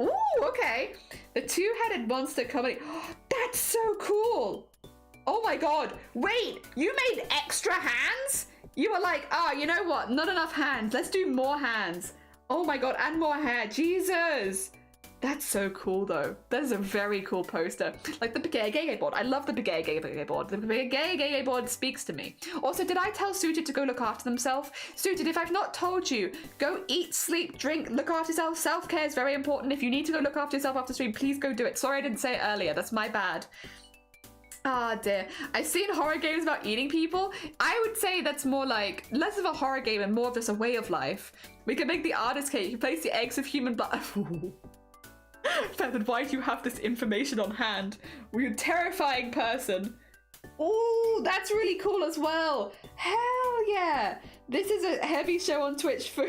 Ooh, okay. The two-headed monster comedy. That's so cool. Oh my god. Wait, you made extra hands? You were like, you know what? Not enough hands. Let's do more hands. Oh my god, and more hair. Jesus. That's so cool though. That is a very cool poster. Like the Begay board. I love the Begay board. The Begay board speaks to me. Also, did I tell Suited to go look after themselves? Suited, if I've not told you, go eat, sleep, drink, look after yourself. Self-care is very important. If you need to go look after yourself after stream, please go do it. Sorry I didn't say it earlier. That's my bad. Ah, dear. I've seen horror games about eating people. I would say that's more like, less of a horror game and more of just a way of life. We can make the artist cake. You place the eggs of human blood. Feathered, why do you have this information on hand? We're a terrifying person. Oh, that's really cool as well. Hell yeah. This is a heavy show on Twitch for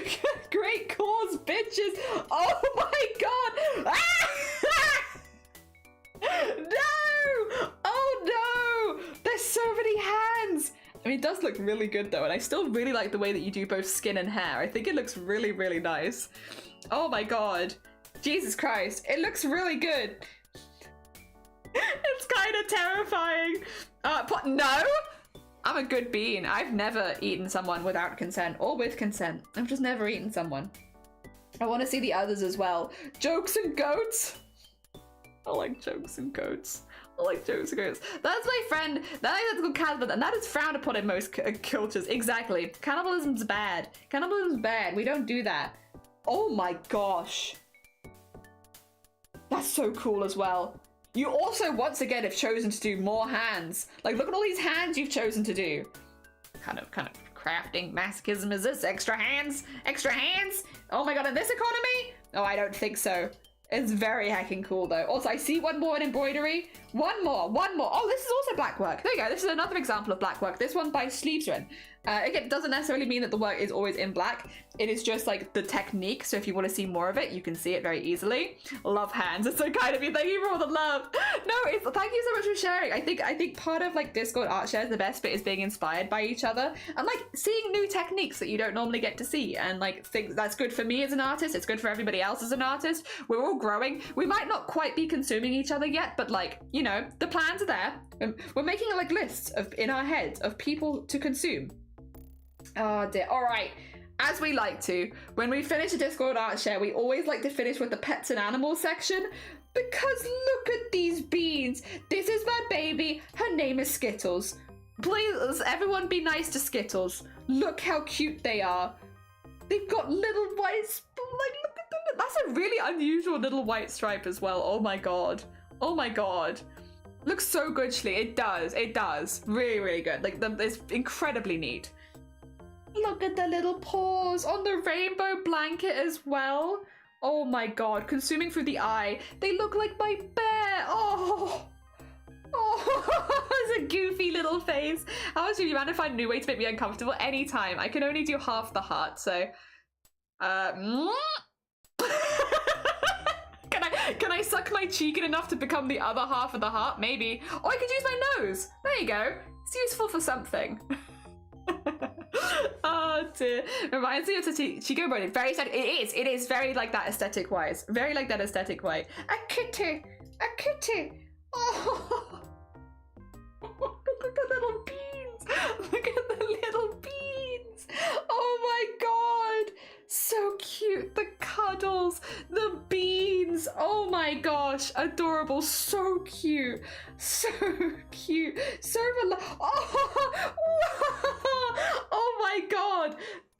great cause, bitches. Oh my god. No! mean, it does look really good though, and I still really like the way that you do both skin and hair. I think it looks really, really nice. Oh my god. Jesus Christ. It looks really good. It's kind of terrifying. No! I'm a good bean. I've never eaten someone without consent or with consent. I've just never eaten someone. I want to see the others as well. Jokes and goats. I like jokes and goats. I like jokes and goats. That's my friend. That's called cannibalism, and that is frowned upon in most cultures. Exactly. Cannibalism's bad. Cannibalism's bad. We don't do that. Oh my gosh. That's so cool as well. You also, once again, have chosen to do more hands. Like, look at all these hands you've chosen to do. Kind of crafting masochism is this? Extra hands? Extra hands? Oh my god, in this economy? Oh, I don't think so. It's very heckin' cool though. Also, I see one more in embroidery. One more. Oh, this is also black work. There you go. This is another example of black work. This one by Sleevesren. Again, it doesn't necessarily mean that the work is always in black. It is just like the technique. So if you want to see more of it, you can see it very easily. Love hands. It's so kind of you. Thank you for all the love. No, thank you so much for sharing. I think part of like Discord art shares, the best bit is being inspired by each other and like seeing new techniques that you don't normally get to see. And like think that's good for me as an artist. It's good for everybody else as an artist. We're all growing. We might not quite be consuming each other yet, but like, you know, the plans are there. We're making like lists in our heads of people to consume. Oh dear. All right. As we like to, when we finish a Discord art share, we always like to finish with the pets and animals section because look at these beans. This is my baby. Her name is Skittles. Please, everyone be nice to Skittles. Look how cute they are. They've got little white, like look at them. That's a really unusual little white stripe as well. Oh my god. Oh my god. Looks so good, Shlee. It does. It does. Really, really good. Like, it's incredibly neat. Look at the little paws on the rainbow blanket as well. Oh my god. Consuming through the eye. They look like my bear. Oh. Oh, it's a goofy little face. How much do you mind if I find a new way to make me uncomfortable? Anytime. I can only do half the heart, so... Can I suck my cheek in enough to become the other half of the heart? Maybe. Oh, I could use my nose. There you go. It's useful for something. Oh dear. Reminds me of Chico Brody. Very aesthetic. It is very like that aesthetic wise. Very like that aesthetic way. A kitty. A kitty. Oh. Look at the little beans. Look at the little beans. Oh my god. So cute. The cuddles. The beans. Oh my gosh. Adorable. So cute. So cute. So oh. Oh my god.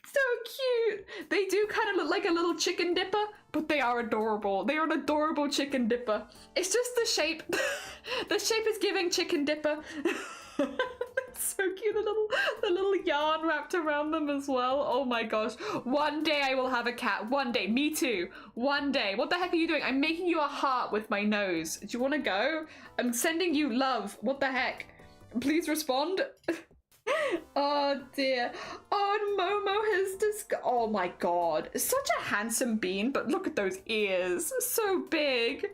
So cute. They do kind of look like a little chicken dipper, but they are adorable. They are an adorable chicken dipper. It's just the shape. The shape is giving chicken dipper. It's so cute. The little yarn wrapped around them as well. Oh my gosh. One day I will have a cat. One day. Me too. One day. What the heck are you doing? I'm making you a heart with my nose. Do you want to go? I'm sending you love. What the heck? Please respond. Oh dear. Oh, and Momo has just... Oh my god. Such a handsome bean, but look at those ears. So big.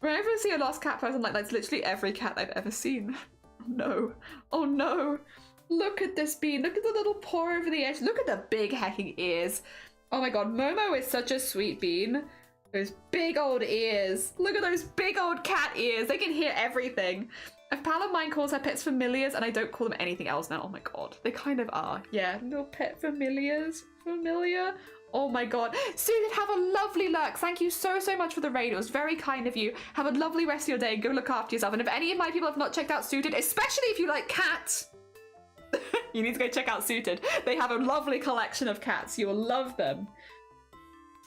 Whenever I see a lost cat person, like that's literally every cat I've ever seen. No. Oh no. Look at this bean. Look at the little paw over the edge. Look at the big hecking ears. Oh my god. Momo is such a sweet bean. Those big old ears. Look at those big old cat ears. They can hear everything. A pal of mine calls her pets familiars and I don't call them anything else now. Oh my god. They kind of are. Yeah. Little pet familiars. Familiar. Oh my god. Suited, have a lovely lurk. Thank you so much for the raid. It was very kind of you. Have a lovely rest of your day. Go look after yourself. And if any of my people have not checked out Suited, especially if you like cats, you need to go check out Suited. They have a lovely collection of cats. You will love them.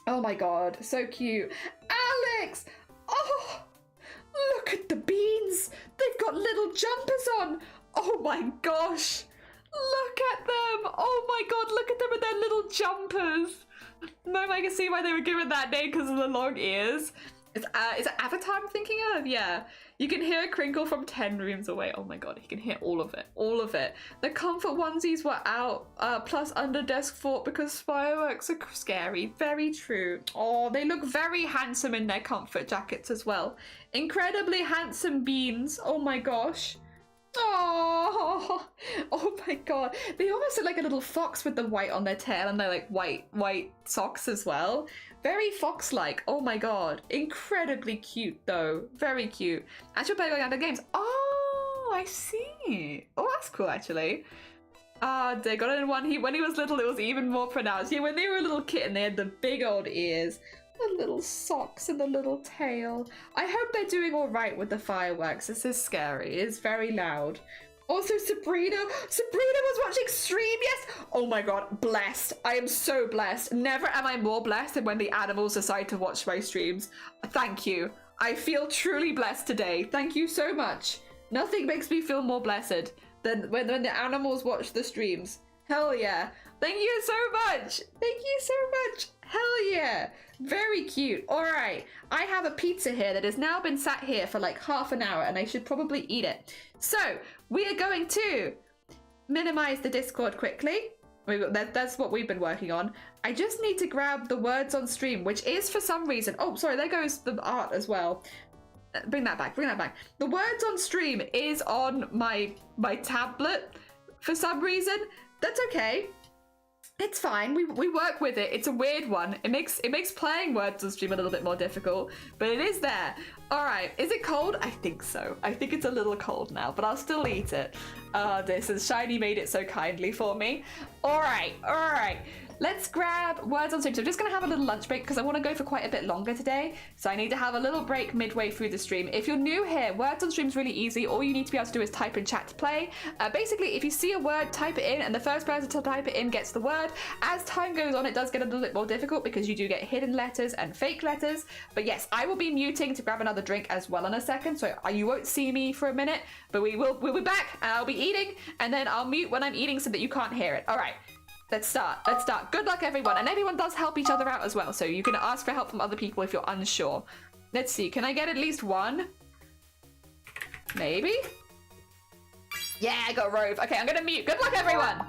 Oh my god. So cute. Alex! Oh! Look at the beans. They've got little jumpers on. Oh my gosh. Look at them. Oh my god, look at them with their little jumpers. No, I can see why they were given that name because of the long ears. Is it Avatar I'm thinking of? Yeah. You can hear a crinkle from 10 rooms away. Oh my god, you can hear all of it. All of it. The comfort onesies were out, plus under desk fort because fireworks are scary. Very true. Oh, they look very handsome in their comfort jackets as well. Incredibly handsome beans. Oh my gosh. Oh, oh my god. They almost look like a little fox with the white on their tail and they're like white socks as well. Very fox-like. Oh my god. Incredibly cute though. Very cute. Actual play going under games. Oh, I see. Oh, that's cool actually. Ah, they got it in one. When he was little, it was even more pronounced. Yeah, when they were a little kitten, they had the big old ears. The little socks and the little tail. I hope they're doing all right with the fireworks. This is scary. It's very loud. Also, Sabrina was watching stream, yes! Oh my god, blessed. I am so blessed. Never am I more blessed than when the animals decide to watch my streams. Thank you. I feel truly blessed today. Thank you so much. Nothing makes me feel more blessed than when the animals watch the streams. Hell yeah. Thank you so much. Thank you so much. Hell yeah. Very cute. All right. I have a pizza here that has now been sat here for like half an hour and I should probably eat it. So we are going to minimize the Discord quickly. That's what we've been working on. I just need to grab the words on stream, which is for some reason. Oh, sorry. There goes the art as well. Bring that back. Bring that back. The words on stream is on my tablet for some reason. That's okay. It's fine. We work with it. It's a weird one. It makes playing words on stream a little bit more difficult, but it is there. All right. Is it cold? I think so. I think it's a little cold now, but I'll still eat it. This is Shiny made it so kindly for me. All right. All right. Let's grab words on stream. So I'm just going to have a little lunch break because I want to go for quite a bit longer today. So I need to have a little break midway through the stream. If you're new here, words on stream is really easy. All you need to be able to do is type in chat to play. Basically, if you see a word, type it in, and the first person to type it in gets the word. As time goes on, it does get a little bit more difficult because you do get hidden letters and fake letters. But yes, I will be muting to grab another drink as well in a second. So you won't see me for a minute, but we'll be back and I'll be eating, and then I'll mute when I'm eating so that you can't hear it. All right. Let's start. Let's start. Good luck, everyone. And everyone does help each other out as well. So you can ask for help from other people if you're unsure. Let's see. Can I get at least one? Maybe? Yeah, I got Rove. Okay, I'm going to mute. Good luck, everyone.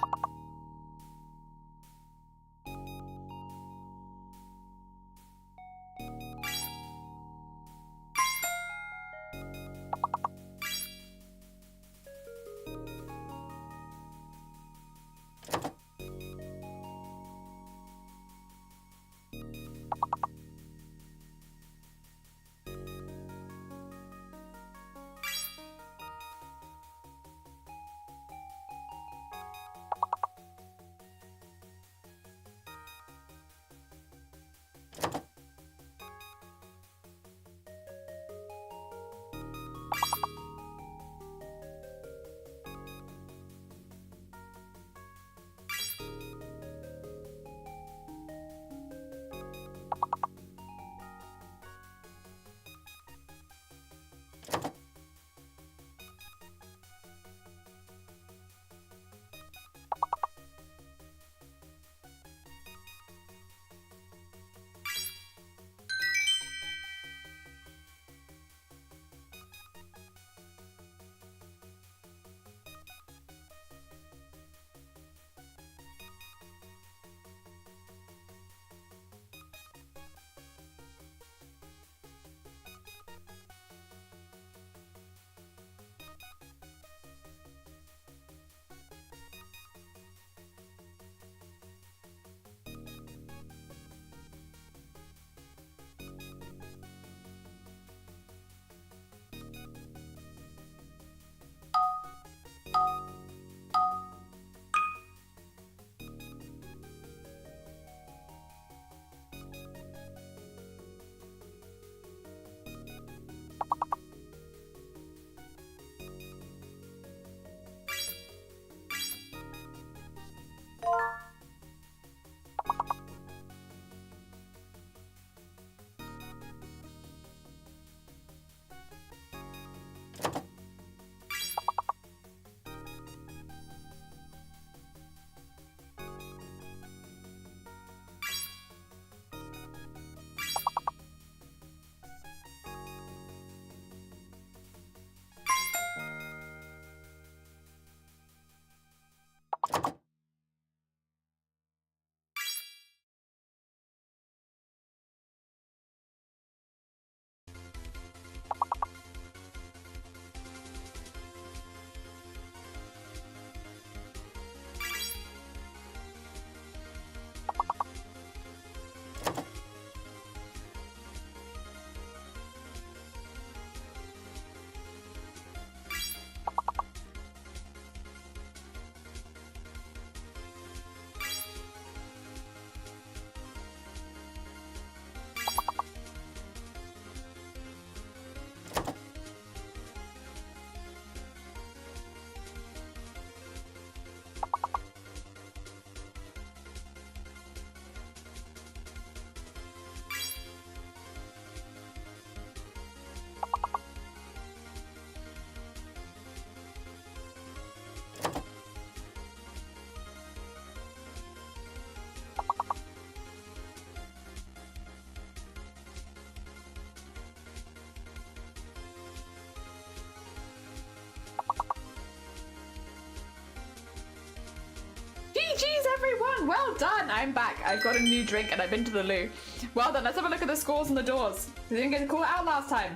done, well done. I'm back. I've got a new drink and I've been to the loo. Well done. Let's have a look at the scores on the doors. We didn't get to call it out last time.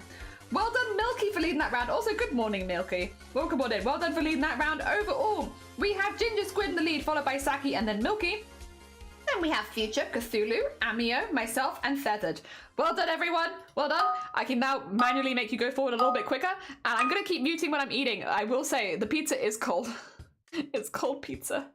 Well done, Milky, for leading that round. Also, good morning, Milky. Welcome on in. Well done for leading that round. Overall, we have Ginger Squid in the lead, followed by Saki and then Milky. Then we have Future, Cthulhu, Amio, myself, and Feathered. Well done, everyone. Well done. I can now manually make you go forward a little bit quicker. And I'm going to keep muting when I'm eating. I will say, the pizza is cold. It's cold pizza.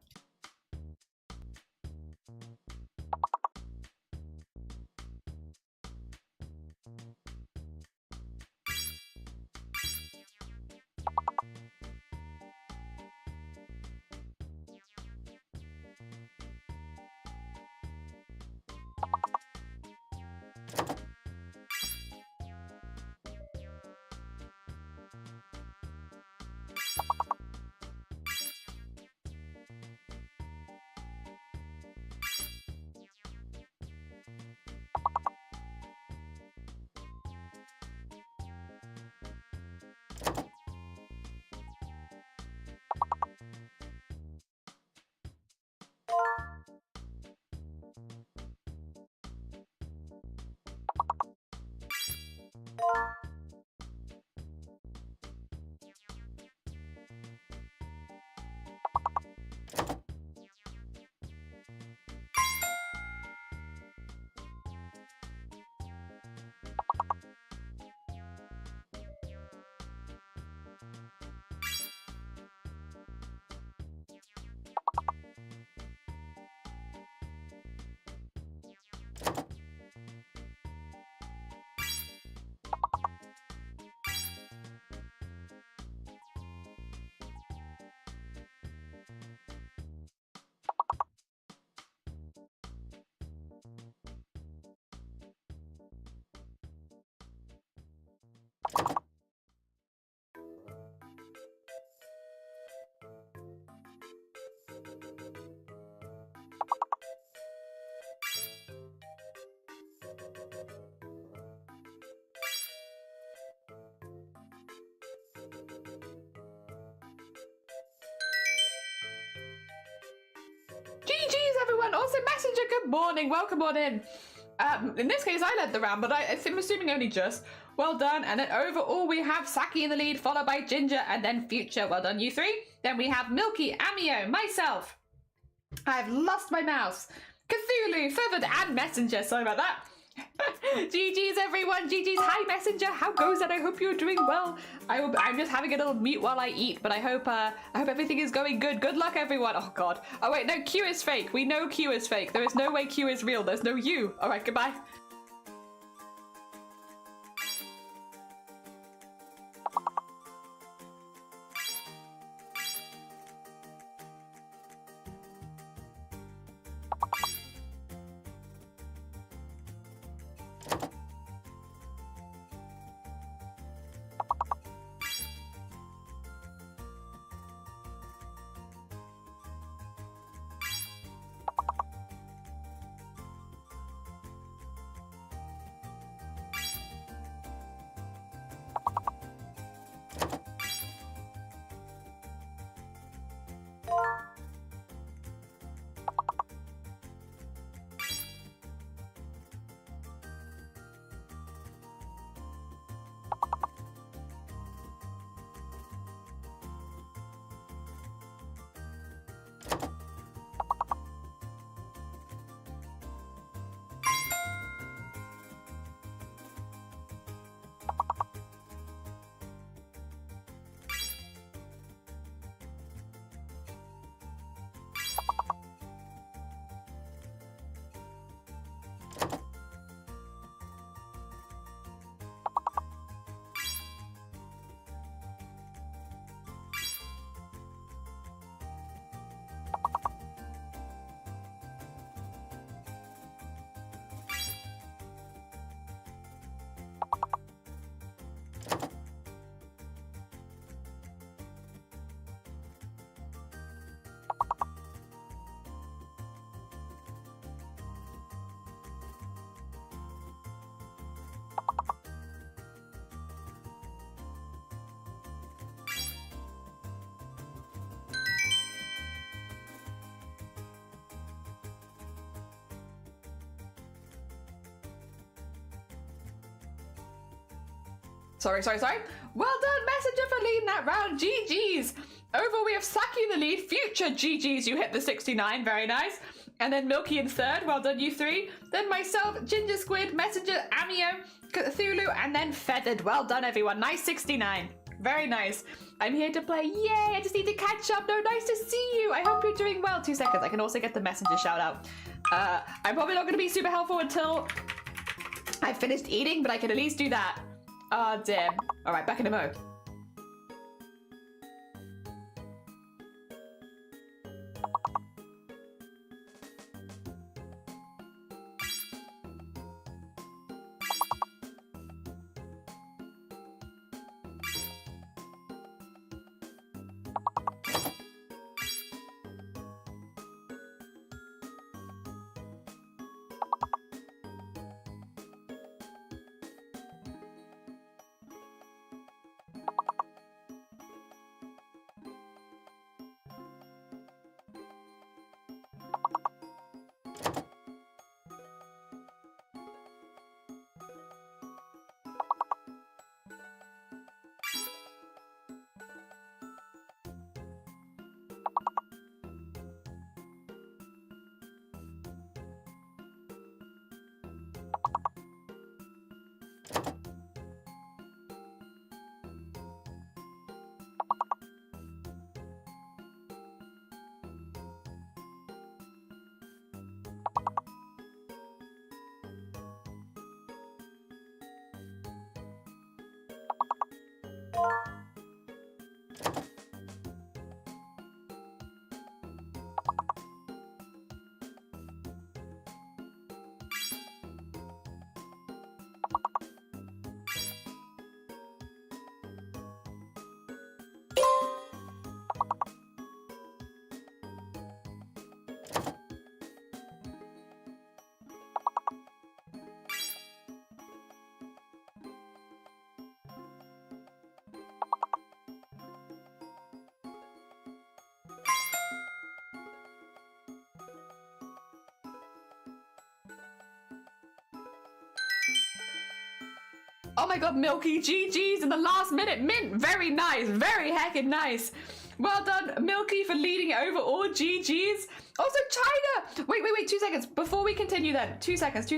GG's, everyone. Also, Messenger, good morning. Welcome on in. In this case, I led the round, but I'm assuming only just. Well done. And then overall, we have Saki in the lead, followed by Ginger, and then Future. Well done, you three. Then we have Milky, Amio, myself. I've lost my mouse. Cthulhu, Feathered, and Messenger. Sorry about that. GG's, everyone. GG's. Hi, Messenger. How goes it? I hope you're doing well. I'm just having a little mute while I eat, but I hope everything is going good. Good luck, everyone. Oh, God. Oh, wait. No, Q is fake. We know Q is fake. There is no way Q is real. There's no you. All right, goodbye. Sorry. Well done, Messenger, for leading that round. GG's. Overall, we have Saki in the lead. Future GG's, you hit the 69. Very nice. And then Milky in third. Well done, you three. Then myself, Ginger Squid, Messenger, Amio, Cthulhu, and then Feathered. Well done, everyone. Nice 69. Very nice. I'm here to play. Yay, I just need to catch up. No, nice to see you. I hope you're doing well. 2 seconds. I can also get the Messenger shout out. I'm probably not going to be super helpful until I've finished eating, but I can at least do that. Ah, damn. All right, back in a mo. Oh my god, Milky, GG's in the last minute. Mint, very nice. Very heckin' nice. Well done, Milky, for leading it over all GG's. Also, China. Wait, 2 seconds. Before we continue then. 2 seconds.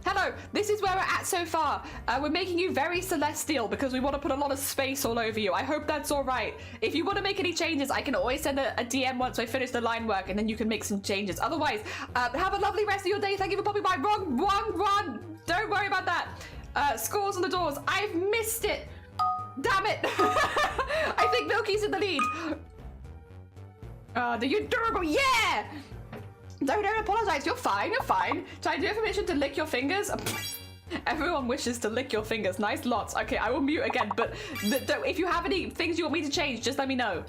Hello, this is where we're at so far. We're making you very celestial because we want to put a lot of space all over you. I hope that's all right. If you want to make any changes, I can always send a DM once I finish the line work, and then you can make some changes. Otherwise, have a lovely rest of your day. Thank you for popping by. Wrong. Don't worry about that. Scores on the doors. I've missed it. Damn it. I think Milky's in the lead. You're durable. Yeah. Don't apologize. You're fine. Do I do permission to lick your fingers? Everyone wishes to lick your fingers. Nice lots. Okay, I will mute again. But if you have any things you want me to change, just let me know.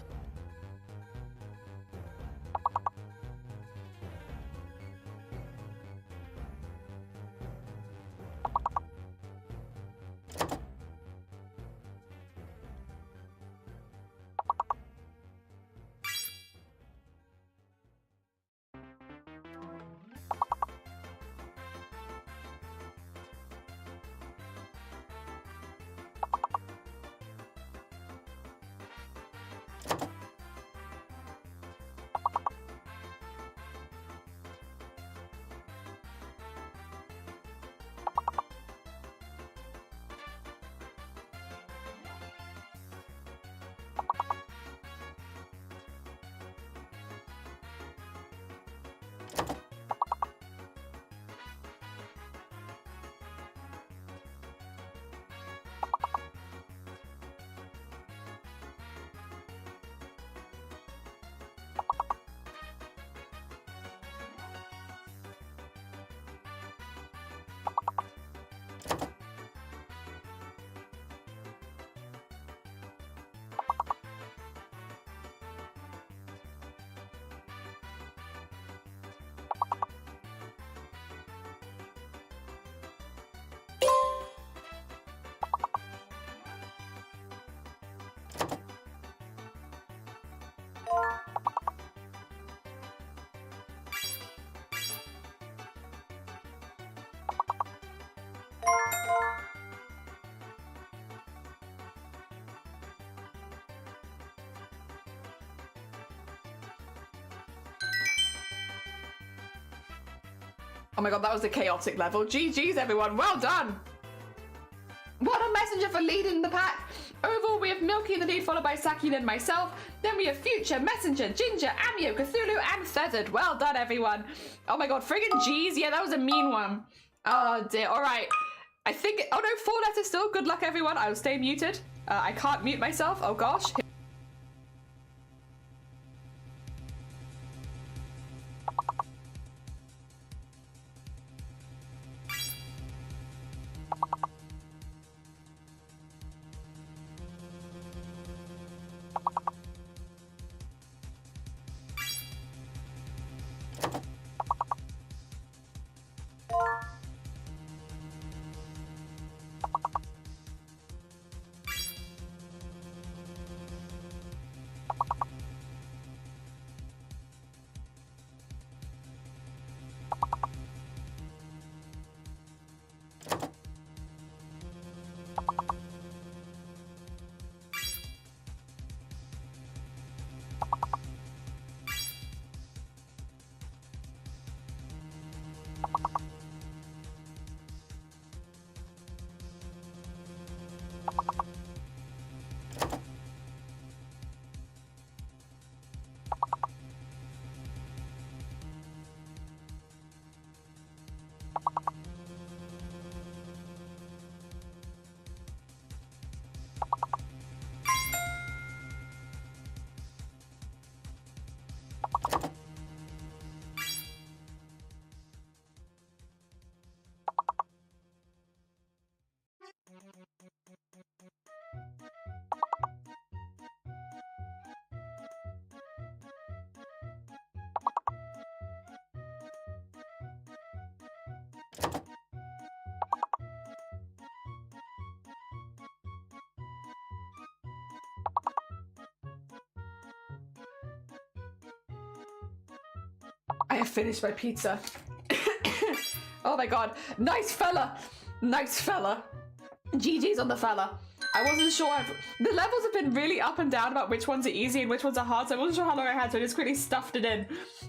Oh my god, that was a chaotic level. GG's, everyone. Well done. What a messenger for leading the pack. Overall, we have Milky in the lead, followed by Saki, then myself. Then we have Future, Messenger, Ginger, Amio, Cthulhu, and Feathered. Well done, everyone. Oh my god, friggin' G's. Yeah, that was a mean one. Oh dear. All right. I think... Oh no, 4 letters still. Good luck, everyone. I will stay muted. I can't mute myself. Oh gosh. I have finished my pizza. Oh my god. Nice fella. Nice fella. GG's on the fella. I wasn't sure. The levels have been really up and down about which ones are easy and which ones are hard, so I wasn't sure how long I had, so I just quickly stuffed it in.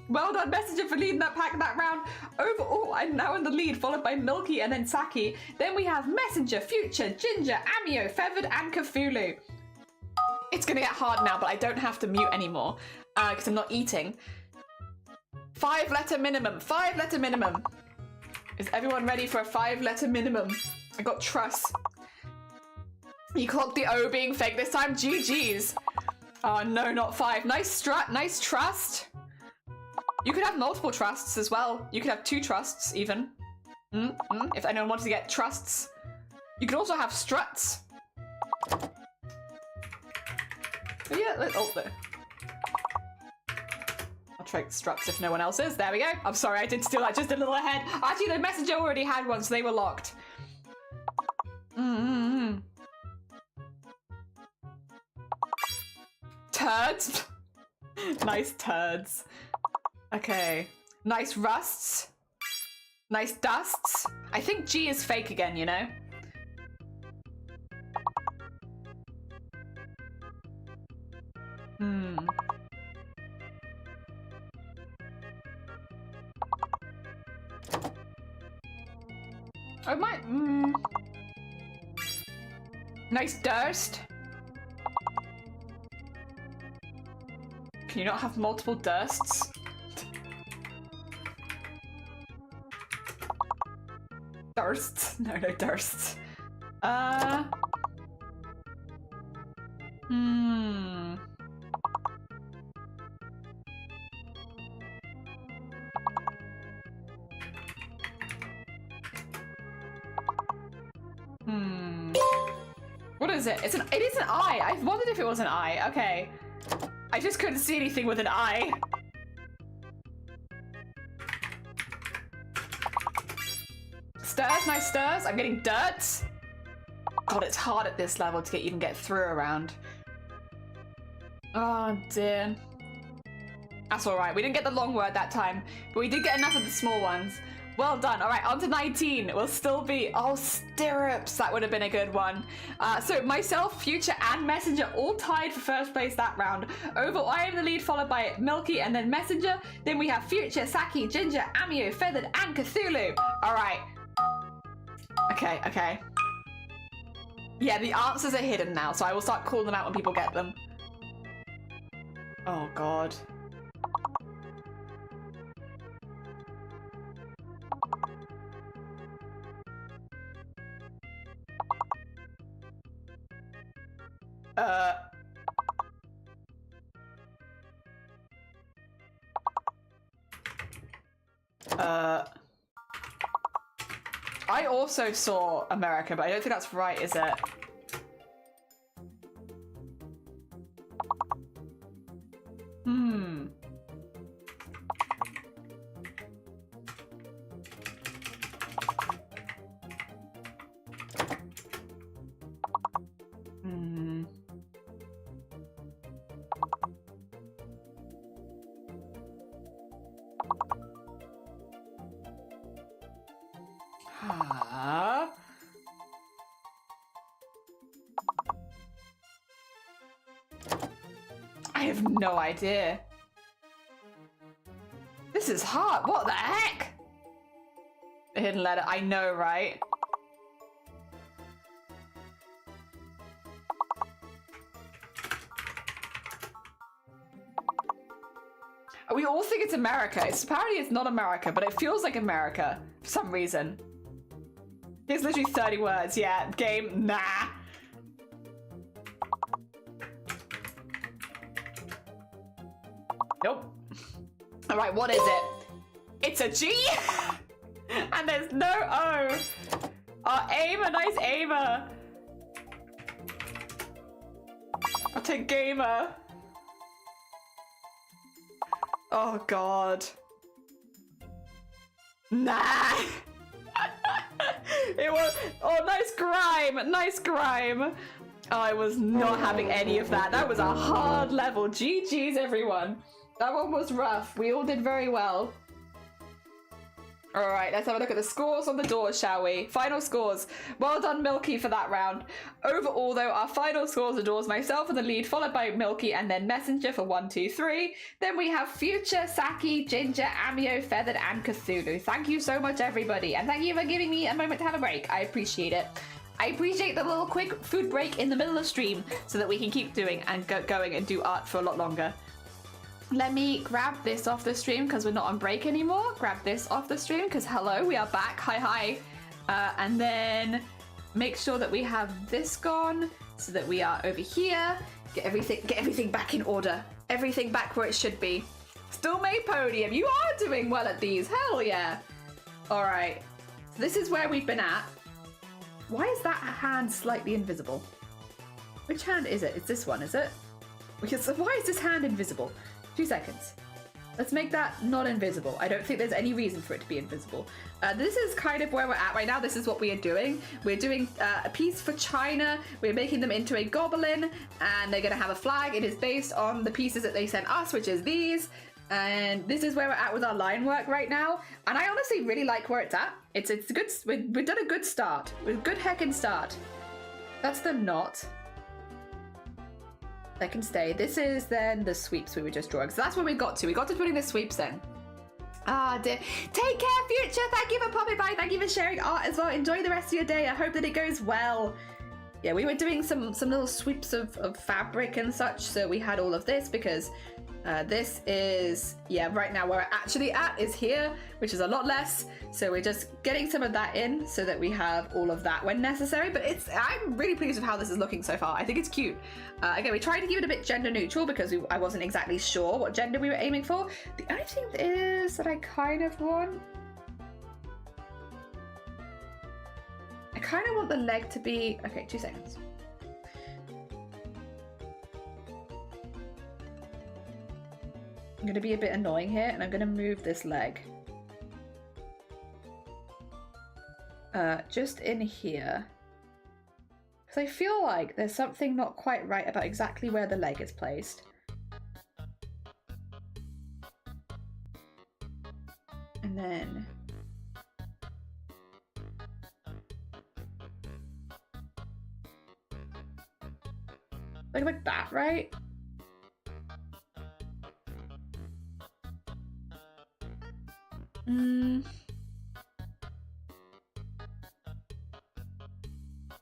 Well done, Messenger, for leading that pack that round. Overall, I'm now in the lead, followed by Milky and then Saki. Then we have Messenger, Future, Ginger, Amio, Feathered, and Cthulhu. It's gonna get hard now, but I don't have to mute anymore because I'm not eating. 5-letter minimum. 5-letter minimum. Is everyone ready for a 5-letter minimum? I got trust. You clocked the O being fake this time. GG's. Oh no, not 5. Nice strat. Nice trust. You could have multiple trusts as well. You could have 2 trusts even. If anyone wanted to get trusts. You could also have struts. But yeah, oh, there. I'll try struts if no one else is. There we go. I'm sorry, I did steal that just a little ahead. Actually, the messenger already had one, so they were locked. Turds. Nice turds. Okay. Nice rusts. Nice dusts. I think G is fake again, you know? I might. Nice durst. Can you not have multiple dursts? Dursts? No, no dursts. What is it? It is an eye. I wondered if it was an eye. Okay. I just couldn't see anything with an eye. Stirs, nice stirs. I'm getting dirt. God, it's hard at this level to even get through around. Oh dear. That's alright. We didn't get the long word that time, but we did get enough of the small ones. Well done. All right, on to 19. We'll still be... Oh, stirrups. That would have been a good one. So myself, Future, and Messenger all tied for first place that round. Overall, I am the lead, followed by Milky and then Messenger. Then we have Future, Saki, Ginger, Amio, Feathered, and Cthulhu. All right. Okay, okay. Yeah, the answers are hidden now, so I will start calling them out when people get them. Oh, God. I also saw America, but I don't think that's right, is it? Hmm. Hmm. Huh? I have no idea. This is hard. What the heck? A hidden letter. I know, right? We all think it's America. Apparently it's not America, but it feels like America for some reason. It's literally 30 words. Yeah, game. Nah. Nope. All right, what is it? It's a G. And there's no O. Oh, aimer, nice aimer. I'll take gamer. Oh, God. Nah. It was... Oh, nice grime. Nice grime. Oh, I was not having any of that. That was a hard level. GG's, everyone. That one was rough. We all did very well. All right, let's have a look at the scores on the doors, shall we? Final scores. Well done, Milky, for that round. Overall, though, our final scores are doors, myself in the lead, followed by Milky, and then Messenger for 1, 2, 3. Then we have Future, Saki, Ginger, Amio, Feathered, and Cthulhu. Thank you so much, everybody. And thank you for giving me a moment to have a break. I appreciate it. I appreciate the little quick food break in the middle of stream so that we can keep doing and going and do art for a lot longer. Let me grab this off the stream because we're not on break anymore. Grab this off the stream because hello, we are back. Hi. And then make sure that we have this gone so that we are over here. Get everything back in order. Everything back where it should be. Still made podium. You are doing well at these. Hell yeah. All right. So this is where we've been at. Why is that hand slightly invisible? Which hand is it? It's this one, is it? Because why is this hand invisible? 2 seconds. Let's make that not invisible. I don't think there's any reason for it to be invisible. This is kind of where we're at right now. This is what we are doing. We're doing a piece for China. We're making them into a goblin, and they're going to have a flag. It is based on the pieces that they sent us, which is these. And this is where we're at with our line work right now. And I honestly really like where it's at. It's good. We've done a good start. We've good heckin' start. That's the knot. That can stay. This is then the sweeps we were just drawing. So that's where we got to. We got to putting the sweeps then. Ah, dear. Take care, Future. Thank you for popping by. Thank you for sharing art as well. Enjoy the rest of your day. I hope that it goes well. Yeah, we were doing some little sweeps of fabric and such. So we had all of this because this is, yeah, right now where we're actually at is here, which is a lot less. So we're just getting some of that in so that we have all of that when necessary. But I'm really pleased with how this is looking so far. I think it's cute. Again, we tried to keep it a bit gender neutral because I wasn't exactly sure what gender we were aiming for. The only thing is that I kind of want the leg to be, okay, 2 seconds. I'm going to be a bit annoying here, and I'm going to move this leg. Just in here. Because I feel like there's something not quite right about exactly where the leg is placed. And then Like that, right?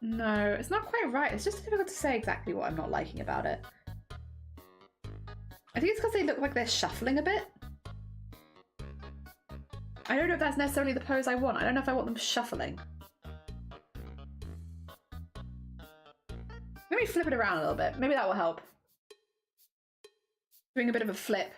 No, it's not quite right. It's just difficult to say exactly what I'm not liking about it. I think it's because they look like they're shuffling a bit. I don't know if that's necessarily the pose I want. I don't know if I want them shuffling. Let me flip it around a little bit. Maybe that will help. Doing a bit of a flip.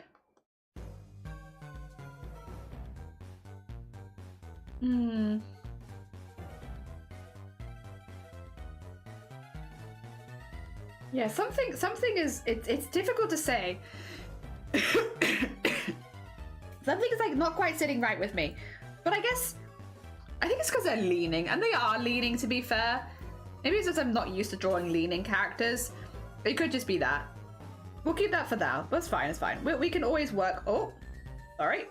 Yeah, something is, it's difficult to say. Something is like not quite sitting right with me. But I think it's because they're leaning, and they are leaning, to be fair. Maybe it's just I'm not used to drawing leaning characters. It could just be that. We'll keep that for now. That's fine, it's fine. We can always work, oh, sorry.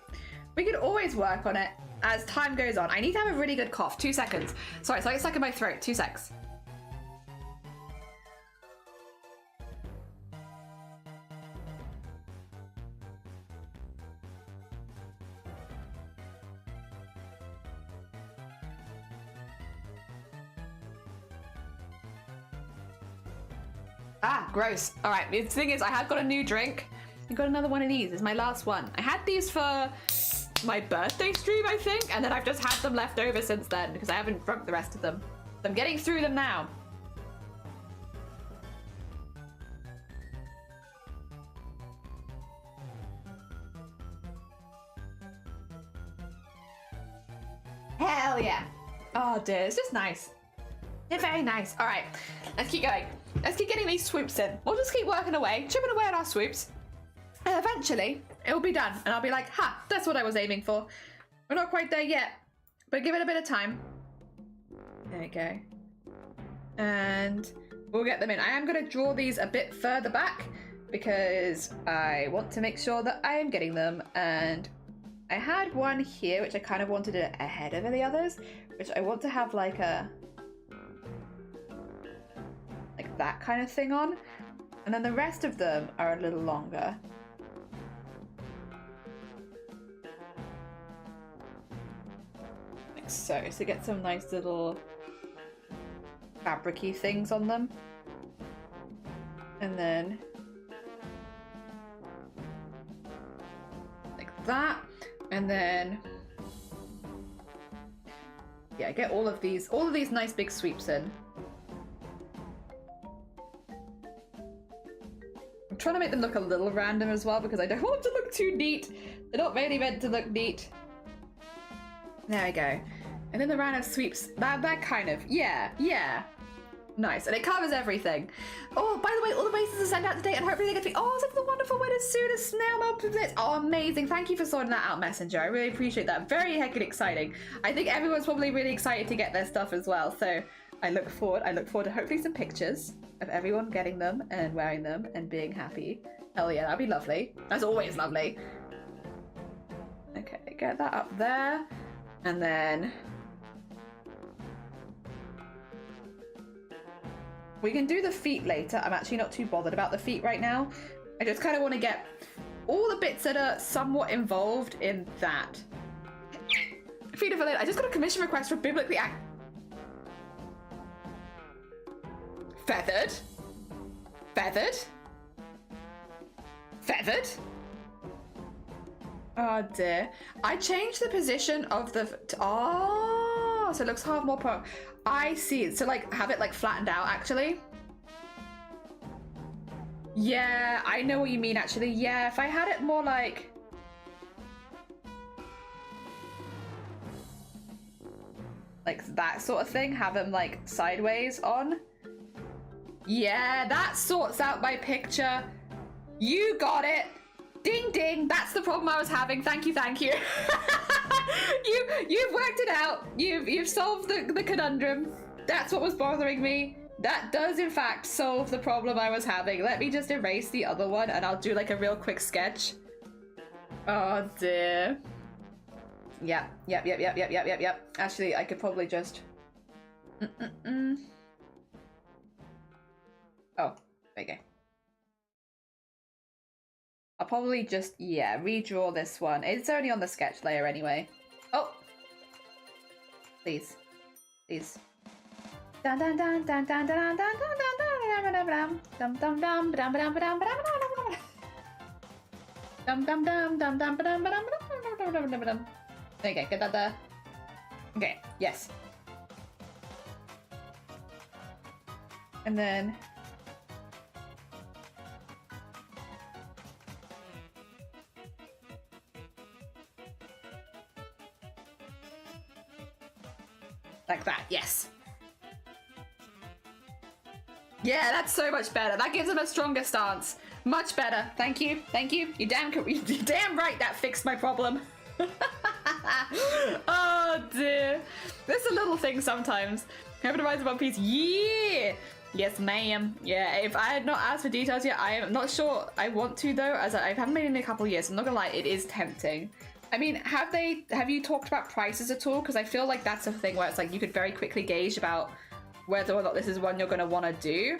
We can always work on it as time goes on. I need to have a really good cough. 2 seconds. Sorry, it's like stuck in my throat. 2 secs. Ah, gross. All right, the thing is, I have got a new drink. I got another one of these. It's my last one. I had these for my birthday stream, I think, and then I've just had them left over since then because I haven't drunk the rest of them. So I'm getting through them now. Hell yeah. Oh dear, it's just nice. They're very nice. All right, let's keep going. Let's keep getting these swoops in. We'll just keep working away, chipping away at our swoops. And eventually, it will be done. And I'll be like, ha, that's what I was aiming for. We're not quite there yet, but give it a bit of time. There we go. And we'll get them in. I am going to draw these a bit further back because I want to make sure that I am getting them. And I had one here, which I kind of wanted it ahead of the others, which I want to have like that kind of thing on, and then the rest of them are a little longer. Like so, to get some nice little fabric-y things on them. And then like that, and then yeah, get all of these nice big sweeps in. I'm trying to make them look a little random as well because I don't want them to look too neat. They're not really meant to look neat. There we go. And then the round of sweeps, that kind of, yeah. Nice, and it covers everything. Oh, by the way, all the bases are sent out today and hopefully they get to be, oh, it's like the wonderful winners soon as snail mail blitz. Oh, amazing. Thank you for sorting that out, Messenger. I really appreciate that. Very heckin' exciting. I think everyone's probably really excited to get their stuff as well. So I look forward to hopefully some pictures of everyone getting them and wearing them and being happy. Hell yeah, that'd be lovely. That's always lovely. Okay, get that up there. And then we can do the feet later. I'm actually not too bothered about the feet right now. I just kind of want to get all the bits that are somewhat involved in that. Feet of a lid. I just got a commission request for biblically feathered. Oh dear. I changed the position of the, oh, so it looks half more pro. I see. So like have it like flattened out actually. Yeah, I know what you mean actually. Yeah, if I had it more like that sort of thing, have them like sideways on. Yeah, that sorts out my picture. You got it. Ding ding, that's the problem I was having. Thank you. You've worked it out. You've solved the conundrum. That's what was bothering me. That does in fact solve the problem I was having. Let me just erase the other one and I'll do like a real quick sketch. Oh dear. Yep. Actually, I could probably just Oh, there you go. probably just, yeah, redraw this one. It's only on the sketch layer anyway. Oh! Please. Please. Dun dun dun dun dun dun dun dun dun dun dun dum dum dum dum dum dum dum dum dum dum dum dum dum. Okay, get that there. Okay, yes. And then like that, yes. Yeah, that's so much better. That gives him a stronger stance. Much better. Thank you. Thank you. You're damn right that fixed my problem. Oh dear. There's a little thing sometimes. Advertise in One Piece. Yeah. Yes, ma'am. Yeah, if I had not asked for details yet, I am not sure I want to though, as I haven't made it in a couple of years. I'm not gonna lie, it is tempting. I mean, have you talked about prices at all? Because I feel like that's a thing where it's like you could very quickly gauge about whether or not this is one you're gonna want to do.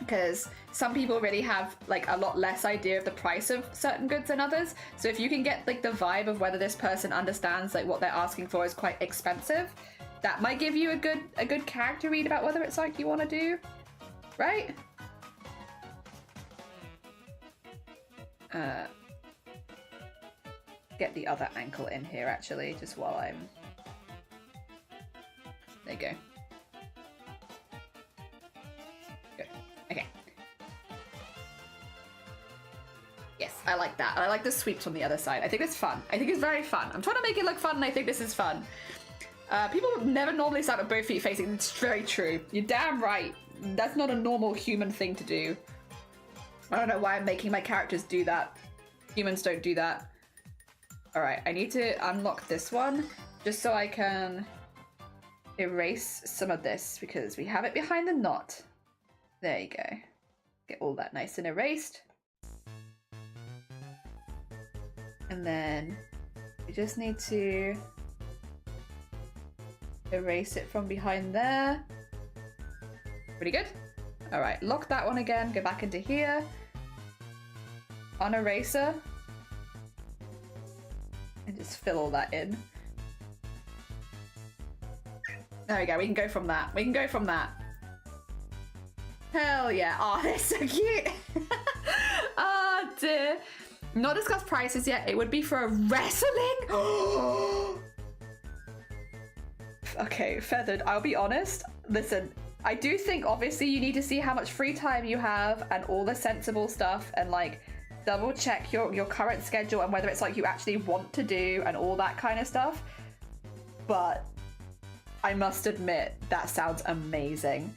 Because some people really have like a lot less idea of the price of certain goods than others. So if you can get like the vibe of whether this person understands like what they're asking for is quite expensive, that might give you a good character read about whether it's like you want to do, right? Get the other ankle in here actually, just while I'm. There you go. Good. Okay. Yes, I like that. I like the sweeps on the other side. I think it's fun. I think it's very fun. I'm trying to make it look fun and I think this is fun. People never normally start with both feet facing. It's very true. You're damn right. That's not a normal human thing to do. I don't know why I'm making my characters do that. Humans don't do that. Alright, I need to unlock this one just so I can erase some of this because we have it behind the knot. There you go. Get all that nice and erased. And then we just need to erase it from behind there. Pretty good. All right, lock that one again, go back into here. Uneraser. And just fill all that in. There we go, we can go from that. We can go from that. Hell yeah. Oh, they're so cute. Oh dear. Not discussed prices yet. It would be for a wrestling. Okay, Feathered, I'll be honest. Listen, I do think obviously you need to see how much free time you have and all the sensible stuff and like double check your current schedule and whether it's like you actually want to do and all that kind of stuff. But I must admit, that sounds amazing.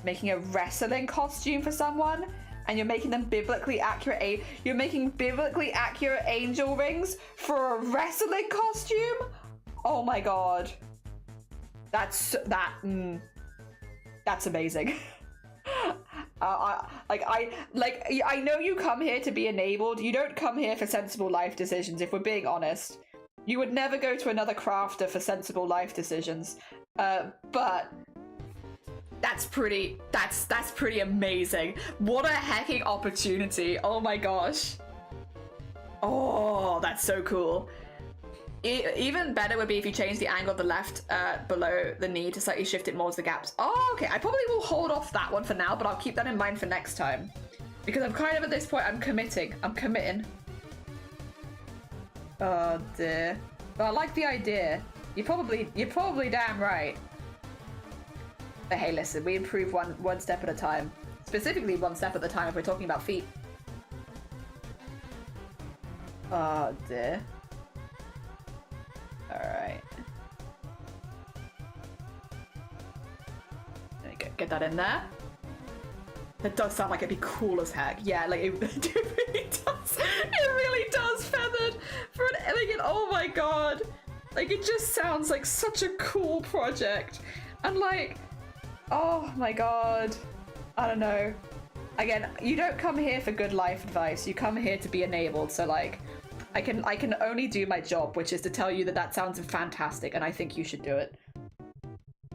Making a wrestling costume for someone and you're making them biblically accurate. You're making biblically accurate angel rings for a wrestling costume? Oh my god. That's amazing. I know you come here to be enabled. You don't come here for sensible life decisions, if we're being honest. You would never go to another crafter for sensible life decisions. But that's pretty amazing. What a hecking opportunity. Oh my gosh. Oh, that's so cool. Even better would be if you change the angle of the left below the knee to slightly shift it more to the gaps. Oh, okay. I probably will hold off that one for now, but I'll keep that in mind for next time. Because I'm kind of at this point, I'm committing. I'm committing. Oh dear. But I like the idea. You're probably damn right. But hey, listen, we improve one step at a time. Specifically one step at a time if we're talking about feet. Oh dear. Alright. There you go. Get that in there. That does sound like it'd be cool as heck. Yeah, like it really does. It really does, Feathered. Oh my god. Like it just sounds like such a cool project. And like, oh my god. I don't know. Again, you don't come here for good life advice. You come here to be enabled. So like, I can only do my job, which is to tell you that that sounds fantastic and I think you should do it.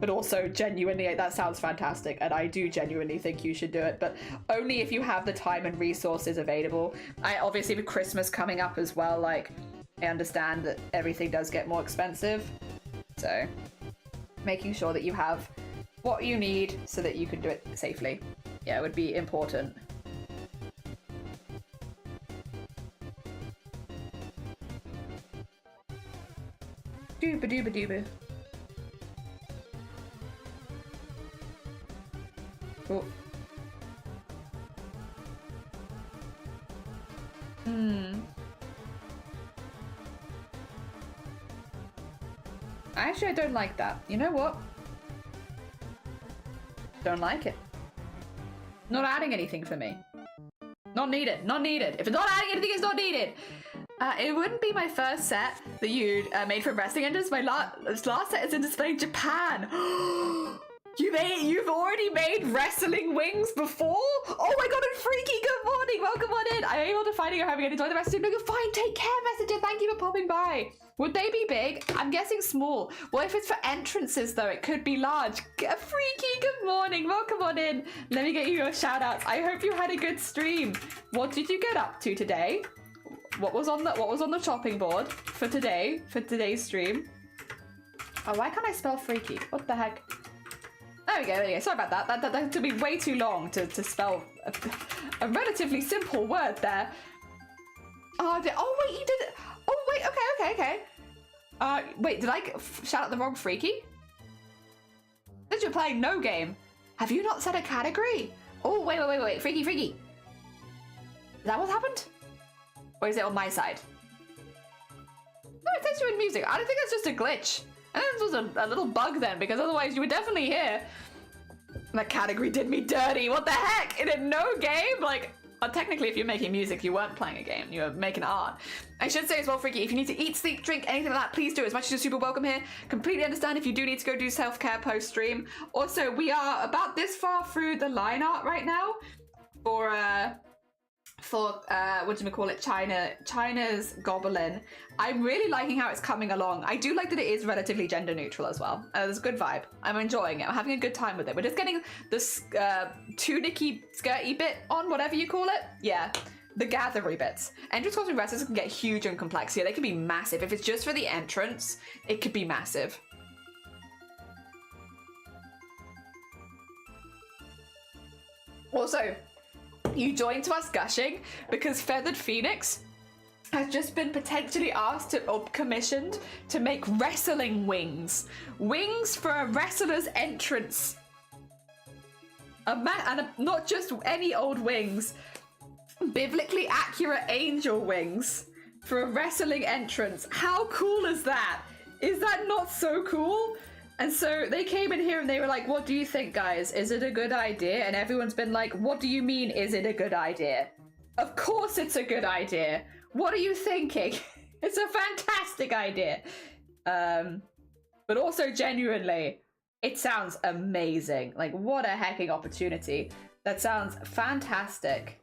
But also, genuinely, that sounds fantastic, and I do genuinely think you should do it, but only if you have the time and resources available. Obviously, with Christmas coming up as well, like, I understand that everything does get more expensive, so making sure that you have what you need so that you can do it safely, yeah, would be important. Dooba dooba dooba. Oh. Actually, I don't like that. You know what? Don't like it. Not adding anything for me. Not needed. Not needed. If it's not adding anything, it's not needed. It wouldn't be my first set that you'd made for wrestling engines. My last set is in display in Japan. You've already made wrestling wings before? Oh my god, and Freaky, good morning. Welcome on in. I'm able to find you having enjoyed the rest of the day. You're fine. Take care, Messenger. Thank you for popping by. Would they be big? I'm guessing small. Well, if it's for entrances, though, it could be large. Freaky, good morning. Welcome on in. Let me get you your shout outs. I hope you had a good stream. What did you get up to today? What was on the chopping board for today's stream? Oh, why can't I spell freaky? What the heck? There we go, there we go. Sorry about that. That took me way too long to spell a relatively simple word there. Oh, wait, you did it. Oh, wait, okay. Wait, did I shout out the wrong freaky? Since you're playing no game, have you not set a category? Oh, wait. Freaky. Is that what happened? Or is it on my side? No, it says you in music. I don't think it's just a glitch. I think this was a little bug then, because otherwise you were definitely here. That category did me dirty. What the heck? In a no game? Like, technically, if you're making music, you weren't playing a game. You were making art. I should say as well, Freaky, if you need to eat, sleep, drink, anything like that, please do. As much as you're super welcome here. Completely understand if you do need to go do self-care post-stream. Also, we are about this far through the line art right now for China's Goblin. I'm really liking how it's coming along. I do like that it is relatively gender neutral as well. There's a good vibe. I'm enjoying it. I'm having a good time with it. We're just getting this tunicky, skirty bit on, whatever you call it. Yeah, the gathery bits. Entrance costume dresses can get huge and complex. Yeah, they can be massive. If it's just for the entrance, it could be massive. Also, you joined to us gushing because Feathered Phoenix has just been potentially asked or commissioned to make wrestling wings. Wings for a wrestler's entrance. And not just any old wings. Biblically accurate angel wings for a wrestling entrance. How cool is that? Is that not so cool? And so they came in here and they were like, what do you think, guys? Is it a good idea? And everyone's been like, what do you mean, is it a good idea? Of course it's a good idea. What are you thinking? It's a fantastic idea. But also genuinely, it sounds amazing. Like, what a hecking opportunity. That sounds fantastic.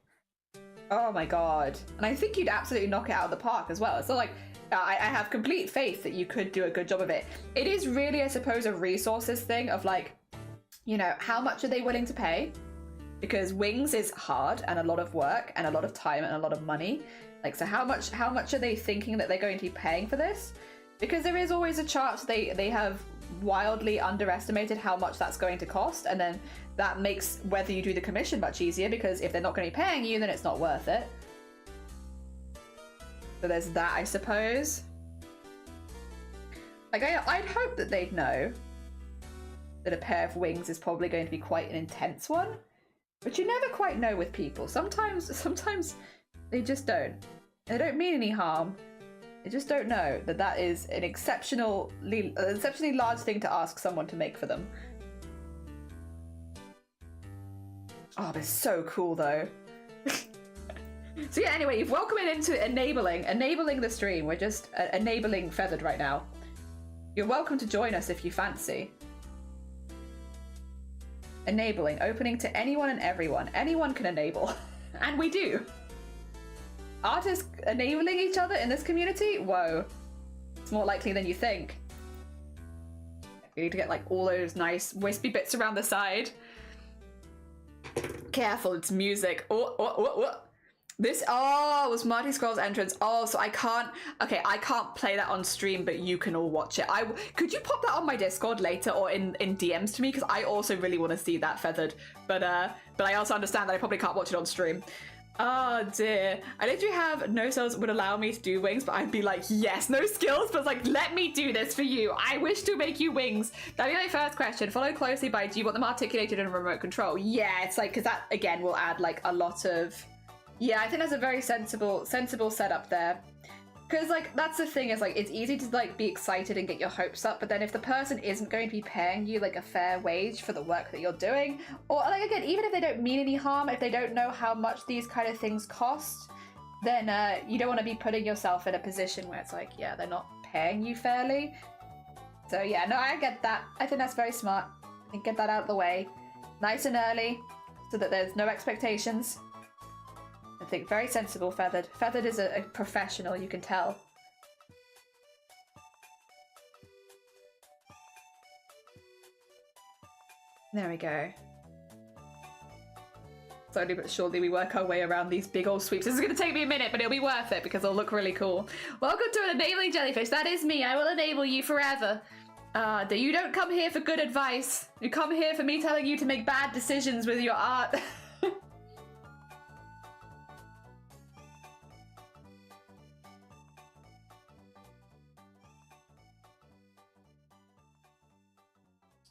Oh my god. And I think you'd absolutely knock it out of the park as well. So like, I have complete faith that you could do a good job of it. It is really, I suppose, a resources thing of like, you know, how much are they willing to pay? Because wings is hard and a lot of work and a lot of time and a lot of money. Like, so how much are they thinking that they're going to be paying for this? Because there is always a chance they have wildly underestimated how much that's going to cost, and then that makes whether you do the commission much easier, because if they're not going to be paying you, then it's not worth it. So there's that, I suppose. Like, I'd hope that they'd know that a pair of wings is probably going to be quite an intense one, but you never quite know with people. Sometimes they just don't. They don't mean any harm. They just don't know that that is an exceptionally large thing to ask someone to make for them. Oh, they're so cool though. So yeah, anyway, you've welcomed it into enabling the stream. We're just enabling Feathered right now. You're welcome to join us if you fancy. Enabling, opening to anyone and everyone. Anyone can enable, and we do. Artists enabling each other in this community? Whoa. It's more likely than you think. We need to get like all those nice wispy bits around the side. Careful, it's music. Oh. This, was Marty Scroll's entrance. Oh, so I can't play that on stream, but you can all watch it. Could you pop that on my Discord later or in DMs to me? Because I also really want to see that feathered. But I also understand that I probably can't watch it on stream. Oh dear. I literally have no skills would allow me to do wings, but I'd be like, yes, no skills, but it's like, let me do this for you. I wish to make you wings. That'd be my first question. Followed closely by, do you want them articulated in remote control? Yeah, it's like, because that, again, will add like a lot of... Yeah, I think that's a very sensible setup there. Because, like, that's the thing, is, like, it's easy to, like, be excited and get your hopes up, but then if the person isn't going to be paying you, like, a fair wage for the work that you're doing, or, like, again, even if they don't mean any harm, if they don't know how much these kind of things cost, then you don't want to be putting yourself in a position where it's like, yeah, they're not paying you fairly. So, yeah, no, I get that. I think that's very smart. I think get that out of the way nice and early so that there's no expectations. I think very sensible, Feathered. Feathered is a professional, you can tell. There we go. Slowly but surely we work our way around these big old sweeps. This is going to take me a minute, but it'll be worth it because it'll look really cool. Welcome to an enabling jellyfish. That is me. I will enable you forever. You don't come here for good advice. You come here for me telling you to make bad decisions with your art.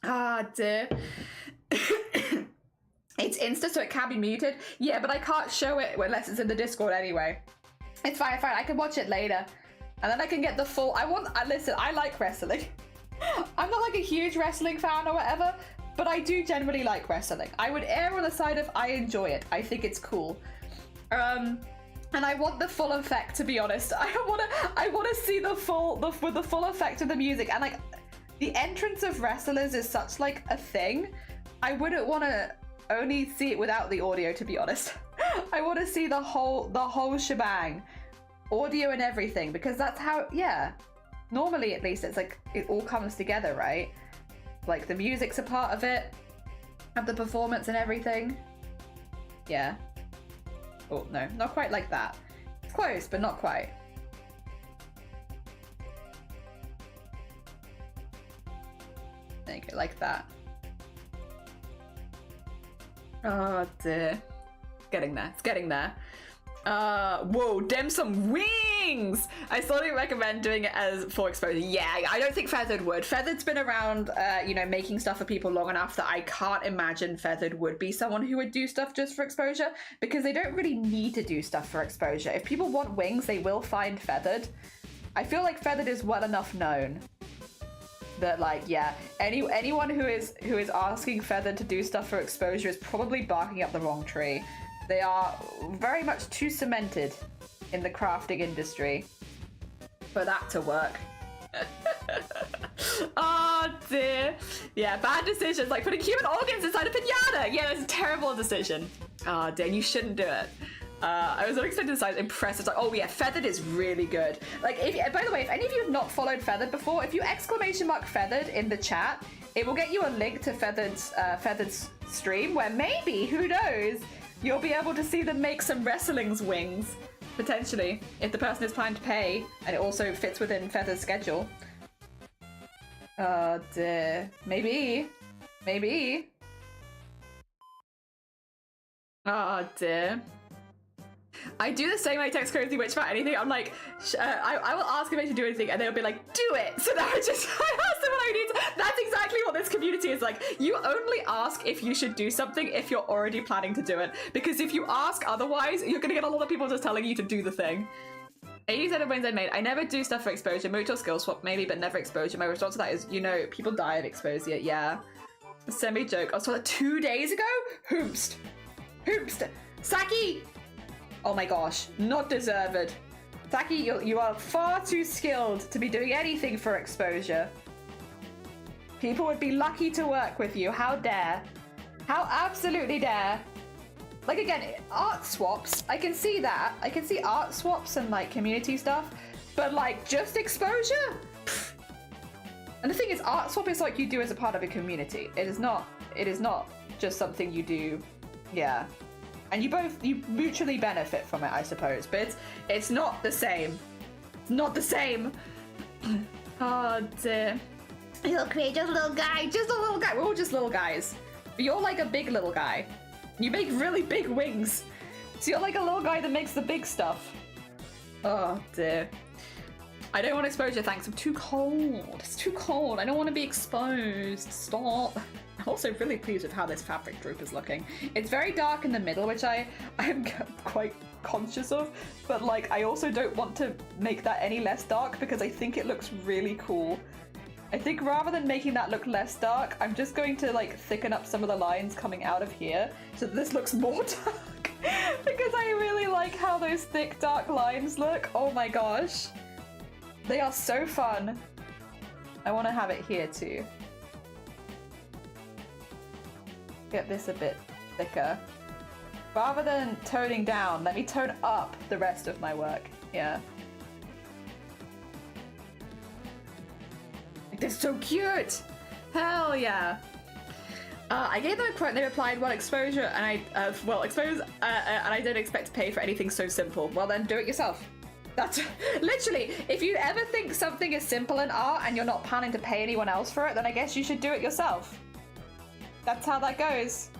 Ah, dear. It's Insta, so it can be muted. Yeah, but I can't show it unless it's in the Discord anyway. It's fine, I can watch it later. And then I can get the full... Listen, I like wrestling. I'm not like a huge wrestling fan or whatever, but I do generally like wrestling. I would err on the side of I enjoy it. I think it's cool. And I want the full effect, to be honest. I wanna see the full effect of the music. And like... The entrance of wrestlers is such like a thing. I wouldn't want to only see it without the audio, to be honest. I want to see the whole shebang, audio and everything, because that's how, yeah. Normally, at least, it's like it all comes together, right? Like the music's a part of it, and the performance and everything. Yeah. Oh no, not quite like that. It's close, but not quite. There you go, like that. Oh dear. Getting there, it's getting there. Whoa, dem some wings! I slowly recommend doing it as for exposure. Yeah, I don't think Feathered would. Feathered's been around, you know, making stuff for people long enough that I can't imagine Feathered would be someone who would do stuff just for exposure, because they don't really need to do stuff for exposure. If people want wings, they will find Feathered. I feel like Feathered is well enough known that, like, yeah, anyone who is asking Feathered to do stuff for exposure is probably barking up the wrong tree. They are very much too cemented in the crafting industry for that to work. Oh dear. Yeah, bad decisions, like putting human organs inside a pinata. Yeah, that's a terrible decision. Oh dear, you shouldn't do it. I was unexpected the size, impressive. Like, oh yeah, Feathered is really good. Like, by the way, if any of you have not followed Feathered before, if you !_ Feathered in the chat, it will get you a link to Feathered's stream where maybe, who knows, you'll be able to see them make some wrestling's wings, potentially, if the person is planning to pay, and it also fits within Feathered's schedule. Oh dear. Maybe. Maybe. Oh dear. I do the same when I text Crazy Witch about anything. I'm like, I will ask if I should do anything, and they'll be like, do it! So now I ask them what I need to. That's exactly what this community is like. You only ask if you should do something if you're already planning to do it. Because if you ask otherwise, you're gonna get a lot of people just telling you to do the thing. 80% of wins I made. I never do stuff for exposure. Mooch or skill swap, maybe, but never exposure. My response to that is, you know, people die of exposure. Yeah. Semi-joke. I was told that 2 days ago? Hoomst. Hoomst. Saki! Oh my gosh, not deserved. Saki, you are far too skilled to be doing anything for exposure. People would be lucky to work with you. How dare. How absolutely dare. Like, again, art swaps, I can see that. I can see art swaps and, like, community stuff. But, like, just exposure? Pfft. And the thing is, art swap is like you do as a part of a community. It is not just something you do, yeah. And you mutually benefit from it, I suppose. But it's not the same. It's not the same. Oh dear. You'll create just a little guy, just a little guy. We're all just little guys. But you're like a big little guy. You make really big wings. So you're like a little guy that makes the big stuff. Oh dear. I don't want exposure, thanks. I'm too cold. It's too cold. I don't want to be exposed. Stop. I'm also really pleased with how this fabric droop is looking. It's very dark in the middle, which I am quite conscious of, but like I also don't want to make that any less dark because I think it looks really cool. I think rather than making that look less dark, I'm just going to like thicken up some of the lines coming out of here so that this looks more dark because I really like how those thick dark lines look. Oh my gosh. They are so fun. I want to have it here too. Get this a bit thicker. Rather than toning down, let me tone up the rest of my work. Yeah. They're so cute! Hell yeah! I gave them a quote and they replied, well, exposure, and I don't expect to pay for anything so simple. Well then, do it yourself. That's literally, if you ever think something is simple in art and you're not planning to pay anyone else for it, then I guess you should do it yourself. That's how that goes.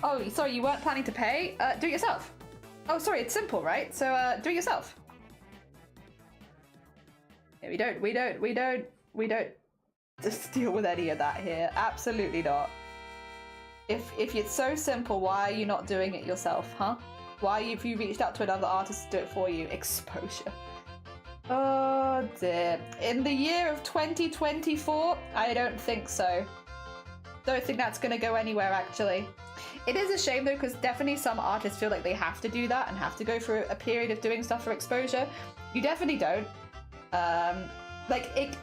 Oh, sorry, you weren't planning to pay? Do it yourself. Oh, sorry, it's simple, right? So, do it yourself. Yeah, we don't just deal with any of that here. Absolutely not. If it's so simple, why are you not doing it yourself, huh? Why have you reached out to another artist to do it for you? Exposure. Oh dear. In the year of 2024, I don't think so. Don't think that's gonna go anywhere, actually. It is a shame though, because definitely some artists feel like they have to do that and have to go through a period of doing stuff for exposure. You definitely don't.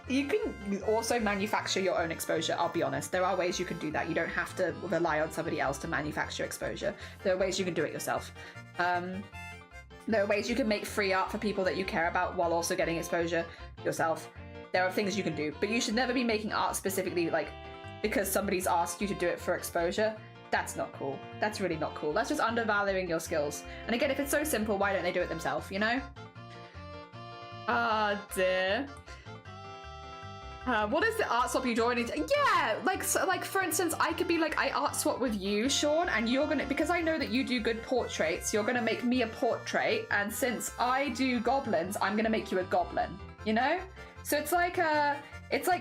You can also manufacture your own exposure, I'll be honest. There are ways you can do that. You don't have to rely on somebody else to manufacture exposure. There are ways you can do it yourself. There are ways you can make free art for people that you care about while also getting exposure yourself. There are things you can do, but you should never be making art specifically like because somebody's asked you to do it for exposure. That's not cool. That's really not cool. That's just undervaluing your skills. And again, if it's so simple, why don't they do it themselves, you know? Ah, dear. What is the art swap you join into? Yeah, like for instance, I could be like, I art swap with you, Sean, and you're gonna, because I know that you do good portraits, you're gonna make me a portrait, and since I do goblins, I'm gonna make you a goblin, you know? So it's like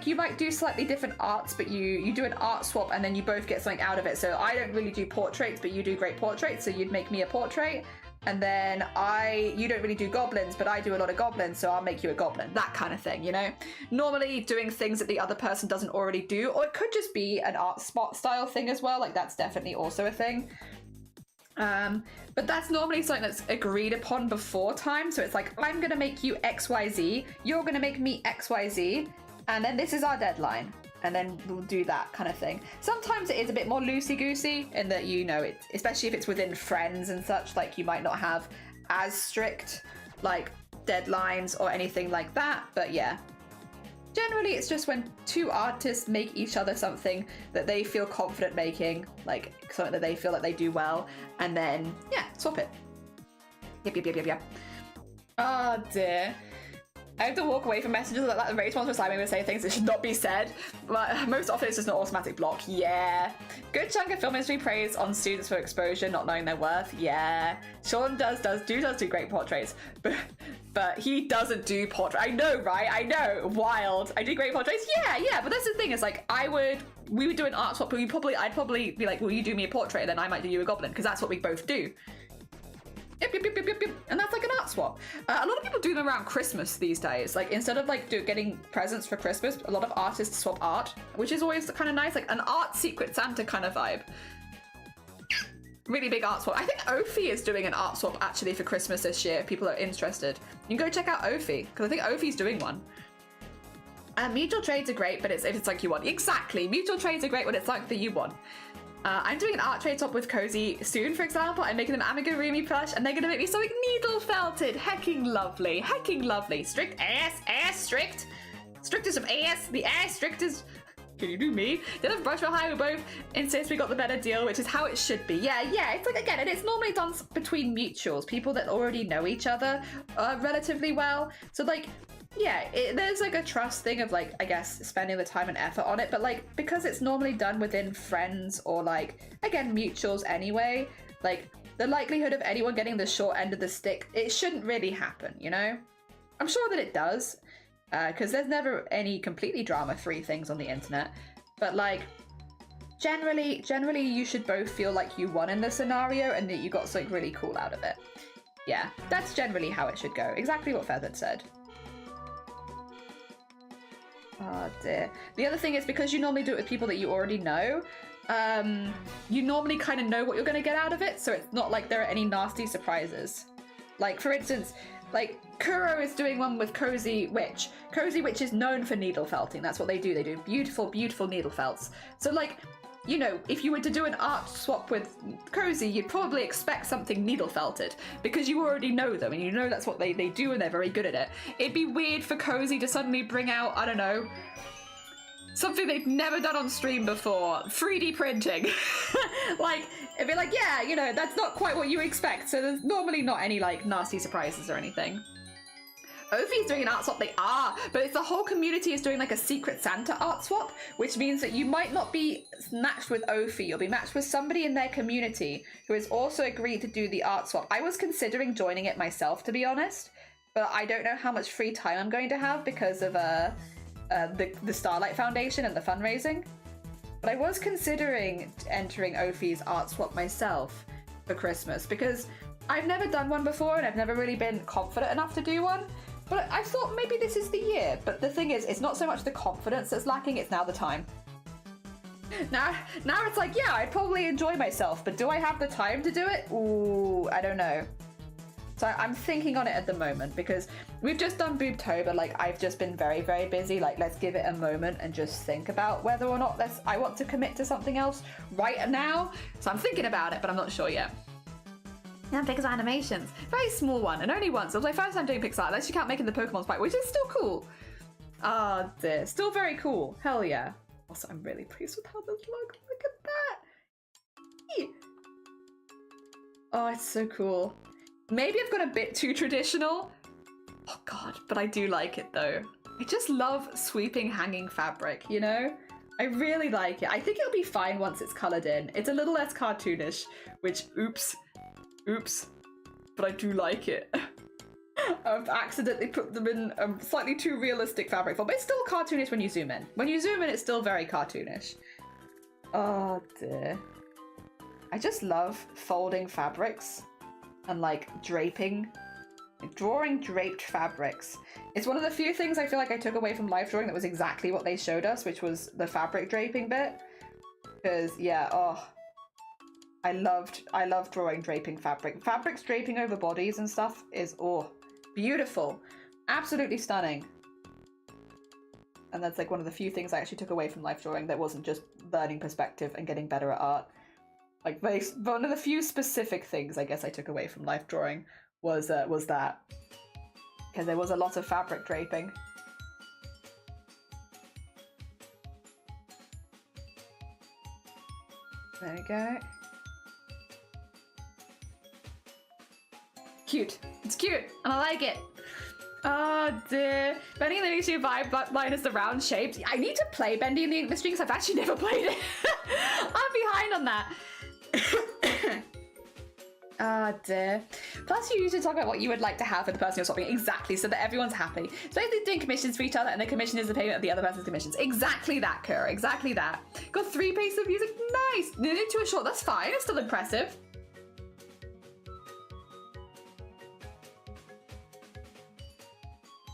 you might do slightly different arts, but you do an art swap and then you both get something out of it. So I don't really do portraits, but you do great portraits, so you'd make me a portrait. And then you don't really do goblins, but I do a lot of goblins, so I'll make you a goblin. That kind of thing, you know? Normally doing things that the other person doesn't already do, or it could just be an art spot style thing as well, like that's definitely also a thing. But that's normally something that's agreed upon before time, so it's like, I'm gonna make you XYZ, you're gonna make me XYZ, and then this is our deadline. And then we'll do that kind of thing. Sometimes it is a bit more loosey-goosey in that, you know, especially if it's within friends and such, like you might not have as strict like deadlines or anything like that. But yeah, generally it's just when two artists make each other something that they feel confident making, like something that they feel like they do well, and then yeah, swap it. Yep. Oh dear. I have to walk away from messages like that. The response for Simon would say things that should not be said. But most often it's just an automatic block. Yeah. Good chunk of film industry praise on students for exposure, not knowing their worth. Yeah. Sean does do great portraits. But he doesn't do portraits. I know, right? I know. Wild. I do great portraits. Yeah. But that's the thing is like, we would do an art swap, but I'd probably be like, will you do me a portrait? Then I might do you a goblin, because that's what we both do. Yep. And that's like an art swap. A lot of people do them around Christmas these days. Like instead of like getting presents for Christmas, a lot of artists swap art, which is always kind of nice, like an art Secret Santa kind of vibe. Really big art swap. I think Ophi is doing an art swap actually for Christmas this year, if people are interested. You can go check out Ophi, because I think Ophi's doing one. Mutual trades are great, but if it's like you want. Exactly, mutual trades are great when it's like that you want. I'm doing an art trade swap with Cozy soon, for example. I'm making them amigurumi plush, and they're going to make me something needle felted. Hecking lovely. Strict, strict. Strictest of AS, the air strictest. Can you do me? Did brush for high, we both insist we got the better deal, which is how it should be. Yeah, it's like, again, and it's normally done between mutuals, people that already know each other relatively well. So like, yeah, there's like a trust thing of like, I guess, spending the time and effort on it, but like, because it's normally done within friends or like, again, mutuals anyway, like the likelihood of anyone getting the short end of the stick, it shouldn't really happen, you know? I'm sure that it does. Because there's never any completely drama-free things on the internet, but like generally you should both feel like you won in the scenario and that you got something really cool out of it. Yeah, that's generally how it should go. Exactly what Feathered said. Oh dear. The other thing is, because you normally do it with people that you already know, you normally kind of know what you're going to get out of it, so it's not like there are any nasty surprises. Like, for instance, like, Kuro is doing one with Cozy Witch. Cozy Witch is known for needle felting. That's what they do. They do beautiful, beautiful needle felts. So, like, you know, if you were to do an art swap with Cozy, you'd probably expect something needle felted because you already know them and you know that's what they do and they're very good at it. It'd be weird for Cozy to suddenly bring out, I don't know, something they've never done on stream before. 3D printing. Like, it'd be like, yeah, you know, that's not quite what you expect. So there's normally not any, like, nasty surprises or anything. Ophi's doing an art swap, they are, but it's the whole community is doing like a Secret Santa art swap, which means that you might not be matched with Ophi, you'll be matched with somebody in their community who has also agreed to do the art swap. I was considering joining it myself, to be honest, but I don't know how much free time I'm going to have because of the Starlight Foundation and the fundraising. But I was considering entering Ophi's art swap myself for Christmas because I've never done one before and I've never really been confident enough to do one. But I thought maybe this is the year. But the thing is, it's not so much the confidence that's lacking, it's now the time. Now it's like, yeah, I'd probably enjoy myself, but do I have the time to do it? Ooh, I don't know. So I'm thinking on it at the moment because we've just done Boobtober. Like, I've just been very, very busy. Like, let's give it a moment and just think about whether or not I want to commit to something else right now. So I'm thinking about it, but I'm not sure yet. And Pixar animations. Very small one, and only once. It was my first time doing Pixar, unless you count making the Pokemon sprite, which is still cool. Ah, dear. Still very cool. Hell yeah. Also, I'm really pleased with how this looks. Look at that. Eee. Oh, it's so cool. Maybe I've gone a bit too traditional. Oh god, but I do like it though. I just love sweeping hanging fabric, you know? I really like it. I think it'll be fine once it's coloured in. It's a little less cartoonish, which, oops, but I do like it. I've accidentally put them in slightly too realistic fabric form, but it's still cartoonish when you zoom in. When you zoom in, it's still very cartoonish. Oh dear. I just love folding fabrics and like draping. Drawing draped fabrics. It's one of the few things I feel like I took away from live drawing that was exactly what they showed us, which was the fabric draping bit. Because yeah, oh, I loved drawing draping fabric. Fabrics draping over bodies and stuff is, oh, beautiful. Absolutely stunning. And that's like one of the few things I actually took away from live drawing that wasn't just learning perspective and getting better at art. Like, one of the few specific things I guess I took away from live drawing was that. Because there was a lot of fabric draping. There we go. Cute. It's cute, and I like it. Oh dear. Bending in the Ink Machine vibe minus the round shapes. I need to play Bending in the Ink Machine because I've actually never played it. I'm behind on that. Oh dear. Plus you usually talk about what you would like to have for the person you're swapping. Exactly, so that everyone's happy. So they're doing commissions for each other and the commission is the payment of the other person's commissions. Exactly that, Kura. Exactly that. Got 3 pieces of music. Nice. Nearly 2 a short. That's fine. It's still impressive.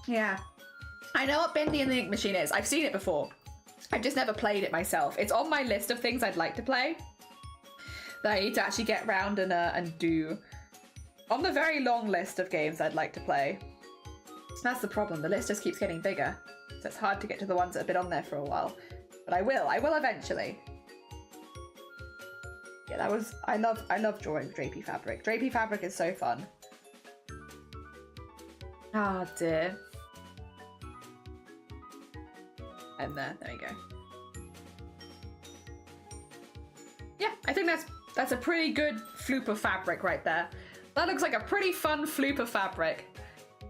Yeah. I know what Bending in the Ink Machine is. I've seen it before. I've just never played it myself. It's on my list of things I'd like to play that I need to actually get round and do. On the very long list of games I'd like to play. So that's the problem. The list just keeps getting bigger. So it's hard to get to the ones that have been on there for a while. But I will eventually. Yeah, that was, I love drawing drapey fabric. Drapey fabric is so fun. Oh dear. And there we go. Yeah, I think that's a pretty good floop of fabric right there. That looks like a pretty fun floop of fabric.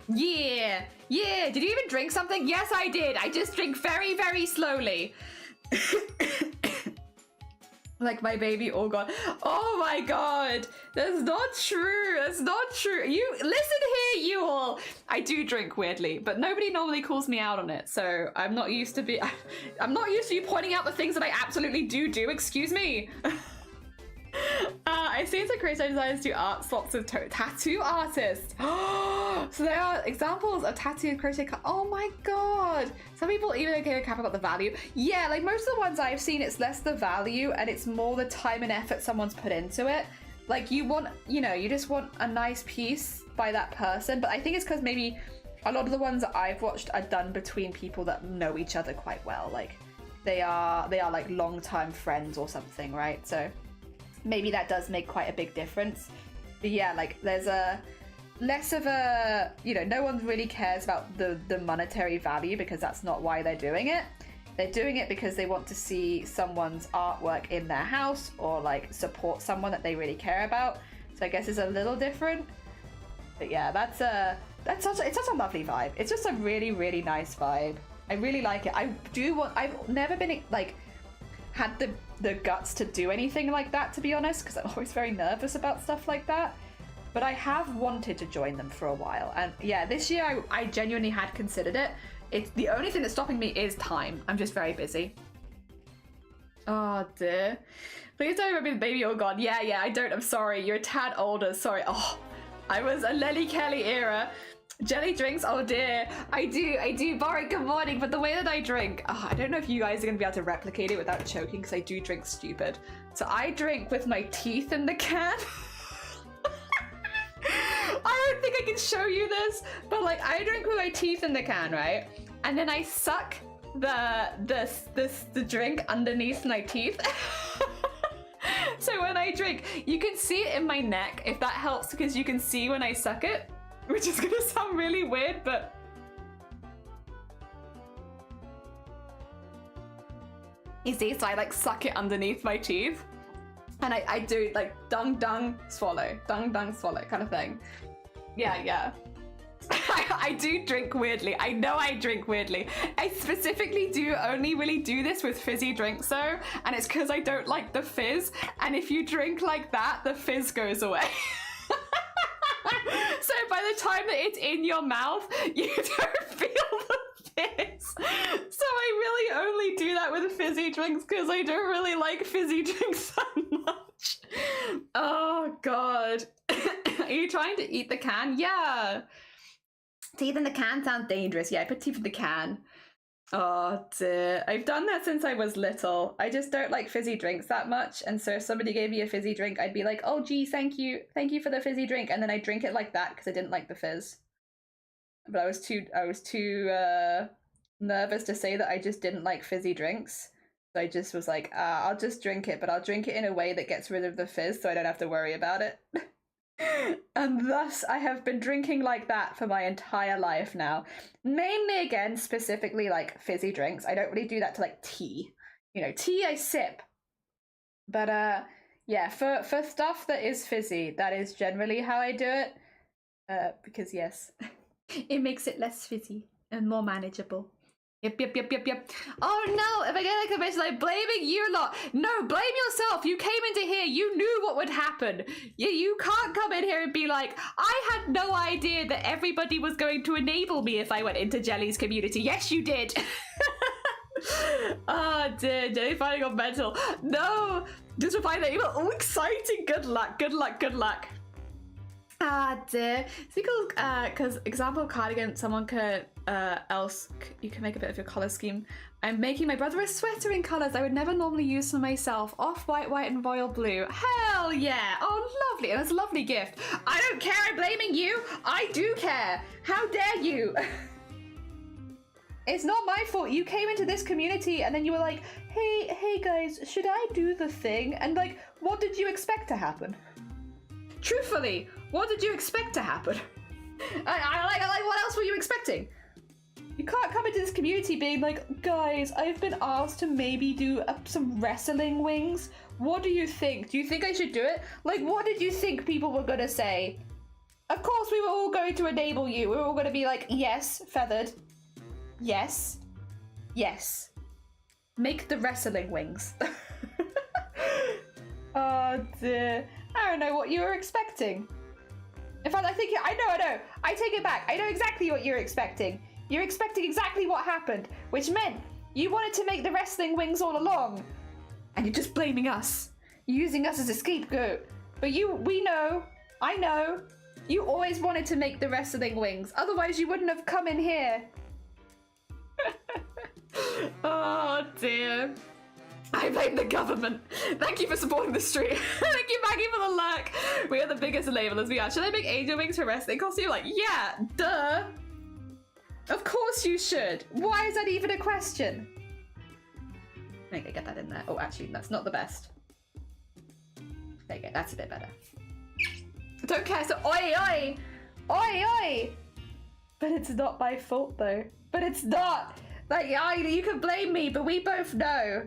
Yeah, yeah. Did you even drink something? Yes, I did. I just drink very, very slowly. Like my baby, oh god. Oh my god. That's not true. That's not true. You listen here, you all. I do drink weirdly, but nobody normally calls me out on it. So I'm not used to I'm not used to you pointing out the things that I absolutely do. Excuse me. I've seen some creative designers do art swaps with tattoo artists. So there are examples of tattoo crochet. Oh my god. Some people even don't give a crap about the value. Yeah, like most of the ones I've seen, it's less the value and it's more the time and effort someone's put into it. Like you want, you know, you just want a nice piece by that person. But I think it's because maybe a lot of the ones that I've watched are done between people that know each other quite well. Like they are like long-time friends or something, right? So maybe that does make quite a big difference. But yeah, like there's a less of a, you know, no one really cares about the monetary value because that's not why they're doing it. They're doing it because they want to see someone's artwork in their house or like support someone that they really care about. So I guess it's a little different. But yeah, it's such a lovely vibe. It's just a really, really nice vibe. I really like it. I've never been like had the guts to do anything like that, to be honest, because I'm always very nervous about stuff like that. But I have wanted to join them for a while, and yeah, this year I genuinely had considered it. It's the only thing that's stopping me is time. I'm just very busy. Oh dear. Please don't remember the baby. Oh god. Yeah, I don't. I'm sorry. You're a tad older. Sorry. Oh, I was a Lely Kelly era. Jelly drinks, oh dear. I do. Barry, good morning. But the way that I drink, I don't know if you guys are gonna be able to replicate it without choking, because I do drink stupid. So I drink with my teeth in the can. I don't think I can show you this, but like I drink with my teeth in the can, right? And then I suck the drink underneath my teeth. So when I drink, you can see it in my neck, if that helps, because you can see when I suck it. Which is gonna sound really weird, but you see, so I like suck it underneath my teeth, and I do like dung swallow kind of thing. Yeah. I do drink weirdly. I know I drink weirdly. I specifically do only really do this with fizzy drinks though, and it's because I don't like the fizz, and if you drink like that, the fizz goes away. So by the time that it's in your mouth, you don't feel the fizz. So I really only do that with fizzy drinks because I don't really like fizzy drinks that much. Oh god. Are you trying to eat the can? Yeah. Teeth in the can sounds dangerous. Yeah, I put teeth in the can. Oh dear. I've done that since I was little. I just don't like fizzy drinks that much, and so if somebody gave me a fizzy drink, I'd be like, oh gee, thank you for the fizzy drink, and then I drink it like that because I didn't like the fizz. But I was too nervous to say that I just didn't like fizzy drinks, so I just was like, I'll just drink it, but I'll drink it in a way that gets rid of the fizz so I don't have to worry about it. And thus I have been drinking like that for my entire life now. Mainly, again, specifically like fizzy drinks. I don't really do that to like tea. You know, tea I sip. But yeah, for stuff that is fizzy, that is generally how I do it. Because yes, it makes it less fizzy and more manageable. Yep. Oh no, if I get a commission, I'm blaming you lot. No, blame yourself. You came into here, you knew what would happen. You can't come in here and be like, I had no idea that everybody was going to enable me if I went into Jelly's community. Yes, you did. Oh dear, Jelly finally got mental. No, just reply that email. Oh, exciting. Good luck. Ah dear. Because example cardigan, someone could you can make a bit of your color scheme. I'm making my brother a sweater in colors I would never normally use for myself. Off-white, white, and royal blue. Hell yeah! Oh, lovely. And it's a lovely gift. I don't care. I'm blaming you. I do care. How dare you? It's not my fault. You came into this community and then you were like, hey guys, should I do the thing? And like, what did you expect to happen? Truthfully, what did you expect to happen? I like, what else were you expecting? You can't come into this community being like, guys, I've been asked to maybe do some wrestling wings. What do you think? Do you think I should do it? Like, what did you think people were gonna say? Of course we were all going to enable you. We were all gonna be like, yes, Feathered. Yes. Yes. Make the wrestling wings. Oh dear. I don't know what you were expecting. In fact, I know. I take it back. I know exactly what you're expecting. You're expecting exactly what happened, which meant you wanted to make the wrestling wings all along. And you're just blaming us. You're using us as a scapegoat. But we know, I know, you always wanted to make the wrestling wings. Otherwise you wouldn't have come in here. Oh dear. I blame the government. Thank you for supporting the stream. Thank you, Maggie, for the lurk. We are the biggest labelers we are. Should I make angel wings for wrestling costume? Like, yeah, duh. Of course you should. Why is that even a question? Okay, get that in there. Oh, actually, that's not the best. There you go, that's a bit better. I don't care, so oi, oi! Oi, oi! But it's not my fault, though. But it's not! Like, you can blame me, but we both know.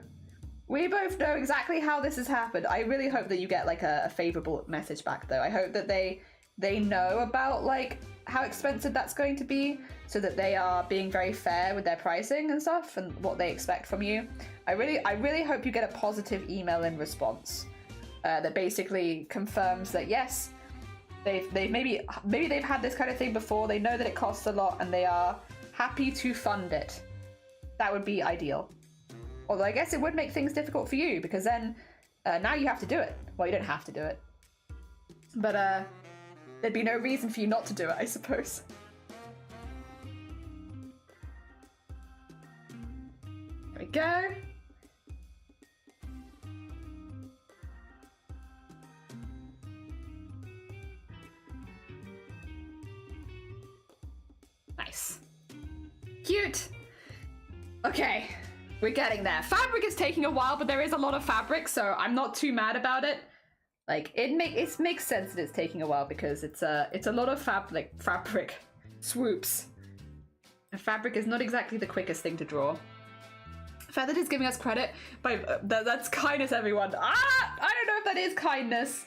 We both know exactly how this has happened. I really hope that you get, like, a favourable message back, though. I hope that they know about, like, how expensive that's going to be, so that they are being very fair with their pricing and stuff and what they expect from you. I really hope you get a positive email in response that basically confirms that yes, they've maybe they've had this kind of thing before. They know that it costs a lot and they are happy to fund it. That would be ideal. Although I guess it would make things difficult for you because then now you have to do it. Well, you don't have to do it, but there'd be no reason for you not to do it, I suppose. There we go. Nice. Cute. Okay, we're getting there. Fabric is taking a while, but there is a lot of fabric, so I'm not too mad about it. Like it makes sense that it's taking a while because it's a lot of fabric swoops. And fabric is not exactly the quickest thing to draw. Feathered is giving us credit, but that's kindness, everyone. I don't know if that is kindness.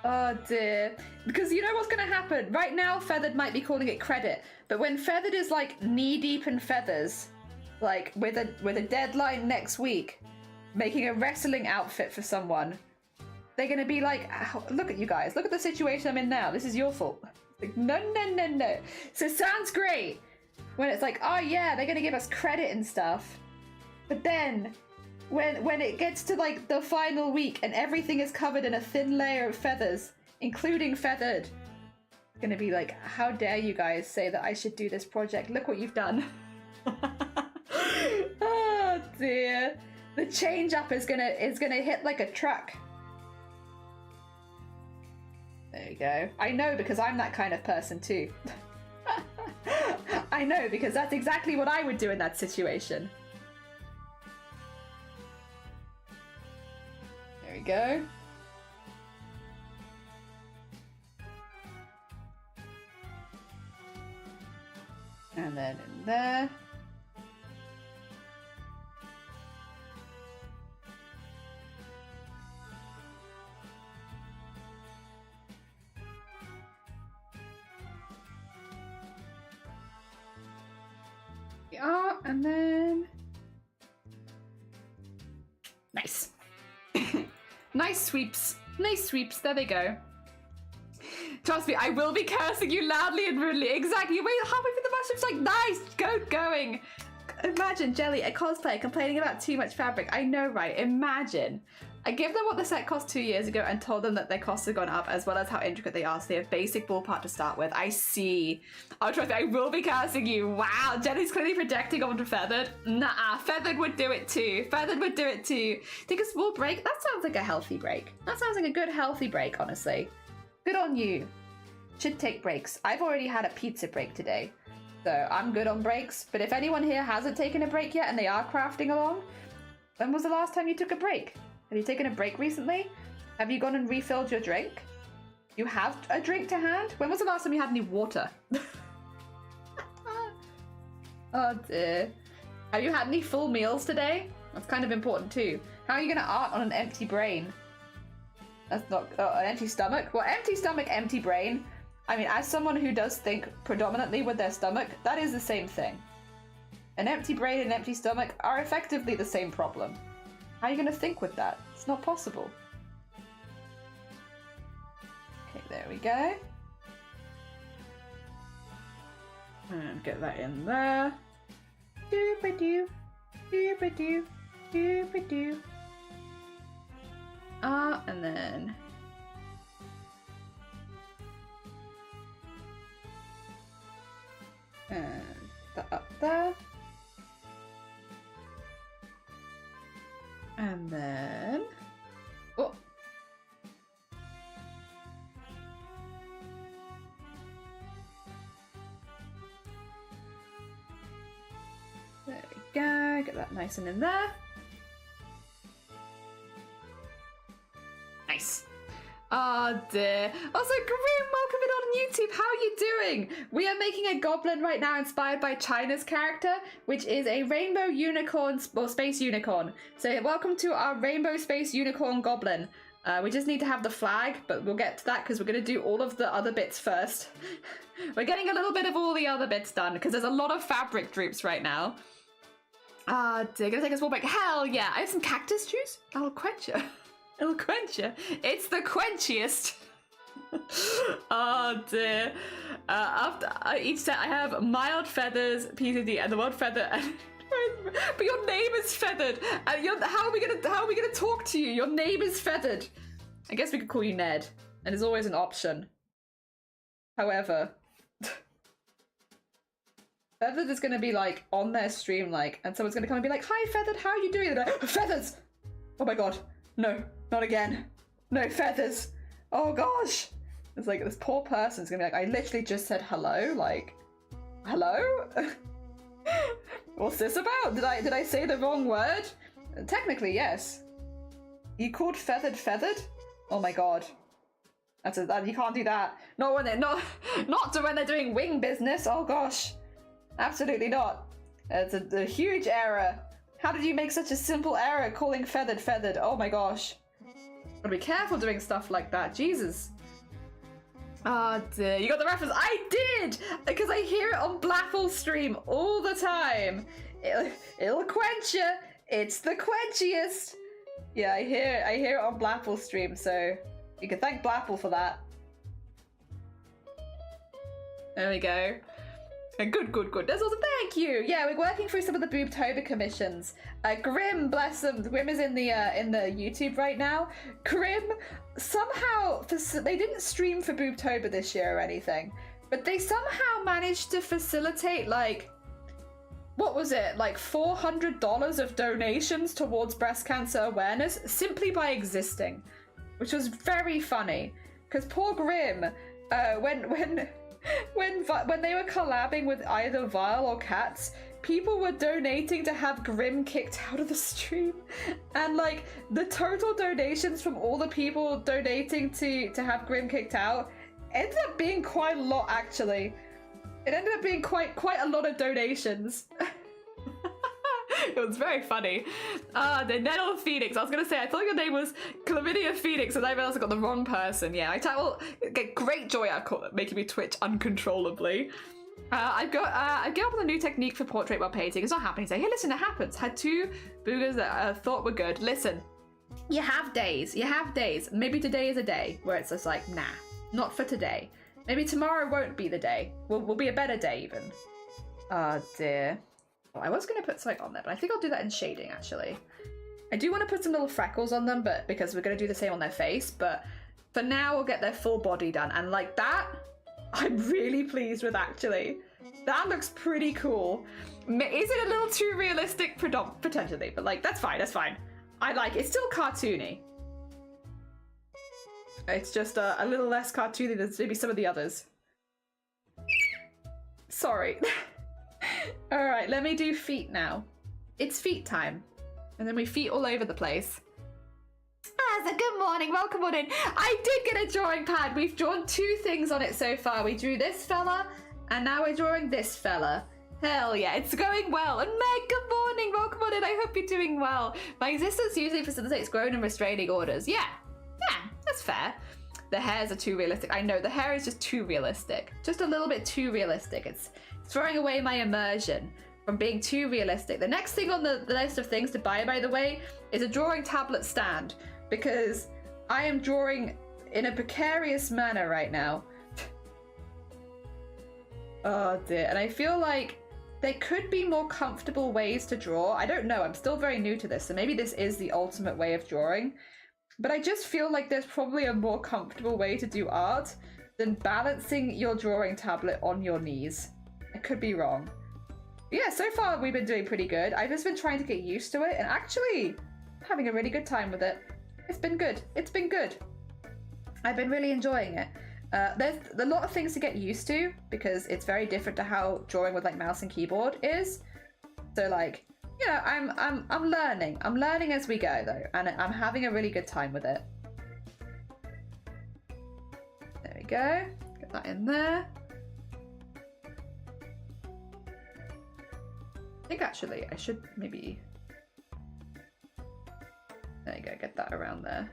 Oh dear. Because you know what's gonna happen? Right now, Feathered might be calling it credit, but when Feathered is like knee-deep in feathers, like with a deadline next week, making a wrestling outfit for someone, they're gonna be like, oh, look at you guys, look at the situation I'm in now, this is your fault. Like, no. So it sounds great when it's like, oh yeah, they're gonna give us credit and stuff. But then, when it gets to like the final week and everything is covered in a thin layer of feathers, including Feathered, it's gonna be like, how dare you guys say that I should do this project? Look what you've done. Oh dear. The change up is gonna hit like a truck. There you go. I know because I'm that kind of person too. I know because that's exactly what I would do in that situation. There we go. And then in there. Yeah, and then nice. Nice sweeps. Nice sweeps. There they go. Trust me, I will be cursing you loudly and rudely. Exactly. Wait, halfway through the mushroom's like, nice, going. Imagine Jelly, a cosplayer, complaining about too much fabric. I know, right? Imagine. I give them what the set cost 2 years ago and told them that their costs have gone up as well as how intricate they are, so they have basic ballpark to start with. I see. Oh, trust me, I will be cursing you. Wow, Jelly's clearly projecting onto Feathered. Nah, Feathered would do it too. Feathered would do it too. Take a small break? That sounds like a healthy break. That sounds like a good healthy break, honestly. Good on you. Should take breaks. I've already had a pizza break today, so I'm good on breaks. But if anyone here hasn't taken a break yet and they are crafting along, when was the last time you took a break? Have you taken a break recently? Have you gone and refilled your drink? You have a drink to hand? When was the last time you had any water? Oh dear. Have you had any full meals today? That's kind of important too. How are you gonna art on an empty brain? That's not an empty stomach. Well, empty stomach, empty brain. I mean, as someone who does think predominantly with their stomach, that is the same thing. An empty brain and empty stomach are effectively the same problem. How are you gonna think with that? It's not possible. Okay, there we go. And get that in there. Doop-a-doo, doop-a-doo, doop-a-doo. And then... and that up there. And then... oh! There we go, get that nice and in there. Nice. Oh dear. Also, Grim, welcome in on YouTube. How are you doing? We are making a goblin right now inspired by China's character, which is a rainbow unicorn, or space unicorn. So welcome to our rainbow space unicorn goblin. We just need to have the flag, but we'll get to that because we're going to do all of the other bits first. We're getting a little bit of all the other bits done because there's a lot of fabric droops right now. Dear, gonna take us all back. Hell yeah, I have some cactus juice. I'll quench you. It'll quench you. It's the quenchiest. Oh dear. After each set I have mild feathers, PCD, and the one feather. And but your name is feathered. And how are we gonna talk to you? Your name is feathered. I guess we could call you Ned. And there's always an option. However, Feathered is gonna be like on their stream, like, and someone's gonna come and be like, "Hi, Feathered, how are you doing?" They're like, "Feathers! Oh my god, no, not again, no Feathers! Oh gosh!" It's like this poor person's gonna be like, "I literally just said hello, like, hello? What's this about? Did I say the wrong word?" Technically, yes. You called Feathered feathered? Oh my god. You can't do that. Not when they're not when they're doing wing business. Oh gosh. Absolutely not. It's a huge error. How did you make such a simple error calling feathered feathered? Oh my gosh. Gotta be careful doing stuff like that. Jesus. Oh dear. You got the reference? I did! Because I hear it on Blaffle's stream all the time. It'll quench you. It's the quenchiest. Yeah, I hear it on Blaffle's stream, so you can thank Blaffle for that. There we go. Good. There's also thank you. Yeah, we're working through some of the Boobtober commissions. Grim, bless them. Grim is in the YouTube right now. Grim somehow they didn't stream for Boobtober this year or anything, but they somehow managed to facilitate like, what was it, like $400 of donations towards breast cancer awareness simply by existing, which was very funny. Because poor Grim, when they were collabing with either Vile or Cats, people were donating to have Grim kicked out of the stream, and like the total donations from all the people donating to have Grim kicked out ended up being quite a lot. Actually, it ended up being quite a lot of donations. It was very funny. The Nettle Phoenix. I was gonna say, I thought your name was Chlamydia Phoenix, and I realized I got the wrong person. Yeah, I will get great joy out of making me twitch uncontrollably. I've got up with a new technique for portrait while painting. It's not happening today. Hey, listen, it happens. Had two boogers that I thought were good. Listen, you have days. Maybe today is a day where it's just like, nah, not for today. Maybe tomorrow won't be the day. Will be a better day even. Oh dear. I was going to put something on there, but I think I'll do that in shading, actually. I do want to put some little freckles on them, but because we're going to do the same on their face, but for now we'll get their full body done. And like that, I'm really pleased with, actually. That looks pretty cool. Is it a little too realistic? Potentially, but like, that's fine. I like it. It's still cartoony. It's just a little less cartoony than maybe some of the others. Sorry. All right, let me do feet now. It's feet time. And then we feet all over the place. So good morning, welcome on in. I did get a drawing pad. We've drawn two things on it so far. We drew this fella, and now we're drawing this fella. Hell yeah, it's going well. And Meg, good morning. Welcome on in. I hope you're doing well. My existence usually facilitates growing and restraining orders. Yeah, that's fair. The hairs are too realistic. I know, the hair is just too realistic. Just a little bit too realistic. It's throwing away my immersion from being too realistic. The next thing on the list of things to buy, by the way, is a drawing tablet stand, because I am drawing in a precarious manner right now. Oh dear, and I feel like there could be more comfortable ways to draw. I don't know, I'm still very new to this, so maybe this is the ultimate way of drawing. But I just feel like there's probably a more comfortable way to do art than balancing your drawing tablet on your knees. I could be wrong. But yeah, so far we've been doing pretty good. I've just been trying to get used to it, and actually having a really good time with it. It's been good. It's been good. I've been really enjoying it. There's a lot of things to get used to because it's very different to how drawing with like mouse and keyboard is. So like, you know, I'm learning. I'm learning as we go though, and I'm having a really good time with it. There we go. Get that in there. I think actually I should maybe. There you go. Get that around there.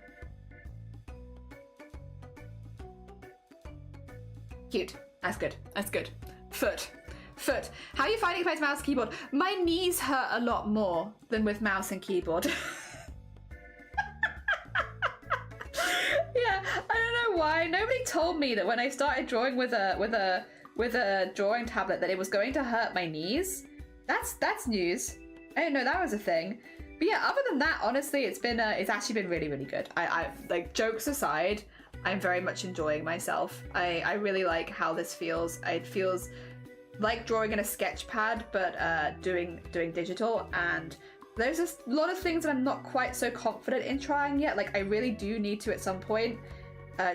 Cute. That's good. That's good. Foot. How are you finding playing mouse and keyboard? My knees hurt a lot more than with mouse and keyboard. Yeah, I don't know why. Nobody told me that when I started drawing with a drawing tablet that it was going to hurt my knees. That's news. I didn't know that was a thing. But yeah, other than that, honestly, it's actually been really, really good. I like, jokes aside, I'm very much enjoying myself. I really like how this feels. It feels like drawing in a sketch pad, but doing digital. And there's just a lot of things that I'm not quite so confident in trying yet. Like I really do need to at some point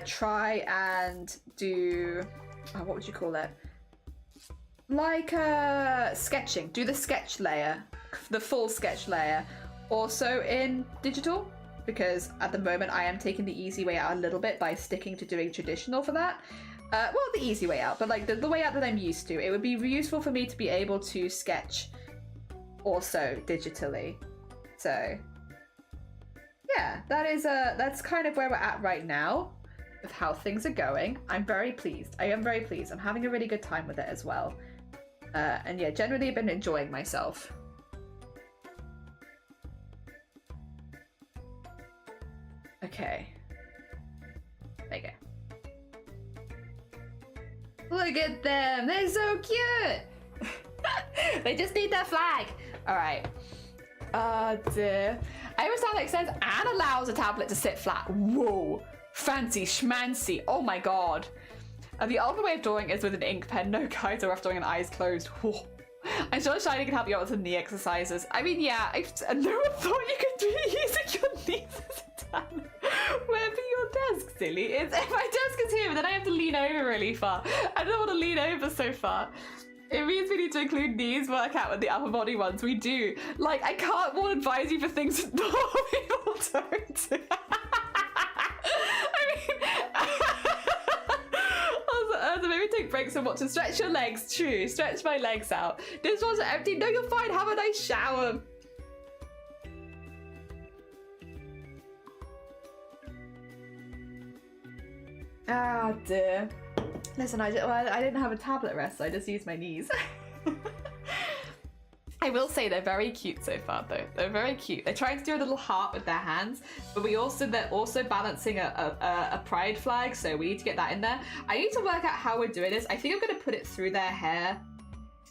try and do what would you call it? Like sketching. Do the sketch layer, the full sketch layer, also in digital. Because at the moment I am taking the easy way out a little bit by sticking to doing traditional for that. Well, the easy way out, but like the way out that I'm used to. It would be useful for me to be able to sketch also digitally. So yeah, that's kind of where we're at right now with how things are going. I'm very pleased. I am very pleased. I'm having a really good time with it as well. And yeah, generally I've been enjoying myself. Okay. There you go. Look at them. They're so cute. They just need their flag. All right. Oh dear. I always sound like sense and allows a tablet to sit flat. Whoa. Fancy schmancy. Oh my god. The ultimate way of drawing is with an ink pen. No, guys, are rough drawing and eyes closed. Whoa. I'm sure Shiny can help you out with some knee exercises. I mean, yeah, no one thought you could do using your knees as a tablet. Where be your desk, silly? My desk is here, but then I have to lean over really far. I don't want to lean over so far. It means we need to include knees workout with the upper body ones. We do. Like, I can't more advise you for things that normal people don't. I mean... Also, maybe take breaks and watch and stretch your legs. True, stretch my legs out. This one's empty. No, you're fine. Have a nice shower. Oh dear. Listen, I didn't have a tablet rest, so I just used my knees. I will say they're very cute so far, though. They're very cute. They're trying to do a little heart with their hands, but they're also balancing a pride flag, so we need to get that in there. I need to work out how we're doing this. I think I'm going to put it through their hair,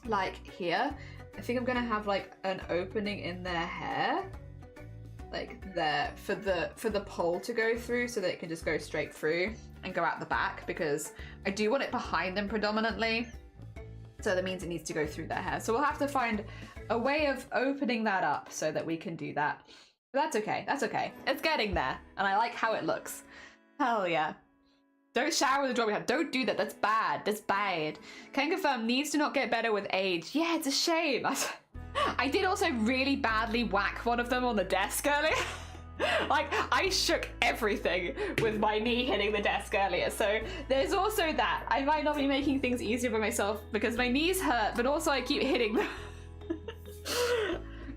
like here. I think I'm going to have like an opening in their hair, like there, for the pole to go through, so that it can just go straight through and go out the back, because I do want it behind them predominantly. So that means it needs to go through their hair. So we'll have to find a way of opening that up so that we can do that. But that's okay. That's okay. It's getting there. And I like how it looks. Hell yeah. Don't shower with the draw we have. Don't do that. That's bad. That's bad. Can confirm, knees do not get better with age. Yeah, it's a shame. I did also really badly whack one of them on the desk earlier. Like, I shook everything with my knee hitting the desk earlier, so there's also that. I might not be making things easier for myself because my knees hurt, but also I keep hitting them.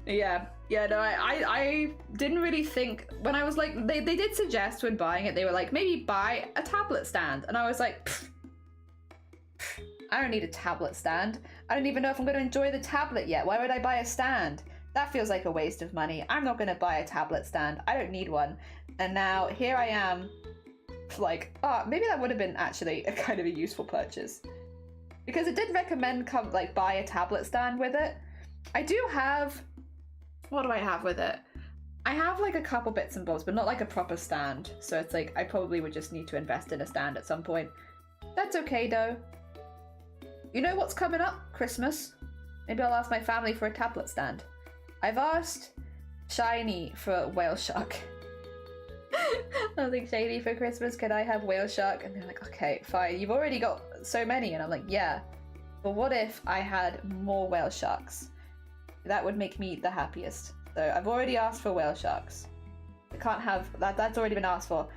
Yeah, no, I didn't really think, when I was like, they did suggest when buying it, they were like, maybe buy a tablet stand, and I was like, I don't need a tablet stand. I don't even know if I'm going to enjoy the tablet yet. Why would I buy a stand? That feels like a waste of money. I'm not going to buy a tablet stand. I don't need one. And now here I am, like, oh, maybe that would have been actually a kind of a useful purchase. Because it did recommend buy a tablet stand with it. I do have, what do I have with it? I have like a couple bits and bobs, but not like a proper stand. So it's like, I probably would just need to invest in a stand at some point. That's okay though. You know what's coming up? Christmas. Maybe I'll ask my family for a tablet stand. I've asked Shiny for a whale shark. I was like, Shiny, for Christmas, can I have whale shark? And they're like, okay, fine. You've already got so many. And I'm like, yeah. But what if I had more whale sharks? That would make me the happiest. So I've already asked for whale sharks. I can't have that. That's already been asked for.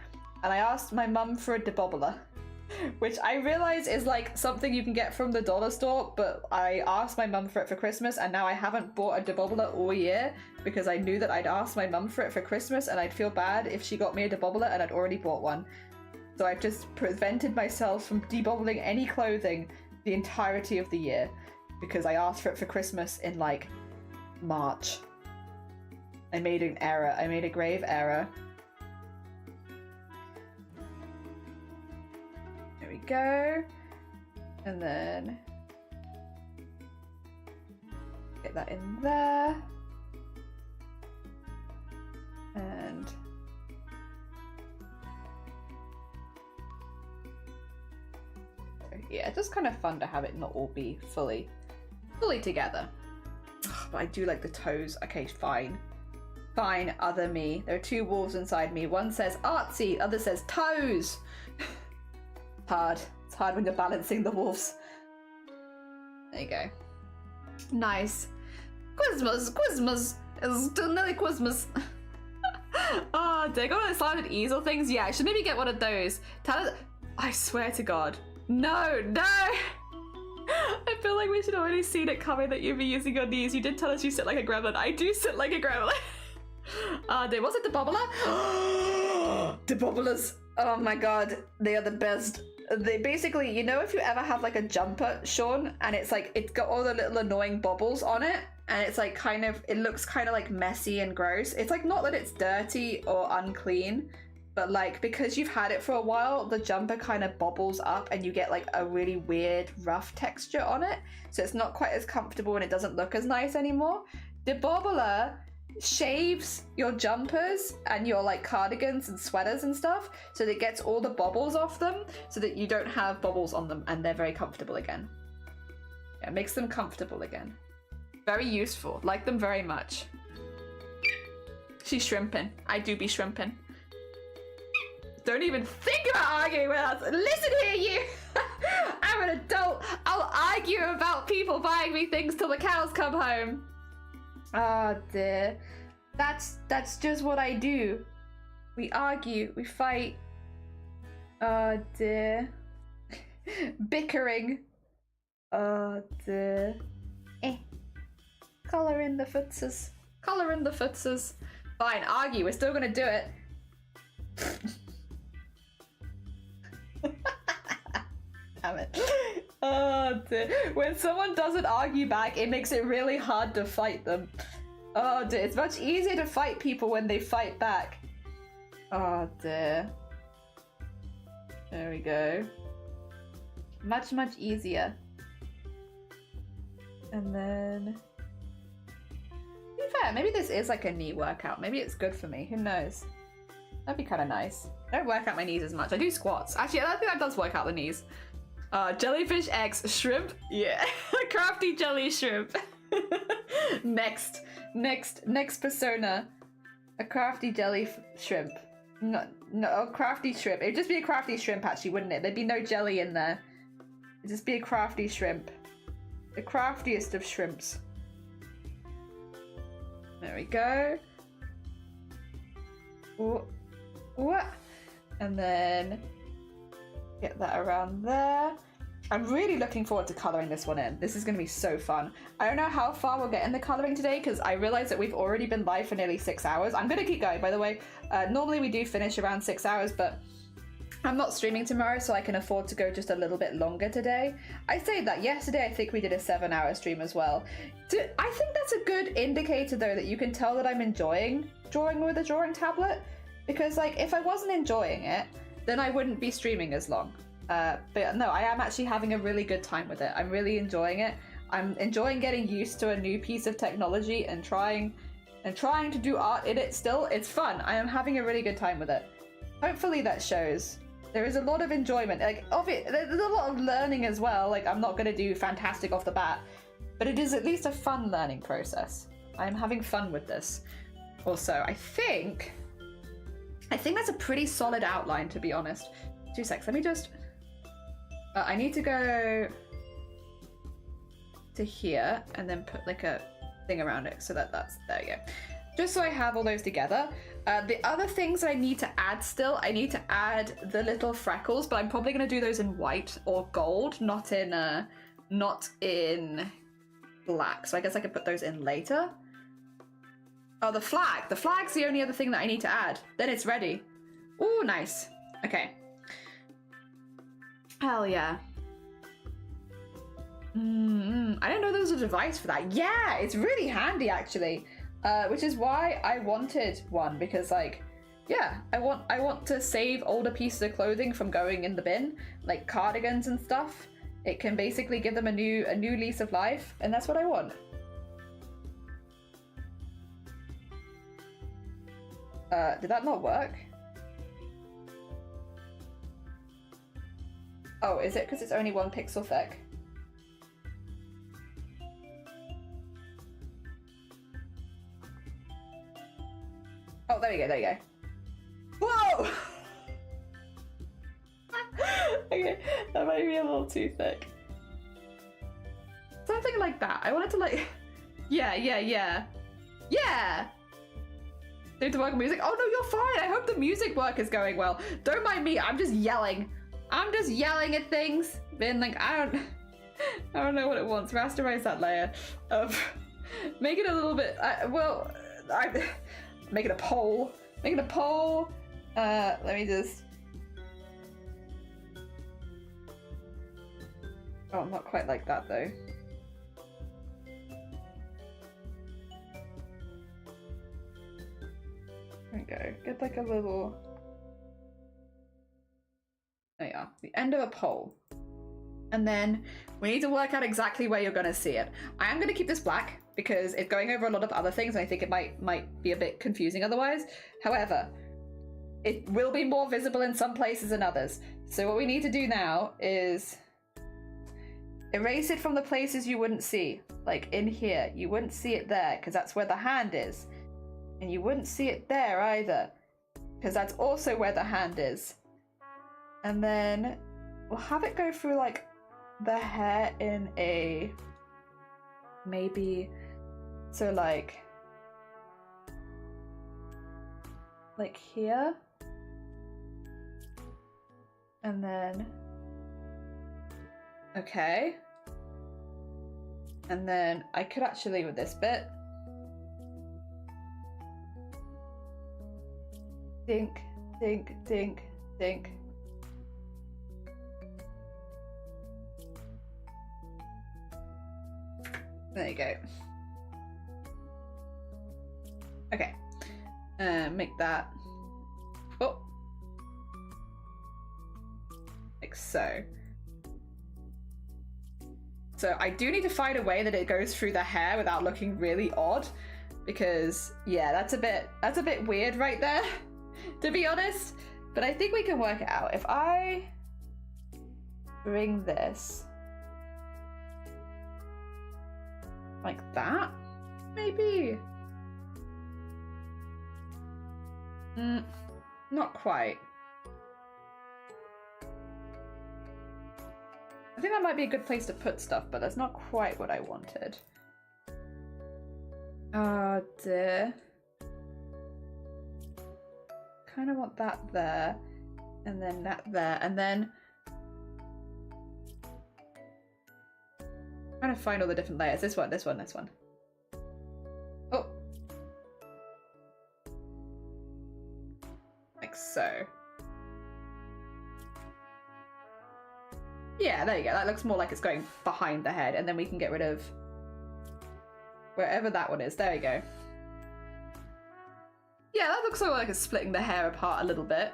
And I asked my mum for a dabobbler, which I realize is like something you can get from the dollar store, but I asked my mum for it for Christmas, and now I haven't bought a dabobbler all year because I knew that I'd asked my mum for it for Christmas and I'd feel bad if she got me a dabobbler and I'd already bought one. So I've just prevented myself from debobbling any clothing the entirety of the year because I asked for it for Christmas in like March. I made an error. I made a grave error. There we go. And then get that in there. And yeah, it's just kind of fun to have it not all be fully together. But I do like the toes. Okay, fine. Fine, other me. There are two wolves inside me. One says artsy, the other says toes. Hard. It's hard when you're balancing the wolves. There you go. Nice. Quizmas. It's another Quizmas. Oh, did I go on the slanted easel things? Yeah, I should maybe get one of those. Tell us. I swear to God. No. I feel like we should have already seen it coming that you'd be using your knees. You did tell us you sit like a gremlin. I do sit like a gremlin. Was it the bobbler? The bobblers. Oh my God. They are the best. They basically, you know, if you ever have like a jumper, Sean, and it's like, it's got all the little annoying bobbles on it, and it's like kind of, it looks kind of like messy and gross. It's like not that it's dirty or unclean, but like because you've had it for a while, the jumper kind of bobbles up and you get like a really weird rough texture on it. So it's not quite as comfortable and it doesn't look as nice anymore. The bobbler shaves your jumpers and your like cardigans and sweaters and stuff so that it gets all the bobbles off them so that you don't have bobbles on them and they're very comfortable again. Yeah, it makes them comfortable again. Very useful. Like them very much. She's shrimping. I do be shrimping. Don't even think about arguing with us. Listen here, you. I'm an adult. I'll argue about people buying me things till the cows come home. Oh dear. That's just what I do. We argue, we fight. Oh dear. Bickering. Oh dear. Colour in the footses. Colour in the footses. Fine, argue, we're still gonna do it. Damn it. Oh dear. When someone doesn't argue back, it makes it really hard to fight them. Oh dear. It's much easier to fight people when they fight back. Oh dear. There we go. Much easier. And then... to be fair, maybe this is like a knee workout. Maybe it's good for me. Who knows? That'd be kind of nice. I don't work out my knees as much. I do squats. Actually, I think that does work out the knees. Jellyfish, eggs, shrimp. Yeah. Crafty jelly shrimp. Next persona. A crafty jelly shrimp. No, a crafty shrimp. It'd just be a crafty shrimp, actually, wouldn't it? There'd be no jelly in there. It'd just be a crafty shrimp. The craftiest of shrimps. There we go. Ooh. Ooh. And then get that around there. I'm really looking forward to colouring this one in. This is going to be so fun. I don't know how far we'll get in the colouring today because I realised that we've already been live for nearly 6 hours. I'm going to keep going, by the way. Normally we do finish around 6 hours, but I'm not streaming tomorrow, so I can afford to go just a little bit longer today. I say that. Yesterday I think we did a 7-hour stream as well. I think that's a good indicator, though, that you can tell that I'm enjoying drawing with a drawing tablet. Because, like, if I wasn't enjoying it, then I wouldn't be streaming as long. But no, I am actually having a really good time with it. I'm really enjoying it. I'm enjoying getting used to a new piece of technology and trying to do art in it still. It's fun. I am having a really good time with it. Hopefully that shows. There is a lot of enjoyment. Like, there's a lot of learning as well. Like, I'm not going to do fantastic off the bat, but it is at least a fun learning process. I'm having fun with this. Also, I think that's a pretty solid outline, to be honest. 2 secs. Let me just... I need to go to here and then put like a thing around it so that's there you go. Just so I have all those together. The other things I need to add still, I need to add the little freckles, but I'm probably going to do those in white or gold, not in black. So I guess I could put those in later. Oh, the flag. The flag's the only other thing that I need to add. Then it's ready. Ooh, nice. Okay. Hell yeah. I didn't know there was a device for that. Yeah, it's really handy actually. Which is why I wanted one, because like, yeah, I want to save older pieces of clothing from going in the bin, like cardigans and stuff. It can basically give them a new lease of life, and that's what I want. Did that not work? Oh, is it because it's only 1 pixel thick? Oh, there we go, there you go. Whoa! Okay, that might be a little too thick. Something like that. I wanted to like... Yeah. Need to work on music? Oh no, you're fine. I hope the music work is going well. Don't mind me, I'm just yelling. I'm just yelling at things. Being like, I don't know what it wants. Rasterize that layer. Make it a little bit, make it a pole. Make it a pole. Let me just... Oh, not quite like that though. There we go. Get like a little... There you are. The end of a pole. And then we need to work out exactly where you're going to see it. I am going to keep this black because it's going over a lot of other things and I think it might be a bit confusing otherwise. However, it will be more visible in some places than others. So what we need to do now is erase it from the places you wouldn't see. Like in here, you wouldn't see it there because that's where the hand is. And you wouldn't see it there either because that's also where the hand is. And then we'll have it go through like the hair in a maybe, so like here, and then okay, and then I could actually with this bit dink dink dink dink. There you go. Okay. Make that. Oh. Like so. So I do need to find a way that it goes through the hair without looking really odd, because yeah, that's a bit weird right there, to be honest. But I think we can work it out. If I bring this like that, maybe? Not quite. I think that might be a good place to put stuff, but that's not quite what I wanted. Oh dear. kind of want that there, and then that there, and then I'm trying to find all the different layers. This one, this one, this one. Oh. Like so. Yeah, there you go. That looks more like it's going behind the head, and then we can get rid of wherever that one is. There we go. Yeah, that looks sort of like it's splitting the hair apart a little bit.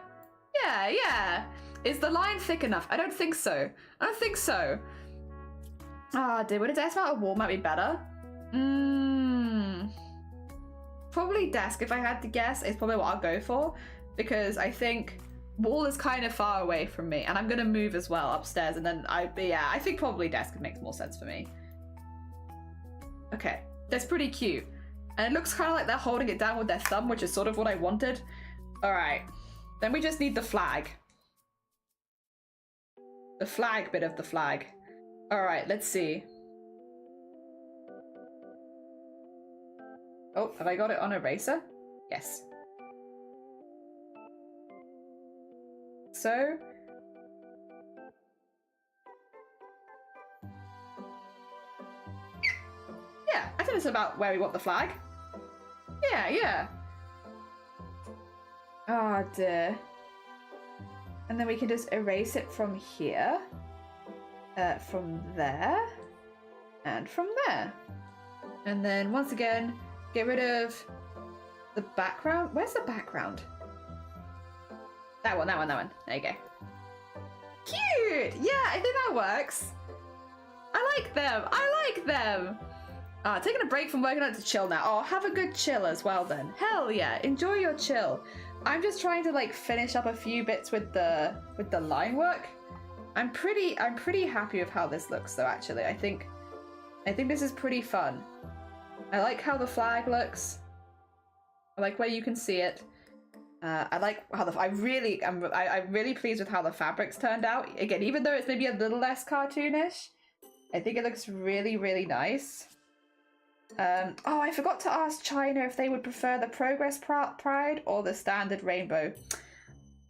Yeah, yeah. Is the line thick enough? I don't think so. I don't think so. Ah, dude, would a desk mount a wall might be better? Probably desk, if I had to guess, is probably what I'll go for, because I think wall is kind of far away from me, and I'm gonna move as well upstairs, and then I think probably desk makes more sense for me. Okay, that's pretty cute. And it looks kind of like they're holding it down with their thumb, which is sort of what I wanted. All right, then we just need the flag. The flag bit of the flag. All right, let's see. Oh, have I got it on eraser? Yes. So. Yeah, I think it's about where we want the flag. Yeah, yeah. Oh dear. And then we can just erase it from here. From there. And from there. And then once again, get rid of the background. Where's the background? That one, that one, that one. There you go. Cute! Yeah, I think that works. I like them. I like them. Taking a break from working on it to chill now. Oh, have a good chill as well then. Hell yeah, enjoy your chill. I'm just trying to like finish up a few bits with the line work. I'm pretty happy with how this looks though, actually. I think this is pretty fun. I like how the flag looks. I like where you can see it. I like how I'm really pleased with how the fabrics turned out. Again, even though it's maybe a little less cartoonish, I think it looks really, really nice. Oh, I forgot to ask China if they would prefer the Progress Pride or the standard rainbow.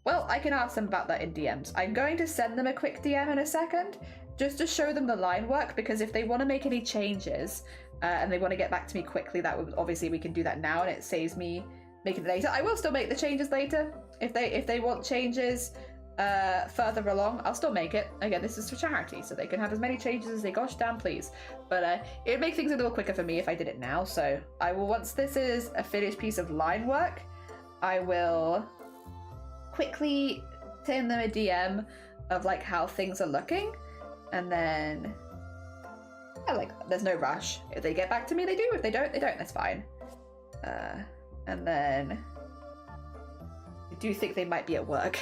Well, I can ask them about that in DMs. I'm going to send them a quick DM in a second, just to show them the line work, because if they want to make any changes, and they want to get back to me quickly, that would obviously we can do that now, and it saves me making it later. I will still make the changes later. If they want changes further along, I'll still make it. Again, this is for charity, so they can have as many changes as they gosh damn please. But it would make things a little quicker for me if I did it now. So I will, once this is a finished piece of line work, I will quickly send them a DM of like how things are looking, and then like there's no rush. If they get back to me, they do. If they don't, they don't. That's fine. And then I do think they might be at work.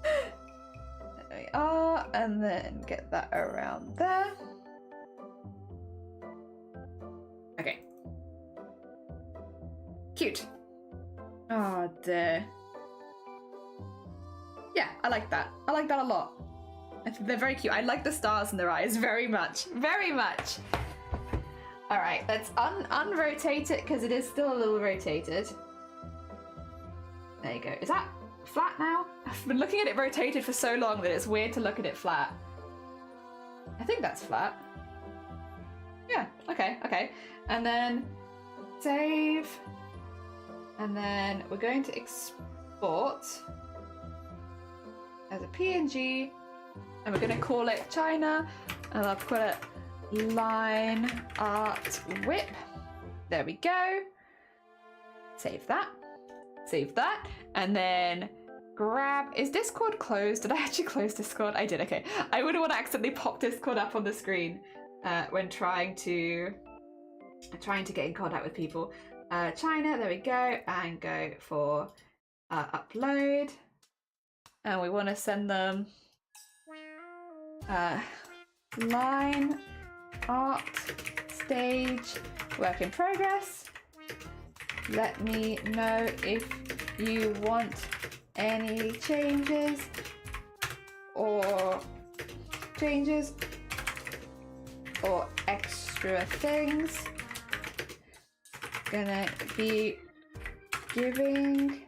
There we are, and then get that around there. Okay. Cute. Oh dear. Yeah, I like that. I like that a lot. They're very cute. I like the stars in their eyes very much. Very much. All right, let's unrotate it because it is still a little rotated. There you go. Is that flat now? I've been looking at it rotated for so long that it's weird to look at it flat. I think that's flat. Yeah, okay, okay. And then save. And then we're going to export as a PNG. And we're going to call it China. And I'll put it line art whip. There we go. Save that. Save that. And then grab, is Discord closed? Did I actually close Discord? I did, okay. I wouldn't want to accidentally pop Discord up on the screen when trying to get in contact with people. China, there we go, and go for upload. And we want to send them line art stage work in progress. Let me know if you want any changes or extra things. Gonna be giving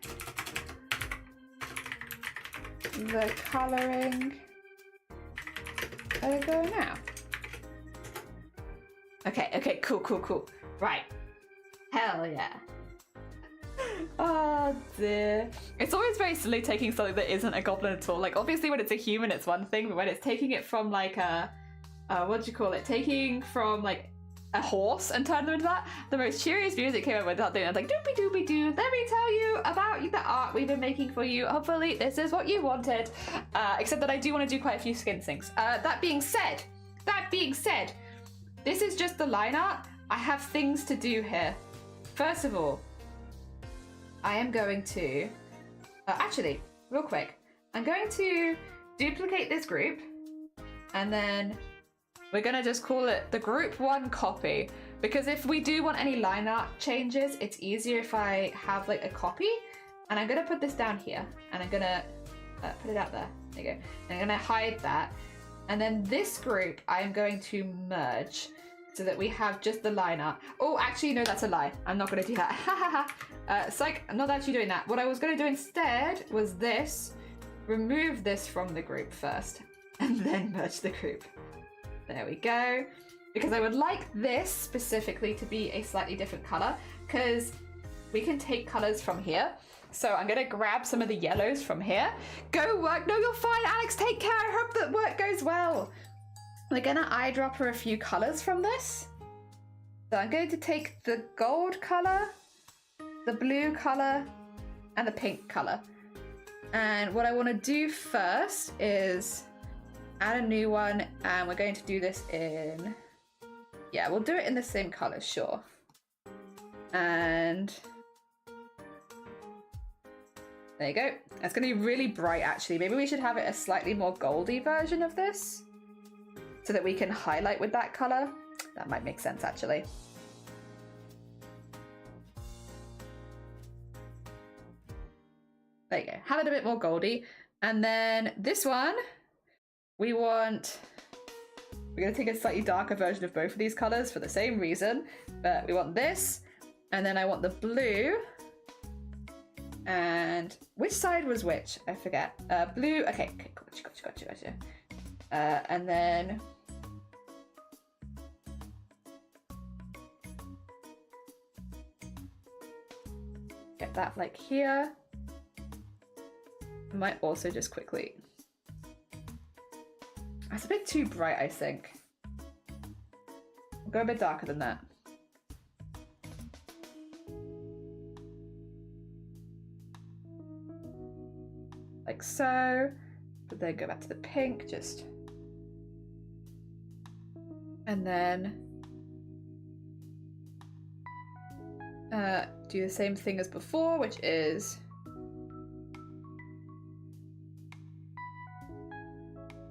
the colouring. Where are they going now? Okay, cool. Right. Hell yeah. Oh dear. It's always very silly taking something that isn't a goblin at all. Like, obviously when it's a human it's one thing, but when it's taking it from like a, what do you call it? Taking from like a horse and turning them into that, the most cheeriest music came up without doing it. Like, doopy doopy doo, let me tell you about the art we've been making for you. Hopefully this is what you wanted. Except that I do want to do quite a few skin syncs. That being said, this is just the line art. I have things to do here. First of all, I am going to, actually, real quick, I'm going to duplicate this group, and then we're gonna just call it the group 1 copy, because if we do want any line art changes, it's easier if I have like a copy. And I'm gonna put this down here, and I'm gonna put it out there. There you go. And I'm gonna hide that. And then this group, I'm going to merge so that we have just the line art. Oh, actually, no, that's a lie. I'm not gonna do that. Ha ha ha. Psych, I'm not actually doing that. What I was gonna do instead was this. Remove this from the group first, and then merge the group. There we go. Because I would like this specifically to be a slightly different color, because we can take colors from here. So I'm gonna grab some of the yellows from here. Go work. No, you're fine, Alex. Take care. I hope that work goes well. We're gonna eyedropper a few colors from this. So I'm going to take the gold color, the blue color, and the pink color. And what I want to do first is add a new one, and we're going to do this in, yeah, we'll do it in the same color, sure. And there you go. It's going to be really bright, actually. Maybe we should have it a slightly more goldy version of this so that we can highlight with that color. That might make sense, actually. There you go. Have it a bit more goldy. And then this one, we're going to take a slightly darker version of both of these colors for the same reason, but we want this, and then I want the blue, and which side was which? I forget. Blue, okay, gotcha. And then get that like here. I might also just quickly, it's a bit too bright, I think. We'll go a bit darker than that. Like so. But then go back to the pink, just. And then do the same thing as before, which is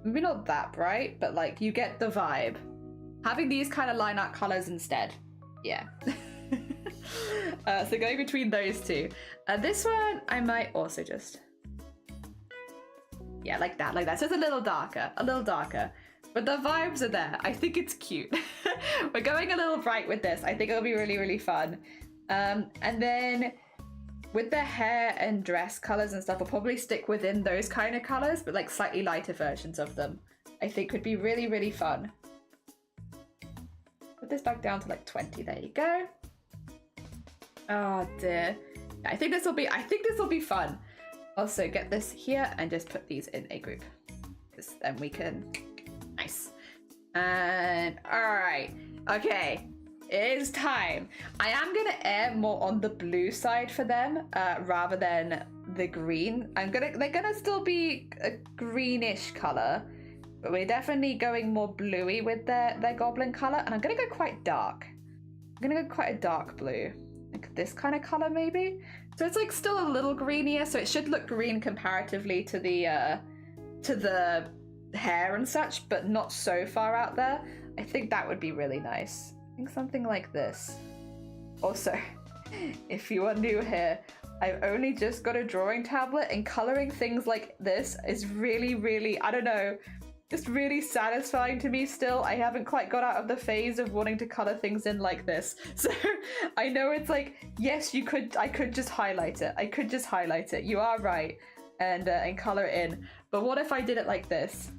maybe not that bright, but like you get the vibe. Having these kind of line art colors instead. Yeah. So going between those two. This one I might also just, yeah, like that. So it's a little darker, but the vibes are there. I think it's cute. We're going a little bright with this. I think it'll be really, really fun. And then with the hair and dress colors and stuff, we'll probably stick within those kind of colors, but like slightly lighter versions of them. I think would be really, really fun. Put this back down to like 20. There you go. Oh dear. I think this will be fun. Also get this here and just put these in a group, because then we can, nice. And all right, okay. It is time. I am going to err more on the blue side for them rather than the green. They're going to still be a greenish color, but we're definitely going more bluey with their goblin color. And I'm going to go quite dark. I'm going to go quite a dark blue. Like this kind of color maybe. So it's like still a little greenier, so it should look green comparatively to the hair and such, but not so far out there. I think that would be really nice. I think something like this. Also, if you are new here, I've only just got a drawing tablet, and coloring things like this is really, really, I don't know, just really satisfying to me still. I haven't quite got out of the phase of wanting to color things in like this. So I know it's like, yes, I could just highlight it. You are right. and color it in. But what if I did it like this?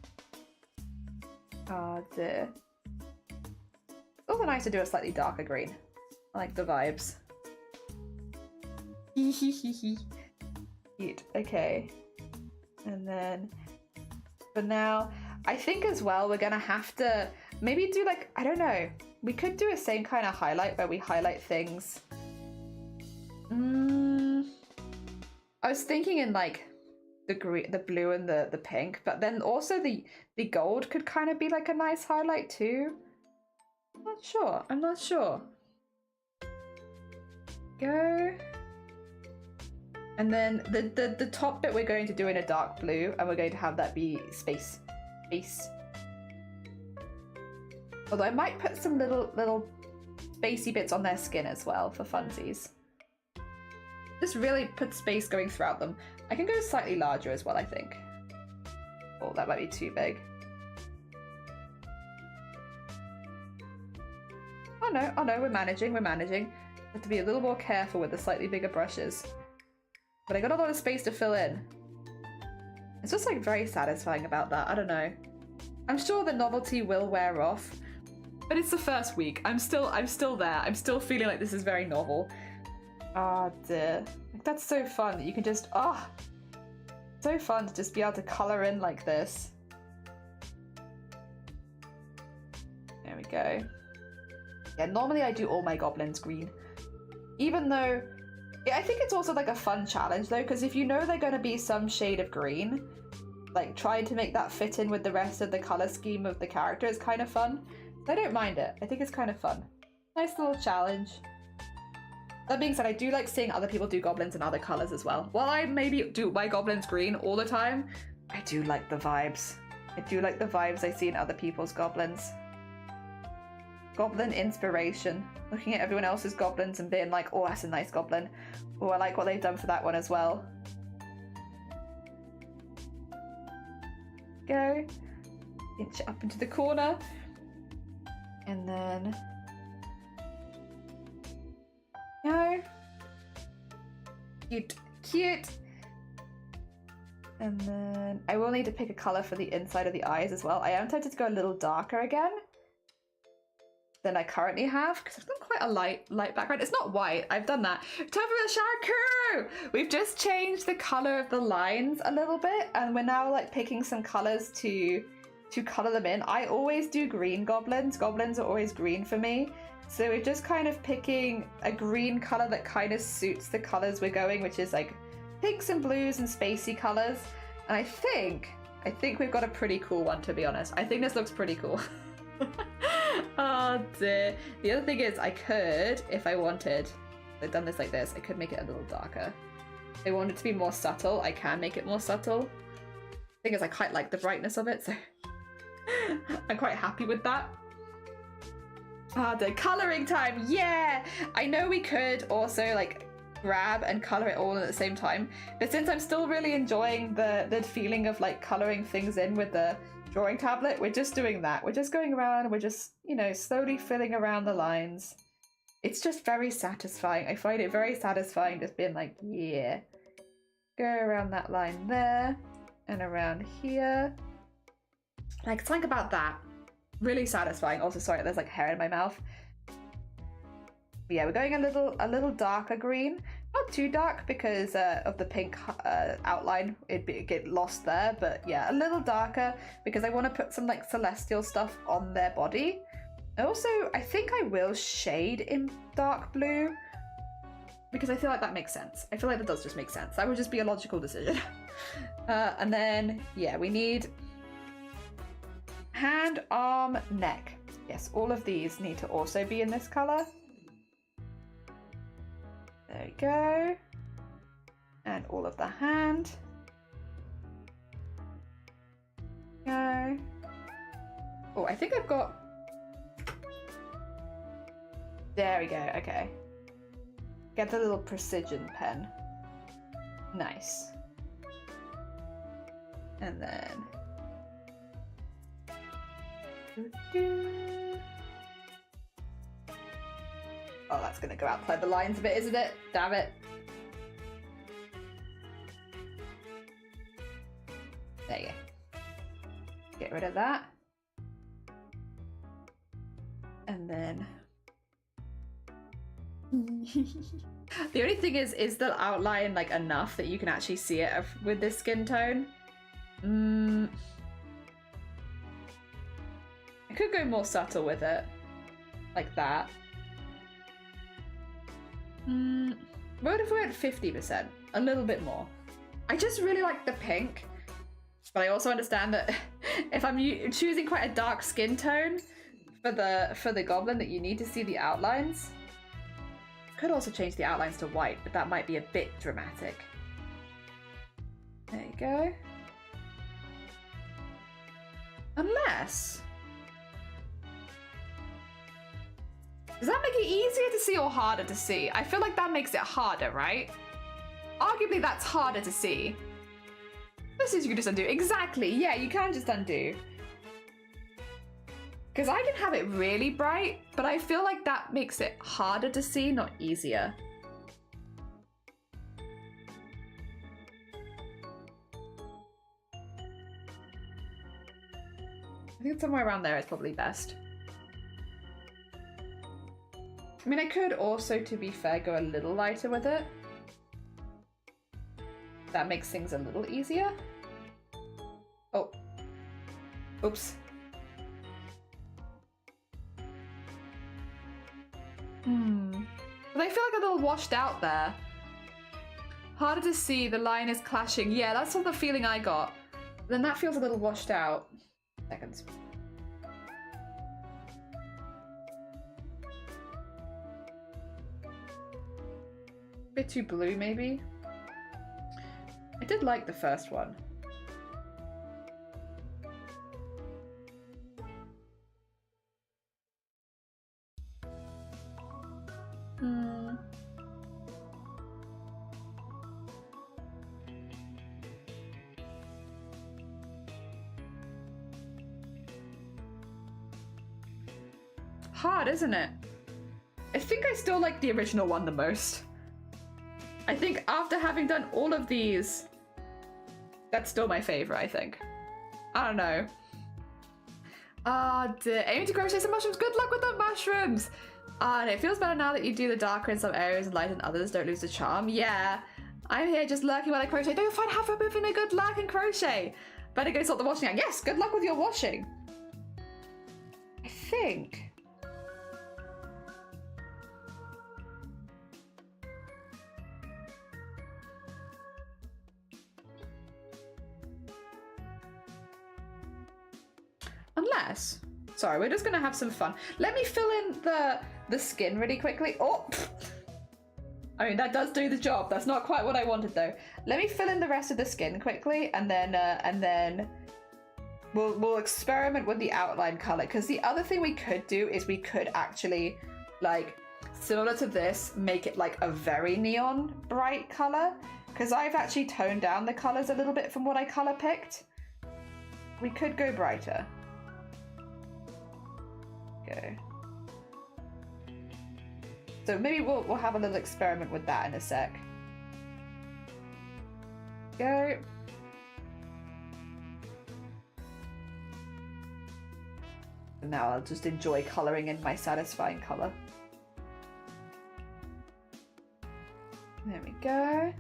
Oh dear. It's also nice to do a slightly darker green. I like the vibes. Cute. Okay. And then for now, I think as well we're gonna have to maybe do like, I don't know, we could do a same kind of highlight where we highlight things. I was thinking in like the green, the blue and the pink, but then also the gold could kind of be like a nice highlight too. I'm not sure. Go. And then the top bit we're going to do in a dark blue, and we're going to have that be space. Although I might put some little spacey bits on their skin as well for funsies. Just really put space going throughout them. I can go slightly larger as well, I think. Oh, that might be too big. Oh no, we're managing. Have to be a little more careful with the slightly bigger brushes. But I got a lot of space to fill in. It's just like very satisfying about that, I don't know. I'm sure the novelty will wear off, but it's the first week. I'm still there. I'm still feeling like this is very novel. Oh dear. Like, that's so fun that you can just, so fun to just be able to color in like this. There we go. Yeah, normally I do all my goblins green. Even though, I think it's also like a fun challenge though, because if you know they're going to be some shade of green, like trying to make that fit in with the rest of the color scheme of the character is kind of fun. I don't mind it. I think it's kind of fun. Nice little challenge. That being said, I do like seeing other people do goblins in other colors as well. While I maybe do my goblins green all the time, I do like the vibes. I do like the vibes I see in other people's goblins. Goblin inspiration. Looking at everyone else's goblins and being like, oh, that's a nice goblin. Oh, I like what they've done for that one as well. Go. Inch it up into the corner. And then... No. Cute. And then I will need to pick a colour for the inside of the eyes as well. I am tempted to go a little darker again than I currently have, because I've got quite a light background. It's not white, I've done that. Time for the shampoo! We've just changed the colour of the lines a little bit, and we're now like picking some colours to colour them in. I always do green goblins. Goblins are always green for me. So we're just kind of picking a green colour that kind of suits the colours we're going, which is like pinks and blues and spacey colours. And I think we've got a pretty cool one, to be honest. I think this looks pretty cool. Oh dear. The other thing is I could, if I wanted, I've done this like this, I could make it a little darker. If I want it to be more subtle, I can make it more subtle. The thing is I quite like the brightness of it, so I'm quite happy with that. The colouring time, yeah! I know we could also like grab and colour it all at the same time, but since I'm still really enjoying the feeling of like colouring things in with the drawing tablet, we're just doing that. We're just going around and we're just, you know, slowly filling around the lines. It's just very satisfying. I find it very satisfying just being like, yeah. Go around that line there and around here. Like, think about that. Really satisfying. Also, sorry, there's like hair in my mouth. But yeah, we're going a little darker green. Not too dark because of the pink outline. It'd get lost there. But yeah, a little darker because I want to put some like celestial stuff on their body. Also, I think I will shade in dark blue because I feel like that makes sense. I feel like that does just make sense. That would just be a logical decision. And then, yeah, we need hand, arm, neck. Yes, all of these need to also be in this colour. There we go. And all of the hand. Go. Oh, I think I've got... There we go, okay. Get the little precision pen. Nice. And then... Oh, that's gonna go outside the lines a bit, isn't it? Damn it. rid of that. And then... the only thing is the outline like enough that you can actually see it with this skin tone? I could go more subtle with it. Like that. What if we went 50%? A little bit more. I just really like the pink. But I also understand that if I'm choosing quite a dark skin tone for the goblin, that you need to see the outlines. Could also change the outlines to white, but that might be a bit dramatic. There you go. Unless... does that make it easier to see or harder to see? I feel like that makes it harder, right? Arguably that's harder to see. This is you can just undo. Exactly, yeah, you can just undo. Because I can have it really bright, but I feel like that makes it harder to see, not easier. I think somewhere around there is probably best. I mean, I could also, to be fair, go a little lighter with it. That makes things a little easier. Oh. Oops. But I feel like a little washed out there. Harder to see, the line is clashing. Yeah, that's sort of the feeling I got. Then that feels a little washed out. Seconds. Bit too blue, maybe? I did like the first one. Hard, isn't it? I think I still like the original one the most. I think after having done all of these, that's still my favorite, I think. I don't know. Aiming to crochet some mushrooms. Good luck with the mushrooms! And it feels better now that you do the darker in some areas and light in others. Don't lose the charm. Yeah. I'm here just lurking while I crochet. Don't find half a moving a good lurk and crochet. Better go sort the washing out. Yes, good luck with your washing. I think... unless... sorry, we're just gonna have some fun. Let me fill in the skin really quickly. Oh! I mean, that does do the job. That's not quite what I wanted, though. Let me fill in the rest of the skin quickly, and then we'll experiment with the outline color. Because the other thing we could do is we could actually, like, similar to this, make it like a very neon bright color. Because I've actually toned down the colors a little bit from what I color picked. We could go brighter. Go. So maybe we'll have a little experiment with that in a sec. Go. And now I'll just enjoy colouring in my satisfying colour. There we go.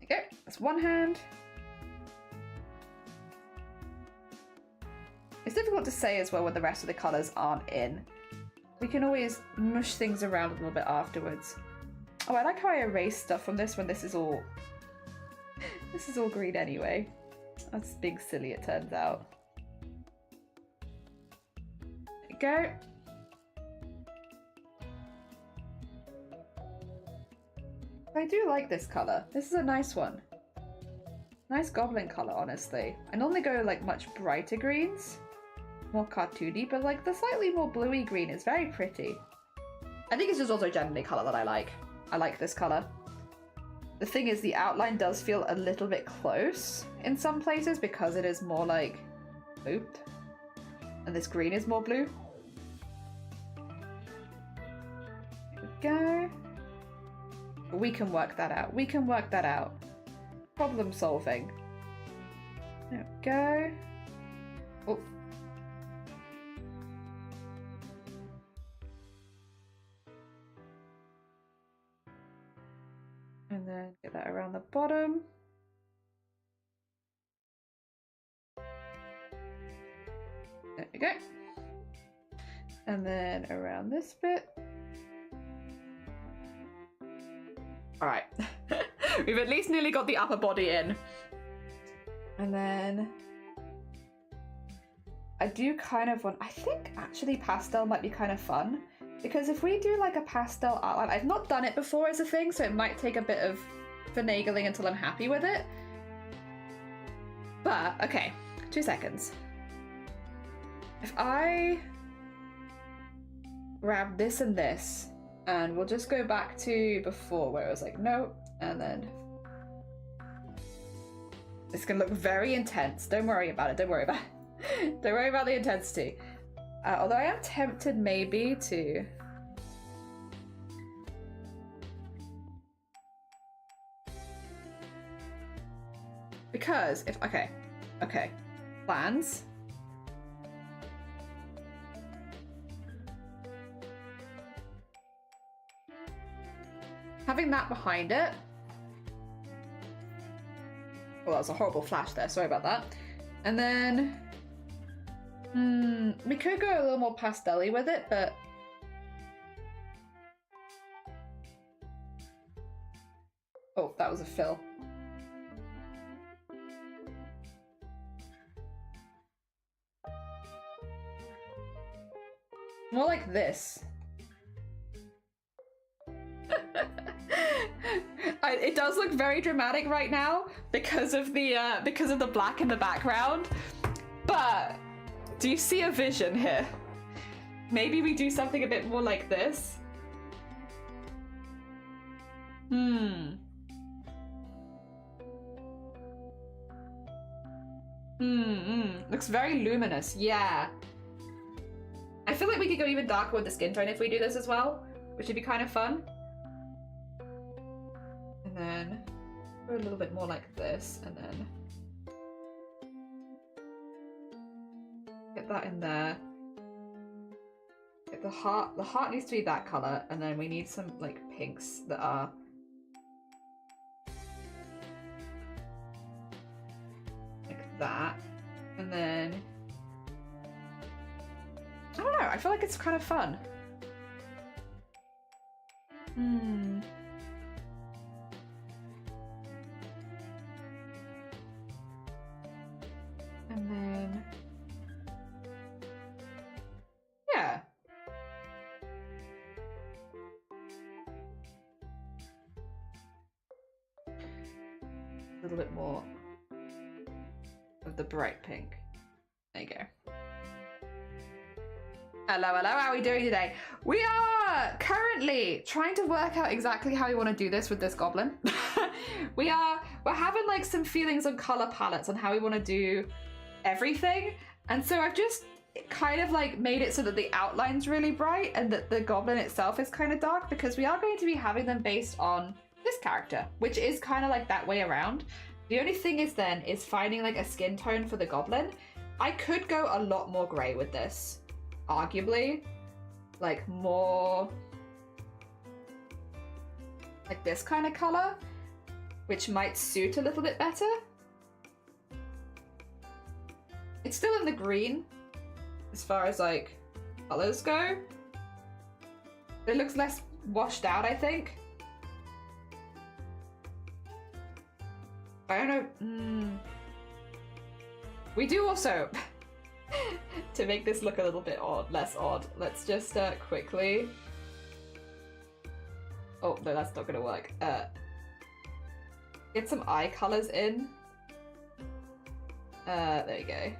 Okay, that's one hand. It's difficult to say as well when the rest of the colours aren't in. We can always mush things around a little bit afterwards. Oh, I like how I erase stuff from this when this is all... this is all green anyway. That's being silly, it turns out. There we go. I do like this colour. This is a nice one. Nice goblin colour, honestly. I normally go like much brighter greens. More cartoony, but like the slightly more bluey green is very pretty. I think it's just also generally colour that I like. I like this colour. The thing is, the outline does feel a little bit close in some places because it is more like looped. And this green is more blue. There we go. We can work that out. We can work that out. Problem solving. There we go. Oh. And then get that around the bottom. There we go. And then around this bit. All right. We've at least nearly got the upper body in. And then I do kind of want, I think actually pastel might be kind of fun, because if we do like a pastel outline, I've not done it before as a thing, so it might take a bit of finagling until I'm happy with it. But, okay, 2 seconds. If I grab this and this, and we'll just go back to before where it was like, no, and then it's gonna look very intense. Don't worry about it, don't worry about it. Don't worry about the intensity. Although I am tempted maybe to... Because if, okay, plans. Having that behind it. Well, that was a horrible flash there, sorry about that. And then, we could go a little more pastel-y with it, but oh, that was a fill. More like this. It does look very dramatic right now because of the black in the background, but do you see a vision here? Maybe we do something a bit more like this. Looks very luminous, yeah. I feel like we could go even darker with the skin tone if we do this as well, which would be kind of fun. And then go a little bit more like this, and then get that in there. Get the heart. The heart needs to be that color, and then we need some like pinks that are like that. And then I don't know, I feel like it's kind of fun. And then, yeah. A little bit more of the bright pink. There you go. Hello, hello, how are we doing today? We are currently trying to work out exactly how we want to do this with this goblin. We're having like some feelings on color palettes on how we want to do everything. And so I've just kind of like made it so that the outline's really bright and that the goblin itself is kind of dark, because we are going to be having them based on this character, which is kind of like that way around. The only thing is then is finding like a skin tone for the goblin. I could go a lot more gray with this. Arguably, like more like this kind of color, which might suit a little bit better. It's still in the green as far as like colors go. It looks less washed out, I think. I don't know. We do also to make this look a little bit less odd, let's just quickly... Oh, no, that's not gonna work. Get some eye colors in. There you go.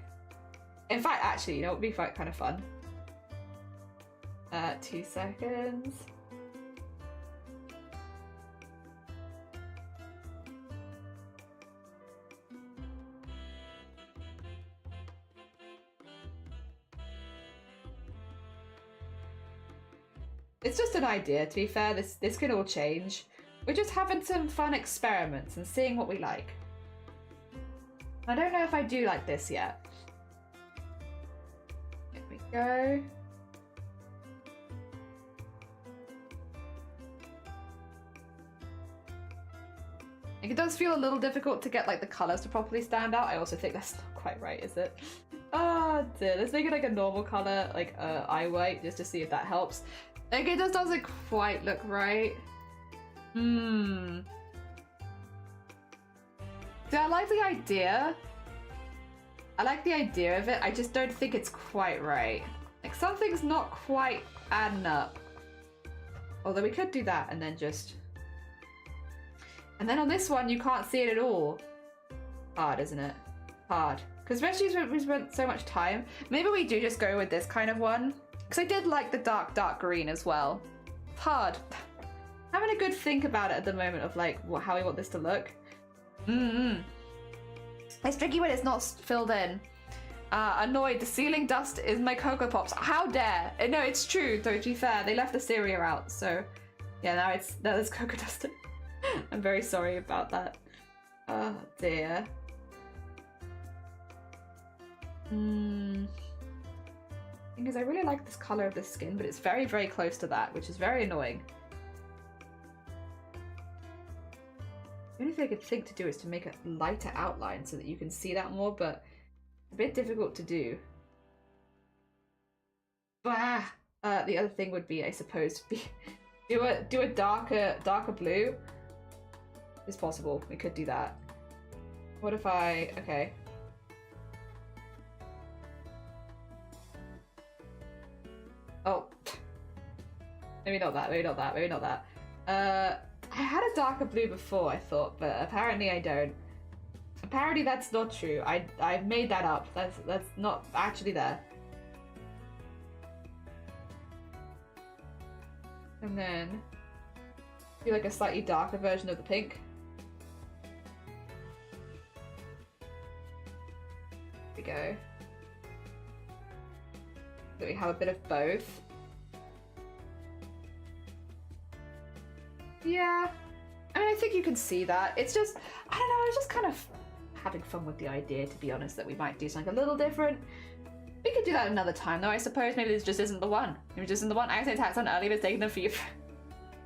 In fact, actually, you know what would be kind of fun? 2 seconds. It's just an idea, to be fair. This can all change. We're just having some fun experiments and seeing what we like. I don't know if I do like this yet. Here we go. It does feel a little difficult to get like the colours to properly stand out. I also think that's not quite right, is it? Oh dear, let's make it like a normal colour, like eye white, just to see if that helps. Like it just doesn't quite look right. So I like the idea. I like the idea of it, I just don't think it's quite right. Like something's not quite adding up. Although we could do that and then just... And then on this one, you can't see it at all. Hard, isn't it? Hard. Because especially when we spent so much time. Maybe we do just go with this kind of one. Because I did like the dark green as well. It's hard. Having a good think about it at the moment of like how we want this to look. It's tricky when it's not filled in. Annoyed, the ceiling dust is my Cocoa Pops. How dare! No, it's true, though, to be fair. They left the cereal out, so... Yeah, now there's Cocoa Dust. I'm very sorry about that. Oh, dear. Thing is, I really like this colour of the skin, but it's very, very close to that, which is very annoying. The only thing I could think to do is to make a lighter outline so that you can see that more, but it's a bit difficult to do. Bah! The other thing would be, I suppose, do a darker blue. It's possible. We could do that. What if I... Okay. Oh. Maybe not that, maybe not that, maybe not that. I had a darker blue before, I thought, but apparently I don't. Apparently that's not true. I've made that up. That's not actually there. And then do like a slightly darker version of the pink. There we go. So we have a bit of both. Yeah, I mean, I think you can see that. It's just, I don't know, I was just kind of having fun with the idea, to be honest, that we might do something a little different. We could do that another time, though, I suppose. Maybe this just isn't the one. Maybe it just isn't the one. I accidentally taxed on early, mistaken them for you.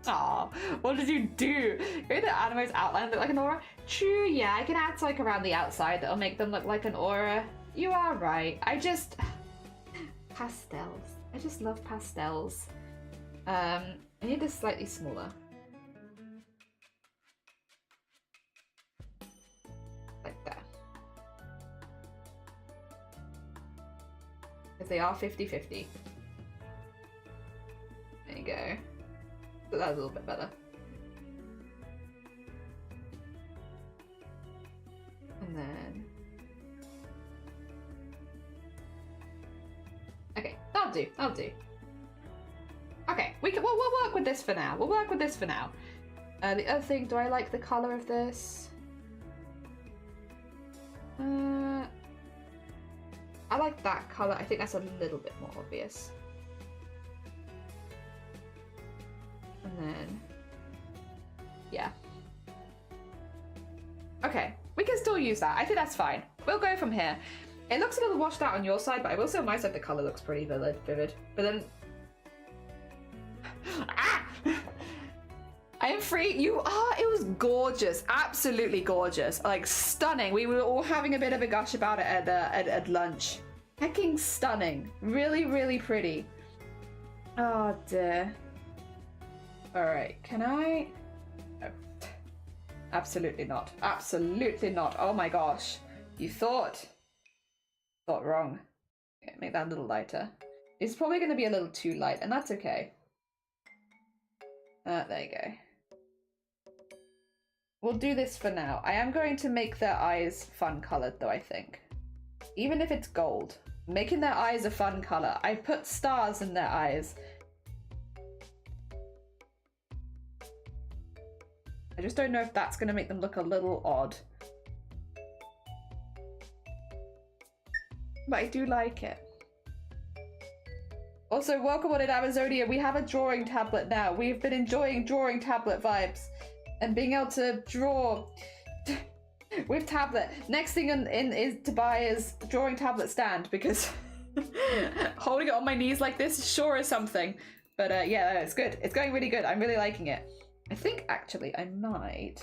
Aw, what did you do? Maybe the animals outline look like an aura? True, yeah, I can add like around the outside that'll make them look like an aura. You are right. I just... Pastels. I just love pastels. I need this slightly smaller. Like that. Because they are 50-50. There you go. So that's a little bit better. And then... Okay, that'll do, that'll do. Okay, we'll work with this for now. We'll work with this for now. The other thing, do I like the colour of this? I like that colour. I think that's a little bit more obvious. And then, yeah. Okay, we can still use that. I think that's fine. We'll go from here. It looks a little washed out on your side, but I will say on my side the colour looks pretty vivid. But then... Ah! I am free. You are. It was gorgeous. Absolutely gorgeous. Like, stunning. We were all having a bit of a gush about it at lunch. Hecking stunning. Really, really pretty. Oh, dear. Alright, can I... Oh. Absolutely not. Absolutely not. Oh my gosh. You thought wrong. Okay, make that a little lighter. It's probably going to be a little too light, and that's okay. There you go. We'll do this for now. I am going to make their eyes fun coloured, though, I think. Even if it's gold. Making their eyes a fun colour. I put stars in their eyes. I just don't know if that's going to make them look a little odd. But I do like it. Also, welcome on in Amazonia. We have a drawing tablet now. We've been enjoying drawing tablet vibes. and being able to draw with tablet. Next thing is to buy is drawing tablet stand, because holding it on my knees like this sure is something. But yeah, it's good. It's going really good. I'm really liking it. I think actually I might,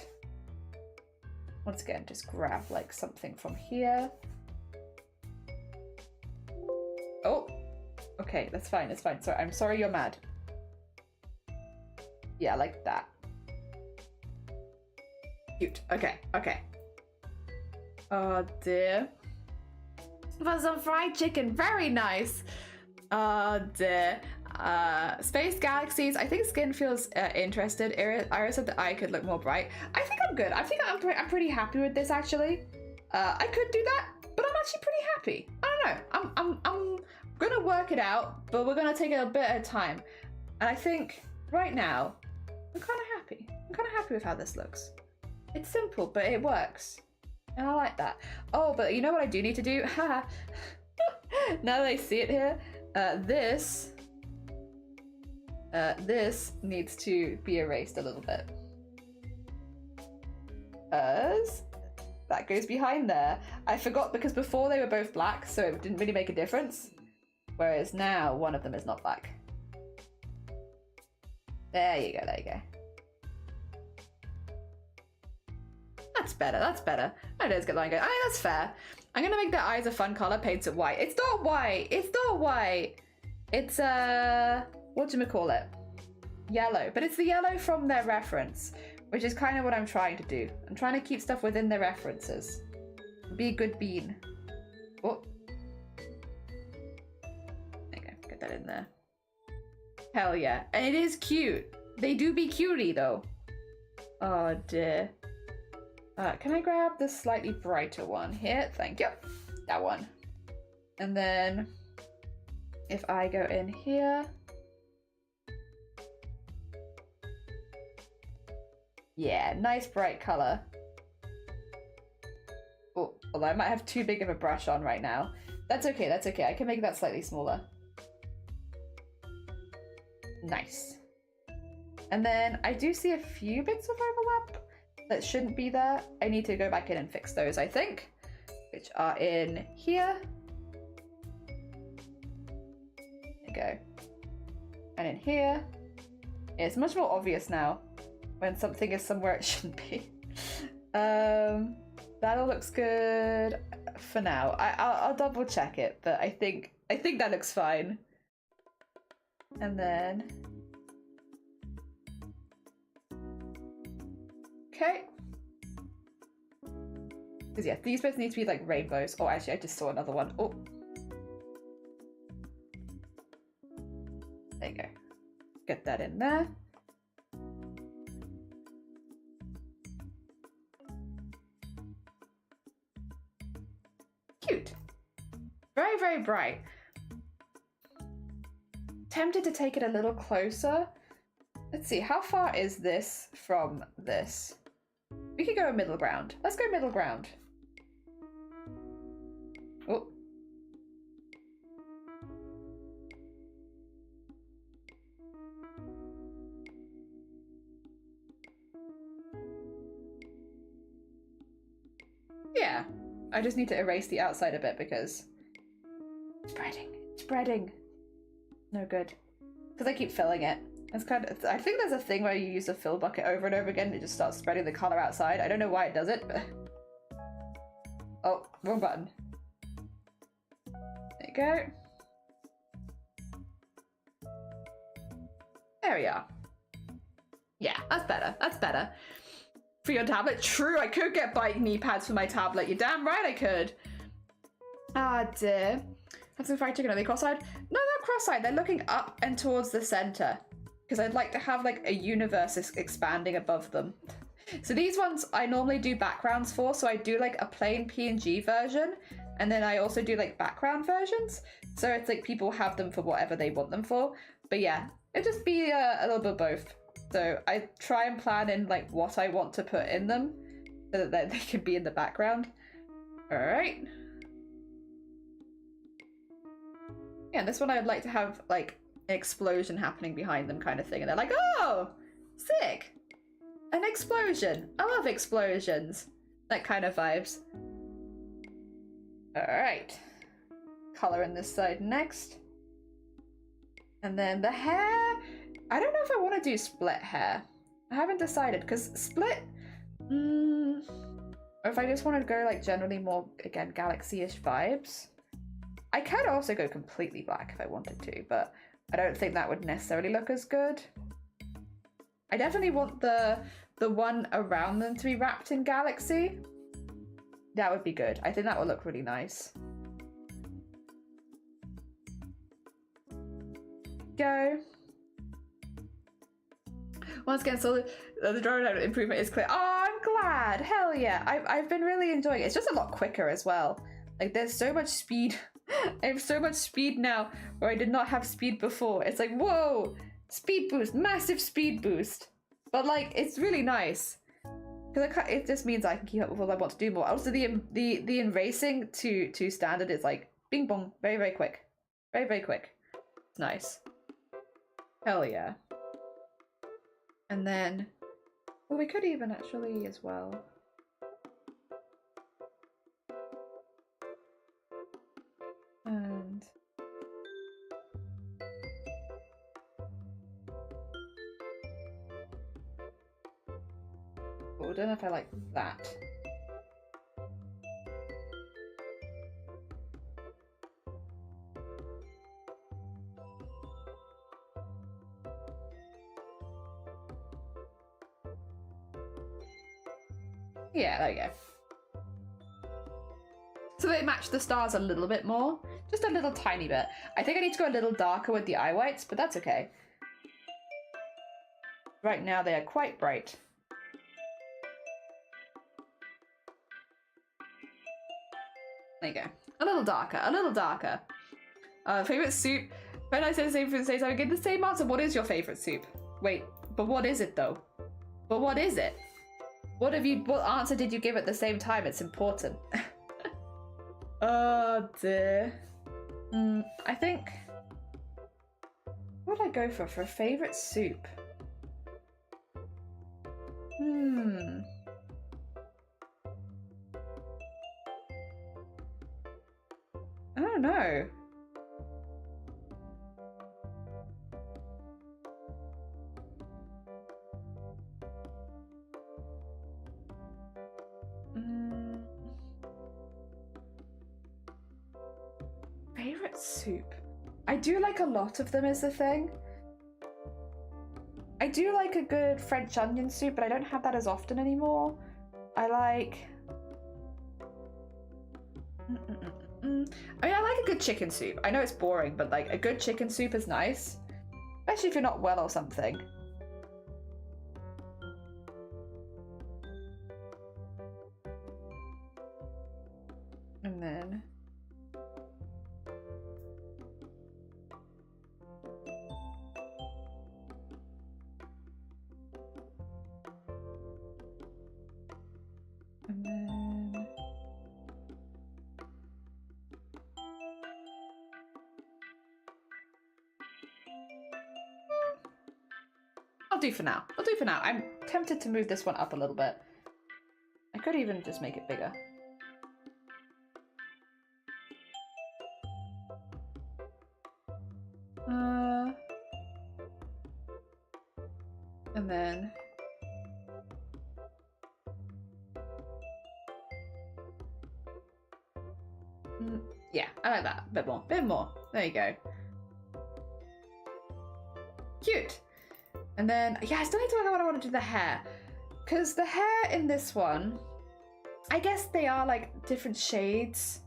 once again, just grab like something from here. Oh, okay, that's fine, that's fine. Sorry, I'm sorry you're mad. Yeah, like that. Cute. Okay, okay. Oh dear. For some fried chicken, very nice. Oh dear. Space Galaxies, I think Skin feels interested. Iris said that I could look more bright. I think I'm good. I think I'm pretty happy with this actually. I could do that, but I'm actually pretty happy. I don't know. I'm gonna work it out, but we're gonna take it a bit at a time. And I think right now, I'm kind of happy. I'm kind of happy with how this looks. It's simple, but it works. And I like that. Oh, but you know what I do need to do? Haha. Now that I see it here, this needs to be erased a little bit. As that goes behind there. I forgot because before they were both black, so it didn't really make a difference. Whereas now one of them is not black. There you go, there you go. That's better, that's better. I don't get line going. I mean, that's fair. I'm gonna make their eyes a fun color, paint it white. It's not white, it's not white. It's whatchamacallit? Yellow, but it's the yellow from their reference, which is kind of what I'm trying to do. I'm trying to keep stuff within their references. Be a good bean. Oh. There you go, get that in there. Hell yeah, and it is cute. They do be cutie though. Oh dear. Can I grab the slightly brighter one here? Thank you. That one. And then if I go in here. Yeah, nice bright color. Oh, although I might have too big of a brush on right now. That's okay, that's okay. I can make that slightly smaller. Nice. And then I do see a few bits of overlap that shouldn't be there. I need to go back in and fix those, I think, which are in here. There you go. And in here. It's much more obvious now when something is somewhere it shouldn't be. That all looks good for now. I'll double check it, but I think that looks fine. And then okay. Because yeah, these bits need to be like rainbows. Oh, actually, I just saw another one. Oh. There you go. Get that in there. Cute. Very, very bright. Tempted to take it a little closer. Let's see, how far is this from this? We could go a middle ground. Let's go middle ground. Oh. Yeah, I just need to erase the outside a bit because spreading, spreading. No good. Because I keep filling it. It's kind of, I think there's a thing where you use a fill bucket over and over again and it just starts spreading the color outside. I don't know why it does it, but... Oh, wrong button. There you go. There we are. Yeah, that's better. That's better. For your tablet? True, I could get bike knee pads for my tablet. You're damn right I could. Ah, dear. That's some fried chicken. Are they cross-eyed? No, they're cross-eyed. They're looking up and towards the center. Because I'd like to have like a universe expanding above them. So these ones I normally do backgrounds for. So I do like a plain PNG version. And then I also do like background versions. So it's like people have them for whatever they want them for. But yeah, it'd just be a little bit of both. So I try and plan in like what I want to put in them. So that they can be in the background. Alright. Yeah, this one I would like to have like an explosion happening behind them kind of thing. And they're like, oh, sick. an explosion. I love explosions. That kind of vibes. Alright. Color in this side next. And then the hair. I don't know if I want to do split hair. I haven't decided, because split... or if I just want to go like generally more, again, galaxy-ish vibes. I could also go completely black if I wanted to, but I don't think that would necessarily look as good. I definitely want the one around them to be wrapped in galaxy. That would be good. I think that would look really nice. Go. Once again, so the drone improvement is clear. Oh, I'm glad. Hell yeah. I've been really enjoying it. It's just a lot quicker as well. Like, there's so much speed. I have so much speed now where I did not have speed before. It's like, whoa, speed boost, massive speed boost. But like, it's really nice. Because it just means I can keep up with what I want to do more. Also, the erasing to standard is like, bing bong, very, very quick. Very, very quick. It's nice. Hell yeah. And then, well, we could even actually as well. And oh, I don't know if I like that. Yeah, there we go. So they match the stars a little bit more. Just a little tiny bit. I think I need to go a little darker with the eye whites, but that's okay. Right now they are quite bright. There you go. A little darker, a little darker. Favorite soup? When I say the same food, say so I get the same answer. What is your favorite soup? Wait, but what is it though? But what is it? What answer did you give at the same time? It's important. Oh dear. I think... what would I go for a favorite soup? I don't know. Favorite soup? I do like a lot of them is the thing. I do like a good French onion soup, but I don't have that as often anymore. I like... I mean, I like a good chicken soup. I know it's boring, but like a good chicken soup is nice. Especially if you're not well or something. And then... I'll do for now. I'll do for now. I'm tempted to move this one up a little bit. I could even just make it bigger. And then... yeah, I like that. A bit more. Bit more. There you go. Cute. And then, yeah, I still need to work out what I want to do with the hair. Because the hair in this one, I guess they are like different shades,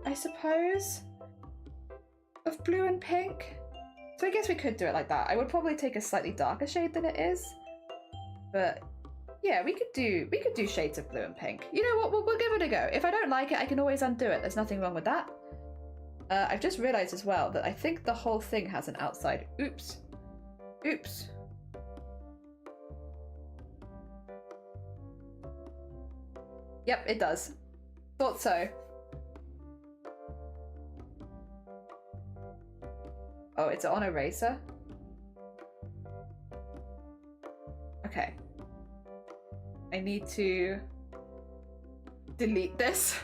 I suppose, of blue and pink. So I guess we could do it like that. I would probably take a slightly darker shade than it is. But yeah, we could do shades of blue and pink. You know what, we'll give it a go. If I don't like it, I can always undo it. There's nothing wrong with that. I've just realized as well that I think the whole thing has an outside. Oops. Oops. Yep, it does. Thought so. Oh, it's on eraser? Okay. I need to delete this.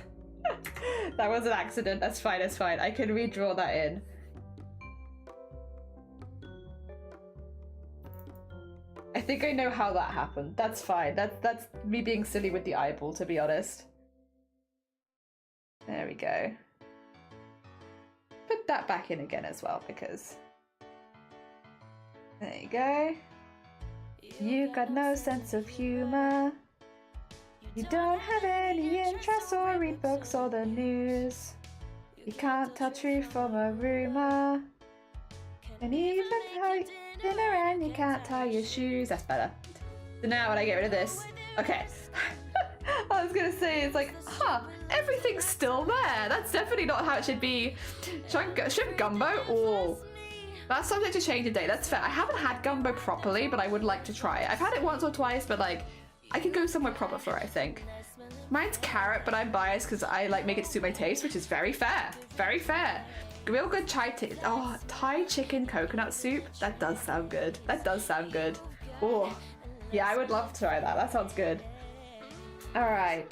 That was an accident. That's fine, that's fine. I can redraw that in. I think I know how that happened. That's fine. That's me being silly with the eyeball, to be honest. There we go. Put that back in again as well, because... There you go. You got no sense of humor. You don't have any interest or read books or the news. You can't tell truth from a rumor. And even though dinner and you can't tie your shoes. That's better. So now when I get rid of this, okay. I was gonna say, it's like, huh, everything's still there. That's definitely not how it should be. Shrimp gumbo? Oh, that's subject to change today. That's fair. I haven't had gumbo properly, but I would like to try it. I've had it once or twice, but like, I could go somewhere proper for it, I think. Mine's carrot, but I'm biased because I like make it to suit my taste, which is very fair. Very fair. Real good Thai chicken coconut soup. That does sound good. That does sound good. Oh, yeah, I would love to try that. That sounds good. All right.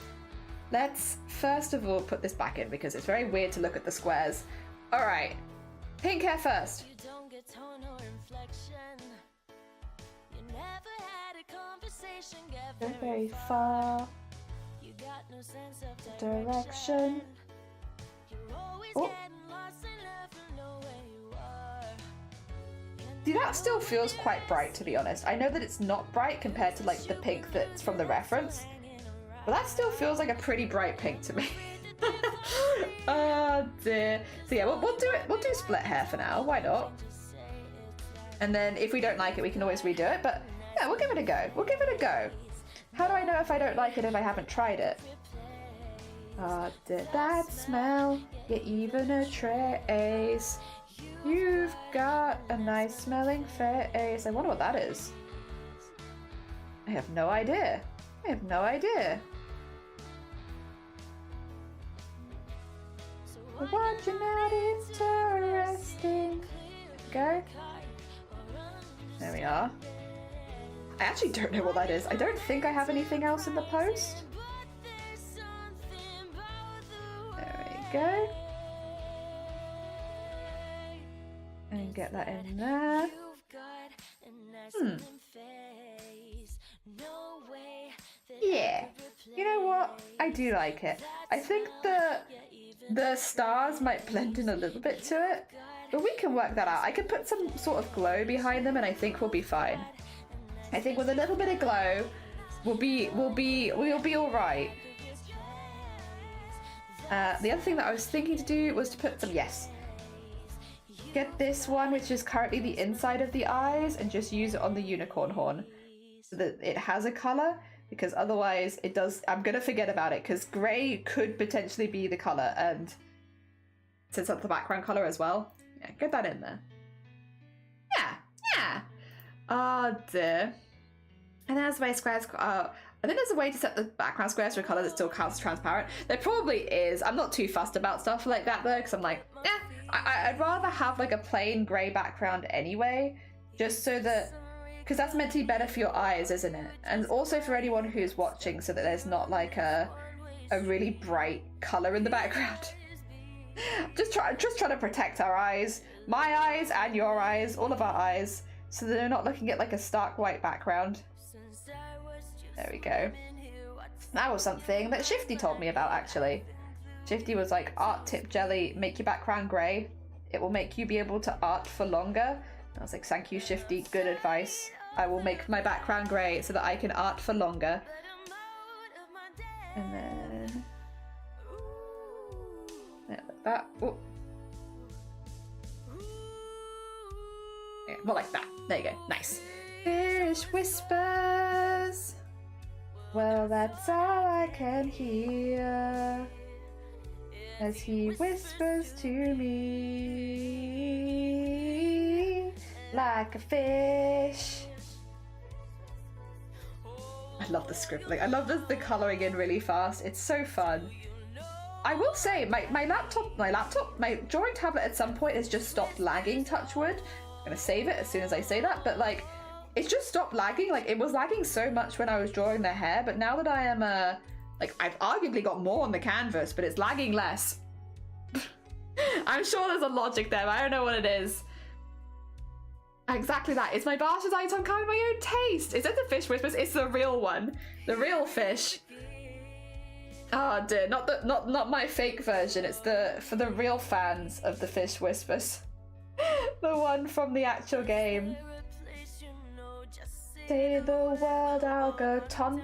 Let's first of all put this back in because it's very weird to look at the squares. All right. Pink hair first. Go very far. Direction. Oh. See, that still feels quite bright, to be honest. I know that it's not bright compared to like the pink that's from the reference, but that still feels like a pretty bright pink to me. Oh dear. So yeah, we'll do it. We'll do split hair for now. Why not? And then if we don't like it, we can always redo it. But yeah, we'll give it a go. We'll give it a go. How do I know if I don't like it if I haven't tried it? Oh, did that smell? You're even a trace. You've got a nice smelling face. I wonder what that is. I have no idea. I have no idea. What you're not interesting. There we go. There we are. I actually don't know what that is. I don't think I have anything else in the post. There we go. And get that in there. Yeah. You know what? I do like it. I think the stars might blend in a little bit to it, but we can work that out. I can put some sort of glow behind them and I think we'll be fine. I think with a little bit of glow, we'll be all right. The other thing that I was thinking to do was to put some, get this one, which is currently the inside of the eyes, and just use it on the unicorn horn so that it has a color, because otherwise it does, I'm gonna forget about it, because gray could potentially be the color, and since that's the background color as well, yeah, get that in there. Yeah. Oh dear. And there's my squares. I think there's a way to set the background squares to a color that still counts as transparent. There probably is. I'm not too fussed about stuff like that though, because I'm like, I'd rather have like a plain grey background anyway, just so that, because that's meant to be better for your eyes, isn't it? And also for anyone who's watching, so that there's not like a really bright color in the background. just trying to protect our eyes, my eyes and your eyes, all of our eyes, so that they're not looking at like a stark white background. There we go. That was something that Shifty told me about, actually. Shifty was like, art tip jelly, make your background grey. It will make you be able to art for longer. I was like, thank you, Shifty, good advice. I will make my background grey so that I can art for longer. And then... yeah, like that. Ooh. Yeah, more like that. There you go. Nice. Fish whispers. Well, that's all I can hear as he whispers to me like a fish. I love the scribbling. I love the colouring in really fast. It's so fun. I will say, my drawing tablet at some point has just stopped lagging, touch wood. I'm gonna save it as soon as I say that, but like, it's just stopped lagging. Like, it was lagging so much when I was drawing the hair, but now that I am, like, I've arguably got more on the canvas, but it's lagging less. I'm sure there's a logic there, but I don't know what it is. Exactly that. It's my Barter's item kind of my own taste. Is it the Fish Whispers? It's the real one. The real fish. Oh dear, not my fake version. It's for the real fans of the Fish Whispers. The one from the actual game. Say the word, I'll go pond,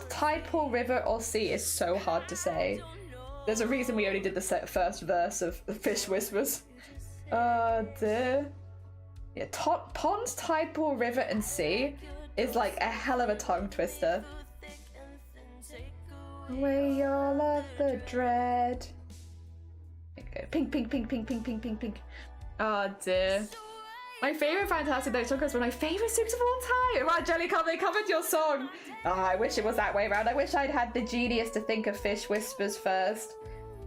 tide, pool, river, or sea is so hard to say. There's a reason we only did the first verse of the Fish Whispers. Oh dear. Yeah, pond, tide, pool, river, and sea is like a hell of a tongue twister. Away all of the dread. Okay. Pink, pink, pink, pink, pink, pink, pink, pink. Oh dear. My favourite Fantastic Note song is one of my favourite soups of all time. Wow, Jellycum, they covered your song. Oh, I wish it was that way around. I wish I'd had the genius to think of Fish Whispers first.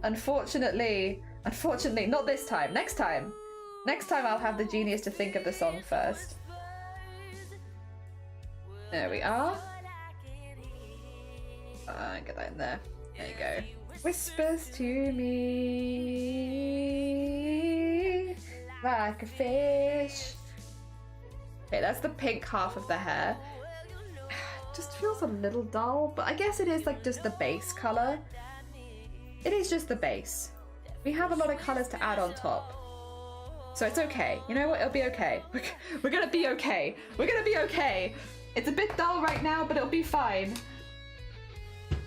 Unfortunately, not this time. Next time. Next time I'll have the genius to think of the song first. There we are. Get that in there. There you go. Whispers to me like a fish. Okay, that's the pink half of the hair. Just feels a little dull, but I guess it is like just the base color. It is just the base. We have a lot of colors to add on top. So it's okay. You know what? It'll be okay. We're gonna be okay. We're gonna be okay. It's a bit dull right now, but it'll be fine.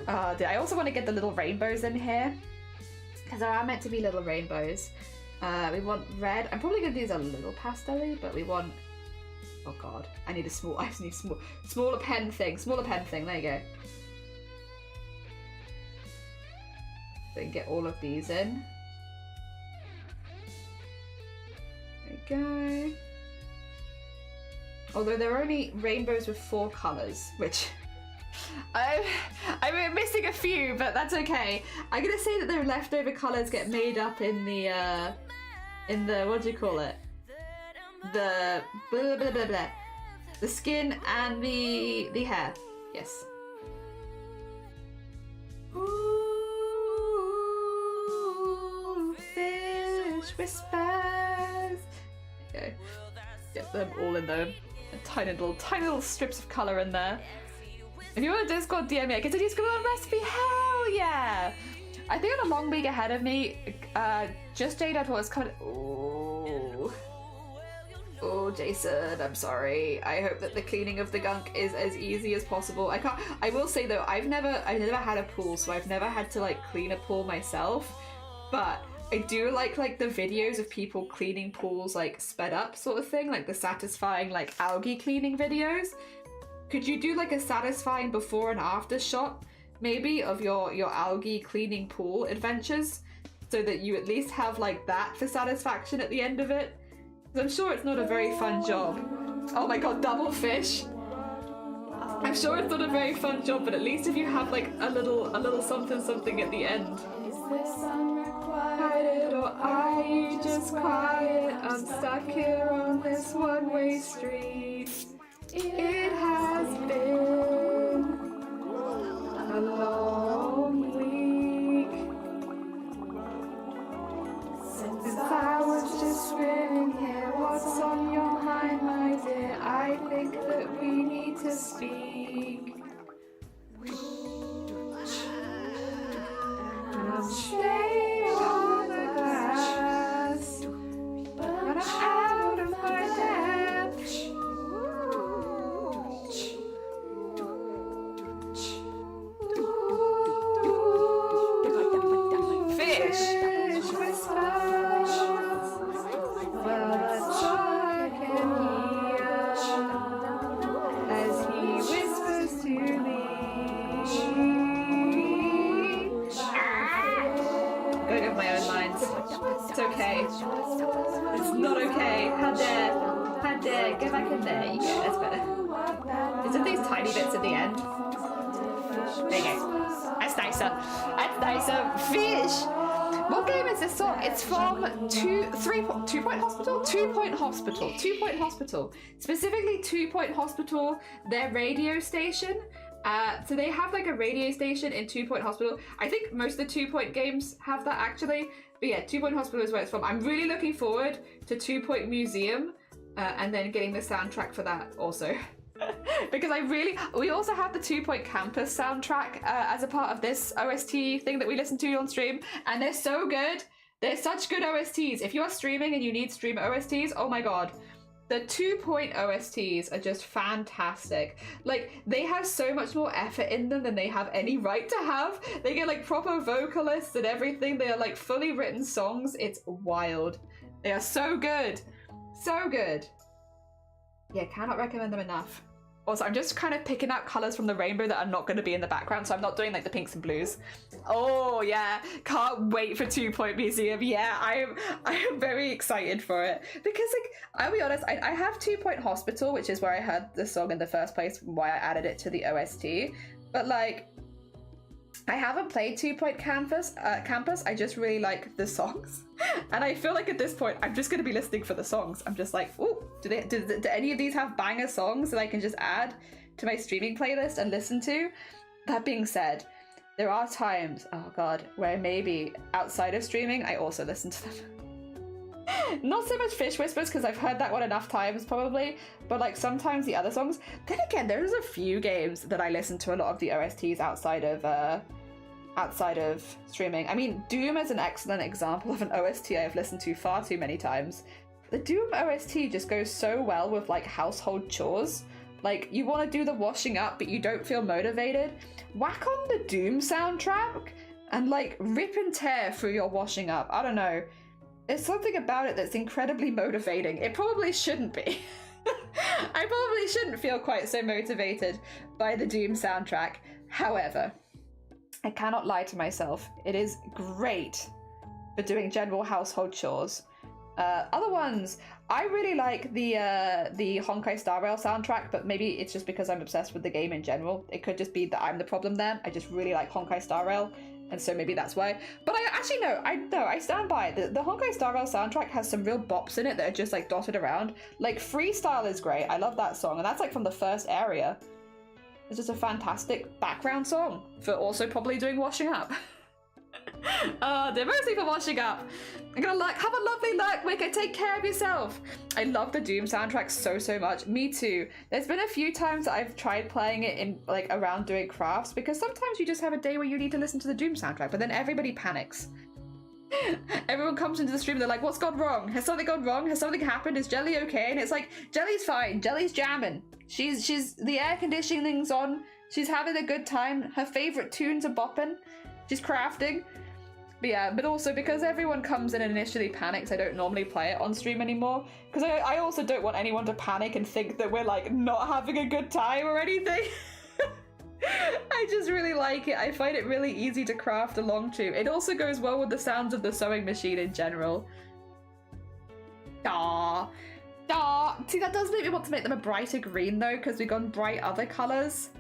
I also want to get the little rainbows in here, because there are meant to be little rainbows. We want red. I'm probably going to use a little pastel-y, but we want... Oh god, I need a small... I just need smaller pen thing. Smaller pen thing. There you go. So we can get all of these in. There we go. Although there are only rainbows with 4 colours, which... I'm missing a few, but that's okay. I'm gonna say that the leftover colours get made up in the what do you call it? The blah, blah, blah, blah. The skin and the hair. Yes. Ooh, fish whispers. Okay. Get them all in there. Tiny little strips of colour in there. If you want a Discord, DM me. I can send you a Scribble recipe. Hell yeah! I think on a long week ahead of me, just Jade was kind of. Oh, Jason, I'm sorry. I hope that the cleaning of the gunk is as easy as possible. I will say though, I've never had a pool, so I've never had to like clean a pool myself. But I do like the videos of people cleaning pools like sped up sort of thing, like the satisfying like algae cleaning videos. Could you do like a satisfying before and after shot, maybe, of your algae cleaning pool adventures, so that you at least have like that for satisfaction at the end of it? Because I'm sure it's not a very fun job. Oh my god, double fish! I'm sure it's not a very fun job, but at least if you have like a little something at the end. Is this unrequited or are you just quiet? I'm stuck here on this one-way street. It has been a long week since I was just swimming here. What's on your mind, my dear? I think that we need to speak. I'm staying on the glass, but I'm out of my depth. Fish whispers. Well, that's all I can hear as he whispers to me. Going over my own lines. It's okay. It's not okay. How dare? Get back in there. You go. That's better. Is it these tiny bits at the end? There you go. That's nicer. That's nicer. Fish! What game is this song? It's from Two Point Hospital? 2 Point Hospital. 2 Point Hospital. Specifically 2 Point Hospital, their radio station. So they have like a radio station in 2 Point Hospital. I think most of the 2 Point games have that actually. But yeah, 2 Point Hospital is where it's from. I'm really looking forward to 2 Point Museum and then getting the soundtrack for that also. Because we also have the 2 Point Campus soundtrack as a part of this OST thing that we listen to on stream, and they're so good. They're such good OSTs. If you are streaming and you need stream OSTs, oh my god. The 2 Point OSTs are just fantastic. Like, they have so much more effort in them than they have any right to have. They get like proper vocalists and everything. They are like fully written songs. It's wild. They are so good. So good. Yeah, cannot recommend them enough. Also, I'm just kind of picking out colours from the rainbow that are not going to be in the background, so I'm not doing like the pinks and blues. Oh yeah, can't wait for 2 Point Museum. Yeah, I am very excited for it because, like, I'll be honest, I have 2 Point Hospital, which is where I heard the song in the first place, why I added it to the OST. But like, I haven't played 2 Point Campus. I just really like the songs, and I feel like at this point I'm just going to be listening for the songs. I'm just like, ooh, do any of these have banger songs that I can just add to my streaming playlist and listen to? That being said, there are times, oh god, where maybe outside of streaming I also listen to them. Not so much Fish Whispers because I've heard that one enough times probably, but like sometimes the other songs. Then again, there's a few games that I listen to a lot of the OSTs outside of streaming. I mean, Doom is an excellent example of an OST I've listened to far too many times. The Doom OST just goes so well with like household chores. Like, you want to do the washing up but you don't feel motivated, whack on the Doom soundtrack and like rip and tear through your washing up. I don't know. There's something about it that's incredibly motivating. It probably shouldn't be. I probably shouldn't feel quite so motivated by the Doom soundtrack. However, I cannot lie to myself. It is great for doing general household chores. Other ones, I really like the Honkai Star Rail soundtrack, but maybe it's just because I'm obsessed with the game in general. It could just be that I'm the problem there. I just really like Honkai Star Rail, and so maybe that's why. But I actually I stand by it. The Honkai Star Rail soundtrack has some real bops in it that are just like dotted around. Like Freestyle is great. I love that song, and that's like from the first area. It's just a fantastic background song for also probably doing washing up. Oh, they're mostly for washing up. I'm gonna have a lovely look, Wicked. Take care of yourself. I love the Doom soundtrack so much. Me too. There's been a few times that I've tried playing it in like around doing crafts, because sometimes you just have a day where you need to listen to the Doom soundtrack, but then everybody panics. Everyone comes into the stream and they're like, what's gone wrong? Has something gone wrong? Has something happened? Is Jelly okay? And it's like, Jelly's fine. Jelly's jamming. She's the air conditioning's on. She's having a good time. Her favorite tunes are bopping. She's crafting. But yeah, but also because everyone comes in and initially panics, I don't normally play it on stream anymore. Because I also don't want anyone to panic and think that we're like not having a good time or anything. I just really like it. I find it really easy to craft along to. It also goes well with the sounds of the sewing machine in general. Aww. Aww. See, that does make me want to make them a brighter green though, because we've gone bright other colours.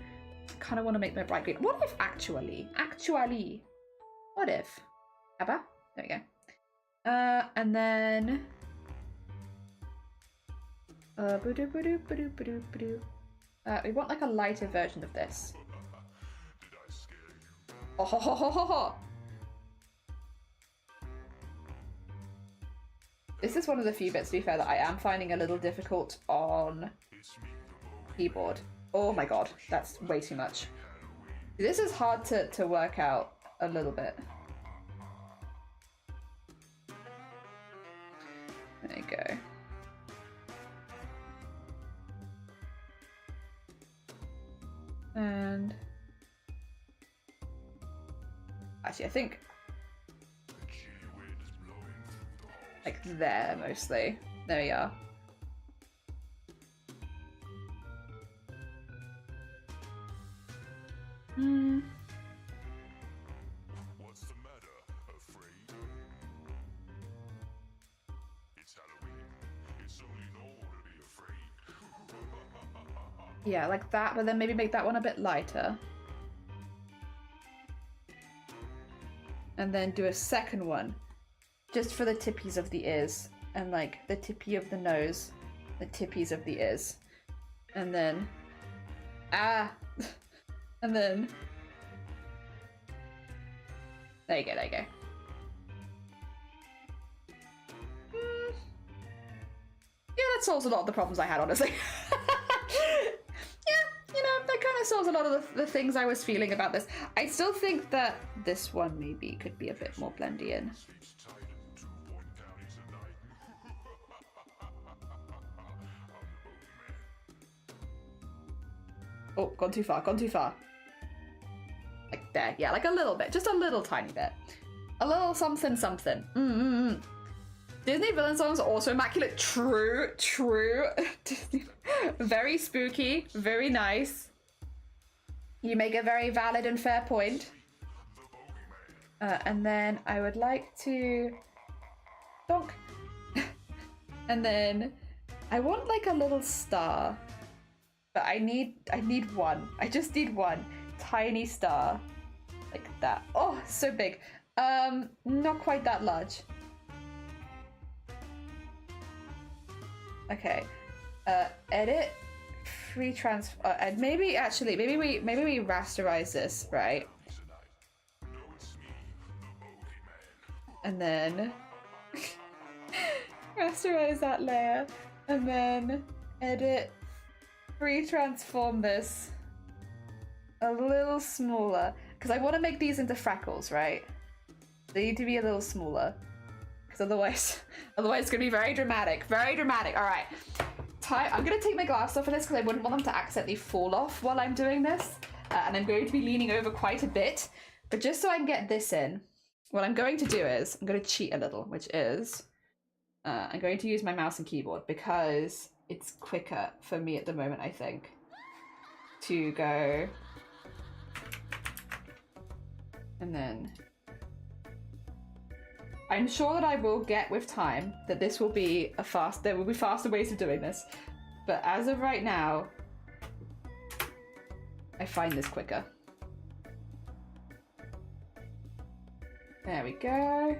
I kind of want to make them a bright green. What if actually, what if? Abba? There we go. And then... we want like a lighter version of this. Oh, ho, ho, ho, ho, ho. This is one of the few bits, to be fair, that I am finding a little difficult on keyboard. Oh my god, that's way too much. This is hard to work out a little bit. There you go. And actually, I think like there mostly. There we are. What's the matter? Afraid? It's Halloween. It's only normal to be afraid. Yeah, like that, but then maybe make that one a bit lighter. and then do a second one just for the tippies of the ears and like the tippy of the nose, the tippies of the ears, and then and then there you go, there you go. Yeah, that solves a lot of the problems I had, honestly. Yeah, you know, that kind of solves a lot of the things I was feeling about this. I still think that this one maybe could be a bit more blendy in. Oh, gone too far, gone too far. Like there, yeah, like a little bit, just a little tiny bit. A little something something. Disney villain songs are also immaculate. True, true. Disney, very spooky, very nice. You make a very valid and fair point. And then I would like to donk. And then I want like a little star, but I need one. I just need one tiny star, like that. Oh, so big. Not quite that large. Okay, edit, free transfer, and maybe we rasterize this, right? And then rasterize that layer, and then edit, free transform this a little smaller, because I want to make these into freckles, right? They need to be a little smaller. Otherwise it's gonna be very dramatic. Very dramatic. All right, I'm gonna take my glasses off for this because I wouldn't want them to accidentally fall off while I'm doing this, and I'm going to be leaning over quite a bit. But just so I can get this in, what I'm going to do is I'm going to cheat a little, which is I'm going to use my mouse and keyboard because it's quicker for me at the moment, I think, to go and then. I'm sure that I will get with time that this will be there will be faster ways of doing this. But as of right now, I find this quicker. There we go.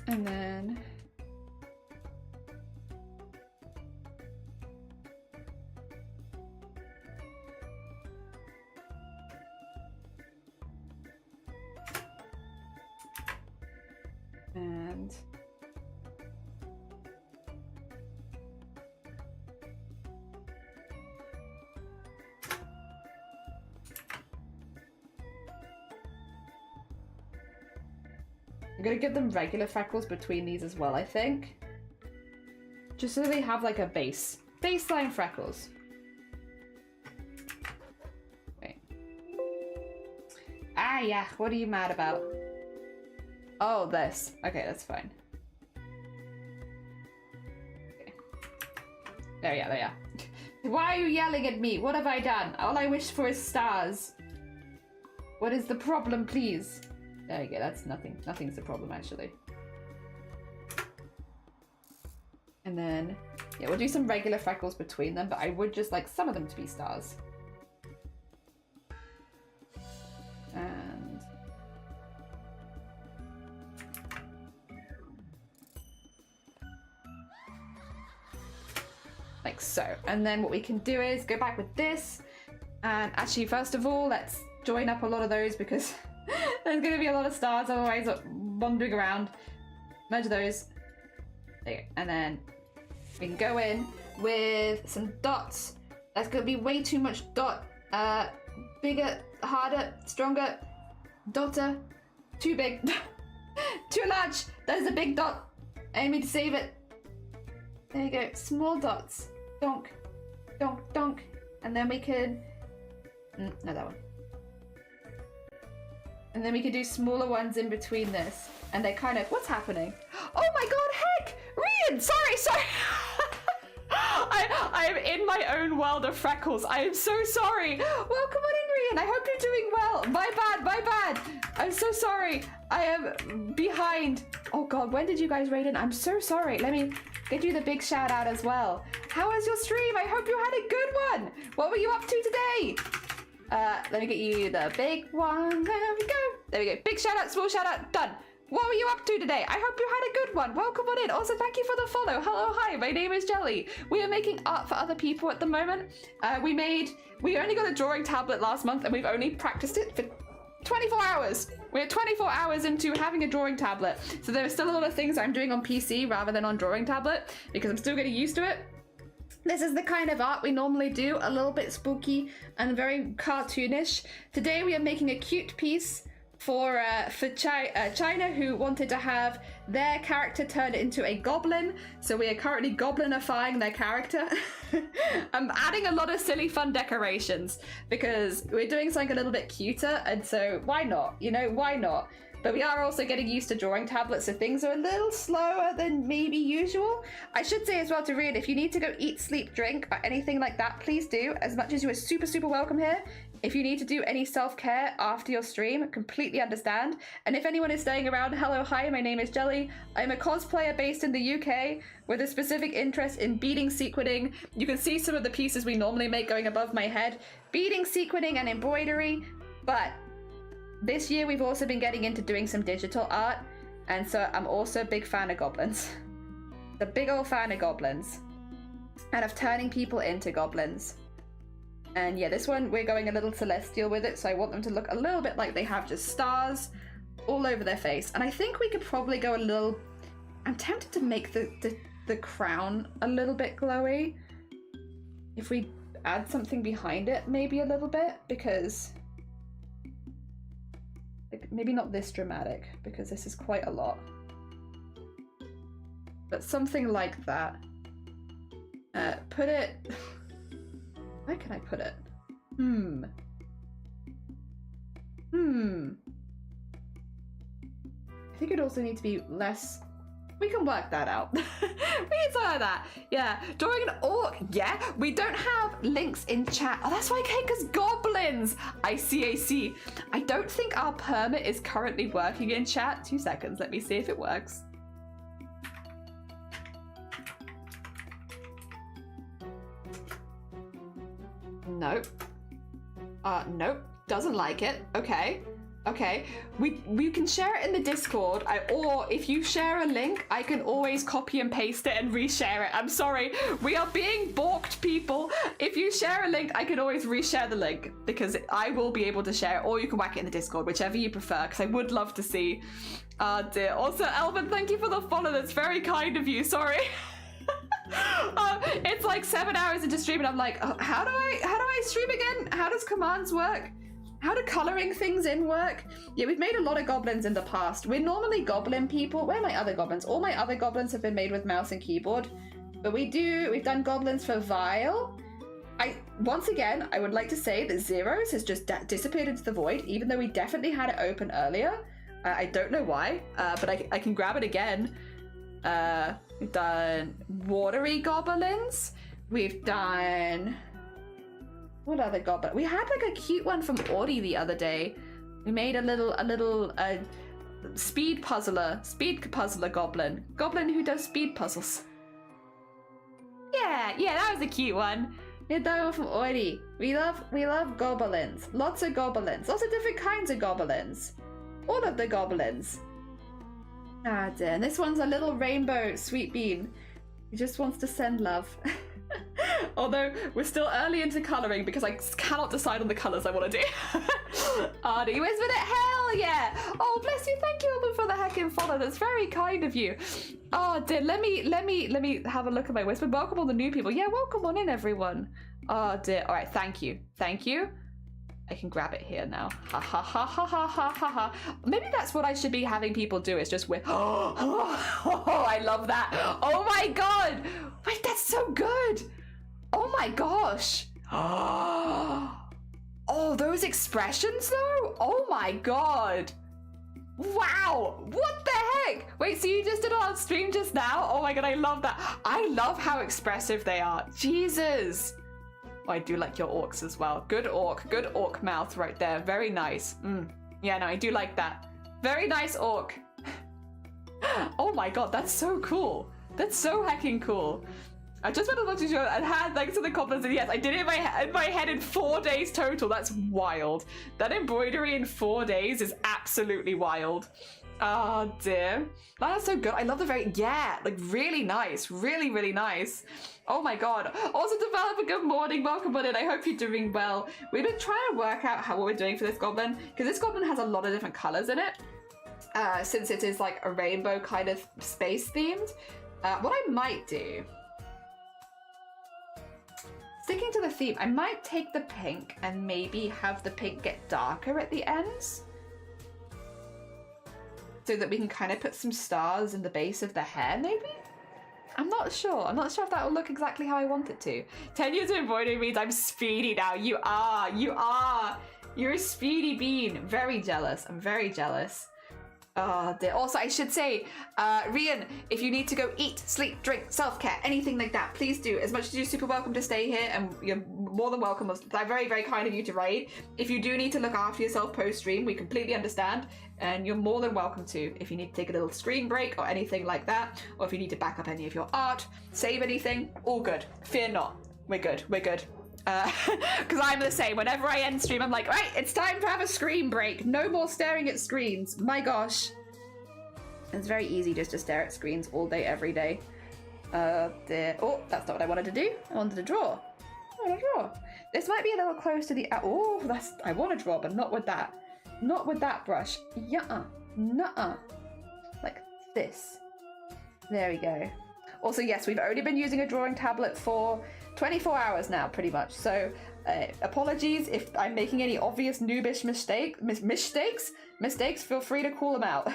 And then I'm gonna give them regular freckles between these as well, I think. Just so they have like a baseline freckles. Wait. Ah, yeah, what are you mad about? Oh, this. Okay, that's fine. Okay. There we are, there we are. Why are you yelling at me? What have I done? All I wish for is stars. What is the problem, please? There you go, that's nothing. Nothing's the problem, actually. And then, yeah, we'll do some regular freckles between them, but I would just like some of them to be stars. And like so. And then what we can do is go back with this. And actually, first of all, let's join up a lot of those because there's going to be a lot of stars otherwise wandering around. Merge those. There you go. And then we can go in with some dots. That's going to be way too much dot. Bigger, harder, stronger. Dotter. Too big. Too large. There's a big dot. I need to save it. There you go. Small dots. Donk. Donk. Donk. And then we can... no, that one. And then we can do smaller ones in between this. And they kind of... What's happening? Oh my god, heck! Rian! Sorry! I'm in my own world of freckles. I am so sorry. Welcome on in, in. I hope you're doing well. My bad. I'm so sorry. I am behind. Oh God, when did you guys raid in? I'm so sorry. Let me give you the big shout out as well. How was your stream? I hope you had a good one. What were you up to today? Let me get you the big one. There we go. There we go. Big shout out, small shout out, done. What were you up to today? I hope you had a good one. Welcome on in. Also, thank you for the follow. Hello, hi, my name is Jelly. We are making art for other people at the moment. We only got a drawing tablet last month and we've only practiced it for 24 hours. We're 24 hours into having a drawing tablet. So there are still a lot of things I'm doing on PC rather than on drawing tablet because I'm still getting used to it. This is the kind of art we normally do, a little bit spooky and very cartoonish. Today we are making a cute piece for China, who wanted to have their character turned into a goblin. So we are currently goblinifying their character. I'm adding a lot of silly fun decorations because we're doing something a little bit cuter, and so why not? You know, why not? But we are also getting used to drawing tablets, so things are a little slower than maybe usual. I should say as well to Rian, if you need to go eat, sleep, drink, or anything like that, please do. As much as you are super, super welcome here. If you need to do any self-care after your stream, completely understand. And if anyone is staying around, hello, hi, my name is Jelly. I'm a cosplayer based in the UK with a specific interest in beading, sequinning. You can see some of the pieces we normally make going above my head. Beading, sequinning, and embroidery. But this year we've also been getting into doing some digital art. And so I'm also a big fan of goblins. The big old fan of goblins. And of turning people into goblins. And yeah, this one, we're going a little celestial with it, so I want them to look a little bit like they have just stars all over their face. And I think we could probably go a little... I'm tempted to make the crown a little bit glowy. If we add something behind it, maybe a little bit, because... maybe not this dramatic, because this is quite a lot. But something like that. Put it... Where can I put it? I think it also needs to be less... We can work that out. We can something like that. Yeah. Drawing an orc. Yeah. We don't have links in chat. Oh, that's why because goblins. I see. I don't think our permit is currently working in chat. 2 seconds. Let me see if it works. Nope. Nope. Doesn't like it. Okay. We can share it in the Discord, or if you share a link, I can always copy and paste it and reshare it. I'm sorry. We are being balked, people. If you share a link, I can always reshare the link because I will be able to share it, or you can whack it in the Discord, whichever you prefer, because I would love to see. Dear. Also, Elvin, thank you for the follow. That's very kind of you. Sorry. It's like 7 hours into stream and I'm like, oh, how do I stream again? How does commands work? How do coloring things in work? Yeah, we've made a lot of goblins in the past. We're normally goblin people. Where are my other goblins? All my other goblins have been made with mouse and keyboard. But we've done goblins for Vile. Once again, I would like to say that Zeros has just disappeared into the void, even though we definitely had it open earlier. I don't know why, but I can grab it again. We've done watery goblins. We've done... What other goblin? We had like a cute one from Arty the other day. We made a little speed puzzler goblin. Goblin who does speed puzzles. Yeah, that was a cute one. We had that one from Arty. We love goblins. Lots of goblins. Lots of different kinds of goblins. All of the goblins. Ah, dear. And this one's a little rainbow sweet bean. He just wants to send love. Although we're still early into colouring because I cannot decide on the colours I want to do. Arty, where's it? Hell yeah! Oh, bless you. Thank you for the heckin' follow. That's very kind of you. Oh, dear. Let me have a look at my whisper. Welcome all the new people. Yeah, welcome on in, everyone. Oh, dear. All right. Thank you. I can grab it here now. Ha ha ha ha ha ha ha ha. Maybe that's what I should be having people do, is just with... Oh, I love that. Oh my god. Wait, that's so good. Oh my gosh. Oh, those expressions though? Oh my god. Wow. What the heck? Wait, so you just did it on stream just now? Oh my god, I love that. I love how expressive they are. Jesus. Oh, I do like your orcs as well. Good orc mouth right there. Very nice. Yeah, no, I do like that. Very nice orc. Oh my god, that's so cool. That's so hecking cool. I just went to look to show and had thanks to the compliments, and yes, I did it in my head in 4 days total. That's wild. That embroidery in 4 days is absolutely wild. Oh dear. That's so good. I love the like really nice. Really, really nice. Oh my god. Also, developer, good morning. Welcome on in. I hope you're doing well. We've been trying to work out what we're doing for this goblin, because this goblin has a lot of different colors in it. Since it is like a rainbow kind of space themed. What I might do, sticking to the theme, I might take the pink and maybe have the pink get darker at the ends, so that we can kind of put some stars in the base of the hair, maybe? I'm not sure. I'm not sure if that will look exactly how I want it to. 10 years of embroidery means I'm speedy now. You are. You're a speedy bean. Very jealous. I'm very jealous. Oh, dear. Also, I should say, Rian, if you need to go eat, sleep, drink, self-care, anything like that, please do. As much as you're super welcome to stay here, and you're more than welcome. I'm very, very kind of you to raid. If you do need to look after yourself post-stream, we completely understand, and you're more than welcome to. If you need to take a little screen break or anything like that, or if you need to back up any of your art, save anything, all good. Fear not. We're good. We're good. Because I'm the same. Whenever I end stream, I'm like, right, it's time to have a screen break. No more staring at screens. My gosh. It's very easy just to stare at screens all day, every day. Dear. Oh, that's not what I wanted to do. I wanted to draw. I want to draw. This might be a little close to the... Oh, that's... I want to draw, but not with that. Not with that brush. Yeah. Nuh-uh. Like this. There we go. Also, yes, we've only been using a drawing tablet for 24 hours now, pretty much. So, apologies if I'm making any obvious noobish mistakes, feel free to call them out.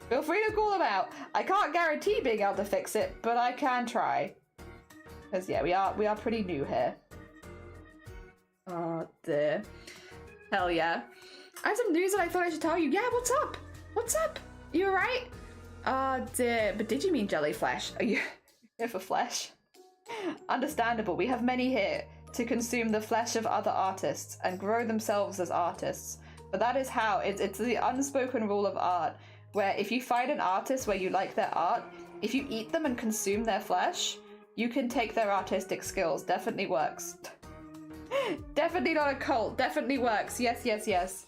Feel free to call them out. I can't guarantee being able to fix it, but I can try. Because, yeah, we are pretty new here. Oh, dear. Hell yeah. I have some news that I thought I should tell you. Yeah, what's up? What's up? You alright? Oh, dear. But did you mean jelly flesh? Are you here for flesh? Understandable. We have many here to consume the flesh of other artists and grow themselves as artists. But that is how it's the unspoken rule of art, where if you find an artist where you like their art, if you eat them and consume their flesh, you can take their artistic skills. Definitely works. Definitely not a cult. Definitely works. Yes, yes, yes.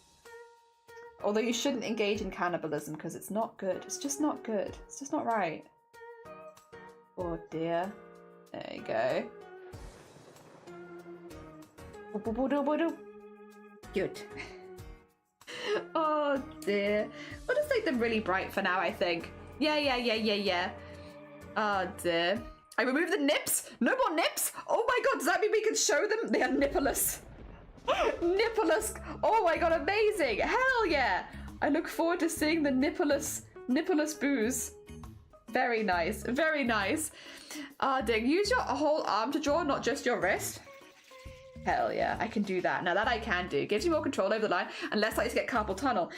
Although you shouldn't engage in cannibalism because it's not good. It's just not good. It's just not right. Oh dear. There you go. Good. Oh dear. We'll just make them really bright for now, I think. Yeah. Oh dear. I removed the nips. No more nips. Oh my god, does that mean we can show them? They are nippleless. Nippleless. Oh my god, amazing. Hell yeah. I look forward to seeing the nippleless booze. Very nice. Very nice. Ding, use your whole arm to draw, not just your wrist. Hell yeah, I can do that. Now that I can do. Gives you more control over the line and less likely to get carpal tunnel.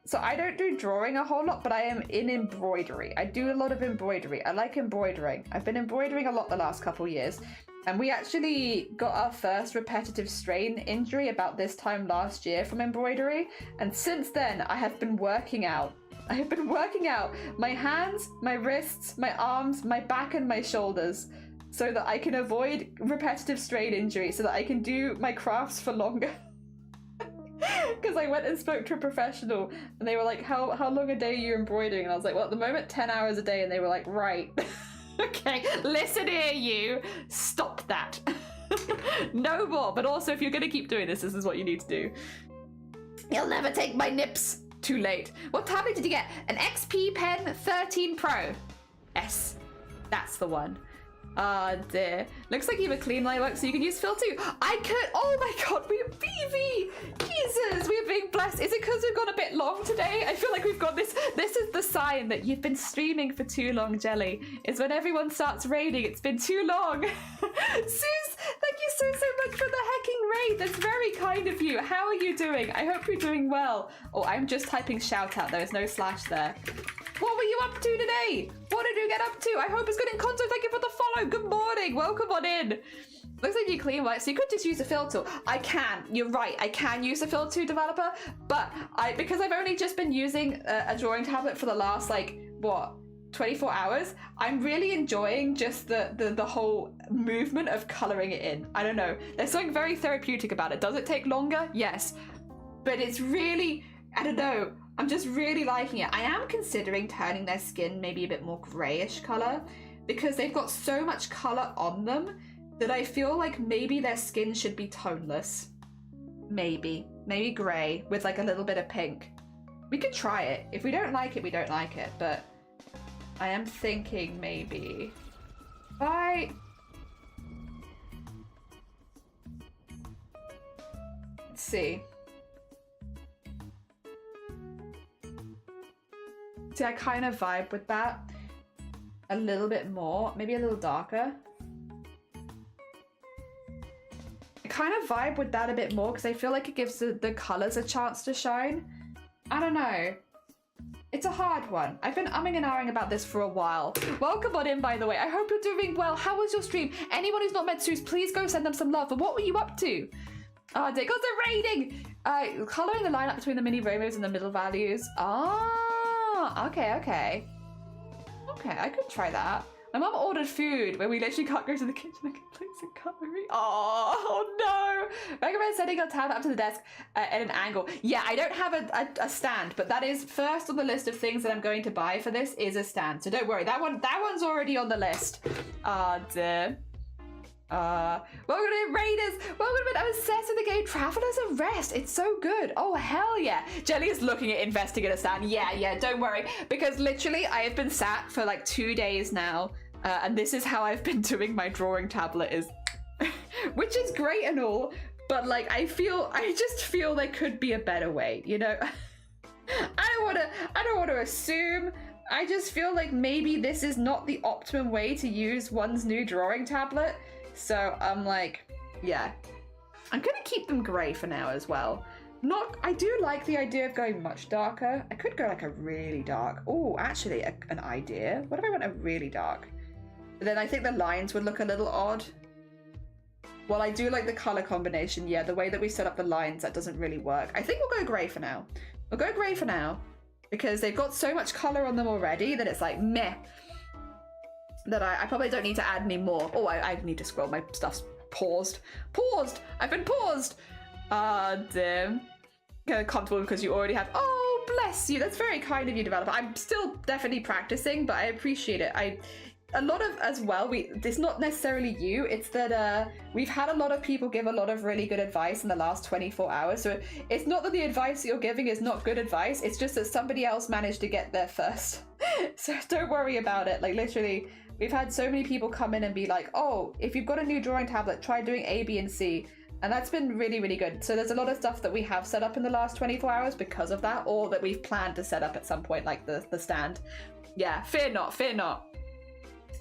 So I don't do drawing a whole lot, but I am in embroidery. I do a lot of embroidery. I like embroidering. I've been embroidering a lot the last couple years. And we actually got our first repetitive strain injury about this time last year from embroidery. And since then, I have been working out. I have been working out my hands, my wrists, my arms, my back, and my shoulders, so that I can avoid repetitive strain injury, so that I can do my crafts for longer. Because I went and spoke to a professional, and they were like, how long a day are you embroidering? And I was like, well, at the moment, 10 hours a day. And they were like, right. Okay, listen here, you. Stop that. No more. But also, if you're going to keep doing this is what you need to do. You'll never take my nips. Too late. What tablet did you get? An XP Pen 13 Pro. S. That's the one. Ah, dear. Looks like you have a clean line work, so you can use fill too. I could. Oh my god, we have BV. Jesus, we are being blessed. Is it because we've gone a bit long today? I feel like we've got this. This is the sign that you've been streaming for too long, Jelly. Is when everyone starts raiding. It's been too long. Sus, thank you so much for the hecking raid. That's very kind of you. How are you doing? I hope you're doing well. Oh, I'm just typing shout out. There is no slash there. What were you up to today? What did you get up to? I hope it's good in concert. Thank you for the follow. Good morning. Welcome on in. Looks like you clean white, so you could just use a fill tool. I can, you're right, I can use a fill tool developer, but because I've only just been using a drawing tablet for the last, like, what, 24 hours, I'm really enjoying just the whole movement of coloring it in. I don't know, there's something very therapeutic about it. Does it take longer? Yes, but it's really, I don't know, I'm just really liking it. I am considering turning their skin maybe a bit more grayish color, because they've got so much color on them that I feel like maybe their skin should be toneless. Maybe gray with like a little bit of pink. We could try it. If we don't like it, we don't like it, but I am thinking maybe let's see. See, I kind of vibe with that a little bit more, maybe a little darker. Kind of vibe with that a bit more because I feel like it gives the colors a chance to shine. I don't know. It's a hard one. I've been umming and ahhing about this for a while. Welcome on in, by the way. I hope you're doing well. How was your stream? Anyone who's not met Suze, please go send them some love. But what were you up to? Oh, they got the rating. Coloring the line up between the mini rainbows and the middle values. Ah, okay. Okay, I could try that. My mum ordered food where we literally can't go to the kitchen and get plates and cutlery. Oh no! Recommend setting your tablet up to the desk at an angle. Yeah, I don't have a stand, but that is first on the list of things that I'm going to buy for this is a stand. So don't worry, that one's already on the list. Dear. Welcome to Raiders. Welcome to I'm obsessed with the game Traveler's Arrest. It's so good. Oh hell yeah. Jelly is looking at investing in a stand. Yeah, don't worry. Because literally I have been sat for like 2 days now. And this is how I've been doing my drawing tablet is which is great and all, but like I just feel there could be a better way, you know? I don't want to assume. I just feel like maybe this is not the optimum way to use one's new drawing tablet. So I'm like, yeah, I'm gonna keep them grey for now as well. I do like the idea of going much darker. I could go like a really dark. Oh, actually, an idea. What if I went a really dark? But then I think the lines would look a little odd. Well, I do like the color combination. Yeah, the way that we set up the lines, that doesn't really work. I think we'll go grey for now. We'll go grey for now because they've got so much color on them already that it's like meh. That I probably don't need to add any more. Oh, I need to scroll. My stuff's paused. I've been paused. Dear. Comfortable because you already have. Oh, bless you. That's very kind of you, developer. I'm still definitely practicing, but I appreciate it. A lot of as well. It's not necessarily you. It's that we've had a lot of people give a lot of really good advice in the last 24 hours. So it's not that the advice that you're giving is not good advice. It's just that somebody else managed to get there first. So don't worry about it. Like literally. We've had so many people come in and be like, oh, if you've got a new drawing tablet, try doing A, B, and C. And that's been really, really good. So there's a lot of stuff that we have set up in the last 24 hours because of that, or that we've planned to set up at some point, like the stand. Yeah, fear not.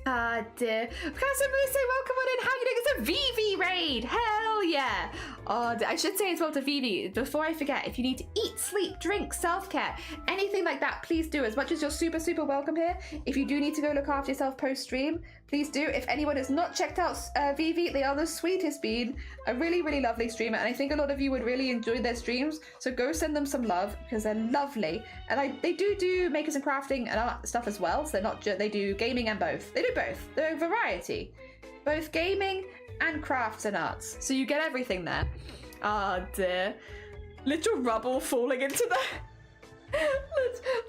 Dear. Can somebody say welcome on in? How you doing? It's a Vivi raid. Hell yeah. I should say as well to Vivi, before I forget, if you need to eat, sleep, drink, self-care, anything like that, please do. As much as you're super, super welcome here, if you do need to go look after yourself post-stream, please do. If anyone has not checked out Vivi, they are the sweetest bean. A really, really lovely streamer, and I think a lot of you would really enjoy their streams, so go send them some love, because they're lovely. And they do makers and crafting and art stuff as well, so they're not they do gaming and both. They do both. They're a variety. Both gaming and crafts and arts. So you get everything there. Dear. Literal rubble falling into the...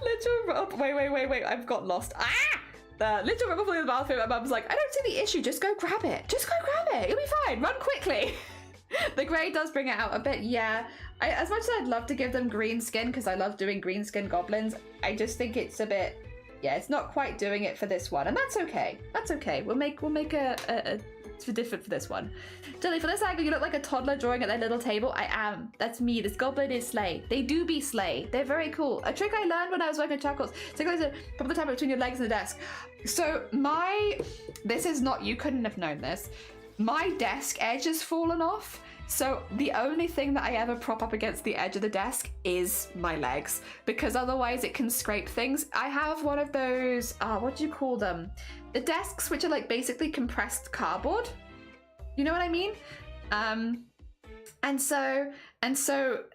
literal rubble... Wait. I've got lost. Literal rubble falling in the bathroom. My mum's like, I don't see the issue. Just go grab it. You'll be fine. Run quickly. The grey does bring it out a bit, yeah. As much as I'd love to give them green skin, because I love doing green skin goblins, I just think it's a bit... Yeah, it's not quite doing it for this one, and that's okay. That's okay. We'll make a different for this one. Jelly, for this angle, you look like a toddler drawing at their little table. I am. That's me. This goblin is slay. They do be slay. They're very cool. A trick I learned when I was working at Chuckles. So put the tablet between your legs and the desk. So this is not, you couldn't have known this. My desk edge has fallen off. So the only thing that I ever prop up against the edge of the desk is my legs, because otherwise it can scrape things. I have one of those, what do you call them? The desks which are like basically compressed cardboard. You know what I mean? And so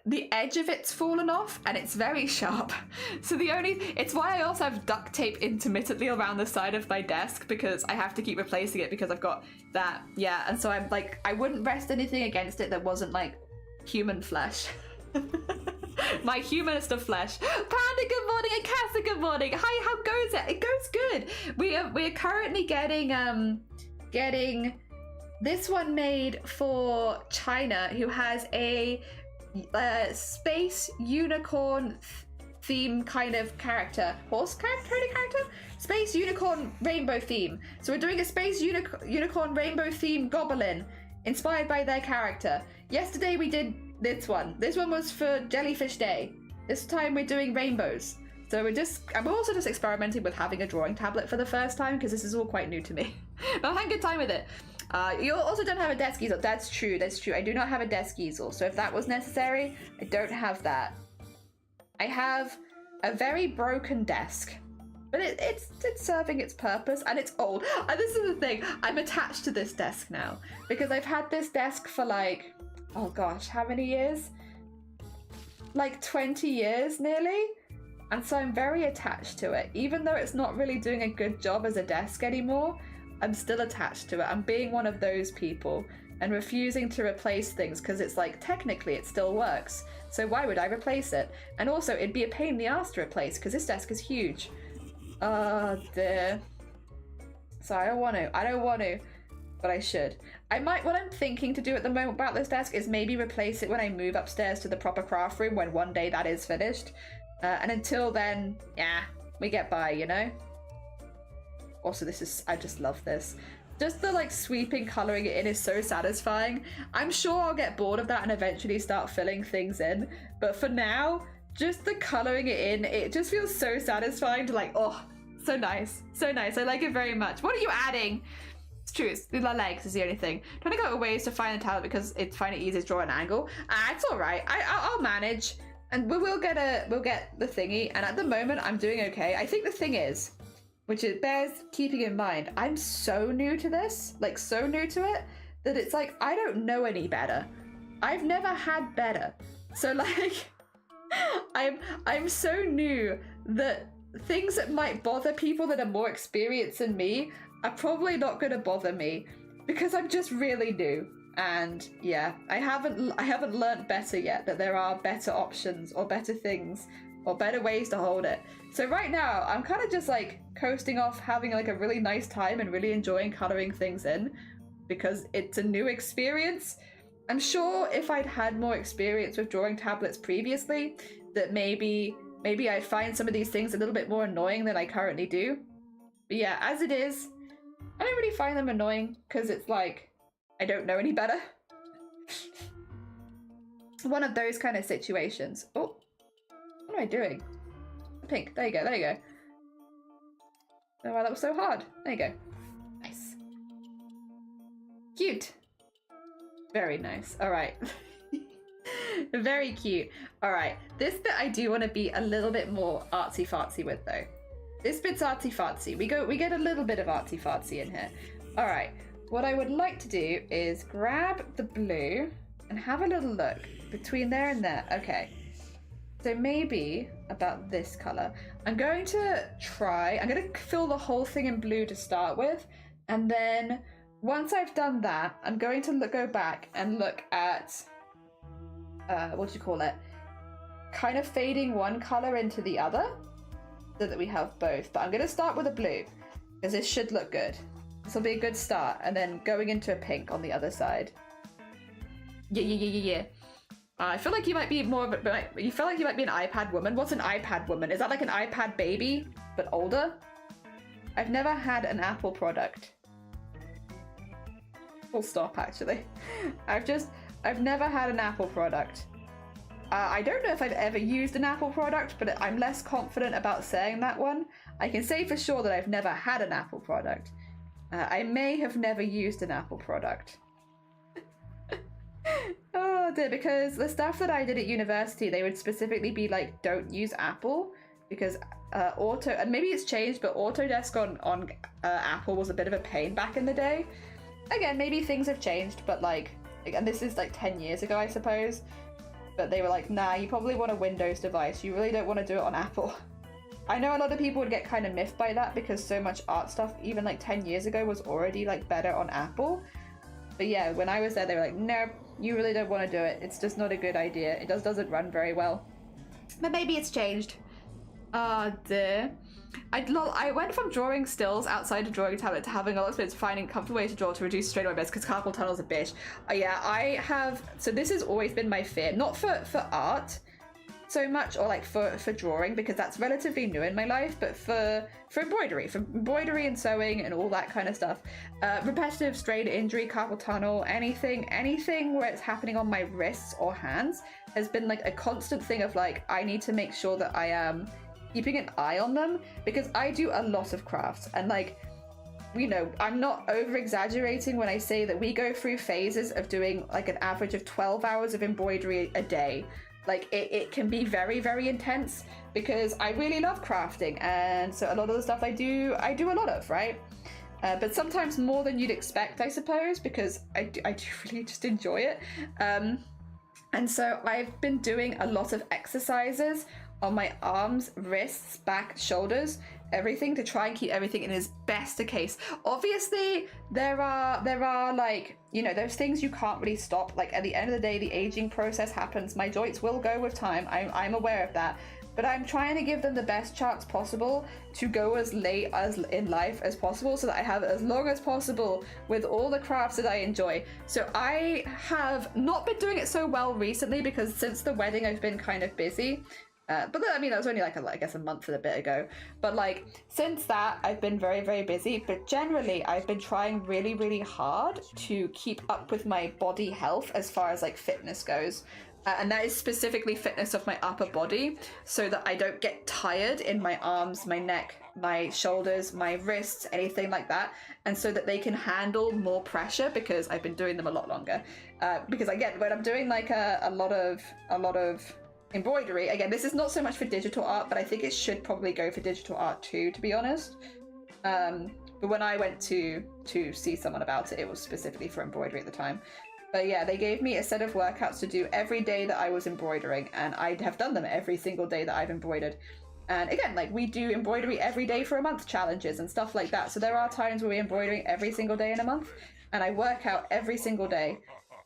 the edge of it's fallen off and it's very sharp. So it's why I also have duct tape intermittently around the side of my desk, because I have to keep replacing it because I've got that. Yeah, and so I'm like, I wouldn't rest anything against it that wasn't like human flesh. My humanest of flesh. Panda, good morning, and Casa, good morning. Hi, how goes it? It goes good. We're currently getting this one made for China, who has a space unicorn theme kind of character. Horse character? Space unicorn rainbow theme. So we're doing a space unicorn rainbow theme goblin inspired by their character. Yesterday we did this one. This one was for Jellyfish Day. This time we're doing rainbows. So we're also just experimenting with having a drawing tablet for the first time, because this is all quite new to me. But I had a good time with it. You also don't have a desk easel. That's true. I do not have a desk easel. So if that was necessary, I don't have that. I have a very broken desk, but it's serving its purpose, and it's old. And this is the thing. I'm attached to this desk now because I've had this desk for like, oh gosh, how many years? Like 20 years nearly. And so I'm very attached to it. Even though it's not really doing a good job as a desk anymore, I'm still attached to it. I'm being one of those people and refusing to replace things because it's like, technically it still works. So why would I replace it? And also it'd be a pain in the ass to replace because this desk is huge. Oh dear. So I don't want to, but I should. What I'm thinking to do at the moment about this desk is maybe replace it when I move upstairs to the proper craft room, when one day that is finished. And until then, yeah, we get by, you know? Also, I just love this. Just the like sweeping colouring it in is so satisfying. I'm sure I'll get bored of that and eventually start filling things in. But for now, just the colouring it in, it just feels so satisfying to like, oh, so nice. So nice. I like it very much. What are you adding? It's true, it's the legs is the only thing. Trying to go ways to find a tablet because it's find it easy to draw an angle. It's alright. I'll manage. And we'll get the thingy, and at the moment I'm doing okay. I think the thing is, which it bears keeping in mind, I'm so new to this, like so new to it, that it's like, I don't know any better. I've never had better. So like, I'm so new that things that might bother people that are more experienced than me are probably not gonna bother me because I'm just really new. And yeah, I haven't learnt better yet, that there are better options or better things or better ways to hold it. So right now I'm kind of just like coasting off, having like a really nice time and really enjoying colouring things in because it's a new experience. I'm sure if I'd had more experience with drawing tablets previously, that maybe I'd find some of these things a little bit more annoying than I currently do. But yeah, as it is, I don't really find them annoying because it's like, I don't know any better. One of those kind of situations. Oh, what am I doing? Pink, there you go, there you go. Oh wow, that was so hard. There you go. Nice. Cute. Very nice, all right. Very cute. All right, this bit I do want to be a little bit more artsy-fartsy with though. This bit's artsy-fartsy. We get a little bit of artsy-fartsy in here. All right. What I would like to do is grab the blue and have a little look between there and there. Okay, so maybe about this color. I'm going to fill the whole thing in blue to start with. And then once I've done that, I'm going to go back and look at, kind of fading one color into the other so that we have both. But I'm going to start with a blue because this should look good. This will be a good start, and then going into a pink on the other side. Yeah. I feel like you might be more of a, you feel like you might be an iPad woman. What's an iPad woman? Is that like an iPad baby, but older? I've never had an Apple product. Full stop, actually. I've never had an Apple product. I don't know if I've ever used an Apple product, but I'm less confident about saying that one. I can say for sure that I've never had an Apple product. I may have never used an Apple product. Oh dear, because the stuff that I did at university, they would specifically be like, don't use Apple, because and maybe it's changed, but Autodesk on Apple was a bit of a pain back in the day. again, maybe things have changed, but like, and this is like 10 years ago, I suppose. But they were like, nah, you probably want a Windows device. You really don't want to do it on Apple. I know a lot of people would get kind of miffed by that because so much art stuff, even like 10 years ago, was already like better on Apple. But yeah, when I was there, they were like, nope, you really don't want to do it. It's just not a good idea. It doesn't run very well. But maybe it's changed. Dear. I went from drawing stills outside of drawing tablet to having a lot of experience finding a comfortable way to draw to reduce strain on my best because carpal tunnel's a bitch. Yeah, I have. So this has always been my fear, not for art so much, or like for drawing, because that's relatively new in my life, but for embroidery and sewing and all that kind of stuff. Repetitive strain injury, carpal tunnel, anything where it's happening on my wrists or hands has been like a constant thing of like, I need to make sure that I am keeping an eye on them, because I do a lot of crafts, and like, you know, I'm not over exaggerating when I say that we go through phases of doing like an average of 12 hours of embroidery a day. Like it can be very, very intense because I really love crafting, and so a lot of the stuff I do a lot of, right? But sometimes more than you'd expect, I suppose, because I do really just enjoy it. And so I've been doing a lot of exercises on my arms, wrists, back, shoulders, everything, to try and keep everything in as best a case. Obviously, there are like, you know, there's things you can't really stop. Like at the end of the day, the aging process happens. My joints will go with time. I'm aware of that. But I'm trying to give them the best chance possible to go as late as in life as possible, so that I have as long as possible with all the crafts that I enjoy. So I have not been doing it so well recently because since the wedding I've been kind of busy. But I mean, that was only like I guess a month and a bit ago. But like since that, I've been very, very busy. But generally, I've been trying really, really hard to keep up with my body health as far as like fitness goes. And that is specifically fitness of my upper body, so that I don't get tired in my arms, my neck, my shoulders, my wrists, anything like that. And so that they can handle more pressure, because I've been doing them a lot longer. Because again, when I'm doing like a lot of embroidery, again, this is not so much for digital art, but I think it should probably go for digital art too, to be honest. But when I went to see someone about it, it was specifically for embroidery at the time. But yeah, they gave me a set of workouts to do every day that I was embroidering, and I have done them every single day that I've embroidered. And again, like, we do embroidery every day for a month challenges and stuff like that. So there are times where we're embroidering every single day in a month, and I work out every single day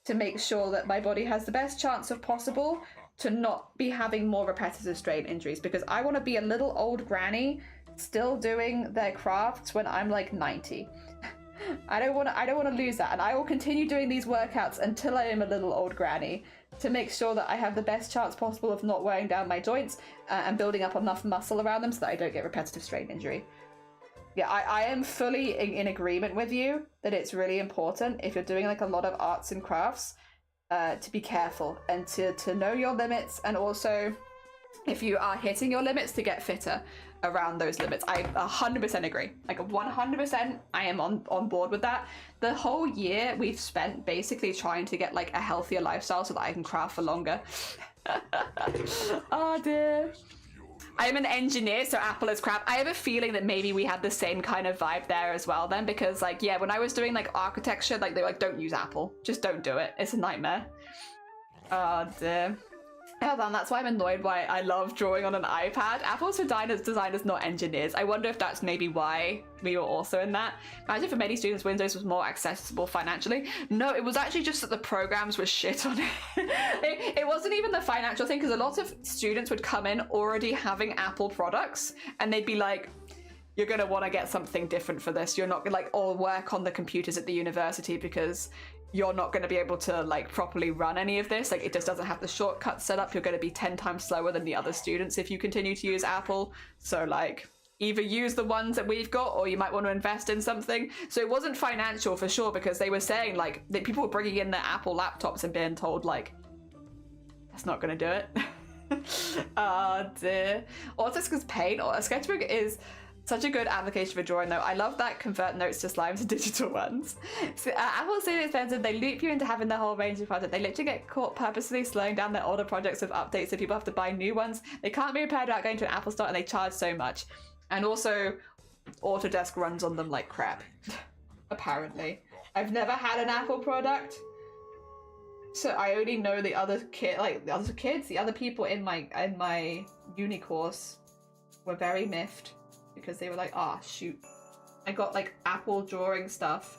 to make sure that my body has the best chance of possible to not be having more repetitive strain injuries, because I want to be a little old granny still doing their crafts when I'm like 90. I don't want to lose that, and I will continue doing these workouts until I am a little old granny to make sure that I have the best chance possible of not wearing down my joints and building up enough muscle around them so that I don't get repetitive strain injury. Yeah, I am fully in agreement with you that it's really important, if you're doing like a lot of arts and crafts, to be careful and to know your limits, and also if you are hitting your limits, to get fitter around those limits. I 100% agree. Like 100%, I am on board with that. The whole year we've spent basically trying to get like a healthier lifestyle so that I can craft for longer. Oh dear. I am an engineer, so Apple is crap. I have a feeling that maybe we had the same kind of vibe there as well then, because like, yeah, when I was doing like architecture, like they were like, don't use Apple. Just don't do it. It's a nightmare. Oh dear. Hold on, that's why I'm annoyed why I love drawing on an iPad. Apple's for designers, not engineers. I wonder if that's maybe why we were also in that. Imagine for many students, Windows was more accessible financially. No, it was actually just that the programs were shit on it. It wasn't even the financial thing, because a lot of students would come in already having Apple products, and they'd be like, you're going to want to get something different for this. You're not like, or work on the computers at the university, because you're not going to be able to like properly run any of this. Like, it just doesn't have the shortcuts set up. You're going to be 10 times slower than the other students if you continue to use Apple. So like, either use the ones that we've got, or you might want to invest in something. So it wasn't financial for sure, because they were saying like that people were bringing in their Apple laptops and being told like, that's not going to do it. Oh dear. Autodesk Paint or Sketchbook is such a good application for drawing though. I love that convert notes to slime to digital ones. So, Apple's so expensive, they loop you into having the whole range of projects. They literally get caught purposely slowing down their older projects with updates, so people have to buy new ones. They can't be repaired without going to an Apple store, and they charge so much. And also, Autodesk runs on them like crap. Apparently. I've never had an Apple product, so I only know the other the other people in my uni course were very miffed because they were like, "Ah, shoot, I got like Apple drawing stuff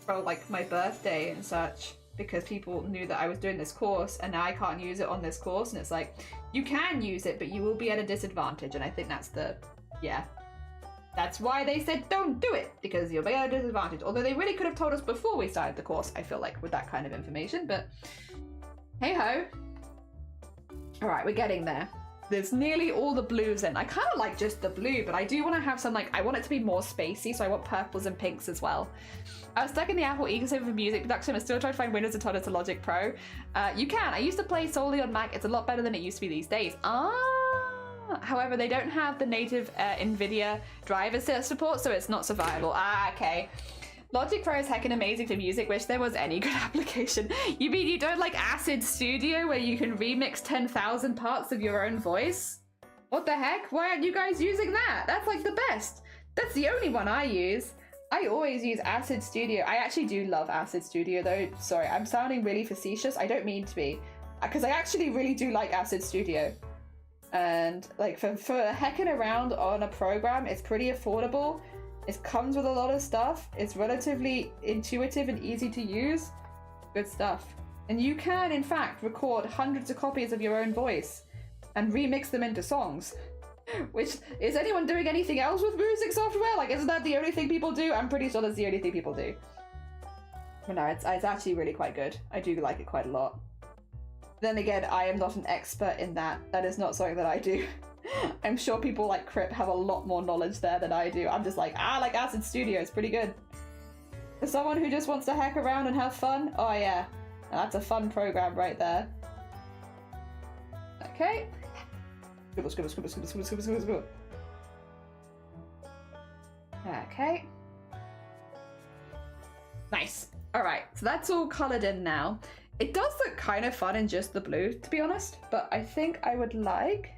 for like my birthday and such because people knew that I was doing this course, and now I can't use it on this course." And it's like, you can use it, but you will be at a disadvantage. And I think that's that's why they said don't do it, because you'll be at a disadvantage. Although they really could have told us before we started the course, I feel like, with that kind of information, but hey ho. All right, we're getting there. There's nearly all the blues in. I kind of like just the blue, but I do want to have some, like, I want it to be more spacey, so I want purples and pinks as well. I was stuck in the Apple ecosystem for music production and still trying to find Windows and turn it to Logic Pro. You can. I used to play solely on Mac. It's a lot better than it used to be these days. However, they don't have the native NVIDIA driver support, so it's not survivable. Okay. Logic Pro is heckin' amazing for music. Wish there was any good application. You mean you don't like Acid Studio, where you can remix 10,000 parts of your own voice? What the heck? Why aren't you guys using that? That's like the best. That's the only one I use. I always use Acid Studio. I actually do love Acid Studio though. Sorry, I'm sounding really facetious. I don't mean to be, because I actually really do like Acid Studio. And like for hecking around on a program, it's pretty affordable. It comes with a lot of stuff. It's relatively intuitive and easy to use. Good stuff. And you can, in fact, record hundreds of copies of your own voice and remix them into songs. Which, is anyone doing anything else with music software? Like, isn't that the only thing people do? I'm pretty sure that's the only thing people do. But no, it's actually really quite good. I do like it quite a lot. Then again, I am not an expert in that. That is not something that I do. I'm sure people like Crip have a lot more knowledge there than I do. I'm just like, like Acid Studio, it's pretty good. For someone who just wants to hack around and have fun, oh yeah, that's a fun program right there. Okay. Scribble, scribble, scribble, scribble, scribble, scribble, scribble, scribble. Okay. Nice. All right, so that's all colored in now. It does look kind of fun in just the blue, to be honest, but I think I would like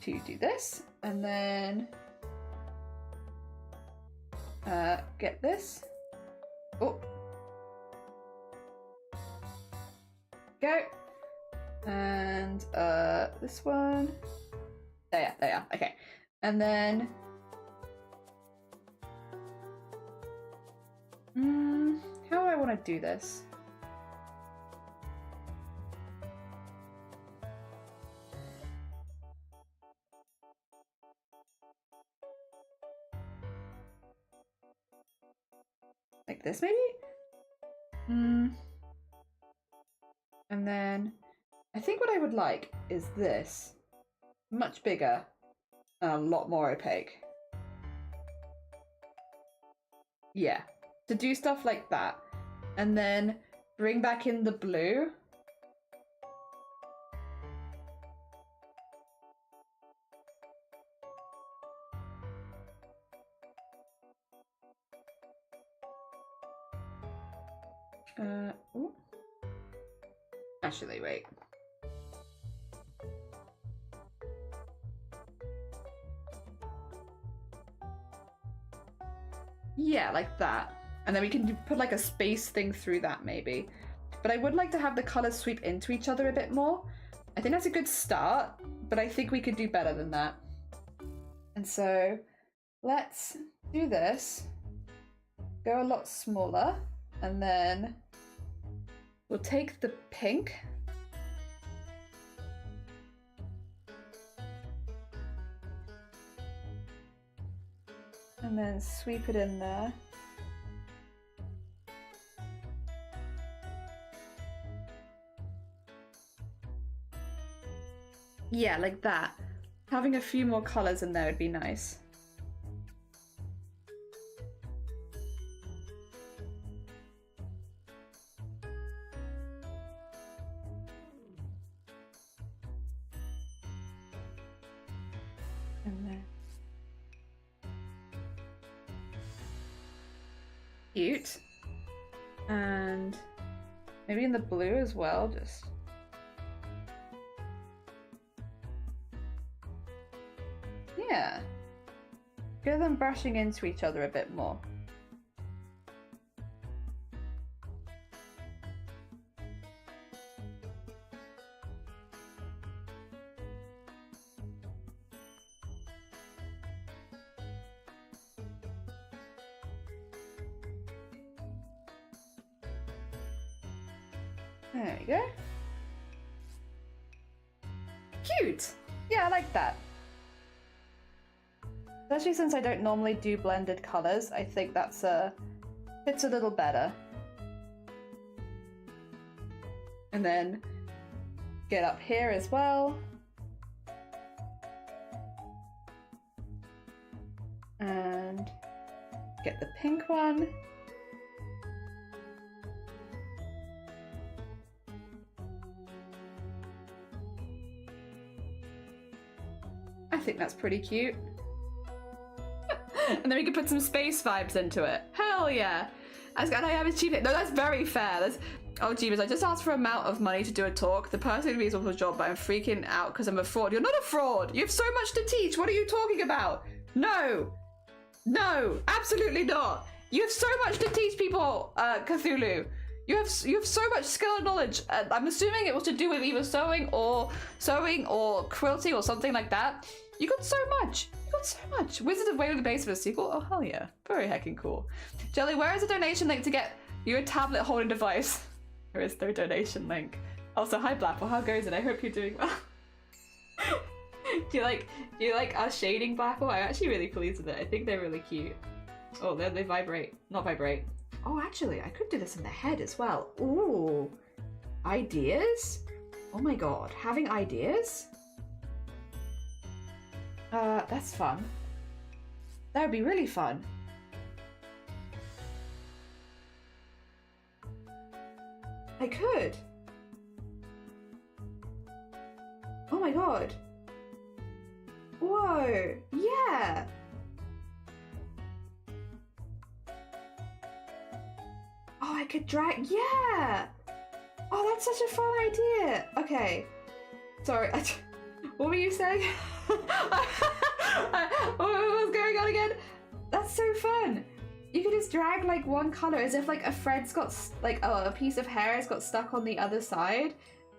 to do this, and then get this. Oh, go, and this one. There you are. Okay, and then how do I want to do this? Like this, maybe? And then I think what I would like is this. Much bigger and a lot more opaque. Yeah. To do stuff like that. And then bring back in the blue. Ooh. Actually, wait. Yeah, like that. And then we can put like a space thing through that maybe. But I would like to have the colors sweep into each other a bit more. I think that's a good start, but I think we could do better than that. And so let's do this. Go a lot smaller, and then we'll take the pink. And then sweep it in there. Yeah, like that. Having a few more colors in there would be nice. And then cute. And maybe in the blue as well, just yeah. feel them brushing into each other a bit more. There we go. Cute! Yeah, I like that. Especially since I don't normally do blended colors, I think that's fits a little better. And then get up here as well. And get the pink one. I think that's pretty cute. And then we can put some space vibes into it. Hell yeah. I have achieved it. No, that's very fair. That's... Oh, Jeebus, I just asked for an amount of money to do a talk. The person who is off a job, but I'm freaking out because I'm a fraud. You're not a fraud. You have so much to teach. What are you talking about? No. No, absolutely not. You have so much to teach people, Cthulhu. You have so much skill and knowledge. I'm assuming it was to do with either sewing or quilting or something like that. You got so much. You got so much. Wizard of Waverly Base for a sequel? Oh, hell yeah. Very heckin' cool. Jelly, where is the donation link to get you a tablet holding device? There is no donation link. Also, hi Blapple, how goes it? I hope you're doing well. Do you like our shading, Blapple? I'm actually really pleased with it. I think they're really cute. Oh, they vibrate. Not vibrate. Oh, actually, I could do this in the head as well. Ooh. Ideas? Oh my god. Having ideas? That's fun. That would be really fun. I could. Oh my god. Whoa. Yeah. Oh, I could drag. Yeah. Oh, that's such a fun idea. Okay. Sorry. What were you saying? What was going on again? That's so fun. You could just drag like one color as if like a thread's got like a piece of hair has got stuck on the other side,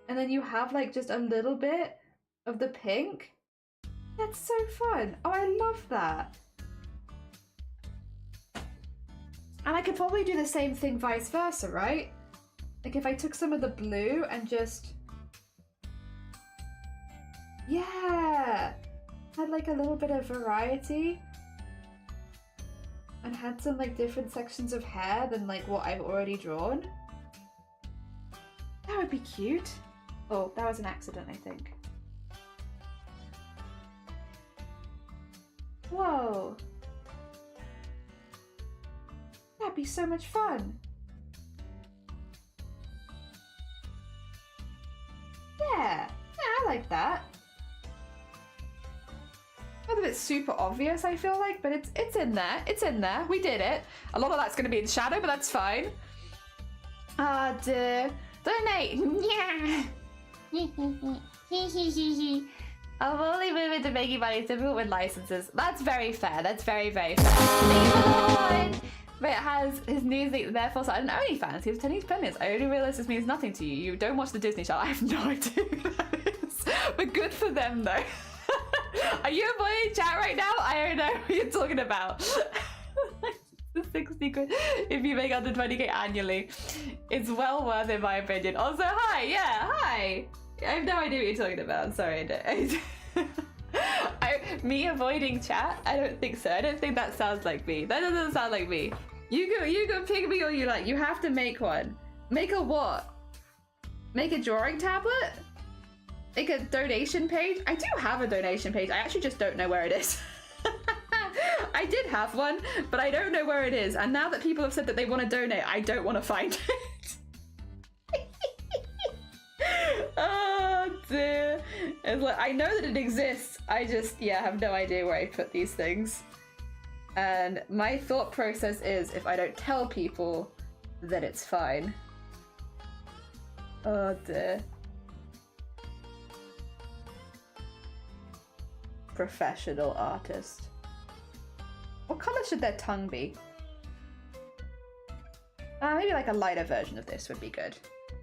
and then you have like just a little bit of the pink. That's so fun. Oh, I love that. And I could probably do the same thing vice versa, right? Like if I took some of the blue and just... Yeah! Had like a little bit of variety. And had some like different sections of hair than like what I've already drawn. That would be cute. Oh, that was an accident, I think. Whoa! That'd be so much fun. Yeah, I like that. Not that it's super obvious, I feel like, but it's in there. It's in there. We did it. A lot of that's going to be in shadow, but that's fine. Ah, dear. Donate. Yeah. I'll only move into making money difficult with licenses. That's very fair. That's very, very fair. But it has his news link, therefore started an OnlyFans. He was 10 pennies. I only realised this means nothing to you. You don't watch the Disney Channel. I have no idea who that is. But good for them, though. Are you avoiding chat right now? I don't know what you're talking about. The 60 quid if you make under 20k annually. It's well worth it, in my opinion. Also, hi. Yeah, hi. I have no idea what you're talking about. Sorry, me avoiding chat? I don't think so. I don't think that sounds like me. That doesn't sound like me. You go pick me all you like. You have to make one. Make a what? Make a drawing tablet? Make a donation page? I do have a donation page. I actually just don't know where it is. I did have one, but I don't know where it is. And now that people have said that they want to donate, I don't want to find it. Oh dear. It's like, I know that it exists. I just, yeah, have no idea where I put these things. And my thought process is if I don't tell people, then it's fine. Oh dear. Professional artist. color should their tongue be? Maybe like a lighter version of this would be good.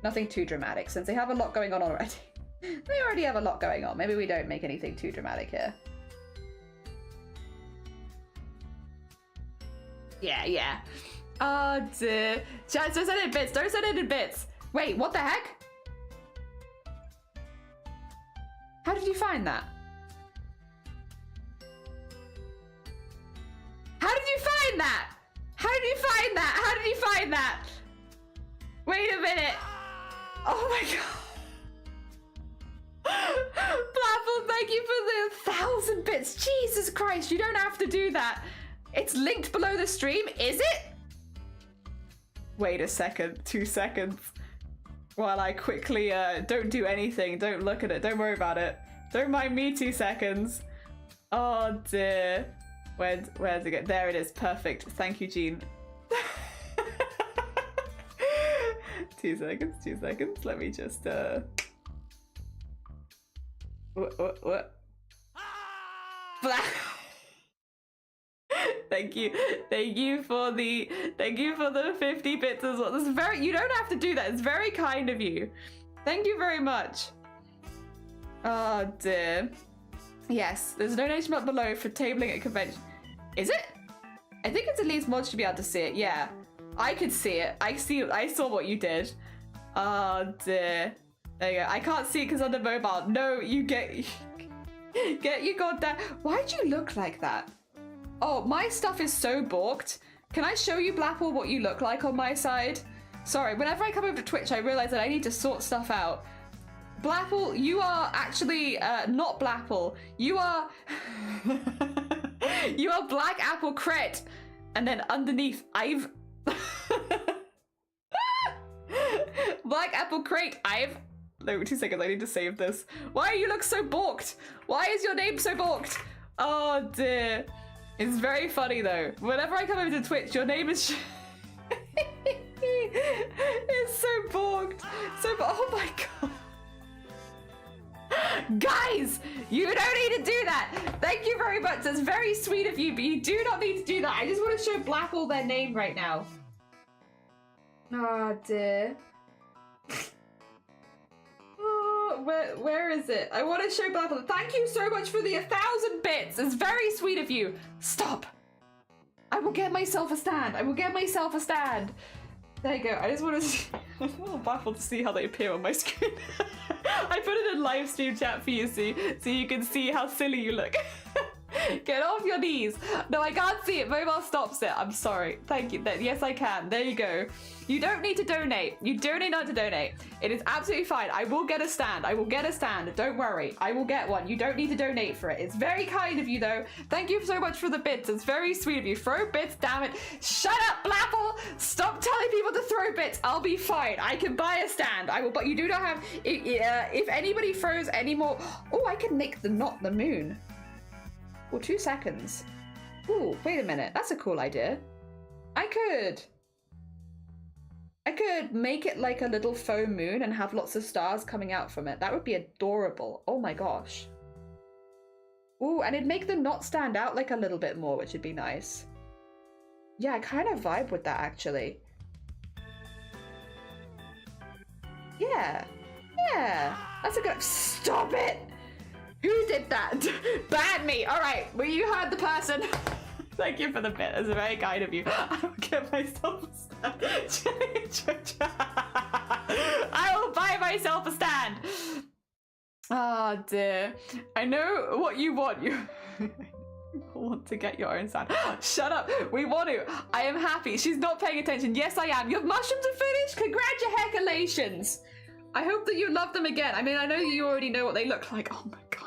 Nothing too dramatic, since they have a lot going on already. They already have a lot going on. Maybe we don't make anything too dramatic here. Yeah, yeah. Oh dear. Chat, don't send it in bits. Don't send it in bits. Wait, what the heck? How did you find that? How did you find that? How did you find that? How did you find that? Wait a minute. Oh my god. Blaffle, thank you for the 1,000 bits. Jesus Christ, you don't have to do that. It's linked below the stream, is it? Wait a second, 2 seconds. While I quickly don't do anything, don't look at it, don't worry about it. Don't mind me 2 seconds. Oh dear. Where's it go? There it is, perfect. Thank you, Jean. 2 seconds, 2 seconds. Let me just What? Thank you for the 50 bits as well. This is very, you don't have to do that. It's very kind of you. Thank you very much. Oh dear. Yes, there's a donation button below for tabling at convention. Is it? I think it's at least mods should be able to see it. Yeah, I could see it. I saw what you did. Oh dear. There you go. I can't see it because under mobile. No, you get you goddamn. Why'd you look like that? Oh, my stuff is so balked. Can I show you, Blapple, what you look like on my side? Sorry, whenever I come over to Twitch, I realize that I need to sort stuff out. Blapple, you are actually not Blapple. You are you are Black Apple Cret, and then underneath I've Black Apple Crate. No, 2 seconds. I need to save this. Why you look so balked? Why is your name so balked? Oh dear. It's very funny though. Whenever I come over to Twitch, your name is it's so balked. Oh my god. Guys, you don't need to do that. Thank you very much. That's very sweet of you, but you do not need to do that. I just want to show Blapple their name right now. Oh dear. Oh, where is it? I want to show Blapple. Thank you so much for the 1,000 bits. It's very sweet of you. Stop. I will get myself a stand. I will get myself a stand. There you go. I just want Blapple to see how they appear on my screen. I put it in live stream chat for you, so you can see how silly you look. Get off your knees. No, I can't see it. Mobile stops it. I'm sorry. Thank you. Yes, I can. There you go. You don't need to donate. You don't need not to donate. It is absolutely fine. I will get a stand. I will get a stand. Don't worry. I will get one. You don't need to donate for it. It's very kind of you, though. Thank you so much for the bits. It's very sweet of you. Throw bits, damn it. Shut up, Blapple. Stop telling people to throw bits. I'll be fine. I can buy a stand. I will, but you do not have... If anybody throws any more... Oh, I can make not the moon. Well, 2 seconds. Ooh, wait a minute. That's a cool idea. I could make it like a little faux moon and have lots of stars coming out from it. That would be adorable. Oh my gosh. Ooh, and it'd make the knot stand out like a little bit more, which would be nice. Yeah, I kind of vibe with that, actually. Yeah. Yeah. That's a good... Stop it! Who did that? Ban me! Alright, well, you heard the person. Thank you for the bit. It's very kind of you. I will get myself a stand. I will buy myself a stand. Oh dear. I know what you want. You want to get your own stand. Shut up. We want to. I am happy. She's not paying attention. Yes, I am. Your mushrooms are finished? Congratulations. I hope that you love them again. I mean, I know you already know what they look like. Oh my god.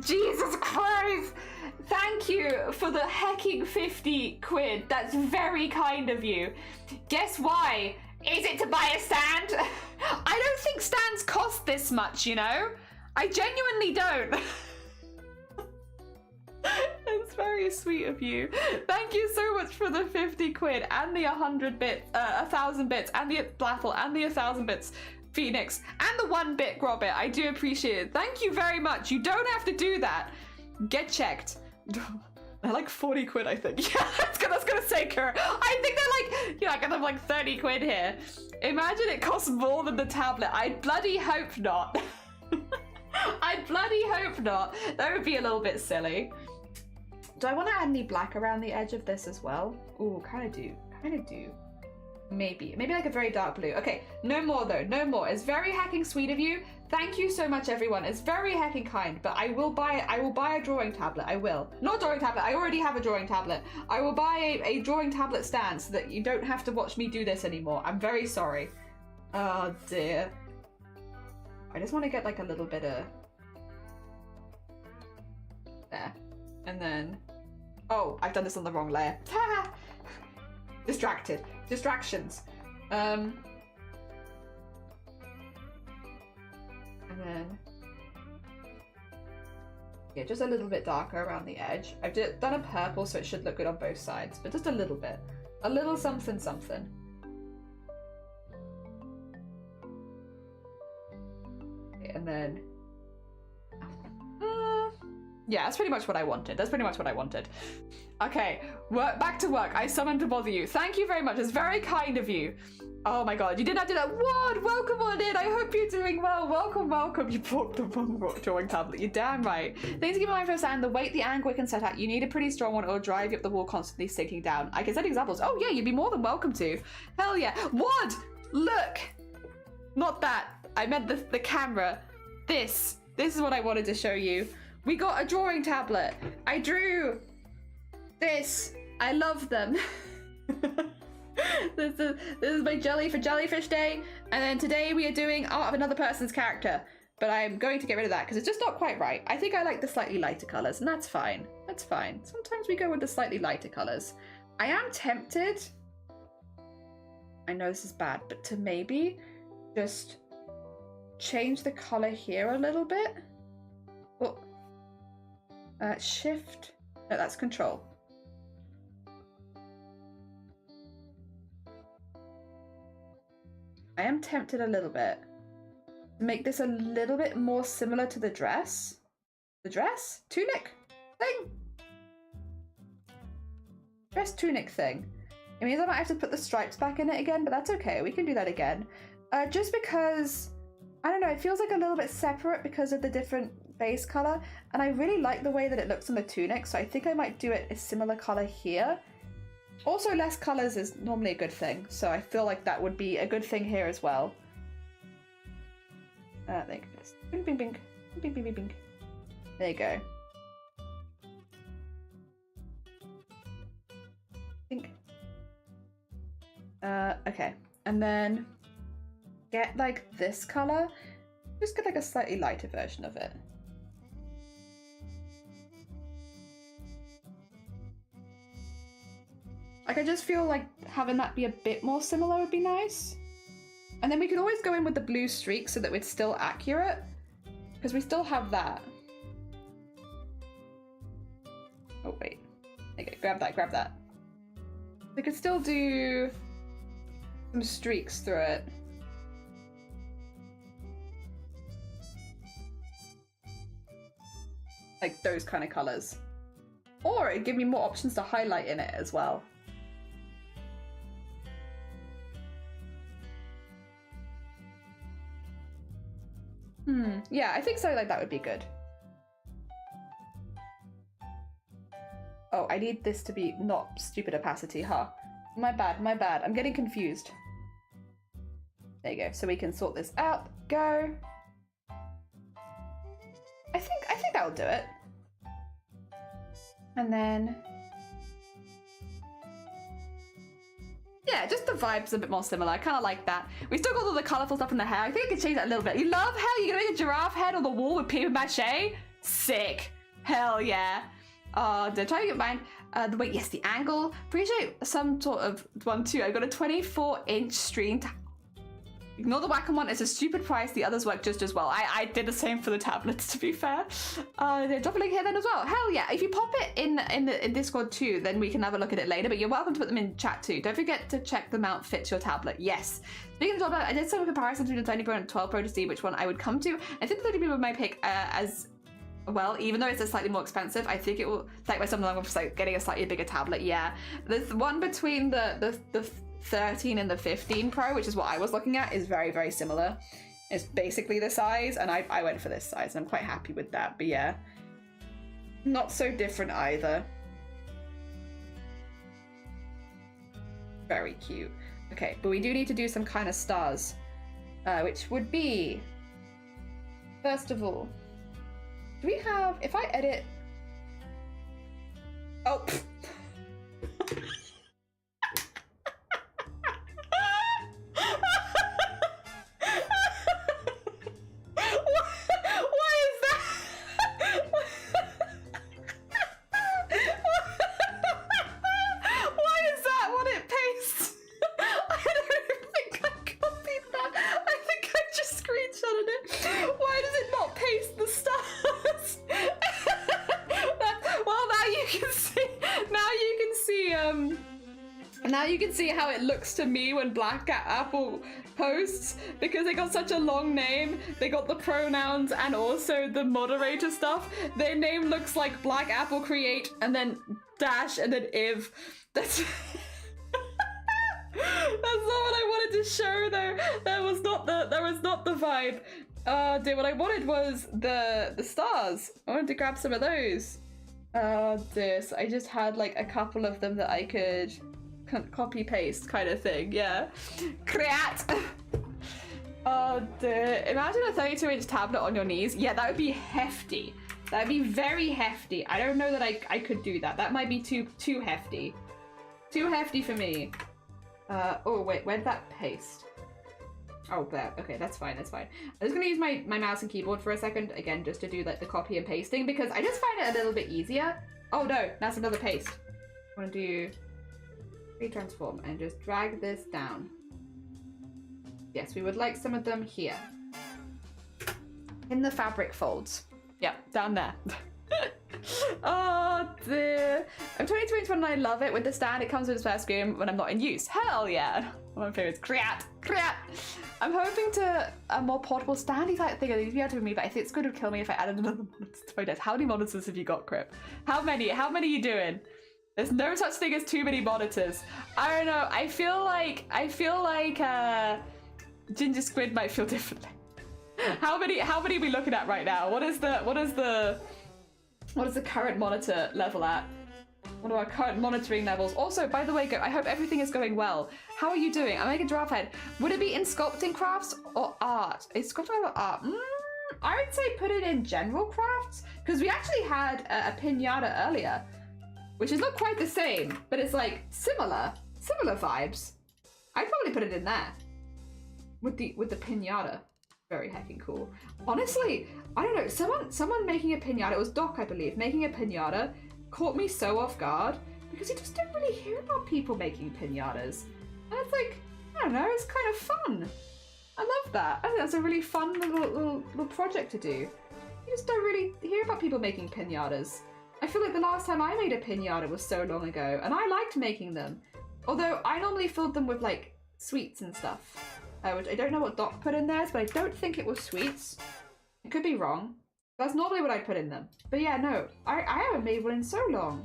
Jesus Christ! Thank you for the hecking 50 quid. That's very kind of you. Guess why? Is it to buy a stand? I don't think stands cost this much, you know? I genuinely don't. It's very sweet of you. Thank you so much for the 50 quid and the 100 bits, 1,000 bits, and the Blaffle, and the 1,000 bits. Phoenix, and the 1 bit Grobbit. I do appreciate it. Thank you very much. You don't have to do that. Get checked. They're like 40 quid, I think. Yeah, that's gonna say Kurt. I think they're like, I got them like 30 quid here. Imagine it costs more than the tablet. I bloody hope not. I bloody hope not. That would be a little bit silly. Do I want to add any black around the edge of this as well? Ooh, kind of do. Maybe like a very dark blue. Okay, no more though, no more. It's very hecking sweet of you. Thank you so much, everyone. It's very hecking kind, but I will buy a drawing tablet. I will. Not drawing tablet, I already have a drawing tablet. I will buy a drawing tablet stand so that you don't have to watch me do this anymore. I'm very sorry. Oh dear. I just want to get like a little bit of... there. And then... oh, I've done this on the wrong layer. Distracted. Distractions. And then... yeah, just a little bit darker around the edge. I've done a purple so it should look good on both sides, but just a little bit. A little something something. Okay, and then... yeah, that's pretty much what I wanted. Okay, back to work. I summoned to bother you. Thank you very much. It's very kind of you. Oh my god, you didn't have to do that. What? Welcome on in. I hope you're doing well. Welcome. You bought the wrong drawing tablet. You're damn right. Things to keep in mind for sand. The weight, the angle we can set out. You need a pretty strong one or drive you up the wall constantly sinking down. I can set examples. Oh yeah, you'd be more than welcome to. Hell yeah. What? Look. Not that. I meant the camera. This is what I wanted to show you. We got a drawing tablet. I drew this. I love them. This is my jelly for Jellyfish Day. And then today we are doing art of another person's character. But I'm going to get rid of that because it's just not quite right. I think I like the slightly lighter colors, and that's fine. That's fine. Sometimes we go with the slightly lighter colors. I am tempted, I know this is bad, but to maybe just change the color here a little bit. Oh. Shift. No, that's control. I am tempted a little bit to make this a little bit more similar to the dress. The dress? Tunic thing? Dress tunic thing. It means I might have to put the stripes back in it again, but that's okay. We can do that again. Just because, I don't know, it feels like a little bit separate because of the different base color, and I really like the way that it looks on the tunic, so I think I might do it a similar color here. Also, less colors is normally a good thing, so I feel like that would be a good thing here as well. There you go. Bing, bing, bing. Bing, bing, bing, bing. There you go. Bing. Okay, and then get like this color. Just get like a slightly lighter version of it. Like, I just feel like having that be a bit more similar would be nice. And then we could always go in with the blue streak so that it's still accurate, because we still have that. Oh, wait. Okay, grab that. We could still do some streaks through it. Like those kind of colors. Or it'd give me more options to highlight in it as well. Yeah, I think something like that would be good. Oh, I need this to be not stupid opacity, huh? My bad. I'm getting confused. There you go. So we can sort this out. Go. I think that'll do it. And then... yeah, just the vibe's a bit more similar. I kind of like that. We still got all the colourful stuff in the hair. I think I could change that a little bit. You love how you're gonna make a giraffe head on the wall with paper mache? Sick. Hell yeah. Did I try to get mine? The weight, yes, the angle. Appreciate some sort of one too. I got a 24-inch streamed. Ignore the Wacom one, it's a stupid price. The others work just as well. I did the same for the tablets, to be fair. Drop a link here then as well. Hell yeah. If you pop it in Discord too, then we can have a look at it later, but you're welcome to put them in chat too. Don't forget to check the mount fits your tablet. Yes. Speaking of tablet, I did some comparison between the Tiny Pro and 12 Pro to see which one I would come to. I think the 30 Pro was my pick as well, even though it's a slightly more expensive, I think it will take my something along with like getting a slightly bigger tablet. Yeah, the one between the 13 and the 15 Pro, which is what I was looking at, is very, very similar. It's basically the size, and I went for this size, and I'm quite happy with that. But yeah, not so different either. Very cute. Okay, but we do need to do some kind of stars, which would be, first of all, do we have, if I edit, oh, why is that? Why is that what it pastes? I don't even think I copied that. I think I just screenshotted it. Why does it not paste the stars? Well, now you can see. Now you can see how it looks to me when Black Apple posts, because they got such a long name. They got the pronouns and also the moderator stuff. Their name looks like Black Apple Create and then dash and then Iv. That's that's not what I wanted to show though. That was not the vibe. Dude, what I wanted was the stars. I wanted to grab some of those. This. I just had like a couple of them that I could copy paste kind of thing. Yeah. Create. Oh dear. Imagine a 32-inch tablet on your knees. Yeah, that would be hefty. That'd be very hefty. I don't know that I could do that. That might be too hefty. Too hefty for me. Oh wait, where'd that paste? Oh, there. Okay, that's fine, that's fine. I'm just gonna use my mouse and keyboard for a second, again, just to do like the copy and pasting, because I just find it a little bit easier. Oh no, that's another paste. I wanna do retransform and just drag this down. Yes, we would like some of them here. In the fabric folds. Yep, down there. Oh dear. I'm 22 and I love it. With the stand, it comes with a spare screen when I'm not in use. Hell yeah. One of my favorites. Crap. I'm hoping to a more portable standy type thing. These be able to me, but I think it's going to kill me if I added another monitor to my desk. How many monitors have you got, Crip? How many are you doing? There's no such thing as too many monitors. I don't know. I feel like Ginger Squid might feel differently. How many are we looking at right now? What is the current monitor level at? What are our current monitoring levels? Also, by the way, I hope everything is going well. How are you doing? I'm making a giraffe head. Would it be in sculpting crafts or art? Is sculpting or art? I would say put it in general crafts, because we actually had a pinata earlier, which is not quite the same, but it's like similar vibes. I'd probably put it in there with the pinata. Very heckin' cool. Honestly, I don't know, someone making a pinata, it was Doc, I believe, making a pinata caught me so off guard, because you just don't really hear about people making pinatas. And it's like, I don't know, it's kind of fun. I love that. I think that's a really fun little project to do. You just don't really hear about people making pinatas. I feel like the last time I made a pinata was so long ago, and I liked making them. Although I normally filled them with like sweets and stuff. Which I don't know what Doc put in theirs, but I don't think it was sweets. I could be wrong. That's normally what I put in them. But yeah, no, I haven't made one in so long.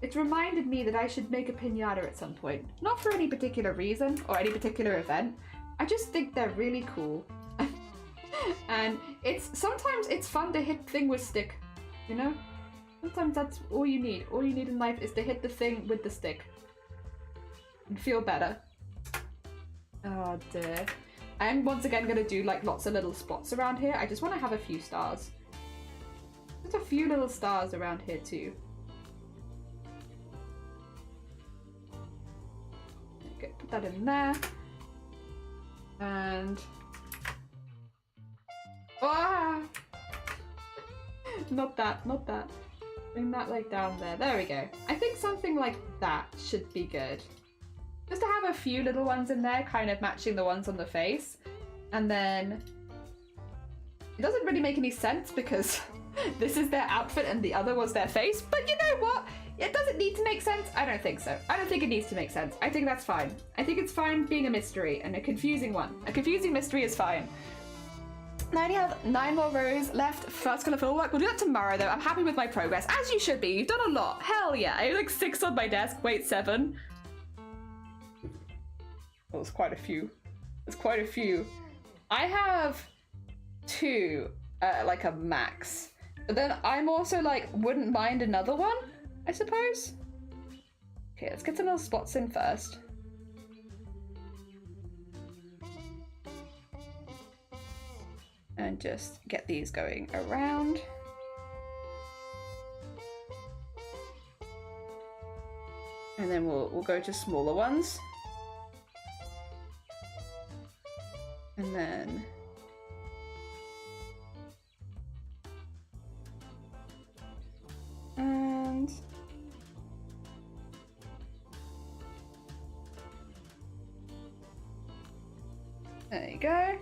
It's reminded me that I should make a pinata at some point. Not for any particular reason or any particular event. I just think they're really cool. And sometimes it's fun to hit thing with stick, you know? Sometimes that's all you need. All you need in life is to hit the thing with the stick. And feel better. Oh dear. I'm once again going to do like lots of little spots around here. I just want to have a few stars. Just a few little stars around here too. Okay, put that in there. And... ah! Not that. Bring that like down there. There we go. I think something like that should be good. Just to have a few little ones in there, kind of matching the ones on the face. And then... it doesn't really make any sense because this is their outfit and the other was their face. But you know what? It doesn't need to make sense. I don't think so. I don't think it needs to make sense. I think that's fine. I think it's fine being a mystery and a confusing one. A confusing mystery is fine. I only have 9 more rows left for us to fill work. We'll do that tomorrow though. I'm happy with my progress, as you should be. You've done a lot. Hell yeah. I have like 6 on my desk. Wait, 7. Oh, it's quite a few. It's quite a few. I have 2, like a max. But then I'm also like, wouldn't mind another one, I suppose. Okay, let's get some little spots in first. And just get these going around. And then we'll go to smaller ones. And then there you go.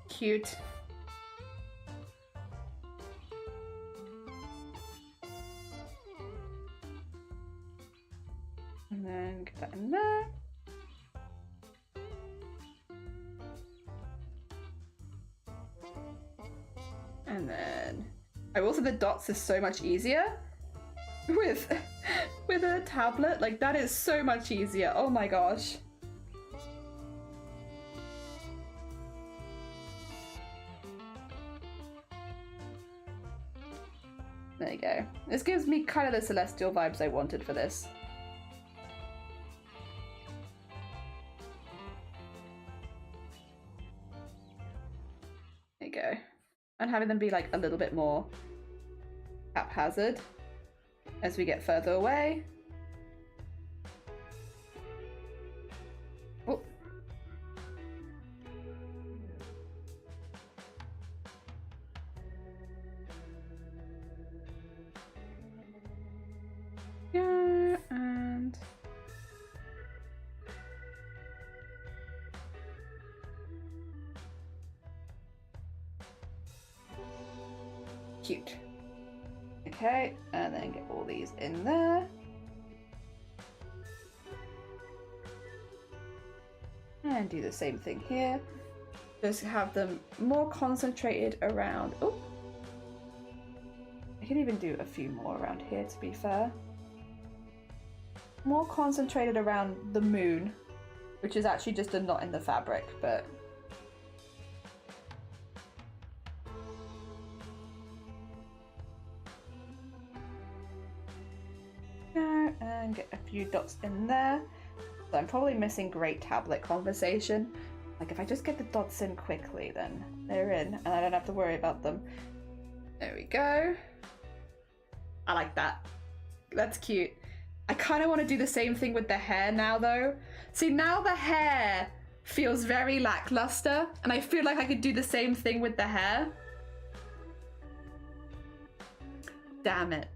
Cute. And then get that in there. And then also the dots is so much easier with a tablet. Like that is so much easier. Oh my gosh. There you go. This gives me kind of the celestial vibes I wanted for this. There you go. And having them be like a little bit more haphazard as we get further away. Oh. Yeah, and cute. Okay, and then get all these in there. And do the same thing here. Just have them more concentrated around. Oh, I can even do a few more around here, to be fair. More concentrated around the moon, which is actually just a knot in the fabric, but and get a few dots in there. So I'm probably missing great tablet conversation. Like if I just get the dots in quickly, then they're in and I don't have to worry about them. There we go. I like that. That's cute. I kind of want to do the same thing with the hair now though. See, now the hair feels very lackluster and I feel like I could do the same thing with the hair. Damn it.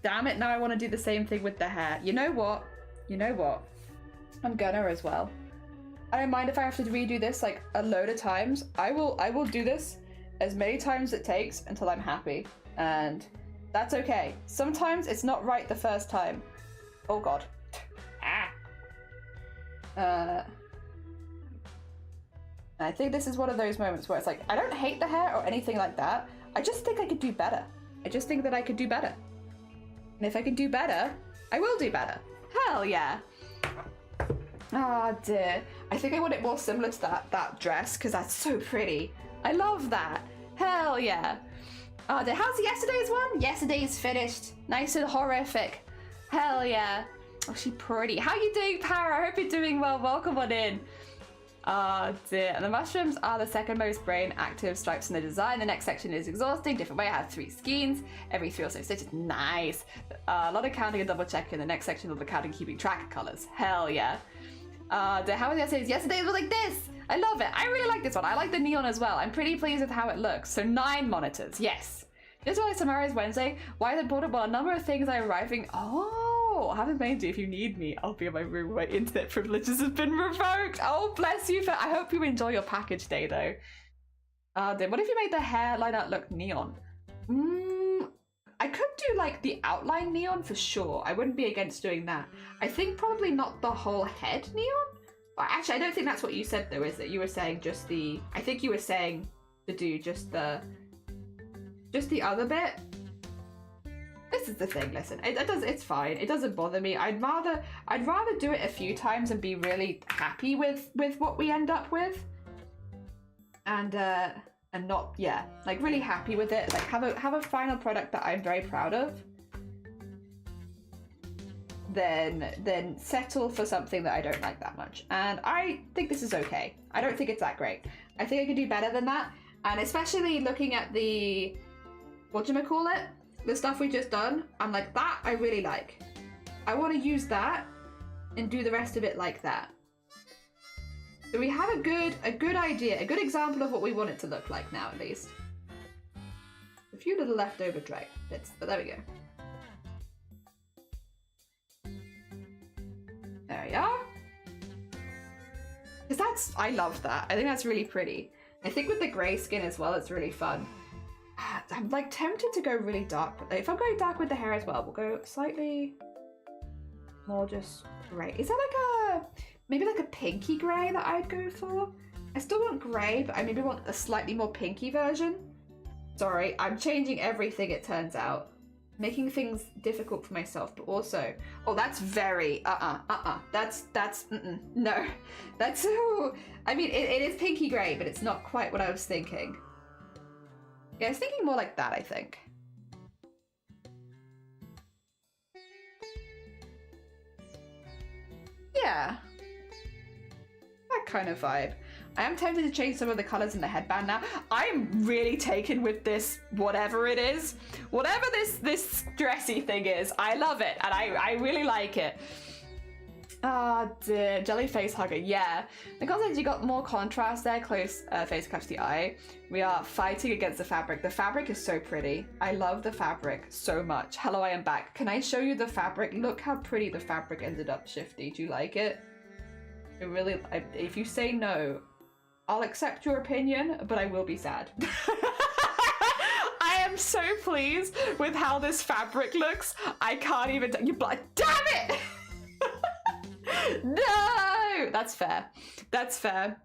Damn it, now I want to do the same thing with the hair. You know what? You know what? I'm gonna as well. I don't mind if I have to redo this like a load of times. I will do this as many times as it takes until I'm happy. And that's okay. Sometimes it's not right the first time. Oh god. I think this is one of those moments where it's like, I don't hate the hair or anything like that. I just think I could do better. I just think that I could do better. And if I can do better, I will do better. Hell yeah. Oh dear. I think I want it more similar to that dress because that's so pretty. I love that. Hell yeah. Oh dear. How's yesterday's one? Yesterday's finished. Nice and horrific. Hell yeah. Oh, she pretty. How you doing, Para? I hope you're doing well. Welcome on in. Oh dear. And the mushrooms are the second most brain active stripes in the design. The next section is exhausting. Different way. I have 3 skeins. Every 3 or so stitches. Nice. A lot of counting and double checking. The next section will be counting, keeping track of colors. Hell yeah. How was yesterday's? Yesterday's was like this. I love it. I really like this one. I like the neon as well. I'm pretty pleased with how it looks. So 9 monitors. Yes. Just like tomorrow's Wednesday. Why is it important? Well, a number of things are arriving. Oh, I haven't made it. If you need me, I'll be in my room. My internet privileges have been revoked. Oh, bless you. I hope you enjoy your package day, though. What if you made the hairline look neon? I could do like the outline neon for sure. I wouldn't be against doing that. I think probably not the whole head neon. But actually, I don't think that's what you said though, is it? You were saying just the, I think you were saying to do just the other bit. This is the thing, listen, it's fine. It doesn't bother me. I'd rather do it a few times and be really happy with what we end up with. And not, yeah, like really happy with it. Like have a final product that I'm very proud of. Then settle for something that I don't like that much. And I think this is okay. I don't think it's that great. I think I could do better than that. And especially looking at the, whatchamacallit, the stuff we just done, I'm like, that I really like. I want to use that and do the rest of it like that. So we have a good idea, a good example of what we want it to look like now, at least. A few little leftover dry bits, but there we go. There we are. Because that's, I love that. I think that's really pretty. I think with the grey skin as well, it's really fun. I'm like tempted to go really dark. If I'm going dark with the hair as well, we'll go slightly more just grey. Is that like a, maybe like a pinky grey that I'd go for? I still want grey, but I maybe want a slightly more pinky version. Sorry, I'm changing everything, it turns out. Making things difficult for myself, but also, oh, that's very, no. That's so, I mean, it is pinky grey, but it's not quite what I was thinking. Yeah, I was thinking more like that, I think. Yeah. That kind of vibe. I am tempted to change some of the colours in the headband now. I'm really taken with this, whatever it is. Whatever this dressy thing is, I love it, and I really like it. Ah, dear. Jelly face hugger, yeah. Because you got more contrast there, close face catch the eye. We are fighting against the fabric. The fabric is so pretty. I love the fabric so much. Hello, I am back. Can I show you the fabric? Look how pretty the fabric ended up, Shifty. Do you like it? It really, if you say no, I'll accept your opinion, but I will be sad. I am so pleased with how this fabric looks. I can't even, damn it! No! That's fair. That's fair.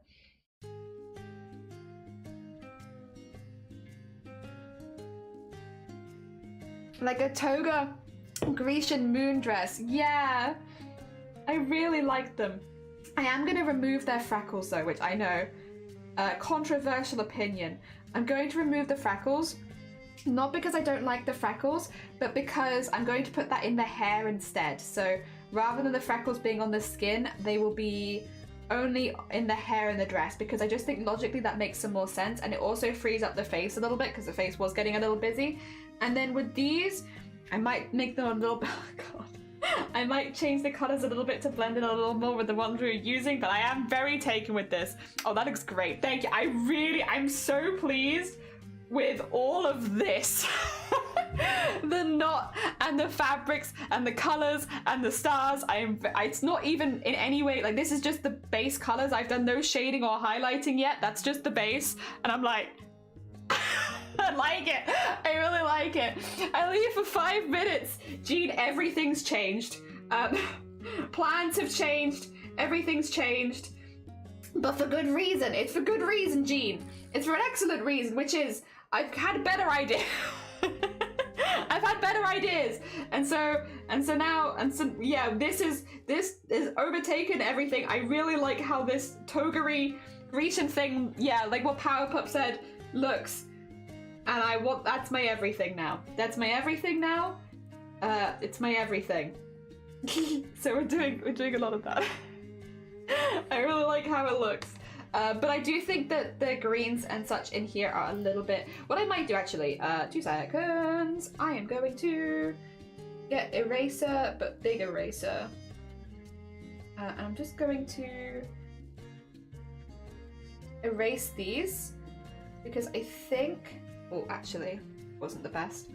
Like a toga Grecian moon dress. Yeah. I really like them. I am going to remove their freckles though, which I know. Controversial opinion. I'm going to remove the freckles. Not because I don't like the freckles, but because I'm going to put that in the hair instead. So rather than the freckles being on the skin, they will be only in the hair and the dress, because I just think logically that makes some more sense, and it also frees up the face a little bit because the face was getting a little busy. And then with these, I might make them a little, oh god. I might change the colours a little bit to blend it a little more with the ones we were using, but I am very taken with this. Oh, that looks great. Thank you. I'm so pleased with all of this. The knot and the fabrics and the colors and the stars. It's not even in any way, like, this is just the base colors. I've done no shading or highlighting yet. That's just the base. And I'm like, I like it. I really like it. I leave for 5 minutes. Jean, everything's changed. Plans have changed. Everything's changed. But for good reason. It's for good reason, Jean. It's for an excellent reason, which is I've had a better idea. I've had better ideas, and so yeah, this is overtaken everything. I really like how this togery Grecian thing, yeah, like what Powerpup said, looks, and that's my everything now. That's my everything now. It's my everything. So we're doing a lot of that. I really like how it looks. But I do think that the greens and such in here are a little bit... What I might do actually, 2 seconds, I am going to get eraser, but big eraser. And I'm just going to erase these, because I think... Oh, actually, wasn't the best.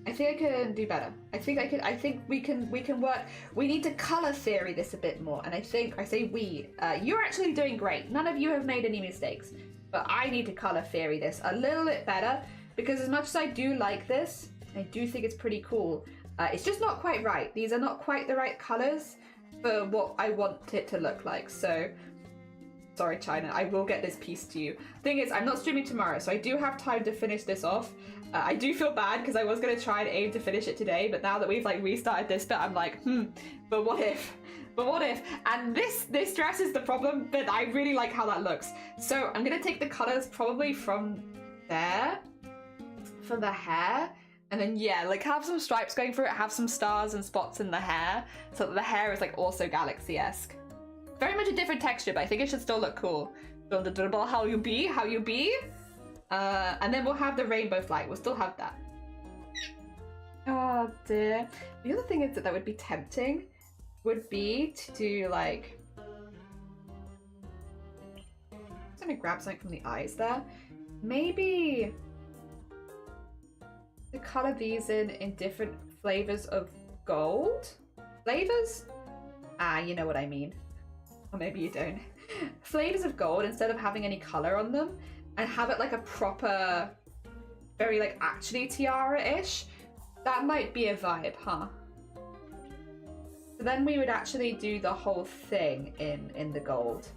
I think I can do better. I think we can work. We need to color theory this a bit more. And I say we. You're actually doing great. None of you have made any mistakes. But I need to color theory this a little bit better, because as much as I do like this, I do think it's pretty cool. It's just not quite right. These are not quite the right colors for what I want it to look like. So, sorry, China, I will get this piece to you. Thing is, I'm not streaming tomorrow, so I do have time to finish this off. I do feel bad because I was going to try and aim to finish it today, but now that we've like restarted this bit, I'm like, but what if? But what if? And this dress is the problem, but I really like how that looks. So I'm going to take the colors probably from there for the hair. And then, yeah, like have some stripes going through it, have some stars and spots in the hair, so that the hair is like also galaxy-esque. Very much a different texture, but I think it should still look cool. How you be, how you be. And then we'll have the rainbow flag. We'll still have that. Oh dear. The other thing is that would be tempting would be to do like... I'm gonna grab something from the eyes there. Maybe to color these in different flavors of gold? Flavors? Ah, you know what I mean. Or maybe you don't. Flavors of gold instead of having any color on them, and have it like a proper, very like actually tiara-ish. That might be a vibe, huh? So then we would actually do the whole thing in the gold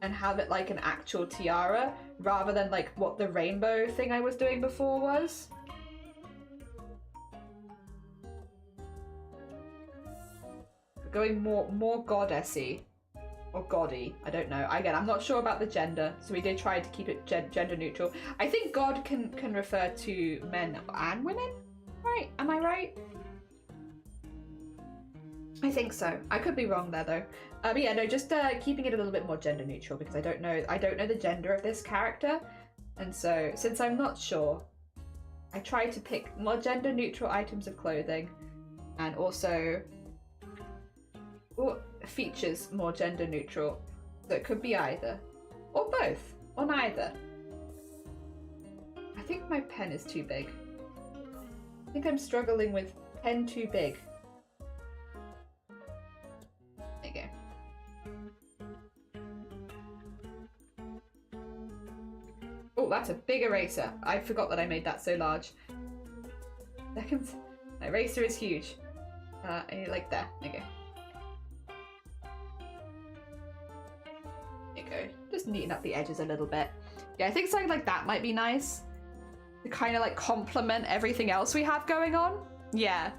and have it like an actual tiara rather than like what the rainbow thing I was doing before was. Going more goddessy. Or goddy, I don't know. Again, I'm not sure about the gender, so we did try to keep it gender neutral. I think god can refer to men and women, right? Am I right? I think so. I could be wrong there though. But yeah, no, just keeping it a little bit more gender neutral, because I don't know the gender of this character, and so since I'm not sure, I try to pick more gender neutral items of clothing, and also features more gender neutral. So it could be either, or both, or neither. I think my pen is too big. I think I'm struggling with pen too big. There you go. Oh, that's a big eraser. I forgot that I made that so large. Second, my eraser is huge. I need like there. There you go. Just neaten up the edges a little bit. Yeah, I think something like that might be nice to kind of like complement everything else we have going on. Yeah.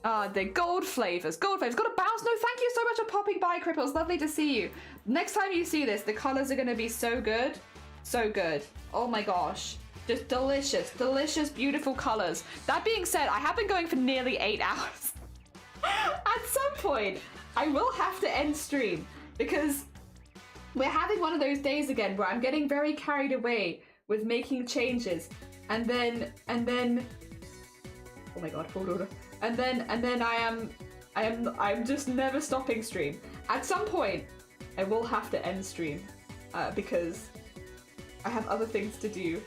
The gold flavors. Gold flavors. Got a bounce. No, thank you so much for popping by, Cripple. It's lovely to see you. Next time you see this, the colors are going to be so good. So good. Oh my gosh. Just delicious, delicious, beautiful colors. That being said, I have been going for nearly 8 hours. At some point, I will have to end stream because we're having one of those days again where I'm getting very carried away with making changes, and then oh my god, hold on. And then I'm just never stopping stream. At some point, I will have to end stream because I have other things to do,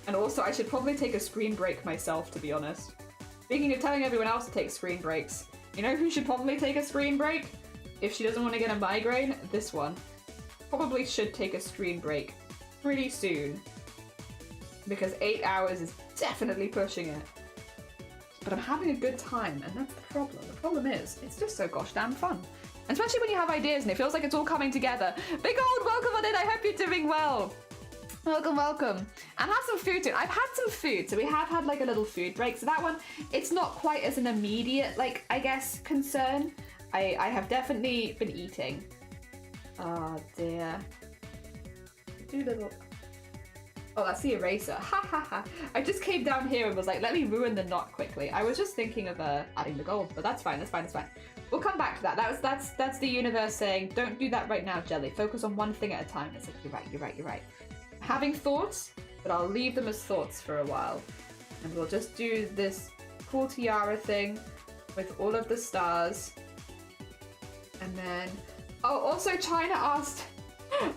and also I should probably take a screen break myself, to be honest. Speaking of telling everyone else to take screen breaks, you know who should probably take a screen break if she doesn't want to get a migraine? This one. Probably should take a screen break pretty soon, because 8 hours is definitely pushing it. But I'm having a good time, and that's the problem. The problem is, it's just so gosh damn fun. And especially when you have ideas and it feels like it's all coming together. Big Old, welcome on in, I hope you're doing well. Welcome, welcome. And have some food too. I've had some food, so we have had like a little food break. So that one, it's not quite as an immediate, like, I guess, concern. I have definitely been eating. Oh dear. Do little... Oh, that's the eraser. Ha ha ha. I just came down here and was like, let me ruin the knot quickly. I was just thinking of adding the gold, but that's fine, that's fine, that's fine. We'll come back to that. That's the universe saying, don't do that right now, Jelly. Focus on one thing at a time. It's like, you're right, you're right, you're right. Having thoughts, but I'll leave them as thoughts for a while. And we'll just do this cool tiara thing with all of the stars. And then... Oh, also China asked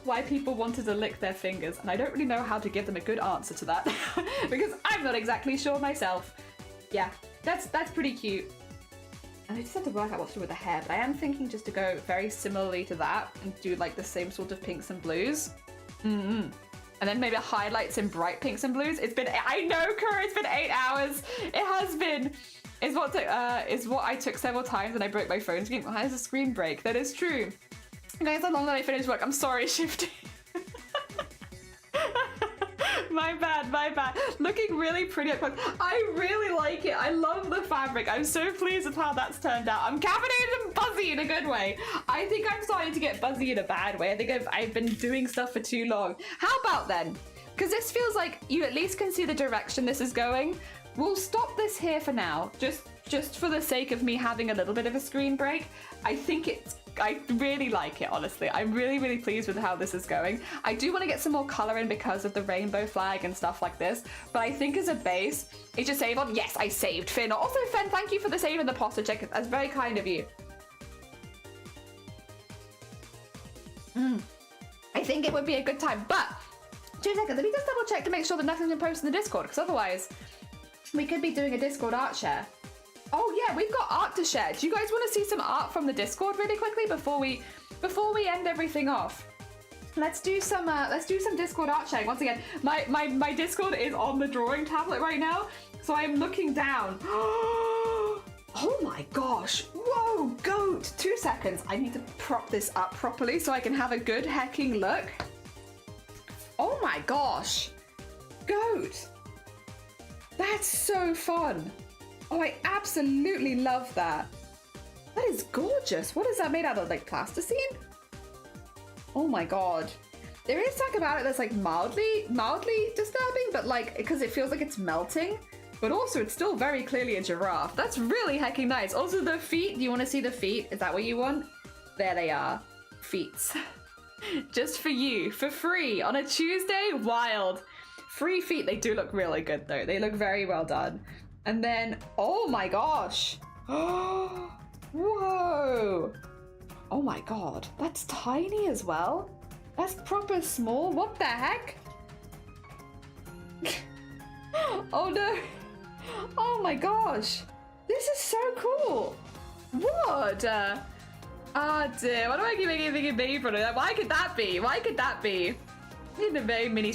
why people wanted to lick their fingers, and I don't really know how to give them a good answer to that because I'm not exactly sure myself. Yeah, that's pretty cute. And I just have to work out what to do with the hair, but I am thinking just to go very similarly to that and do like the same sort of pinks and blues. and then maybe highlights in bright pinks and blues. It's been, I know, Kura, it's been 8 hours. It has been. Is what I took several times when I broke my phone screen. How does a screen break? That is true. Guys, how long did I finish work? I'm sorry, Shifty. My bad. Looking really pretty up close. I really like it. I love the fabric. I'm so pleased with how that's turned out. I'm caffeinated and buzzy in a good way. I think I'm starting to get buzzy in a bad way. I think I've been doing stuff for too long. How about then? Because this feels like you at least can see the direction this is going. We'll stop this here for now, just for the sake of me having a little bit of a screen break. I really like it, honestly. I'm really pleased with how this is going. I do want to get some more color in because of the rainbow flag and stuff like this, but I think as a base, it's just save on. Yes, I saved Finn. Also, Finn, thank you for the save and the posture check. That's very kind of you. I think it would be a good time, but 2 seconds. Let me just double check to make sure that nothing's been posted in the Discord, because otherwise we could be doing a Discord art share. Oh yeah, we've got art to share. Do you guys want to see some art from the Discord really quickly before we end everything off? Let's do some Discord art sharing. Once again, my Discord is on the drawing tablet right now, so I'm looking down. Oh my gosh. Whoa, goat. 2 seconds. I need to prop this up properly so I can have a good hecking look. Oh my gosh. Goat. That's so fun. Oh, I absolutely love that. That is gorgeous. What is that made out of? Like plasticine? Oh my god. There is something about it that's like mildly disturbing, but like, because it feels like it's melting, but also it's still very clearly a giraffe. That's really hecking nice. Also the feet, do you want to see the feet? Is that what you want? There they are. Feet. Just for you, for free, on a Tuesday. Wild. Free feet, they do look really good though. They look very well done. And then, oh my gosh. Whoa. Oh my god, that's tiny as well. That's proper small. What the heck? Oh no. Oh my gosh. This is so cool. What? Oh dear, why do I keep making a baby product? Why could that be? Why could that be? In a very mini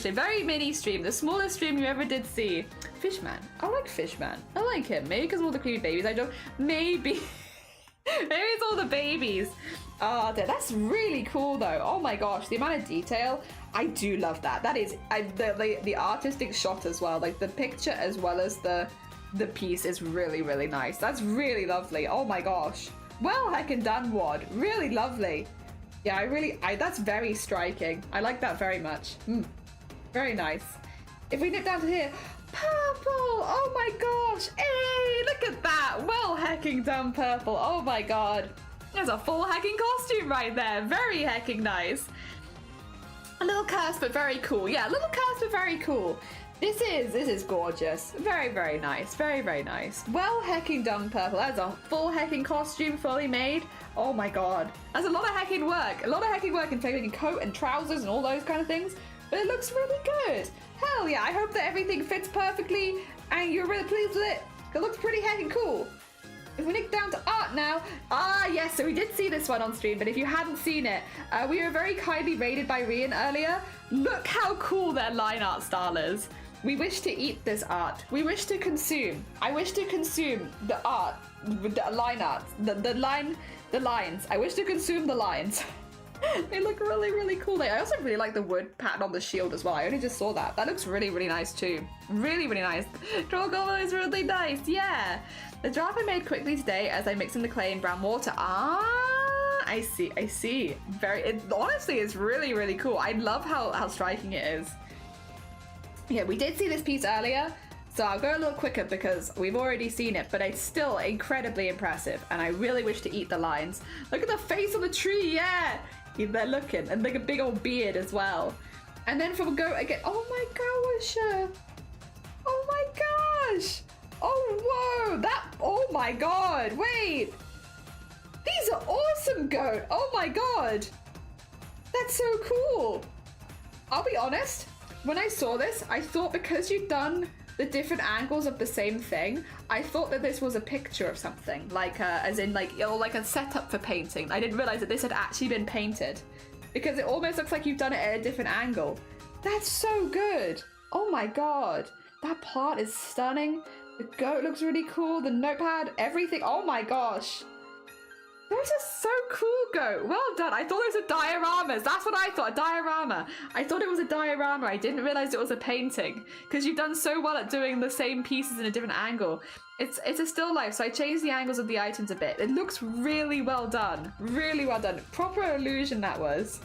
stream, the smallest stream you ever did see. Fishman, I like Fishman. I like him. Maybe because of all the creepy babies. I don't. Maybe. Maybe it's all the babies. Oh, that's really cool though. Oh my gosh, the amount of detail. I do love that. That is the artistic shot as well. Like the picture as well as the piece is really nice. That's really lovely. Oh my gosh. Well heckin' done, Wad. Really lovely. Yeah, that's very striking. I like that very much. Very nice. If we nip down to here, purple. Oh my gosh. Hey, look at that. Well hecking done, purple. Oh my god. There's a full hecking costume right there. Very hecking nice. A little curse, but very cool. Yeah, a little curse, but very cool. This is gorgeous. Very nice. Very nice. Well hecking done, purple. That's a full hecking costume, fully made. Oh my god. That's a lot of hecking work. A lot of hecking work in making coat and trousers and all those kind of things. But it looks really good. Hell yeah, I hope that everything fits perfectly and you're really pleased with it. It looks pretty hecking cool. If we nick down to art now, yes, so we did see this one on stream, but if you hadn't seen it, we were very kindly raided by Rian earlier. Look how cool their line art style is. We wish to eat this art. We wish to consume. I wish to consume the art, the line art, the lines. I wish to consume the lines. They look really cool. I also really like the wood pattern on the shield as well. I only just saw that. That looks really nice too. Really nice. Troll Goblin is really nice. Yeah. The draft I made quickly today as I mix in the clay and brown water. I see. Honestly, it's really cool. I love how striking it is. Yeah, we did see this piece earlier, so I'll go a little quicker because we've already seen it, but it's still incredibly impressive, and I really wish to eat the lines. Look at the face on the tree, yeah! They're looking, and like a big old beard as well. And then from go again, oh my gosh! Oh my gosh! Oh, whoa! Oh my god, wait! These are awesome, goat! Oh my god! That's so cool! I'll be honest, when I saw this, I thought because you'd done the different angles of the same thing, I thought that this was a picture of something, like as in like a setup for painting. I didn't realize that this had actually been painted because it almost looks like you've done it at a different angle. That's so good. Oh my god. That plot is stunning. The goat looks really cool. The notepad, everything. Oh my gosh. Those are so cool, goat. Well done. I thought it was a dioramas. That's what I thought, a diorama. I thought it was a diorama. I didn't realize it was a painting because you've done so well at doing the same pieces in a different angle. It's a still life, so I changed the angles of the items a bit. It looks really well done. Really well done. Proper illusion that was.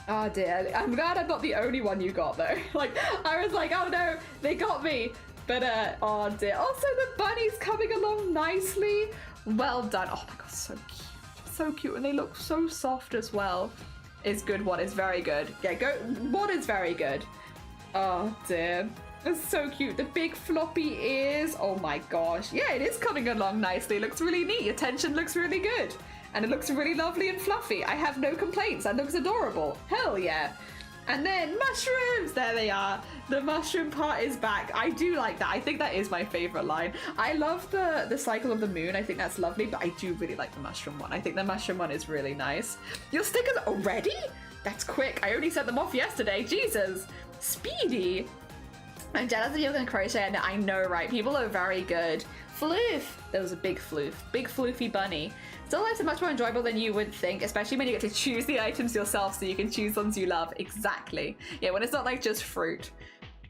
Oh dear. I'm glad I'm not the only one you got though. Like, I was like, oh no, they got me. But, oh dear. Also, the bunny's coming along nicely. Well done. Oh my god, so cute. So cute, and they look so soft as well. Is good one, is very good. Yeah, go. One is very good. Oh dear. It's so cute. The big floppy ears. Oh my gosh. Yeah, it is coming along nicely. It looks really neat. Your tension looks really good. And it looks really lovely and fluffy. I have no complaints. That looks adorable. Hell yeah. And then mushrooms, there they are. The mushroom part is back. I do like that. I think that is my favorite line. I love the cycle of the moon. I think that's lovely, but I do really like the mushroom one. I think the mushroom one is really nice. Your stickers already? That's quick. I only sent them off yesterday. Jesus. Speedy. I'm jealous that you're gonna crochet, and I know, right? People are very good. Floof. There was a big floof. Big floofy bunny. Still, lives are much more enjoyable than you would think, especially when you get to choose the items yourself so you can choose ones you love. Exactly. Yeah, when it's not like just fruit.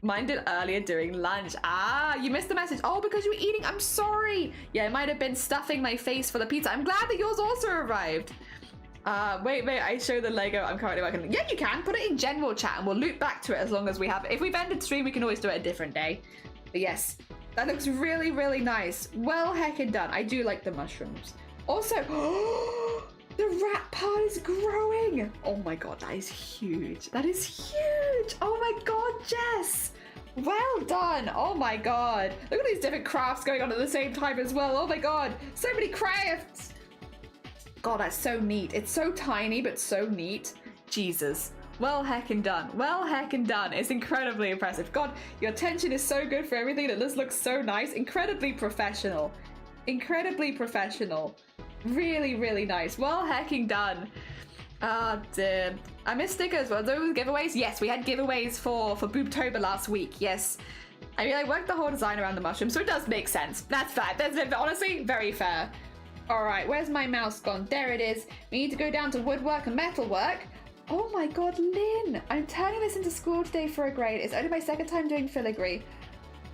Mine did earlier during lunch. Ah, you missed the message. Oh, because you were eating. I'm sorry. Yeah, it might have been stuffing my face for the pizza. I'm glad that yours also arrived. Wait, I show the Lego I'm currently working on. Yeah, you can. Put it in general chat and we'll loop back to it as long as we have it. If we've ended stream, we can always do it a different day. But yes, that looks really, really nice. Well heckin' done. I do like the mushrooms. Also, the rat part is growing. Oh my god, that is huge. That is huge. Oh my god, Jess. Well done. Oh my god. Look at these different crafts going on at the same time as well. Oh my god. So many crafts. God, that's so neat. It's so tiny, but so neat. Jesus. Well heckin' done. Well heckin' done. It's incredibly impressive. God, your attention is so good for everything. It just looks so nice. Incredibly professional. Incredibly professional. Really, really nice. Well hecking done. Ah, dear. I missed stickers. Well, those giveaways? Yes, we had giveaways for Boobtober last week. Yes. I mean, I worked the whole design around the mushroom, so it does make sense. That's fair. That's honestly very fair. All right, where's my mouse gone? There it is. We need to go down to woodwork and metalwork. Oh my god, Lynn. I'm turning this into school today for a grade. It's only my second time doing filigree.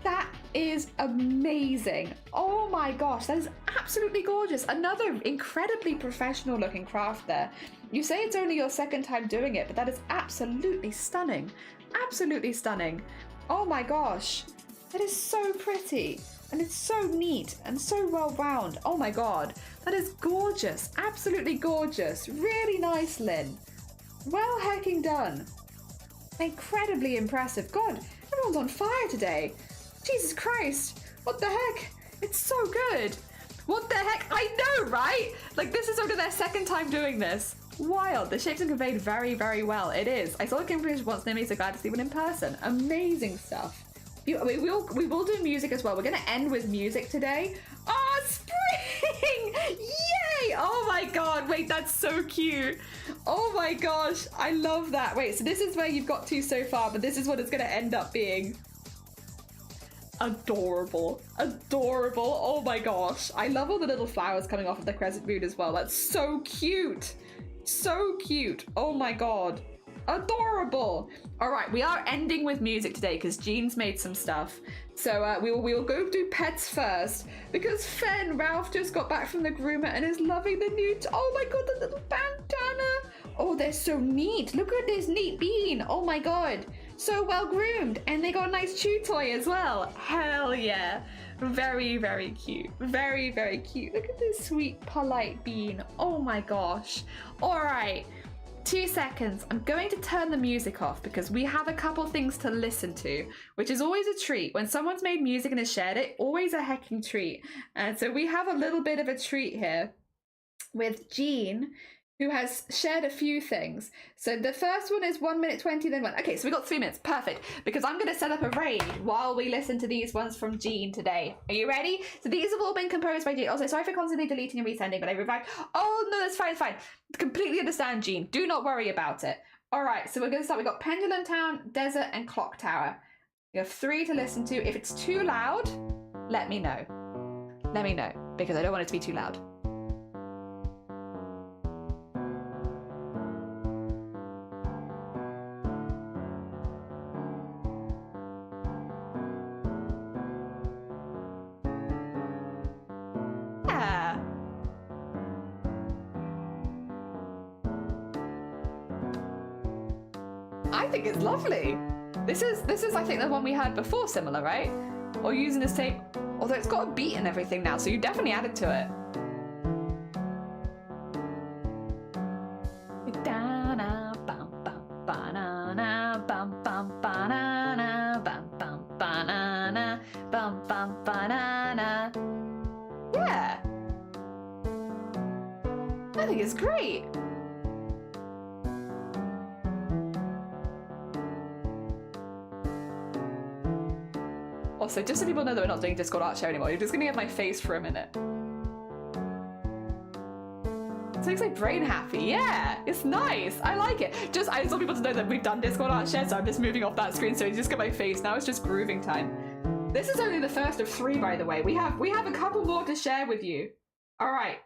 That is amazing. Oh my gosh, that is absolutely gorgeous. Another incredibly professional looking craft there. You say it's only your second time doing it, but that is absolutely stunning. Absolutely stunning. Oh my gosh, that is so pretty. And it's so neat and so well round. Oh my god, that is gorgeous. Absolutely gorgeous. Really nice, Lynn. Well hecking done. Incredibly impressive. God, everyone's on fire today. Jesus Christ, what the heck? It's so good. What the heck? I know, right? Like, this is only their second time doing this. Wild. The shapes are conveyed very, very well. It is. I saw the Kingfisher once and they made me so glad to see one in person. Amazing stuff. We will do music as well. We're going to end with music today. Oh, spring! Yay! Oh my god, wait, that's so cute. Oh my gosh, I love that. Wait, so this is where you've got to so far, but this is what it's going to end up being. Adorable. Adorable. Oh my gosh. I love all the little flowers coming off of the crescent moon as well. That's so cute. So cute. Oh my god. Adorable. All right, we are ending with music today because Jean's made some stuff. So we will go do pets first because Ralph just got back from the groomer and is loving the new... Oh my god, the little bandana. Oh, they're so neat. Look at this neat bean. Oh my god. So well groomed, and they got a nice chew toy as well. Hell yeah. Very, very cute. Very, very cute. Look at this sweet, polite bean. Oh my gosh. All right, 2 seconds. I'm going to turn the music off because we have a couple things to listen to, which is always a treat. When someone's made music and has shared it, always a hecking treat. And so we have a little bit of a treat here with Jean, who has shared a few things. So the first one is 1 minute 20, then one. Okay, so we got 3 minutes, perfect. Because I'm gonna set up a raid while we listen to these ones from Jean today. Are you ready? So these have all been composed by Jean. Also, sorry for constantly deleting and resending, but I revived. Oh no, that's fine, it's fine. Completely understand, Jean. Do not worry about it. All right, so we're going to start. We've got Pendulum Town, Desert, and Clock Tower. You have 3 to listen to. If it's too loud, let me know. Let me know, because I don't want it to be too loud. Yeah. I think it's lovely. This is I think the one we had before, similar, right? Or using the same, although it's got a beat and everything now, so you definitely added to it. Yeah. I think it's great. Also, just so people know that we're not doing Discord art show anymore, you're just gonna get my face for a minute. It makes my brain happy. Yeah, it's nice. I like it. I just want people to know that we've done Discord art share, so I'm just moving off that screen so you just get my face. Now it's just grooving time. This is only the first of 3, by the way. We have a couple more to share with you. All right.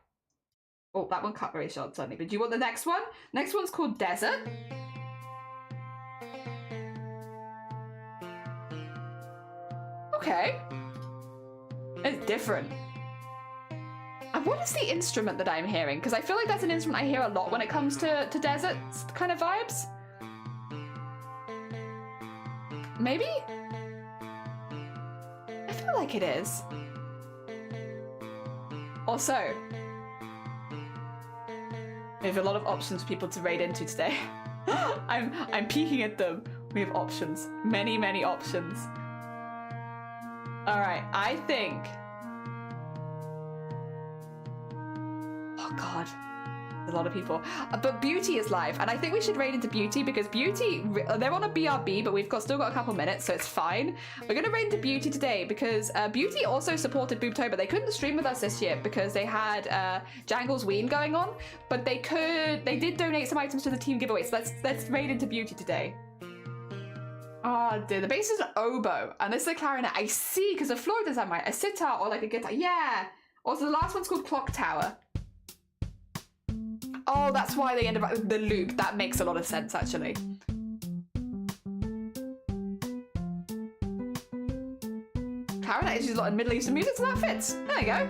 Oh, that one cut very short suddenly. But do you want the next one? Next one's called Desert. Okay. It's different. And what is the instrument that I'm hearing? Because I feel like that's an instrument I hear a lot when it comes to desert kind of vibes. Maybe? I feel like it is. Also, we have a lot of options for people to raid into today. I'm peeking at them. We have options. Many, many options. All right, I think... Oh God, a lot of people. But Beauty is live, and I think we should raid into Beauty because Beauty, they're on a BRB, but we've still got a couple minutes, so it's fine. We're gonna raid into Beauty today because Beauty also supported Boobtober. They couldn't stream with us this year because they had Jangle's Ween going on, but they did donate some items to the team giveaway, so let's raid into Beauty today. Oh dear, the bass is an oboe, and this is a clarinet. I see, because the floor design, right? A sitar or like a guitar. Yeah. Also, the last one's called Clock Tower. Oh, that's why they ended up with the loop. That makes a lot of sense, actually. Clarinet is used a lot in Middle Eastern music, so that fits. There you go.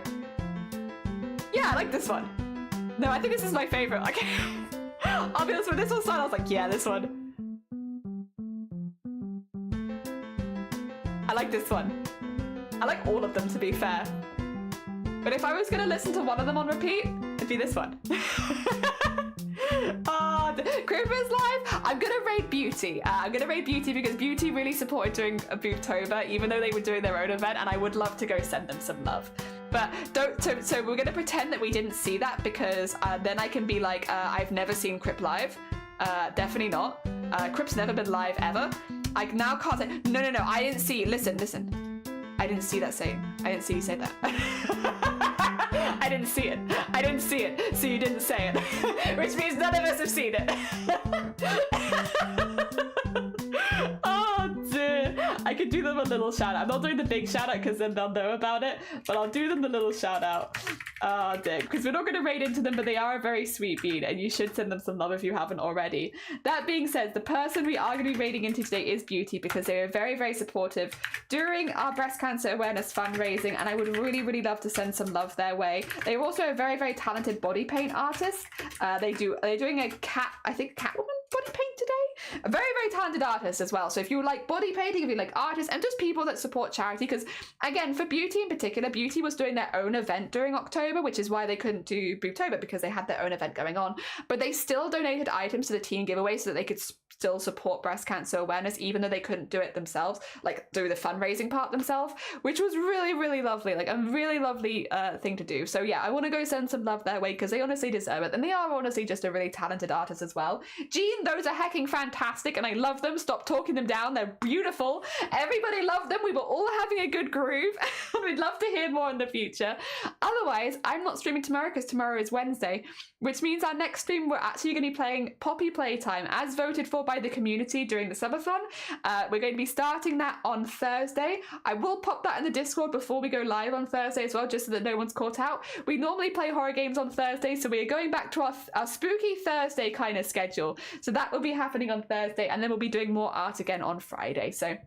Yeah, I like this one. No, I think this is my favorite. Okay. I'll be honest, when this one started, I was like, yeah, this one. I like this one. I like all of them, to be fair. But if I was going to listen to one of them on repeat, it'd be this one. Oh, Christmas live. I'm going to raid Beauty. I'm going to raid Beauty because Beauty really supported doing a Boobtober, even though they were doing their own event, and I would love to go send them some love. But so we're going to pretend that we didn't see that because then I can be like, I've never seen Crip live. Definitely not. Crip's never been live ever. I now can't say, no, I didn't see, listen. I didn't see that saying. I didn't see you say that. I didn't see it, so you didn't say it. Which means none of us have seen it. Oh dear. I could do them a little shout out. I'm not doing the big shout out because then they'll know about it, but I'll do them the little shout out. Oh dear, because we're not going to raid into them, but they are a very sweet bead, and you should send them some love if you haven't already. That being said, the person we are going to be raiding into today is Beauty because they were very, very supportive during our breast cancer awareness fundraising, and I would really, really love to send some love their way. They're also a very, very talented body paint artist. They're doing a Catwoman body paint today. A very, very talented artist as well. So if you like body painting, if you like artists, and just people that support charity, because again, for Beauty in particular, Beauty was doing their own event during October, which is why they couldn't do Boobtober because they had their own event going on. But they still donated items to the team giveaway so that they could still support breast cancer awareness, even though they couldn't do it themselves, like do the fundraising part themselves, which was really, really lovely, like a really lovely thing to do. So yeah, I want to go send some love their way because they honestly deserve it, and they are honestly just a really talented artist as well. Jean Those are hecking fantastic, and I love them. Stop talking them down. They're beautiful. Everybody loved them. We were all having a good groove. We'd love to hear more in the future. Otherwise, I'm not streaming tomorrow because tomorrow is Wednesday, which means our next stream we're actually going to be playing Poppy Playtime as voted for by the community during the subathon. We're going to be starting that on Thursday. I will pop that in the Discord before we go live on Thursday as well, just so that no one's caught out. We normally play horror games on Thursday, so we are going back to our spooky Thursday kind of schedule. So that will be happening on Thursday, and then we'll be doing more art again on Friday. So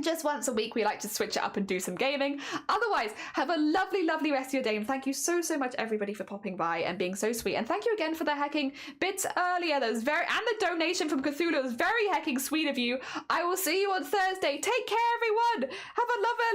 just once a week we like to switch it up and do some gaming. Otherwise, have a lovely rest of your day, and thank you so much everybody for popping by and being so sweet. And thank you again for the hecking bits earlier. That was and the donation from Cthulhu was very hecking sweet of you. I will see you on Thursday. Take care, everyone. Have a lovely